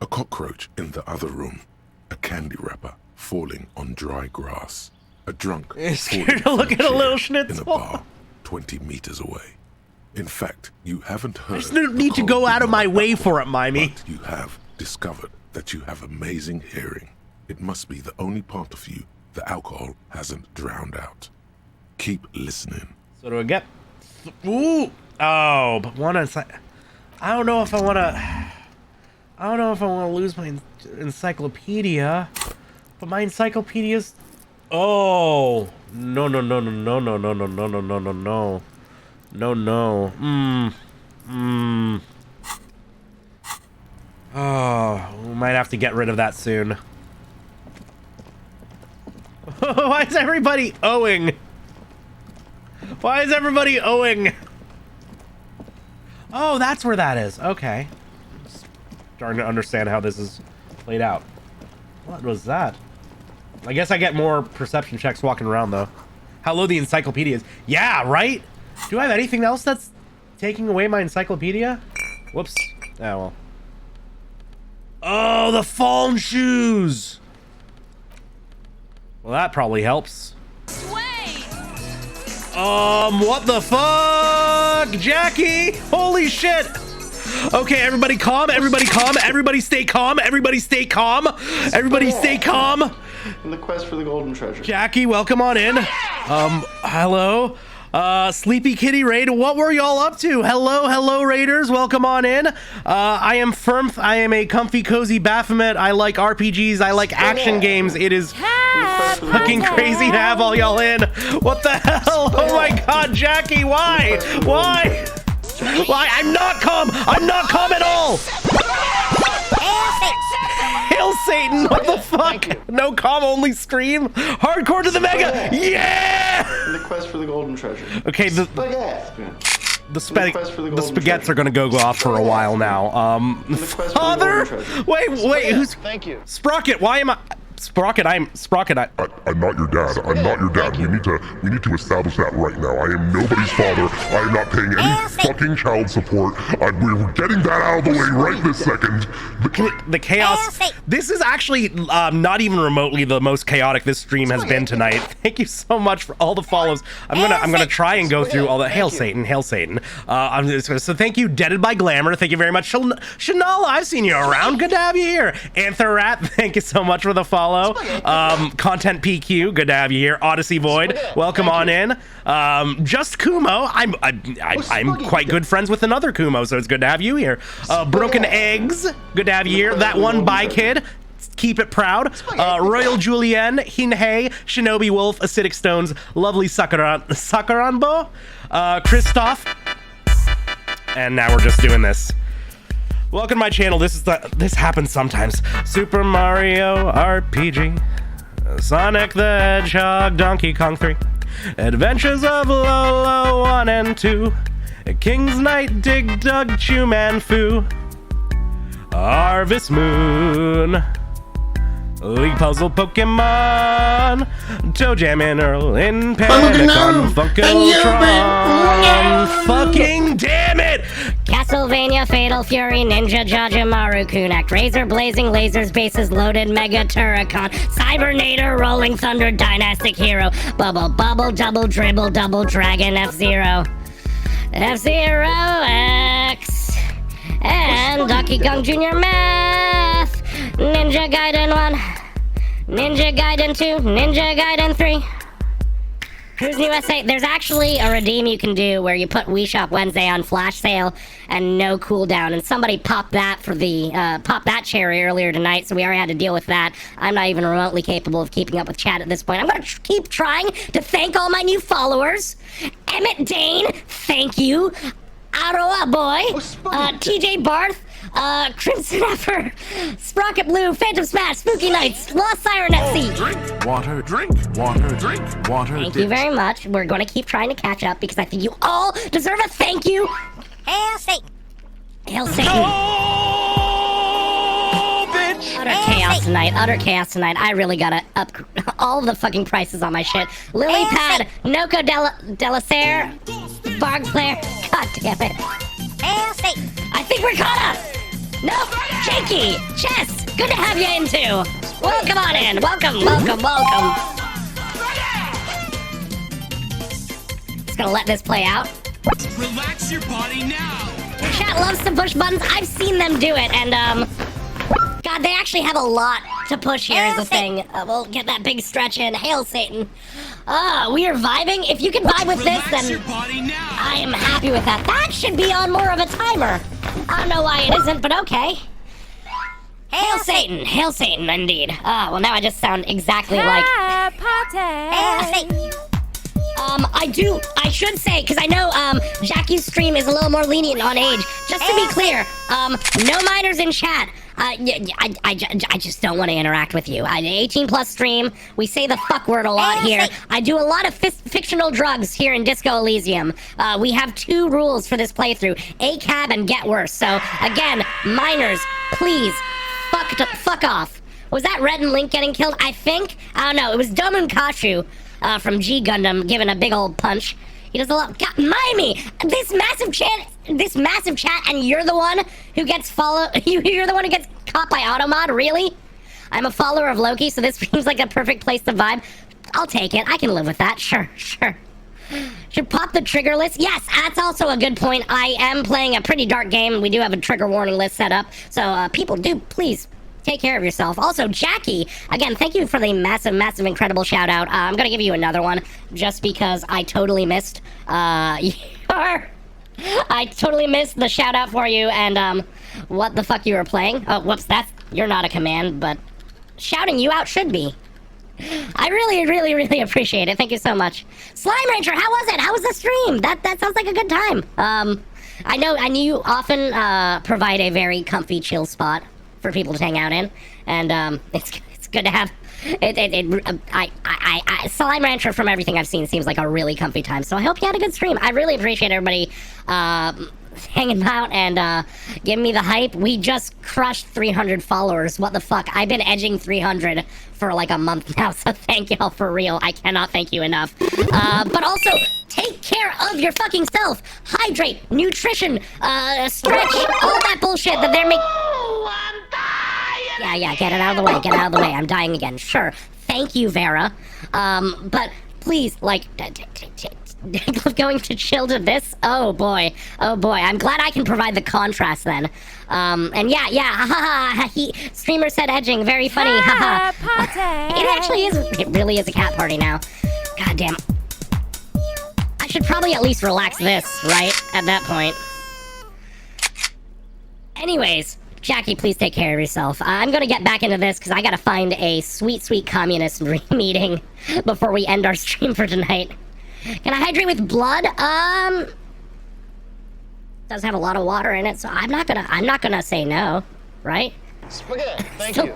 A cockroach in the other room. A candy wrapper falling on dry grass. A drunk Scared to look at a little schnitzel. in a bar 20 meters away. In fact, you haven't heard. I just don't need to go out of my way for it, Mimey. But you have discovered that you have amazing hearing. It must be the only part of you the alcohol hasn't drowned out. Keep listening. So do I get... Ooh! Oh, but one inside... I don't know if I want to lose my encyclopedia. But my encyclopedia's... Oh! No. Oh, we might have to get rid of that soon. Why is everybody owing? Why is everybody owing? Oh, that's where that is. Okay. Starting to understand how this is played out. What was that? I guess I get more perception checks walking around, though. How low the encyclopedia is. Yeah, right? Do I have anything else that's taking away my encyclopedia? Whoops. Oh, well. Oh, the fallen shoes! Well, that probably helps. What the fuck? Jackie! Holy shit! Okay, everybody calm, everybody calm, everybody stay calm, everybody stay calm, everybody stay calm. In the quest for the golden treasure. Jackie, welcome on in. Hello. Sleepy Kitty Raid, what were y'all up to? Hello, Raiders, welcome on in. I am phirmth, I am a comfy, cozy Baphomet. I like RPGs, I like action games. It is fucking crazy to have all y'all in. What the hell? Oh my god, Jackie, why? Why? Why? I'm not calm at all. Hail Satan, what the fuck? No calm, only scream. Hardcore to the mega. Yeah! In the quest for the golden treasure. Okay, the spaghettis are gonna go off for a while now. Father? Wait, who's... Thank you. Sprocket, why am I... Sprocket, I'm not your dad. I'm not your dad. We need to establish that right now. I am nobody's father. I am not paying any fucking child support. We're getting that out of the way right this second. The chaos. This is actually not even remotely the most chaotic this stream has been tonight. Thank you so much for all the follows. I'm gonna try and go through all the hail Satan. So thank you, Deaded by Glamour. Thank you very much, Shanala. I've seen you around. Good to have you here. Anthrat, thank you so much for the follow. Content PQ, good to have you here. Odyssey Void, welcome on in. Just Kumo, I'm quite good friends with another Kumo, so it's good to have you here. Broken Eggs, good to have you here. That one by Kid, keep it proud. Royal Julienne, Hinhei, Shinobi Wolf, Acidic Stones, Lovely Sakaranbo, Christoph, and now we're just doing this. Welcome to my channel. This happens sometimes. Super Mario RPG, Sonic the Hedgehog, Donkey Kong 3, Adventures of Lolo 1 and 2, King's Knight, Dig Dug, Chew Man Fu, Harvest Moon, League Puzzle Pokemon, on. Toe Jam and Earl in Panic on Funkotron. Fucking damn it! Castlevania, Fatal Fury, Ninja Jajimaru Kunakt, Razor Blazing Lasers, Bases Loaded, Mega Turrican, Cybernator, Rolling Thunder, Dynastic Hero, Bubble Bubble, Double Dribble, Double Dragon, F-Zero, F-Zero X, and Donkey Kong Jr. Math, Ninja Gaiden 1, Ninja Gaiden 2, Ninja Gaiden 3. Cruise USA, there's actually a redeem you can do where you put Wii Shop Wednesday on flash sale and no cooldown, and somebody popped that for the popped that cherry earlier tonight, so we already had to deal with that. I'm not even remotely capable of keeping up with chat at this point. I'm gonna keep trying to thank all my new followers. Emmett Dane, thank you. Aroa Boy, TJ Barth, Crimson Effer, Sprocket Blue, Phantom Smash, Spooky Nights, Lost Siren at Sea. Drink water, drink water, drink water. Thank you very much. We're going to keep trying to catch up because I think you all deserve a thank you. Hail Satan. Hail Satan. Oh, bitch. Utter chaos tonight. Utter chaos tonight. I really gotta up all the fucking prices on my shit. Lily Pad, Noco Delacerre, Barg Player. God damn it. Hail Satan. I think we're caught up. No, Jakey, Chess, good to have you in too. Welcome on in. Welcome, welcome, welcome. Just gonna let this play out. Relax your body now. Your chat loves to push buttons. I've seen them do it, and God, they actually have a lot to push here is the thing. We'll get that big stretch in. Hail Satan. We are vibing. If you can vibe with this, then I am happy with that. That should be on more of a timer. I don't know why it isn't, but okay. Hail Satan. Hail Satan, indeed. Well, now I just sound exactly like... Hail Satan. I should say, because I know Jackie's stream is a little more lenient on age. Just to be clear, no minors in chat. I just don't want to interact with you. 18 plus stream. We say the fuck word a lot here. I do a lot of fictional drugs here in Disco Elysium. We have 2 rules for this playthrough: ACAB and get worse. So again, minors, please, fuck off. Was that Red and Link getting killed? I think. I don't know. It was Domun Kashu from G Gundam giving a big old punch. He does a lot. God, Mimey, this massive chat, and you're the one who gets you're the one who gets caught by automod. Really? I'm a follower of Loki, so this seems like a perfect place to vibe. I'll take it. I can live with that. Sure. Should pop the trigger list. Yes, that's also a good point. I am playing a pretty dark game. We do have a trigger warning list set up, so people do please take care of yourself. Also, Jackie, again, thank you for the massive, incredible shout out. I'm gonna give you another one just because I totally missed I totally missed the shout out for you and what the fuck you were playing. Oh, whoops, you're not a command, but shouting you out should be. I really appreciate it. Thank you so much. Slime Ranger, how was it? How was the stream? That sounds like a good time. I know you often provide a very comfy chill spot for people to hang out in, and it's good to have. Slime Rancher, from everything I've seen, seems like a really comfy time. So I hope you had a good stream. I really appreciate everybody hanging out and giving me the hype. We just crushed 300 followers. What the fuck? I've been edging 300 for like a month now, so thank y'all for real. I cannot thank you enough. But also, take care of your fucking self. Hydrate, nutrition, stretch, all that bullshit that they're making. Yeah, get it out of the way, I'm dying again. Sure. Thank you, Vera. But please, like, going to chill to this? Oh boy. I'm glad I can provide the contrast then. And yeah, streamer said edging, very funny, haha. It actually is, it really is a cat party now. God damn. I should probably at least relax this, right? At that point. Anyways, Jackie, please take care of yourself. I'm gonna get back into this because I gotta find a sweet communist meeting before we end our stream for tonight. Can I hydrate with blood? Does have a lot of water in it, so I'm not gonna say no, right? Spaghetti, thank you.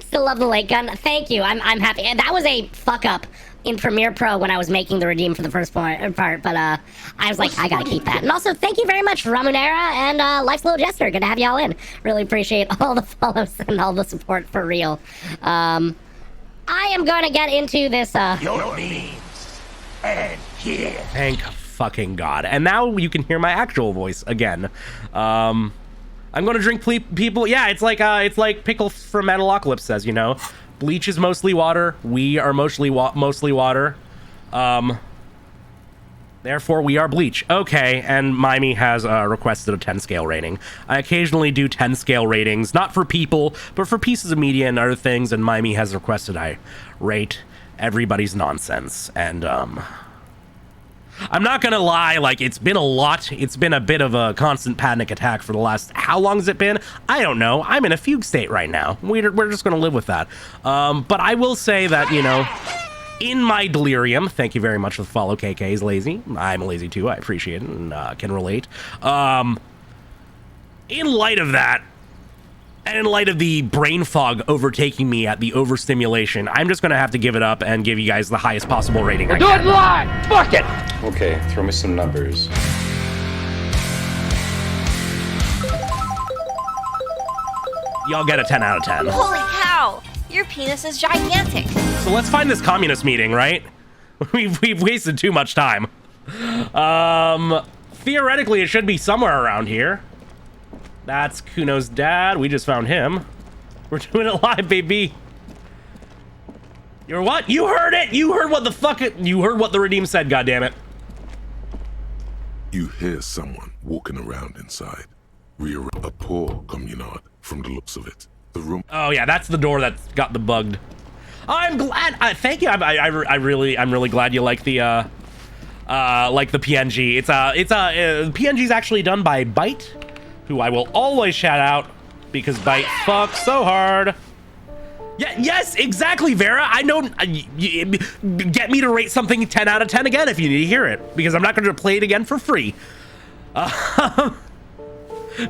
Still love the lake gun. Thank you. I'm happy. And that was a fuck up in Premiere Pro when I was making the redeem for the first part, but I was like, I gotta keep that. And also, thank you very much, Ramunera and Life's Little Jester. Good to have y'all in. Really appreciate all the follows and all the support for real. I am gonna get into this, Your names. And here. Thank fucking God. And now you can hear my actual voice again. I'm gonna drink people. Yeah, it's like Pickle from Metalocalypse says, you know. Bleach is mostly water. We are mostly water. Therefore, we are Bleach. Okay, and Mimey has requested a 10 scale rating. I occasionally do 10 scale ratings, not for people, but for pieces of media and other things, and Mimey has requested I rate everybody's nonsense. And, I'm not gonna lie, like, it's been a lot. It's been a bit of a constant panic attack for the last... How long has it been? I don't know. I'm in a fugue state right now. We're just gonna live with that. But I will say that, you know... In my delirium, thank you very much for the follow. KK is lazy. I'm lazy too. I appreciate it and can relate. In light of that, and in light of the brain fog overtaking me at the overstimulation, I'm just going to have to give it up and give you guys the highest possible rating I can. Do it live! Fuck it! Okay, throw me some numbers. Y'all get a 10 out of 10. Holy cow! Your penis is gigantic. So let's find this communist meeting, right? We've wasted too much time. Theoretically, it should be somewhere around here. That's Kuno's dad. We just found him. We're doing it live, baby. You're what? You heard it! You heard what the fuck it... You heard what the Redeem said, goddammit. You hear someone walking around inside. A poor communard from the looks of it. The room. Oh yeah, that's the door that's got the bugged. I'm glad. Thank you. I'm really glad you like the PNG. PNG's actually done by Byte, who I will always shout out because Byte fucks so hard. Yeah, yes, exactly, Vera. I know. Get me to rate something 10 out of 10 again if you need to hear it, because I'm not going to play it again for free.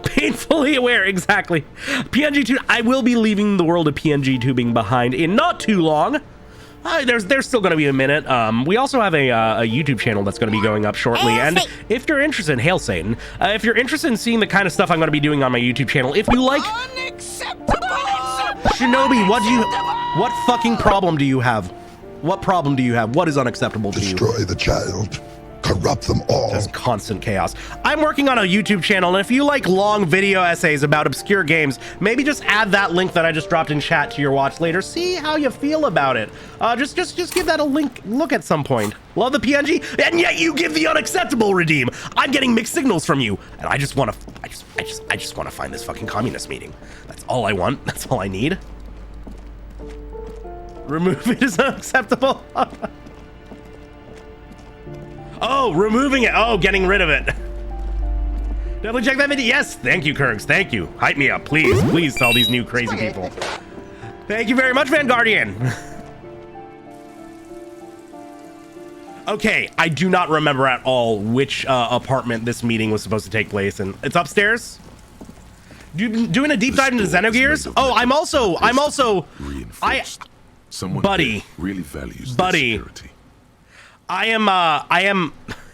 Painfully aware, exactly. PNG tube. I will be leaving the world of PNG tubing behind in not too long. There's still going to be a minute. We also have a YouTube channel that's going to be going up shortly. And if you're interested, Hail Satan, if you're interested in seeing the kind of stuff I'm going to be doing on my YouTube channel, if you like... Shinobi, what fucking problem do you have? What problem do you have? What is unacceptable to you? Destroy the child. Corrupt them all. Just constant chaos. I'm working on a YouTube channel, and if you like long video essays about obscure games, maybe just add that link that I just dropped in chat to your watch later. See how you feel about it. Just give that a look at some point. Love the PNG, and yet you give the unacceptable Redeem. I'm getting mixed signals from you, and I just want to find this fucking communist meeting. That's all I want. That's all I need. Remove it is unacceptable. Oh, removing it. Oh, getting rid of it. Definitely check that video. Yes, thank you, Kurgs. Thank you. Hype me up, please. Please, to all these new crazy people. Thank you very much, Vanguardian. Okay, I do not remember at all which apartment this meeting was supposed to take place in. It's upstairs? Doing a deep dive into Xenogears? Oh, I'm also... Someone buddy. Really values buddy. security. I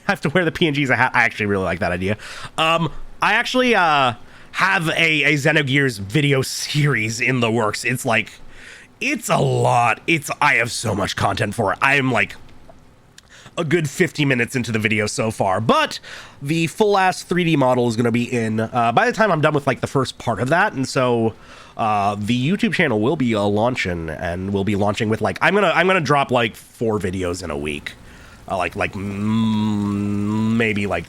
have to wear the PNGs. I actually really like that idea. I actually have a Xenogears video series in the works. It's like, it's a lot. I have so much content for it. I am like a good 50 minutes into the video so far, but the full ass 3D model is going to be in by the time I'm done with like the first part of that. And so the YouTube channel will be launching, and we'll be launching with like, I'm gonna drop like 4 videos in a week. Maybe like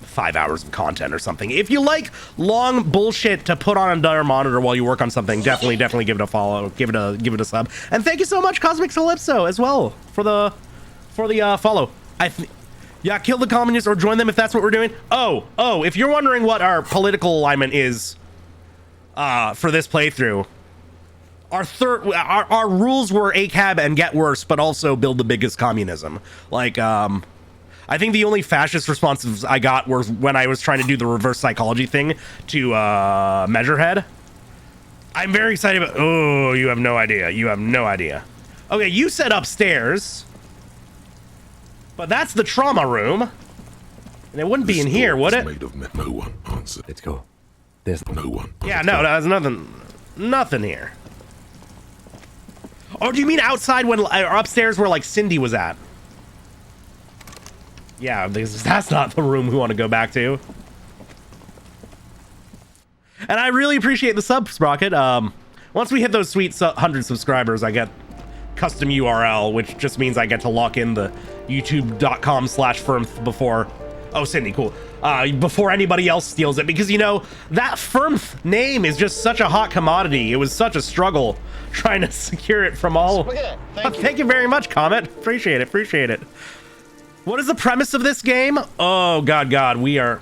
5 hours of content or something. If you like long bullshit to put on another monitor while you work on something, definitely give it a follow, give it a sub. And thank you so much, Cosmic Calypso, as well for the follow. Yeah, kill the communists or join them if that's what we're doing. Oh, if you're wondering what our political alignment is for this playthrough, our rules were ACAB and get worse, but also build the biggest communism. Like, I think the only fascist responses I got were when I was trying to do the reverse psychology thing to Measurehead. I'm very excited about... Oh, you have no idea. You have no idea. Okay, you said upstairs, but that's the trauma room, and it wouldn't be in here, would it? Made of no one answered. Let's go. There's no one. Yeah, no, there's nothing here. Or do you mean outside when, or upstairs where like Cindy was at? Yeah, that's not the room we want to go back to. And I really appreciate the sub, Sprocket. Once we hit those sweet 100 subscribers, I get custom URL, which just means I get to lock in the youtube.com/phirmth before... Oh, Cindy, cool. Before anybody else steals it. Because, you know, that phirmth name is just such a hot commodity. It was such a struggle trying to secure it from all... Thank you very much, Comet. Appreciate it. What is the premise of this game? Oh, God, we are...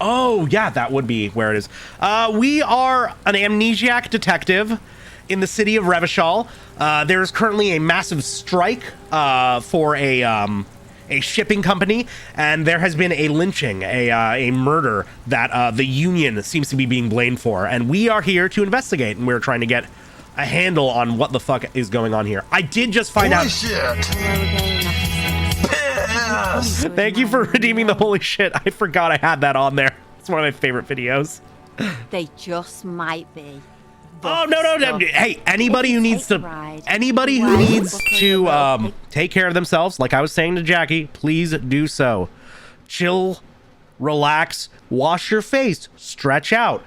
oh, yeah, that would be where it is. We are an amnesiac detective in the city of Revachol. There's currently a massive strike for a shipping company, and there has been a lynching, a murder that the union seems to be being blamed for, and we are here to investigate, and we're trying to get a handle on what the fuck is going on here. I did just find out... Thank you for redeeming the holy shit. I forgot I had that on there. It's one of my favorite videos. They just might be. Oh, no. Hey, anybody who needs to take care of themselves, like I was saying to Jackie, please do so. Chill, relax, wash your face, stretch out.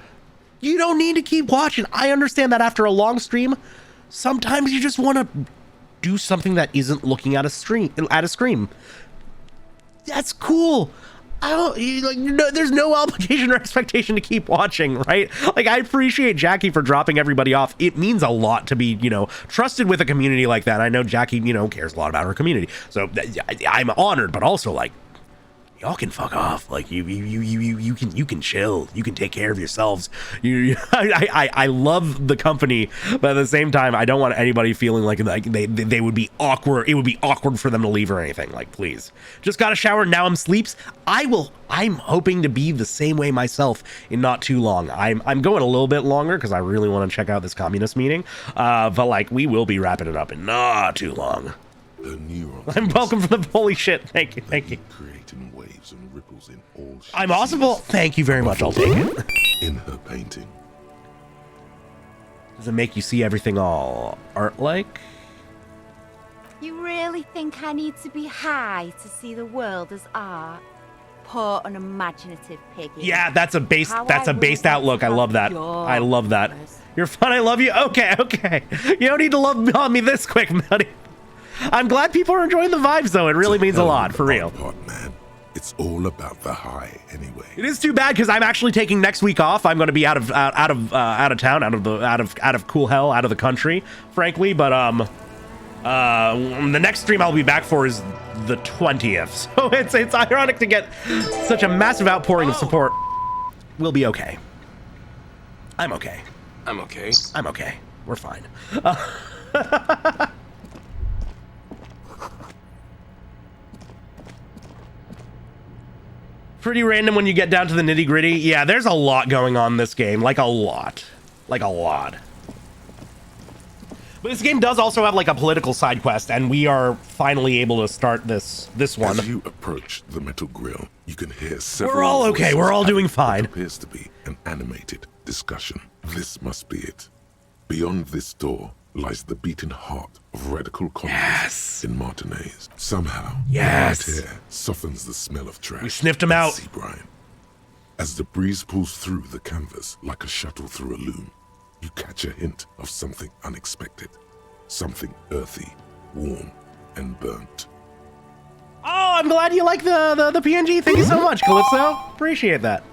You don't need to keep watching. I understand that after a long stream, sometimes you just want to do something that isn't looking at a screen. That's cool. There's no obligation or expectation to keep watching, right? Like, I appreciate Jackie for dropping everybody off. It means a lot to be, trusted with a community like that. I know Jackie, cares a lot about her community. So I'm honored, but also like, y'all can fuck off. Like you can chill. You can take care of yourselves. I love the company, but at the same time, I don't want anybody feeling like they would be awkward. It would be awkward for them to leave or anything. Like, please, just got a shower. Now I'm sleeps. I'm hoping to be the same way myself in not too long. I'm going a little bit longer because I really want to check out this communist meeting. But like, we will be wrapping it up in not too long. I'm welcome for the holy shit. Thank you. Creating waves and ripples in all shapes. I'm awesome. Thank you very much. I'll take it. In her painting. Does it make you see everything all art-like? You really think I need to be high to see the world as art? Poor unimaginative piggy. Yeah, that's a based outlook. I love that. I love that. You're fun. I love you. Okay. You don't need to love on me this quick, buddy. I'm glad people are enjoying the vibes, though. It really means a lot, for real. Man. It's all about the high, anyway. It is too bad because I'm actually taking next week off. I'm going to be out of town, out of cool hell, out of the country, frankly. But the next stream I'll be back for is the 20th. So it's ironic to get such a massive outpouring of support. We'll be okay. I'm okay. I'm okay. I'm okay. We're fine. Pretty random when you get down to the nitty gritty. Yeah, there's a lot going on in this game. Like a lot. But this game does also have like a political side quest, and we are finally able to start this one. As you approach the metal grill, you can hear several. We're all okay. We're all doing fine. What appears to be an animated discussion. This must be it. Beyond this door lies the beating heart of radical communism in Martinez. Somehow, the light air softens the smell of trash. We sniffed him out. Sea brine. As the breeze pulls through the canvas like a shuttle through a loom, you catch a hint of something unexpected. Something earthy, warm, and burnt. Oh, I'm glad you like the PNG. Thank you so much, Calypso. Appreciate that.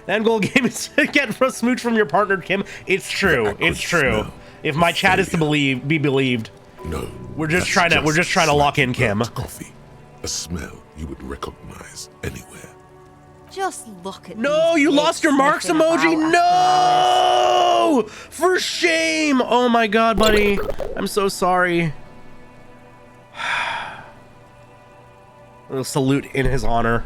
The end goal game is to get a smooch from your partner, Kim. It's true. It's true. If my chat is to be believed, no, we're just trying to lock in Kim. Coffee, a smell you would recognize anywhere. Just look at. No, you lost your Marks emoji. No, for shame. Oh my God, buddy. I'm so sorry. A salute in his honor.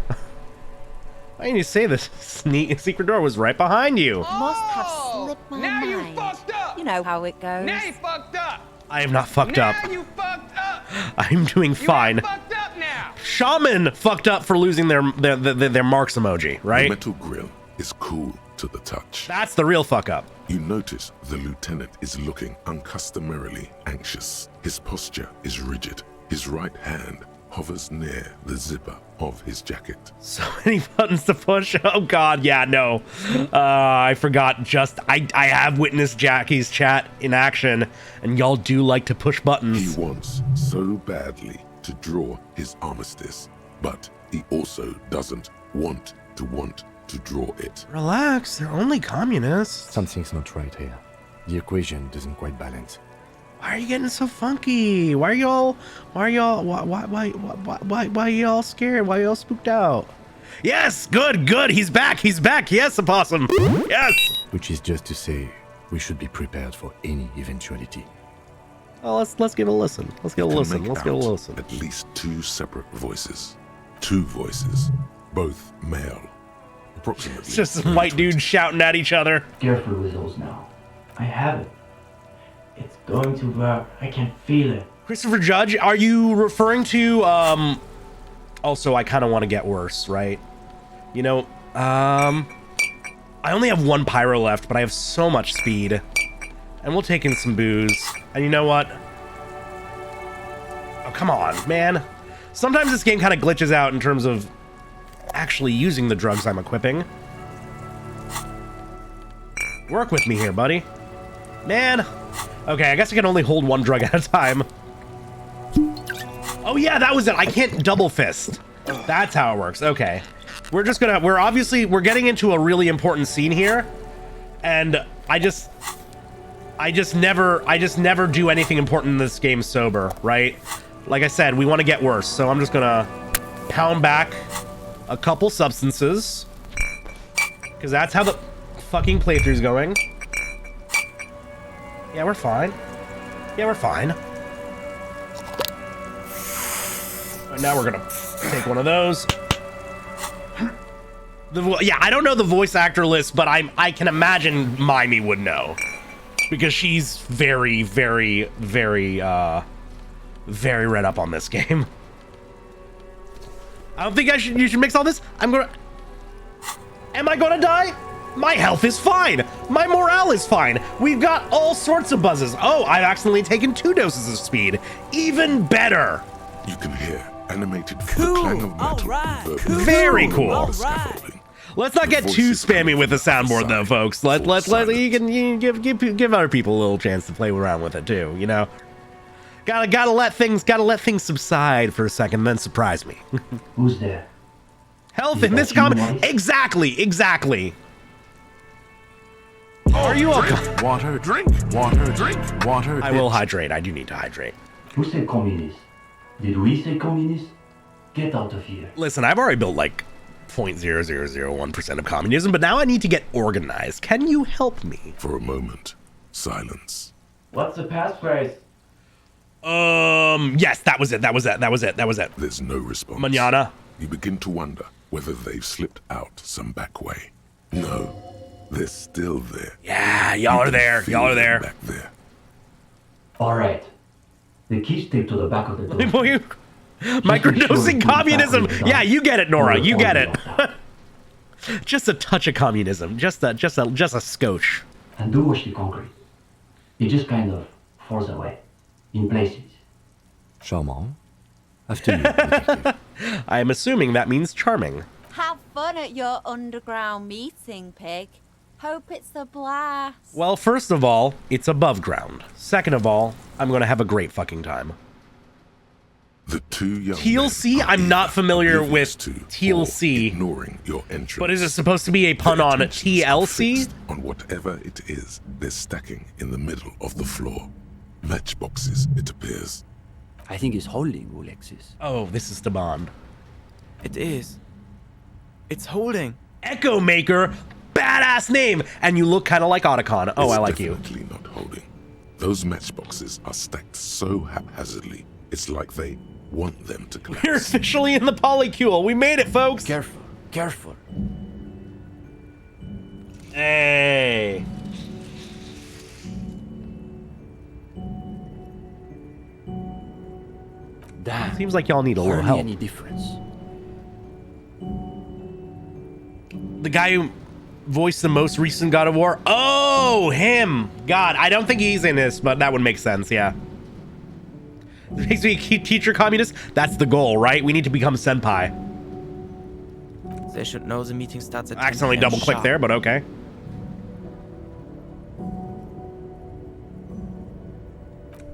Why didn't you say this? Secret door was right behind you. Must have slipped my mind. You fucked up. You know how it goes. Now you fucked up. I am not fucked up. You fucked up. I'm doing fine. You fucked up now. Shaman fucked up for losing their Marks emoji, right? The metal grill is cool to the touch. That's the real fuck up. You notice the lieutenant is looking uncustomarily anxious. His posture is rigid. His right hand hovers near the zipper of his jacket. So many buttons to push. Oh god, yeah, no. I forgot I have witnessed Jackie's chat in action, and y'all do like to push buttons. He wants so badly to draw his armistice, but he also doesn't want to draw it. Relax, they're only communists. Something's not right here. The equation doesn't quite balance. Why are you getting so funky? Why are y'all scared? Why are y'all spooked out? Yes, good. He's back. Yes, Opossum. Yes. Which is just to say, we should be prepared for any eventuality. Well, let's give it a listen. Let's give it a listen. At least two separate voices. Two voices, both male. Approximately. It's just some white dudes shouting at each other. Careful with those now. I have it. It's going to work. I can feel it. Christopher Judge, are you referring to, also, I kind of want to get worse, right? You know, I only have one pyro left, but I have so much speed. And we'll take in some booze. And you know what? Oh, come on, man. Sometimes this game kind of glitches out in terms of actually using the drugs I'm equipping. Work with me here, buddy. Man. Okay, I guess I can only hold one drug at a time. Oh yeah, that was it. I can't double fist. That's how it works. Okay. We're getting into a really important scene here. And I just never do anything important in this game sober, right? Like I said, we want to get worse. So I'm just gonna pound back a couple substances. Because that's how the fucking playthrough's going. Yeah, we're fine. Right, now we're gonna take one of those. Yeah, I don't know the voice actor list, but I can imagine Mimey would know. Because she's very, very, very, very read up on this game. I don't think you should mix all this. Am I gonna die? My health is fine. My morale is fine. We've got all sorts of buzzes. Oh, I've accidentally taken 2 doses of speed. Even better. You can hear animated clang of metal. Very cool. Let's not get too spammy with the soundboard, though, folks. You can give other people a little chance to play around with it too. You know, gotta let things subside for a second, then surprise me. Who's there? Health in this comment. Exactly. Are you all? Water, drink. I will hydrate. I do need to hydrate. Who said communist? Did we say communist? Get out of here. Listen, I've already built like 0.0001% of communism, but now I need to get organized. Can you help me? For a moment, silence. What's the passphrase? Yes, that was it. There's no response. Mañana. You begin to wonder whether they've slipped out some back way. No, they're still there. Yeah, y'all are there. Back there. All right. The key's taped to the back of the door. Microdosing communism. Yeah, you get it, Nora. You get it. Just a touch of communism. Just a scotch. And do watch the concrete. It just kind of falls away in places. Charmant. After you, detective. I'm assuming that means charming. Have fun at your underground meeting, Pig. Hope it's a blast. Well, first of all, it's above ground. Second of all, I'm going to have a great fucking time. The 2 young TLC? I'm not familiar with TLC. Ignoring your entrance. But is it supposed to be a pun on TLC? On whatever it is they're stacking in the middle of the floor. Matchboxes, it appears. I think it's holding, Alexis. Oh, this is the bond. It is. It's holding. Echo Maker, badass name, and you look kind of like Otacon. Oh, I like you. Definitely not holding. Those matchboxes are stacked so haphazardly. It's like they want them to collapse. We're officially in the polycule. We made it, folks. Careful. Hey. Damn. Seems like y'all need a little help. Any difference? The guy voiced the most recent God of War. Oh, him. God, I don't think he's in this, but that would make sense, yeah. This makes me a teacher communist. That's the goal, right? We need to become senpai. They should know the meeting starts at 10 Accidentally PM double click sharp. there, but okay.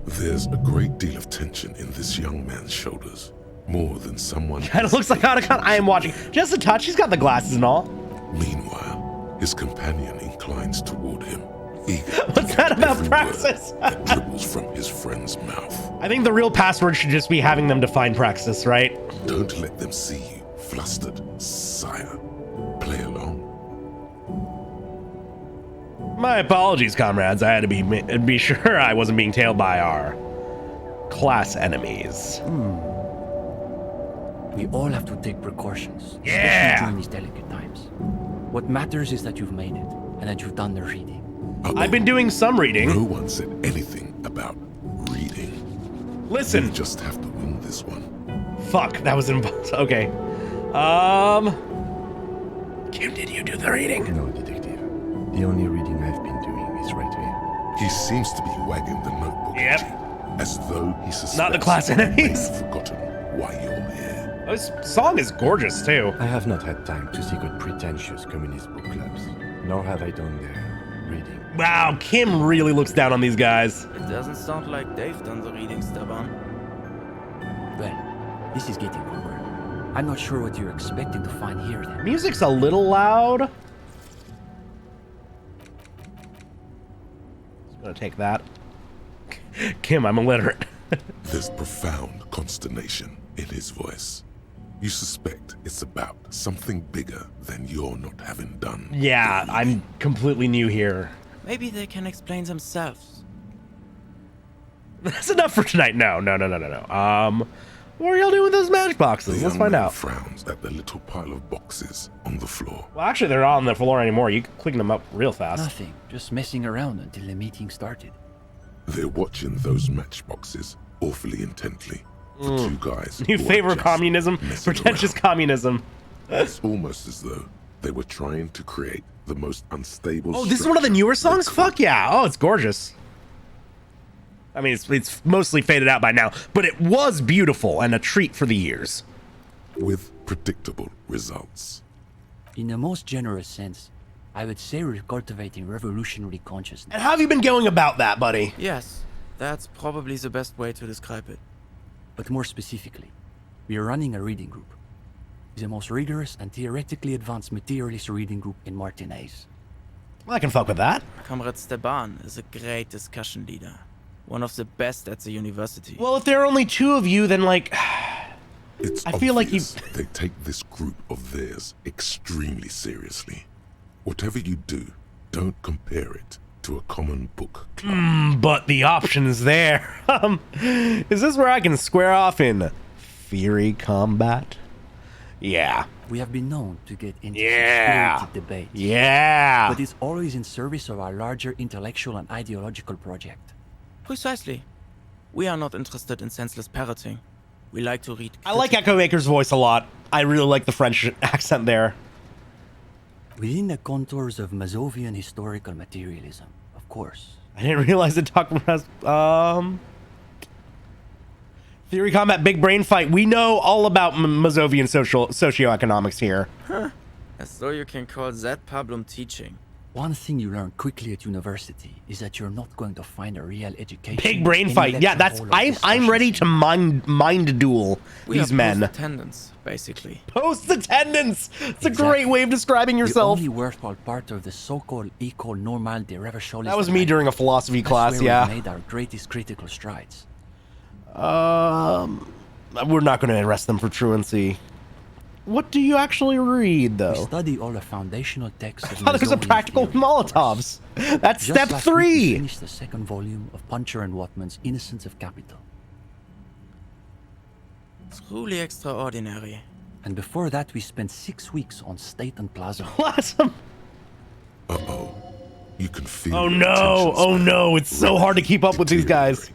There's a great deal of tension in this young man's shoulders. More than someone... Kind of looks like Otacon. I am watching. Just a touch. He's got the glasses and all. Meanwhile, his companion inclines toward him. What's that about Praxis? That dribbles from his friend's mouth. I think the real password should just be having them define Praxis, right? Don't let them see you flustered, sire. Play along. My apologies, comrades. I had to be sure I wasn't being tailed by our class enemies. We all have to take precautions, Yeah. especially during these delicate times. What matters is that you've made it, and that you've done the reading. I've been doing some reading. No one said anything about reading. Listen. You just have to win this one. Fuck, that was involved. Okay. Kim, did you do the reading? No, detective. The only reading I've been doing is right here. He seems to be wagging the notebook at you, as though he suspects Not the class enemies. you've forgotten why you're here. Oh, this song is gorgeous, too. I have not had time to seek out pretentious communist book clubs, nor have I done their reading. Wow, Kim really looks down on these guys. It doesn't sound like they've done the reading, Staban. Well, this is getting awkward. I'm not sure what you're expecting to find here then. Music's a little loud. Just gonna take that. Kim, I'm illiterate. There's profound consternation in his voice. You suspect it's about something bigger than you're not having done. Yeah, I'm completely new here. Maybe they can explain themselves. That's enough for tonight. No. What are y'all doing with those matchboxes? Let's find out. Frowns at the little pile of boxes on the floor. Well, actually, they're not on the floor anymore. You can click them up real fast. Nothing, just messing around until the meeting started. They're watching those matchboxes awfully intently. The two guys. New who are favor just communism, messing pretentious around. communism. It's almost as though they were trying to create the most unstable. Oh, this is one of the newer songs? Fuck yeah. Oh, it's gorgeous. I mean, it's mostly faded out by now, but it was beautiful and a treat for the ears. With predictable results. In the most generous sense, I would say we're cultivating revolutionary consciousness. And how have you been going about that, buddy? Yes, that's probably the best way to describe it. But more specifically, we are running a reading group. It's the most rigorous and theoretically advanced materialist reading group in Martinaise. Well, I can fuck with that. Comrade Steban is a great discussion leader. One of the best at the university. Well, if there are only two of you, then like... It's I feel like you... they take this group of theirs extremely seriously. Whatever you do, don't compare it to a common book club. But the option's there. Is this where I can square off in theory combat? Yeah. We have been known to get into Yeah. spirited debates. Yeah. But it's always in service of our larger intellectual and ideological project. Precisely. We are not interested in senseless parroting. We like to read. I like Echo Maker's voice a lot. I really like the French accent there. Within the contours of Mazovian historical materialism, of course. I didn't realize it talked about theory combat big brain fight. We know all about Mazovian socioeconomics here. Huh. As though you can call that problem teaching. One thing you learn quickly at university is that you're not going to find a real education. Big brain fight. Yeah, that's I'm ready to mind duel these men. Attendance, basically. Post attendance. It's a great way of describing yourself. The only worthwhile part of the so-called École Normale des Recherches. That was me during a philosophy class. Yeah. We made our greatest critical strides. We're not going to arrest them for truancy. What do you actually read, though? We study all the foundational texts of there's a practical Molotovs. That's step 3. We finished the second volume of Puncher and Watman's Innocence of Capital. Truly extraordinary. And before that, we spent 6 weeks on State and Plaza. Awesome. Uh-oh. You can feel Oh no! Oh no! It's so hard to keep up with these guys.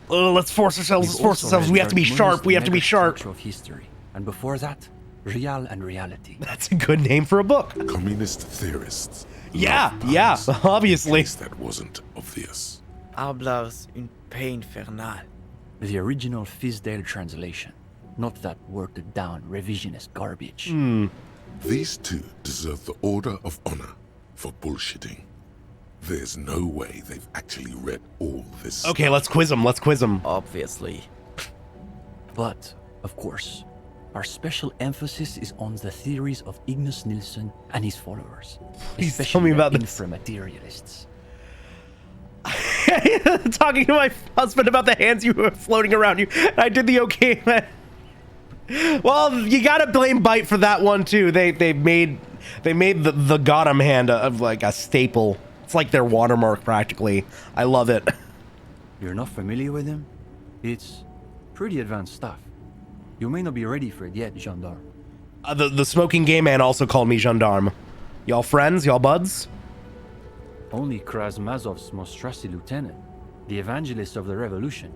Let's force ourselves. Let's force ourselves. We have to be sharp. We have to be sharp. Of history. And before that, Real and reality. That's a good name for a book. Communist theorists. Yeah, love yeah, puns, obviously. in case that wasn't obvious. Hablars une paix infernale. The original Fizdale translation, not that watered down revisionist garbage. These two deserve the Order of Honor for bullshitting. There's no way they've actually read all this. Okay, let's quiz them. Let's quiz them. Obviously. But, of course, our special emphasis is on the theories of Ignace Nilsson and his followers. Please tell me about this. Inframaterialists. Talking to my husband about the hands you were floating around you. I did the okay, man. Well, you gotta blame Bite for that one too. They made the Gotham hand of like a staple. It's like their watermark practically. I love it. You're not familiar with him? It's pretty advanced stuff. You may not be ready for it yet, Gendarme. The smoking gay man also called me Gendarme. Y'all friends? Y'all buds? Only Krasmazov's most trusted lieutenant, the evangelist of the revolution,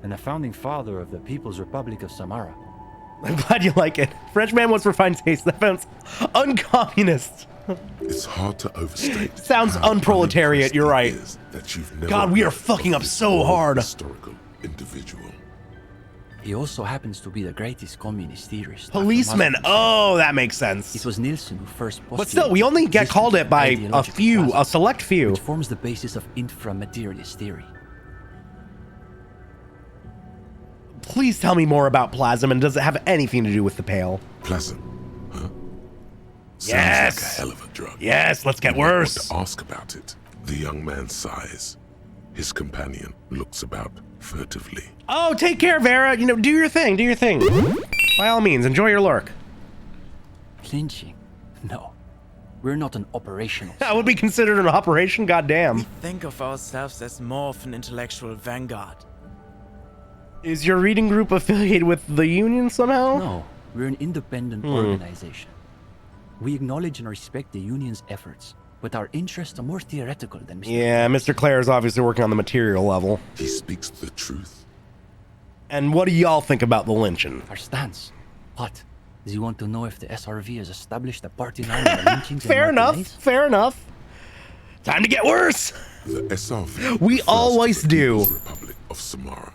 and the founding father of the People's Republic of Samara. I'm glad you like it. French man wants refined taste. That sounds uncommunist. It's hard to overstate. Sounds unproletariat, you're right. That you've never God, we are fucking up so hard. Historical individual. He also happens to be the greatest communist theorist. Policeman. Oh, that makes sense. It was Nilsson who first postulated. But still, we only get called it by a select few. Which forms the basis of inframaterialist theory. Please tell me more about plasm, and does it have anything to do with the Pale? Plasm, huh? Sounds Yes. like a hell of a drug. Yes, let's get You might worse. want to ask about it. The young man sighs. His companion looks about furtively. Oh, take care, Vera. You know, do your thing. Do your thing. By all means, enjoy your lurk. Clinching? No. We're not an operational. That would be considered an operation? Goddamn. We think of ourselves as more of an intellectual vanguard. Is your reading group affiliated with the Union somehow? No, we're an independent organization. We acknowledge and respect the Union's efforts, but our interests are more theoretical than Mr. Yeah, Mr. Clare is obviously working on the material level. He speaks the truth. And what do y'all think about the lynching? Our stance. What? Do you want to know if the SRV has established a party line of lynchings? Fair enough. Fair enough. Time to get worse. The SRV. We always do. Republic of Samara,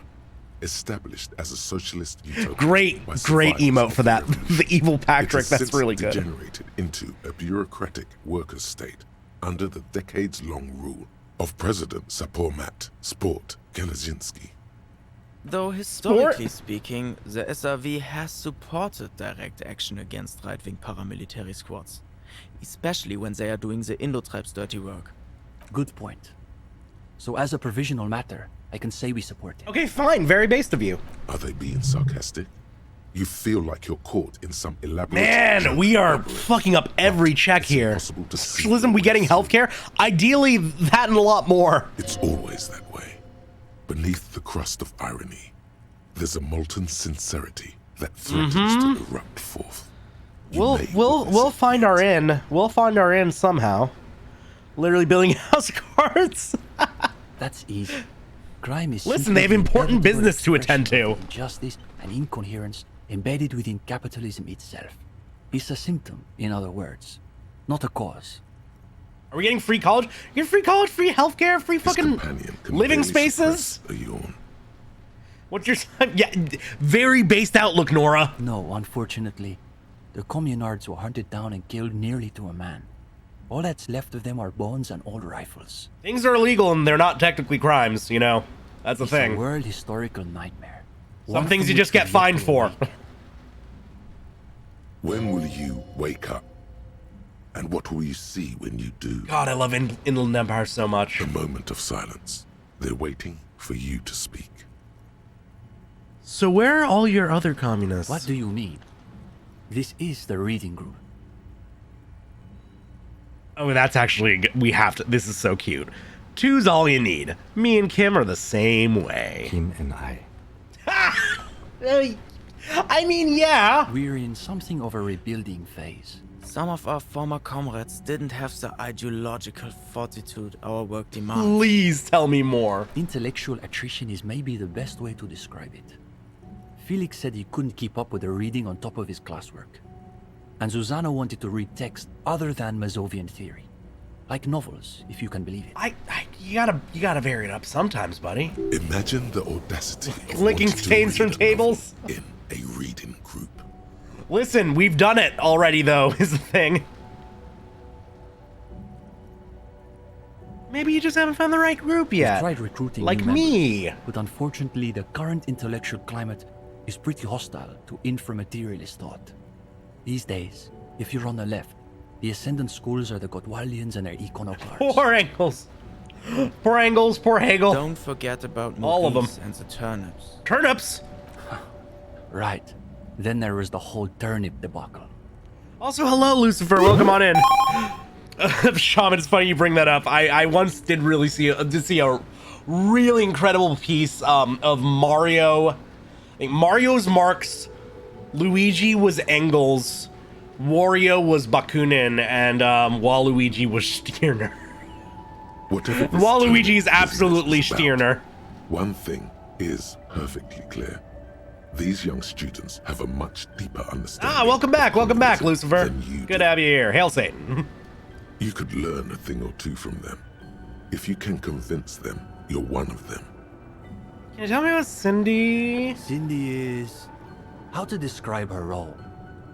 established as a socialist utopia. Great emote for that. The evil Patrick. That's really good. Degenerated into a bureaucratic workers' state under the decades-long rule of President Sapormat Sport Gelazinski. Though historically speaking, the SRV has supported direct action against right-wing paramilitary squads, especially when they are doing the Indotribes' dirty work. Good point. So as a provisional matter, I can say we support it. Okay, fine. Very based of you. Are they being sarcastic? You feel like you're caught in some elaborate... Man, we are fucking up every check here. Socialism, we getting healthcare? Ideally, that and a lot more. It's always that way. Beneath the crust of irony, there's a molten sincerity that threatens to erupt forth. We'll find our in. We'll find our in somehow. Literally building house cards. That's easy. Crime is. Listen, they have important business to attend to. Injustice and incoherence embedded within capitalism itself. It's a symptom, in other words, not a cause. Are we getting free college? You get free college, free healthcare, free fucking living spaces? A yawn. What's your... Yeah, very based outlook, Nora. No, unfortunately. The communards were hunted down and killed nearly to a man. All that's left of them are bones and old rifles. Things are illegal and they're not technically crimes, you know. That's the thing. It's a world historical nightmare. Some things you just get fined for. When will you wake up? And what will you see when you do? God, I love Inland Empire so much. A moment of silence. They're waiting for you to speak. So where are all your other communists? What do you mean? This is the reading group. Oh, that's actually... We have to... This is so cute. Two's all you need. Me and Kim are the same way. Kim and I. I mean, yeah. We're in something of a rebuilding phase. Some of our former comrades didn't have the ideological fortitude our work demands. Please tell me more. Intellectual attrition is maybe the best way to describe it. Felix said he couldn't keep up with the reading on top of his classwork. and Susanna wanted to read text other than Mazovian theory. Like novels, if you can believe it. You gotta vary it up sometimes, buddy. Imagine the audacity of Licking wanting to stains read from a novel tables. in a reading group. Listen, we've done it already, though, is the thing. Maybe you just haven't found the right group yet. We've tried recruiting like new me. members, but unfortunately, the current intellectual climate is pretty hostile to inframaterialist thought. These days, if you're on the left, the ascendant schools are the Godwaldians and their iconoclasts. Poor Engels. Poor Engels, poor Hegel. Don't forget about all of them. Maurice and the turnips. Turnips? Right. Then there was the whole turnip debacle. Also, hello, Lucifer. Welcome on in. Shaman, it's funny you bring that up. I once did really see a really incredible piece of Mario. I think Mario's Marx, Luigi was Engels, Wario was Bakunin, and Waluigi was Stirner. Waluigi is absolutely Stirner. One thing is perfectly clear. These young students have a much deeper understanding. Welcome back, Lucifer. Good to have you here. Hail Satan. You could learn a thing or two from them. If you can convince them you're one of them. Can you tell me about Cindy? Cindy is... how to describe her role?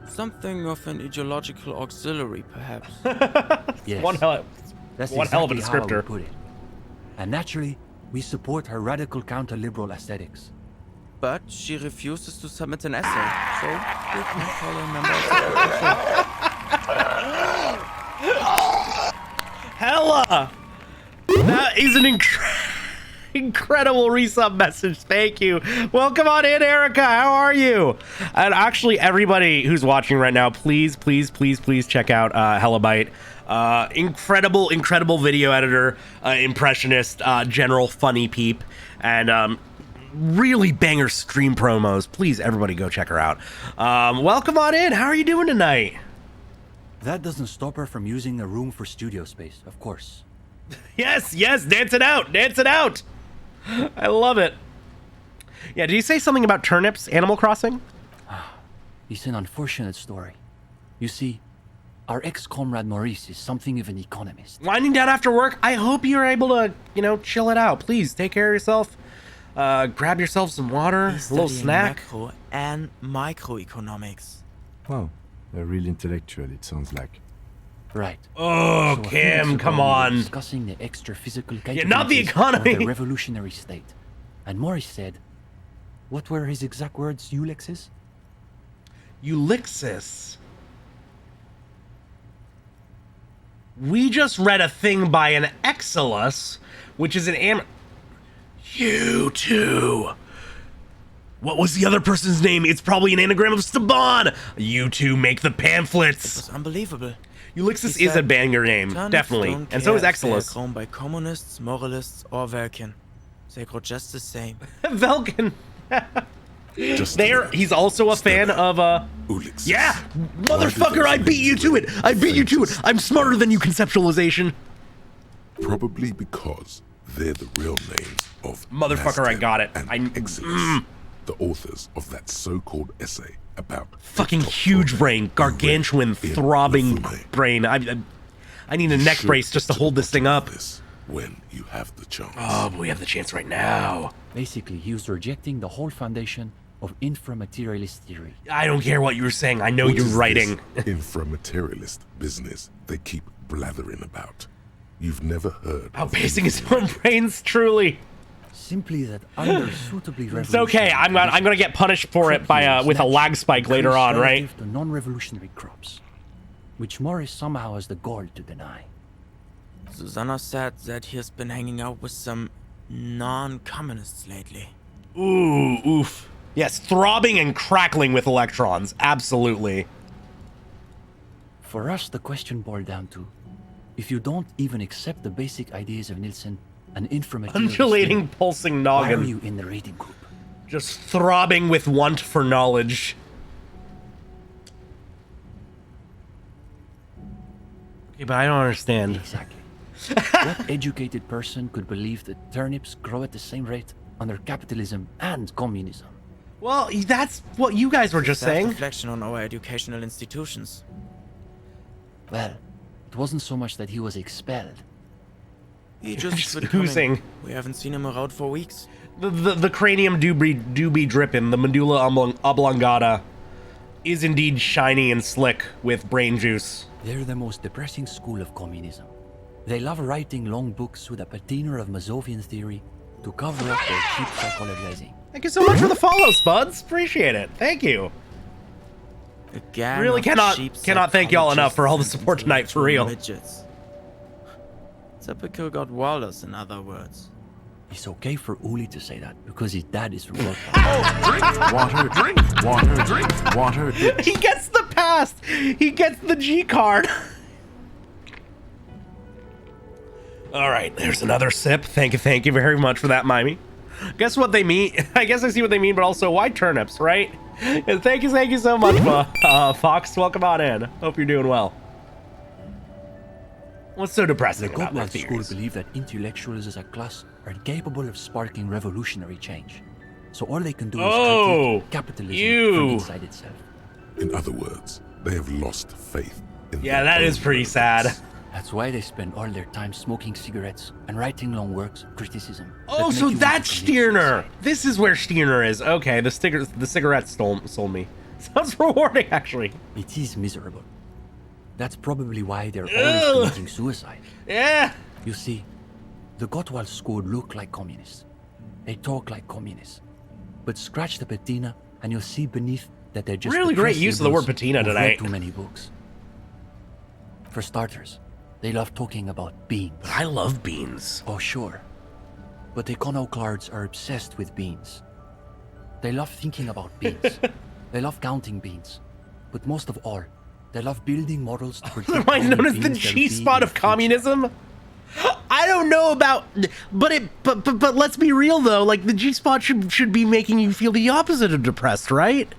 Something of an ideological auxiliary, perhaps. Yes. That's one hell of a exactly how I descriptor. would put it. And naturally, we support her radical counter-liberal aesthetics. But she refuses to submit an essay, so we can call her a member of the Hella! That is an incredible resub message. Thank you. Welcome on in, Erica. How are you? And actually, everybody who's watching right now, please check out Hellabyte. Incredible video editor, impressionist, general funny peep, and really banger stream promos. Please, everybody go check her out. Welcome on in. How are you doing tonight? That doesn't stop her from using the room for studio space, of course. Yes, dance it out. I love it. Yeah, did you say something about turnips, Animal Crossing? It's an unfortunate story. You see, our ex-comrade Maurice is something of an economist. Winding down after work, I hope you're able to, chill it out. Please, take care of yourself. Grab yourself some water, a little snack. Macro and microeconomics. Wow, a real intellectual, it sounds like. Right. Oh, So a few Kim, months come ago, we were on. discussing the extra physical Yeah, not the capabilities economy. of the revolutionary state. And Maurice said, what were his exact words, Ulexis? Ulixis. We just read a thing by an Exilus, which is an You too. What was the other person's name? It's probably an anagram of Staban. You two make the pamphlets. It's unbelievable. Ulixis is a banger name, definitely. And so is Exilus. They're grown by communists, moralists, or Velkin. They grow just the same. Velkin. He's also a fan of Ulixis. Yeah, motherfucker, I beat you to it. I'm smarter than you, conceptualization. Probably because they're the real names of Motherfucker, I got it. Exilus, the authors of that so-called essay about fucking huge brain, gargantuan, throbbing brain. I need a neck brace just to hold this thing up. When you have the chance. Oh, but we have the chance right now. Basically, he was rejecting the whole foundation of inframaterialist theory. I don't care what you were saying. I know What you're is writing. this inframaterialist business they keep blathering about? You've never heard. Outpacing his own brains, truly. Simply that under suitably It's okay. I'm gonna get punished for it by with a lag spike later on, right? The non-revolutionary crops, which Maurice somehow has the gall to deny. Susanna said that he has been hanging out with some non-communists lately. Ooh, oof. Yes, throbbing and crackling with electrons. Absolutely. For us, the question boiled down to, if you don't even accept the basic ideas of Nielsen and inframaterialist Undulating, theory, pulsing why noggin. are you in the reading group? Just throbbing with want for knowledge. Okay, but I don't understand. Exactly. What educated person could believe that turnips grow at the same rate under capitalism and communism? Well, that's what you guys were just saying. Reflection on our educational institutions. Well, it wasn't so much that he was expelled. He just quit oozing. coming. We haven't seen him around for weeks. The cranium do be dripping. The medulla oblongata is indeed shiny and slick with brain juice. They're the most depressing school of communism. They love writing long books with a patina of Mazovian theory to cover up their cheap psychologizing. Thank you so much for the follow, Spuds. Appreciate it. Thank you. Really cannot thank y'all enough for all the support tonight, for real. Midgets. Typical God Wallers, in other words. It's okay for Uli to say that because his dad is from Drink water, drink water, drink water. He gets the pass. He gets the G card. All right, there's another sip. Thank you very much for that, Mimey. Guess what they mean? I guess I see what they mean, but also why turnips, right? And thank you so much, Fox. Welcome on in. Hope you're doing well. What's so depressing about their The school theories? believe that intellectuals as a class are incapable of sparking revolutionary change. So all they can do is critique capitalism from inside itself. In other words, they have lost faith in Yeah, that is pretty sad. That's why they spend all their time smoking cigarettes and writing long works of criticism. Oh, so that's Steiner. This is where Steiner is. Okay, the cigarettes sold me. Sounds rewarding, actually. It is miserable. That's probably why they're always committing suicide. Yeah. You see, the Gottwald school look like communists. They talk like communists. But scratch the patina and you'll see beneath that they're just really great use of the word patina who've read tonight. too many books. For starters, they love talking about beans. But I love beans. Oh, sure. But the iconoclasts are obsessed with beans. They love thinking about beans. They love counting beans. But most of all, they love building models to predict Am I known as the G-spot of communism? I don't know about, but let's be real though. Like the G-spot should be making you feel the opposite of depressed, right?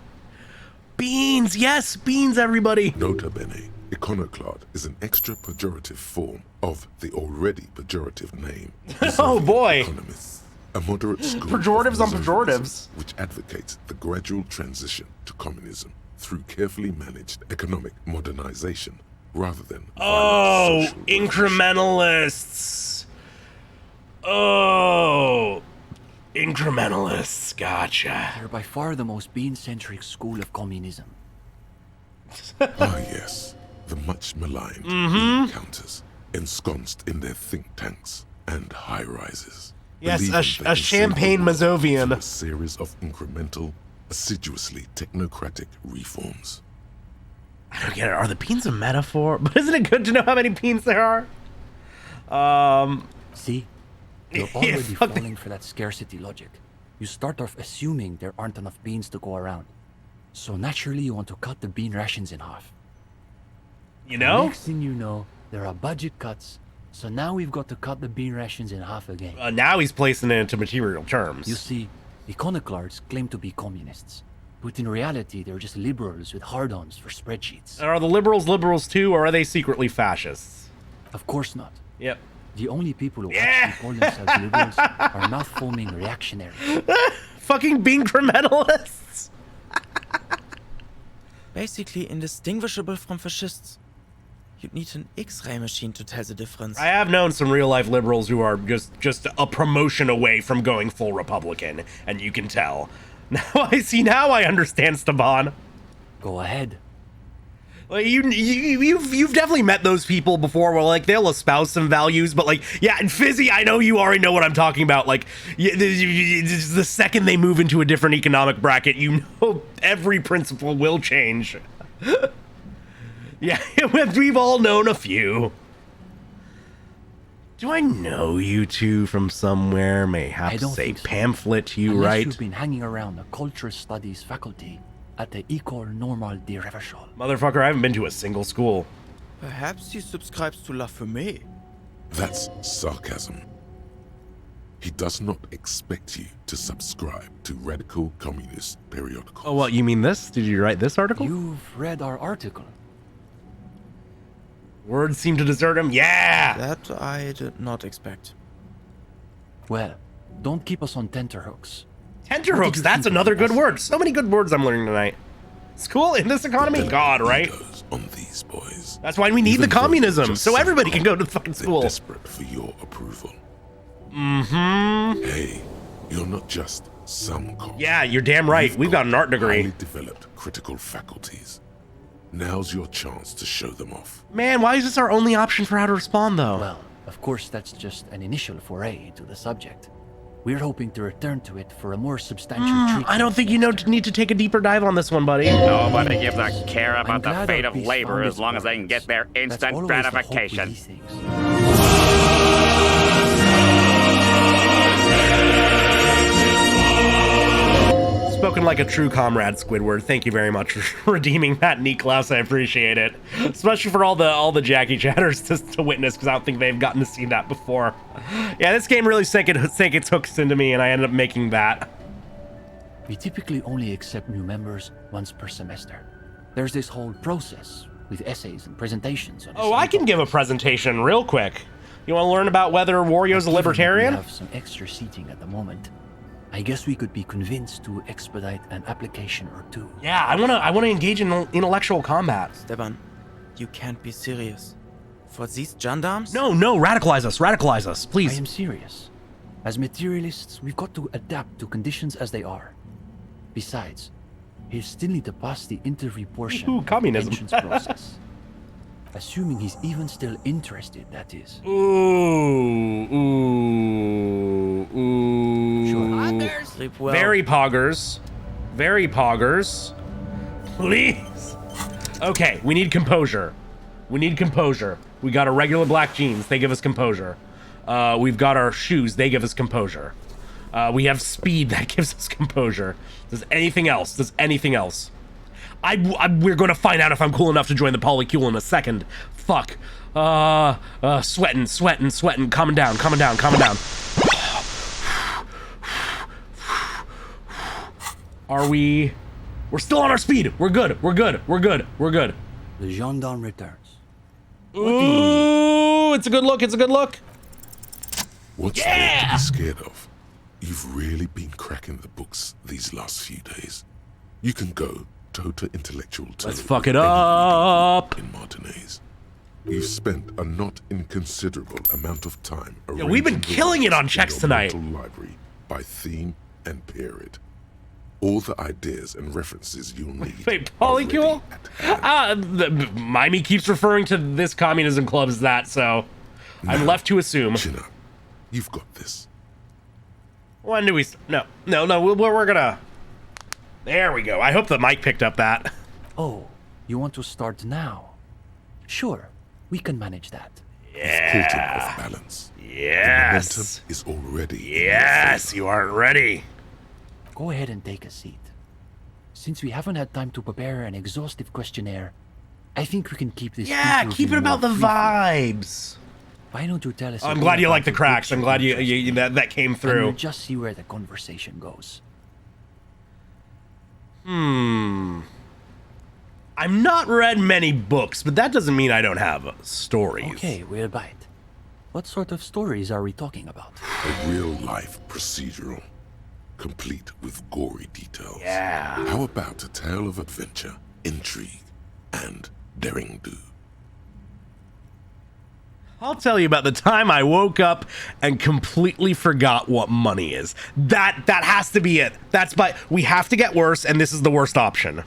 Beans, yes, beans, everybody. Nota bene, iconoclast is an extra pejorative form of the already pejorative name. Oh boy. Economists, a moderate school Pejoratives on of pejoratives. which advocates the gradual transition to communism through carefully managed economic modernization rather than Oh, incrementalists. Oh, incrementalists. Gotcha. They're by far the most bean-centric school of communism. Ah, yes, the much maligned bean counters, ensconced in their think tanks and high rises. Yes, believing they a can champagne save the world Mazovian. through a series of incremental, assiduously technocratic reforms. I don't get it. Are the beans a metaphor? But isn't it good to know how many beans there are? See? You're already falling for that scarcity logic. You start off assuming there aren't enough beans to go around. So naturally you want to cut the bean rations in half. You know? Next thing you know, there are budget cuts. So now we've got to cut the bean rations in half again. Now he's placing it into material terms. You see, iconoclasts claim to be communists. But in reality, they're just liberals with hard-ons for spreadsheets. Are the liberals too, or are they secretly fascists? Of course not. Yep. The only people who actually call themselves liberals are mouth-foaming reactionaries. Fucking bean-incrementalists. Basically indistinguishable from fascists. You'd need an X-ray machine to tell the difference. I have known some real-life liberals who are just a promotion away from going full Republican, and you can tell. Now I understand, Staban. Go ahead. Like you've definitely met those people before where like they'll espouse some values, but like, yeah, and Fizzy, I know you already know what I'm talking about. Like the second they move into a different economic bracket, you know every principle will change. Yeah, we've all known a few. Do I know you two from somewhere? May have to say pamphlet to you, Unless right? You've been hanging around the cultural studies faculty at the École Normale de Reversal. Motherfucker, I haven't been to a single school. Perhaps he subscribes to La Fumée. That's sarcasm. He does not expect you to subscribe to radical communist periodicals. Oh, what, you mean this? Did you write this article? You've read our article. Words seem to desert him. Yeah! That I did not expect. Well, don't keep us on tenterhooks. Tenterhooks, that's another good word. So many good words I'm learning tonight. School in this economy? God, right? On these boys. That's why we need the communism, so everybody can go to fucking school. Desperate for your approval. Mm-hmm. Hey, you're not just some cop. Yeah, you're damn right. We've got an art degree. Highly developed critical faculties. Now's your chance to show them off. Man, why is this our only option for how to respond, though? Well, of course, that's just an initial foray into the subject. We're hoping to return to it for a more substantial treatment. I don't think you need to take a deeper dive on this one, buddy. Nobody gives a care about the fate of labor as long as they can get their instant gratification. Spoken like a true comrade, Squidward. Thank you very much for redeeming that, Niklaus. I appreciate it, especially for all the Jackie chatters to witness, because I don't think they've gotten to see that before. Yeah, this game really sank its hooks into me, and I ended up making that. We typically only accept new members once per semester. There's this whole process with essays and presentations. Oh, I can give a presentation real quick. You want to learn about whether Wario's a libertarian? We have some extra seating at the moment. I guess we could be convinced to expedite an application or two. Yeah, I wanna engage in intellectual combat. Steban, you can't be serious. For these gendarmes? No, radicalize us, please. I am serious. As materialists, we've got to adapt to conditions as they are. Besides, he'll still need to pass the interview portion of the entrance process. Assuming he's even still interested, that is. Ooh. Sure. Sleep well. Very poggers. Please. Okay, we need composure. We got our regular black jeans. They give us composure. We've got our shoes. They give us composure. We have speed. That gives us composure. Does anything else? We're going to find out if I'm cool enough to join the polycule in a second. Fuck. Sweating. Calming down. Are we... We're still on our speed. We're good. The gendarme returns. Ooh, it's a good look. What's there to be scared of? You've really been cracking the books these last few days. You can go total intellectual. Let's fuck it up. In Martinez. You've spent a not inconsiderable amount of time. Yeah, we've been killing it on checks tonight. Library by theme and period. All the ideas and references you'll need. Wait, polycule? Mimey keeps referring to this communism club as that, so I'm left to assume. Chin up. You've got this. When do we... No, we're gonna... There we go. I hope the mic picked up that. Oh, you want to start now? Sure, we can manage that. You've caught him off balance. Yes. The momentum is already. Yes, you aren't ready. Go ahead and take a seat. Since we haven't had time to prepare an exhaustive questionnaire, I think we can keep this. Yeah, keep it about the vibes. Why don't you tell us? I'm glad you like the cracks. I'm glad you that came through. And we'll just see where the conversation goes. I've not read many books, but that doesn't mean I don't have stories. Okay, we'll bite. What sort of stories are we talking about? A real-life procedural, complete with gory details. Yeah. How about a tale of adventure, intrigue, and daring-do? I'll tell you about the time I woke up and completely forgot what money is. That has to be it. We have to get worse, and this is the worst option.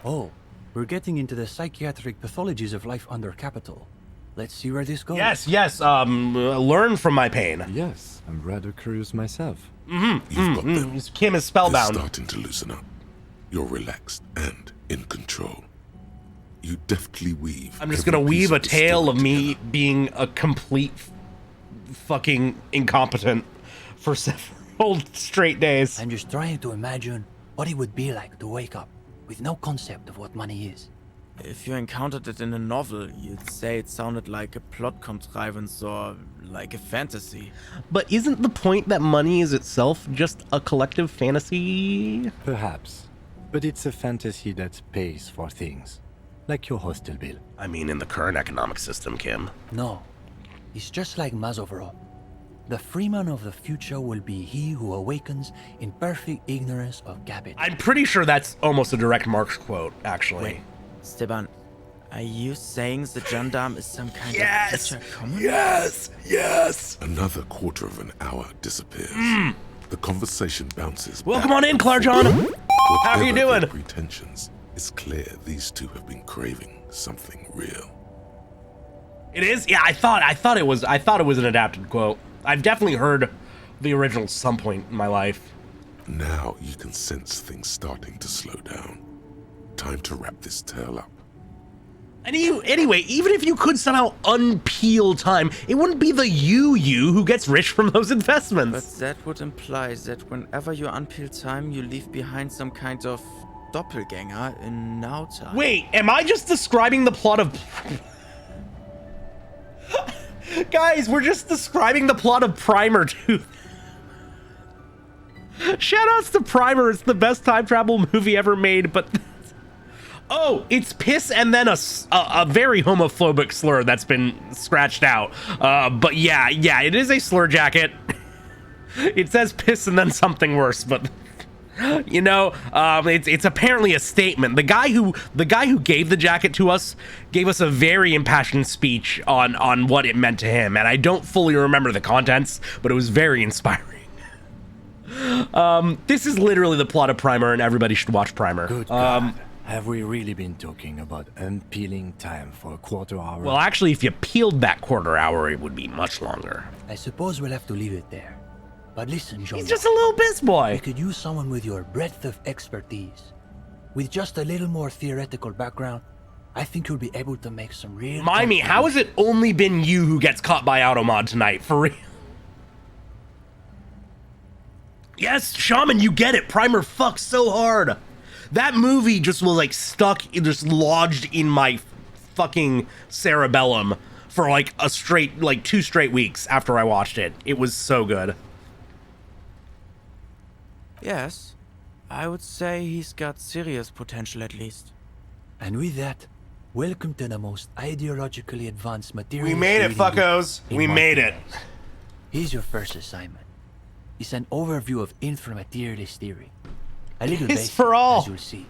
Oh, we're getting into the psychiatric pathologies of life under capital. Let's see where this goes. Yes. Learn from my pain. Yes, I'm rather curious myself. Kim is spellbound. You're starting to loosen up. You're relaxed and in control. You deftly weave. I'm just gonna weave a tale of me being a complete fucking incompetent for several straight days. I'm just trying to imagine what it would be like to wake up with no concept of what money is. If you encountered it in a novel, you'd say it sounded like a plot contrivance or like a fantasy. But isn't the point that money is itself just a collective fantasy? Perhaps. But it's a fantasy that pays for things. Like your hostel bill. I mean, in the current economic system, Kim. No. It's just like Mazovro. The freeman of the future will be he who awakens in perfect ignorance of capital. I'm pretty sure that's almost a direct Marx quote, actually. Wait, Steban, are you saying the gendarme is some kind of future communist? Yes! Another quarter of an hour disappears. The conversation bounces. Welcome on in, Clarjon. How are you doing? Their pretensions, it's clear these two have been craving something real. It is? Yeah, I thought it was an adapted quote. I've definitely heard the original at some point in my life. Now you can sense things starting to slow down. Time to wrap this tale up. And anyway, even if you could somehow unpeel time, it wouldn't be the you who gets rich from those investments. But that would imply that whenever you unpeel time, you leave behind some kind of doppelganger in now time. Wait, am I just describing the plot of... Guys, we're just describing the plot of Primer 2. Shoutouts to Primer, it's the best time travel movie ever made, but... Oh, it's piss and then a very homophobic slur that's been scratched out. But yeah, it is a slur jacket. It says piss and then something worse, but... You know, it's apparently a statement. The guy who gave the jacket to us gave us a very impassioned speech on what it meant to him, and I don't fully remember the contents, but it was very inspiring. This is literally the plot of Primer, and everybody should watch Primer. Good God. Have we really been talking about unpeeling time for a quarter hour? Well, actually, if you peeled that quarter hour, it would be much longer. I suppose we'll have to leave it there. But listen, John. He's just a little piss boy. We could use someone with your breadth of expertise. With just a little more theoretical background, I think you'll be able to make some real... Mimey, how has it only been you who gets caught by Automod tonight? For real? Yes, Shaman, you get it. Primer fucks so hard. That movie just was like stuck, just lodged in my fucking cerebellum for like 2 straight weeks after I watched it. It was so good. Yes, I would say he's got serious potential at least. And with that, welcome to the most ideologically advanced material. We made it, fuckos. We made it. Here's your first assignment. It's an overview of inframaterialist theory. A little Piss basic, for all. as you'll see,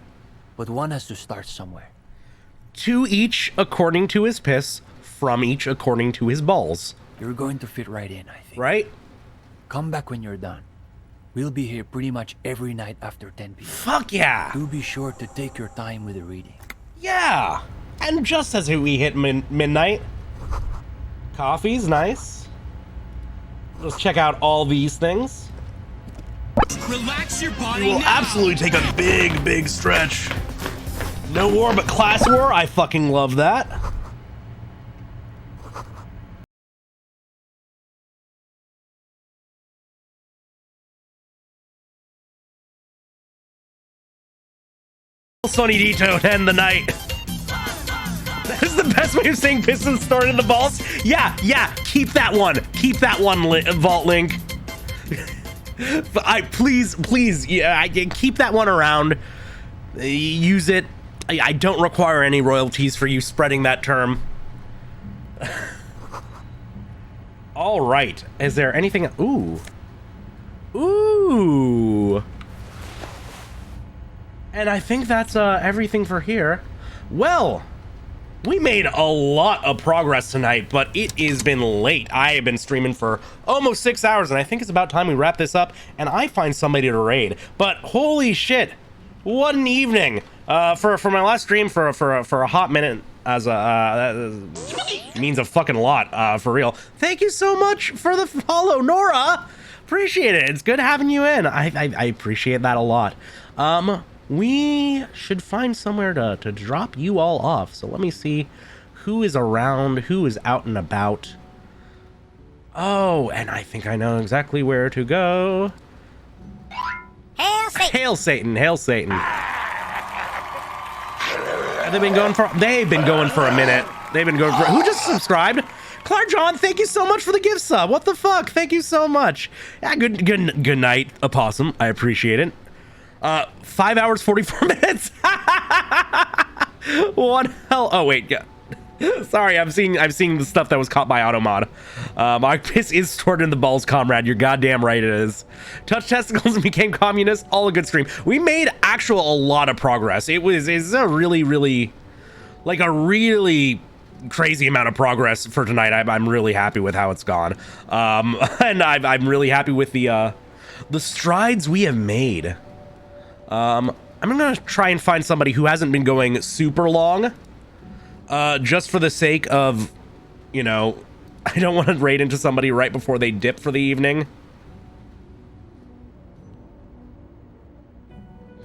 but one has to start somewhere. To each according to his piss, from each according to his balls. You're going to fit right in, I think. Right? Come back when you're done. We'll be here pretty much every night after 10 p.m. Fuck yeah! Do be sure to take your time with the reading. Yeah! And just as we hit midnight, coffee's nice. Let's check out all these things. Relax your body We will now. absolutely take a big stretch. No war but class war. I fucking love that. Sonny Dito to end the night. That is the best way of saying Pistons started in the balls. Yeah, keep that one. Keep that one, Vault Link. Please, yeah, keep that one around. Use it. I don't require any royalties for you spreading that term. All right. Is there anything? Ooh. And I think that's everything for here. Well, we made a lot of progress tonight, but it has been late. I have been streaming for almost 6 hours, and I think it's about time we wrap this up and I find somebody to raid. But holy shit, what an evening! For my last stream for a hot minute as a means a fucking lot, for real. Thank you so much for the follow, Nora. Appreciate it. It's good having you in. I appreciate that a lot. We should find somewhere to drop you all off. So let me see who is around, who is out and about. Oh, and I think I know exactly where to go. Hail Satan! Hail Satan! Hail Satan! They've been going for a minute. They've been going for... Who just subscribed? Clark John, thank you so much for the gift sub. What the fuck? Thank you so much. Yeah, good night, Opossum. I appreciate it. 5 hours, 44 minutes. One hell... Oh, wait. Sorry, I'm seeing the stuff that was caught by Automod. My piss is stored in the balls, comrade. You're goddamn right it is. Touch testicles and became communist. All a good stream. We made a lot of progress. It's a really crazy amount of progress for tonight. I'm really happy with how it's gone. And I'm really happy with the strides we have made. I'm gonna try and find somebody who hasn't been going super long. Just for the sake of, you know, I don't want to raid into somebody right before they dip for the evening.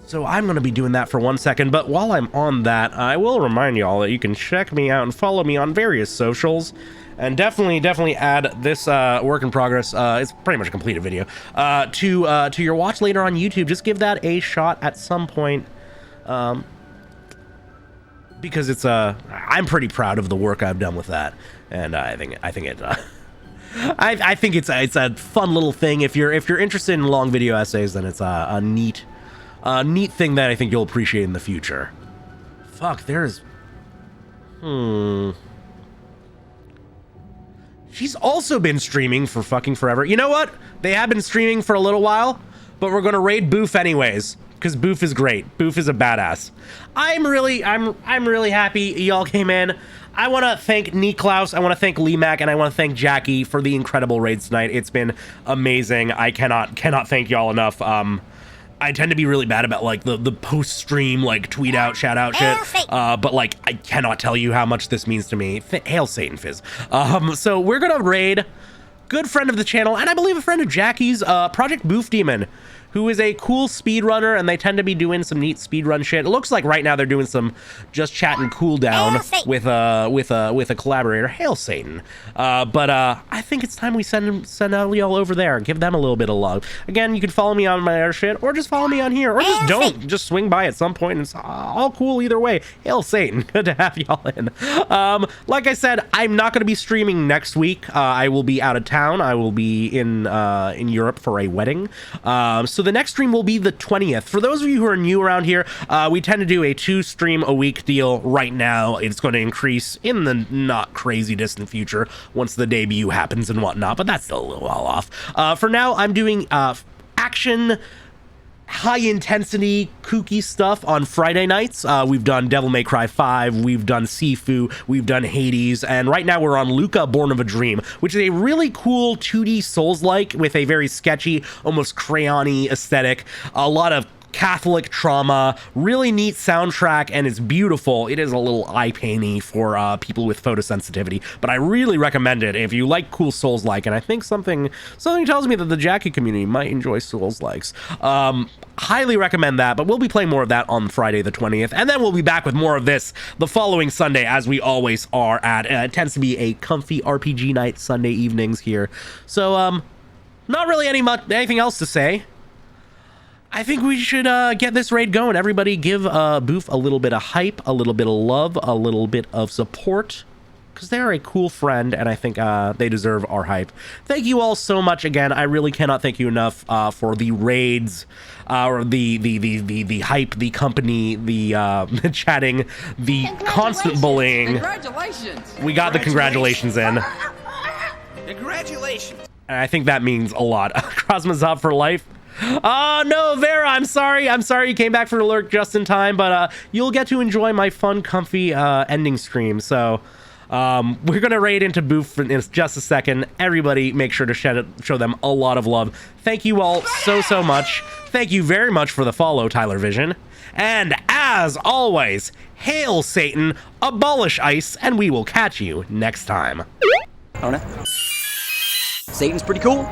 So I'm going to be doing that for 1 second, but while I'm on that, I will remind y'all that you can check me out and follow me on various socials, and definitely add this work in progress. It's pretty much a completed video to your watch later on YouTube. Just give that a shot at some point, because it's I'm pretty proud of the work I've done with that, and I think it's a fun little thing. If you're interested in long video essays, then it's a neat thing that I think you'll appreciate in the future. Fuck, there's... She's also been streaming for fucking forever. You know what? They have been streaming for a little while, but we're gonna raid Boof anyways, because Boof is great. Boof is a badass. I'm really happy y'all came in. I want to thank Niklaus, I want to thank Lee Mac, and I want to thank Jackie for the incredible raids tonight. It's been amazing. I cannot thank y'all enough. I tend to be really bad about like the post-stream like tweet out, shout out shit, but like I cannot tell you how much this means to me. Hail Satan Fizz. So we're gonna raid good friend of the channel, and I believe a friend of Jackie's, Project Boof Demon, who is a cool speedrunner, and they tend to be doing some neat speedrun shit. It looks like right now they're doing some just chat and cooldown with a collaborator. Hail Satan. But I think it's time we send all y'all over there and give them a little bit of love. Again, you can follow me on my other shit, or just follow me on here, or just don't. Just swing by at some point, and it's all cool either way. Hail Satan. Good to have y'all in. Like I said, I'm not going to be streaming next week. I will be out of town. I will be in Europe for a wedding. So the next stream will be the 20th. For those of you who are new around here, we tend to do a 2-stream-a-week deal right now. It's going to increase in the not crazy distant future once the debut happens and whatnot, but that's still a little while off. For now, I'm doing action, high-intensity, kooky stuff on Friday nights. We've done Devil May Cry 5, we've done Sifu, we've done Hades, and right now we're on Luca, Born of a Dream, which is a really cool 2D Souls-like with a very sketchy, almost crayon-y aesthetic, a lot of Catholic trauma, really neat soundtrack, and it's beautiful. It is a little eye-painy for people with photosensitivity, but I really recommend it if you like cool Souls-like, and I think something tells me that the Jackie community might enjoy Souls-likes. Highly recommend that, but we'll be playing more of that on Friday the 20th, and then we'll be back with more of this the following Sunday, as we always are at. It tends to be a comfy RPG night Sunday evenings here, so not really anything else to say. I think we should get this raid going. Everybody give Boof a little bit of hype, a little bit of love, a little bit of support, because they're a cool friend, and I think they deserve our hype. Thank you all so much again. I really cannot thank you enough for the raids, or the hype, the company, the chatting, the constant bullying. Congratulations! We got the congratulations in. Congratulations! And I think that means a lot. Krasmazov for life. Oh no, Vera, I'm sorry you came back for the lurk just in time, but you'll get to enjoy my fun, comfy ending stream. So we're gonna raid into Boof in just a second. Everybody make sure to show them a lot of love. Thank you all so much. Thank you very much for the follow, Tyler Vision. And as always, hail Satan, abolish ICE, and we will catch you next time. Satan's pretty cool.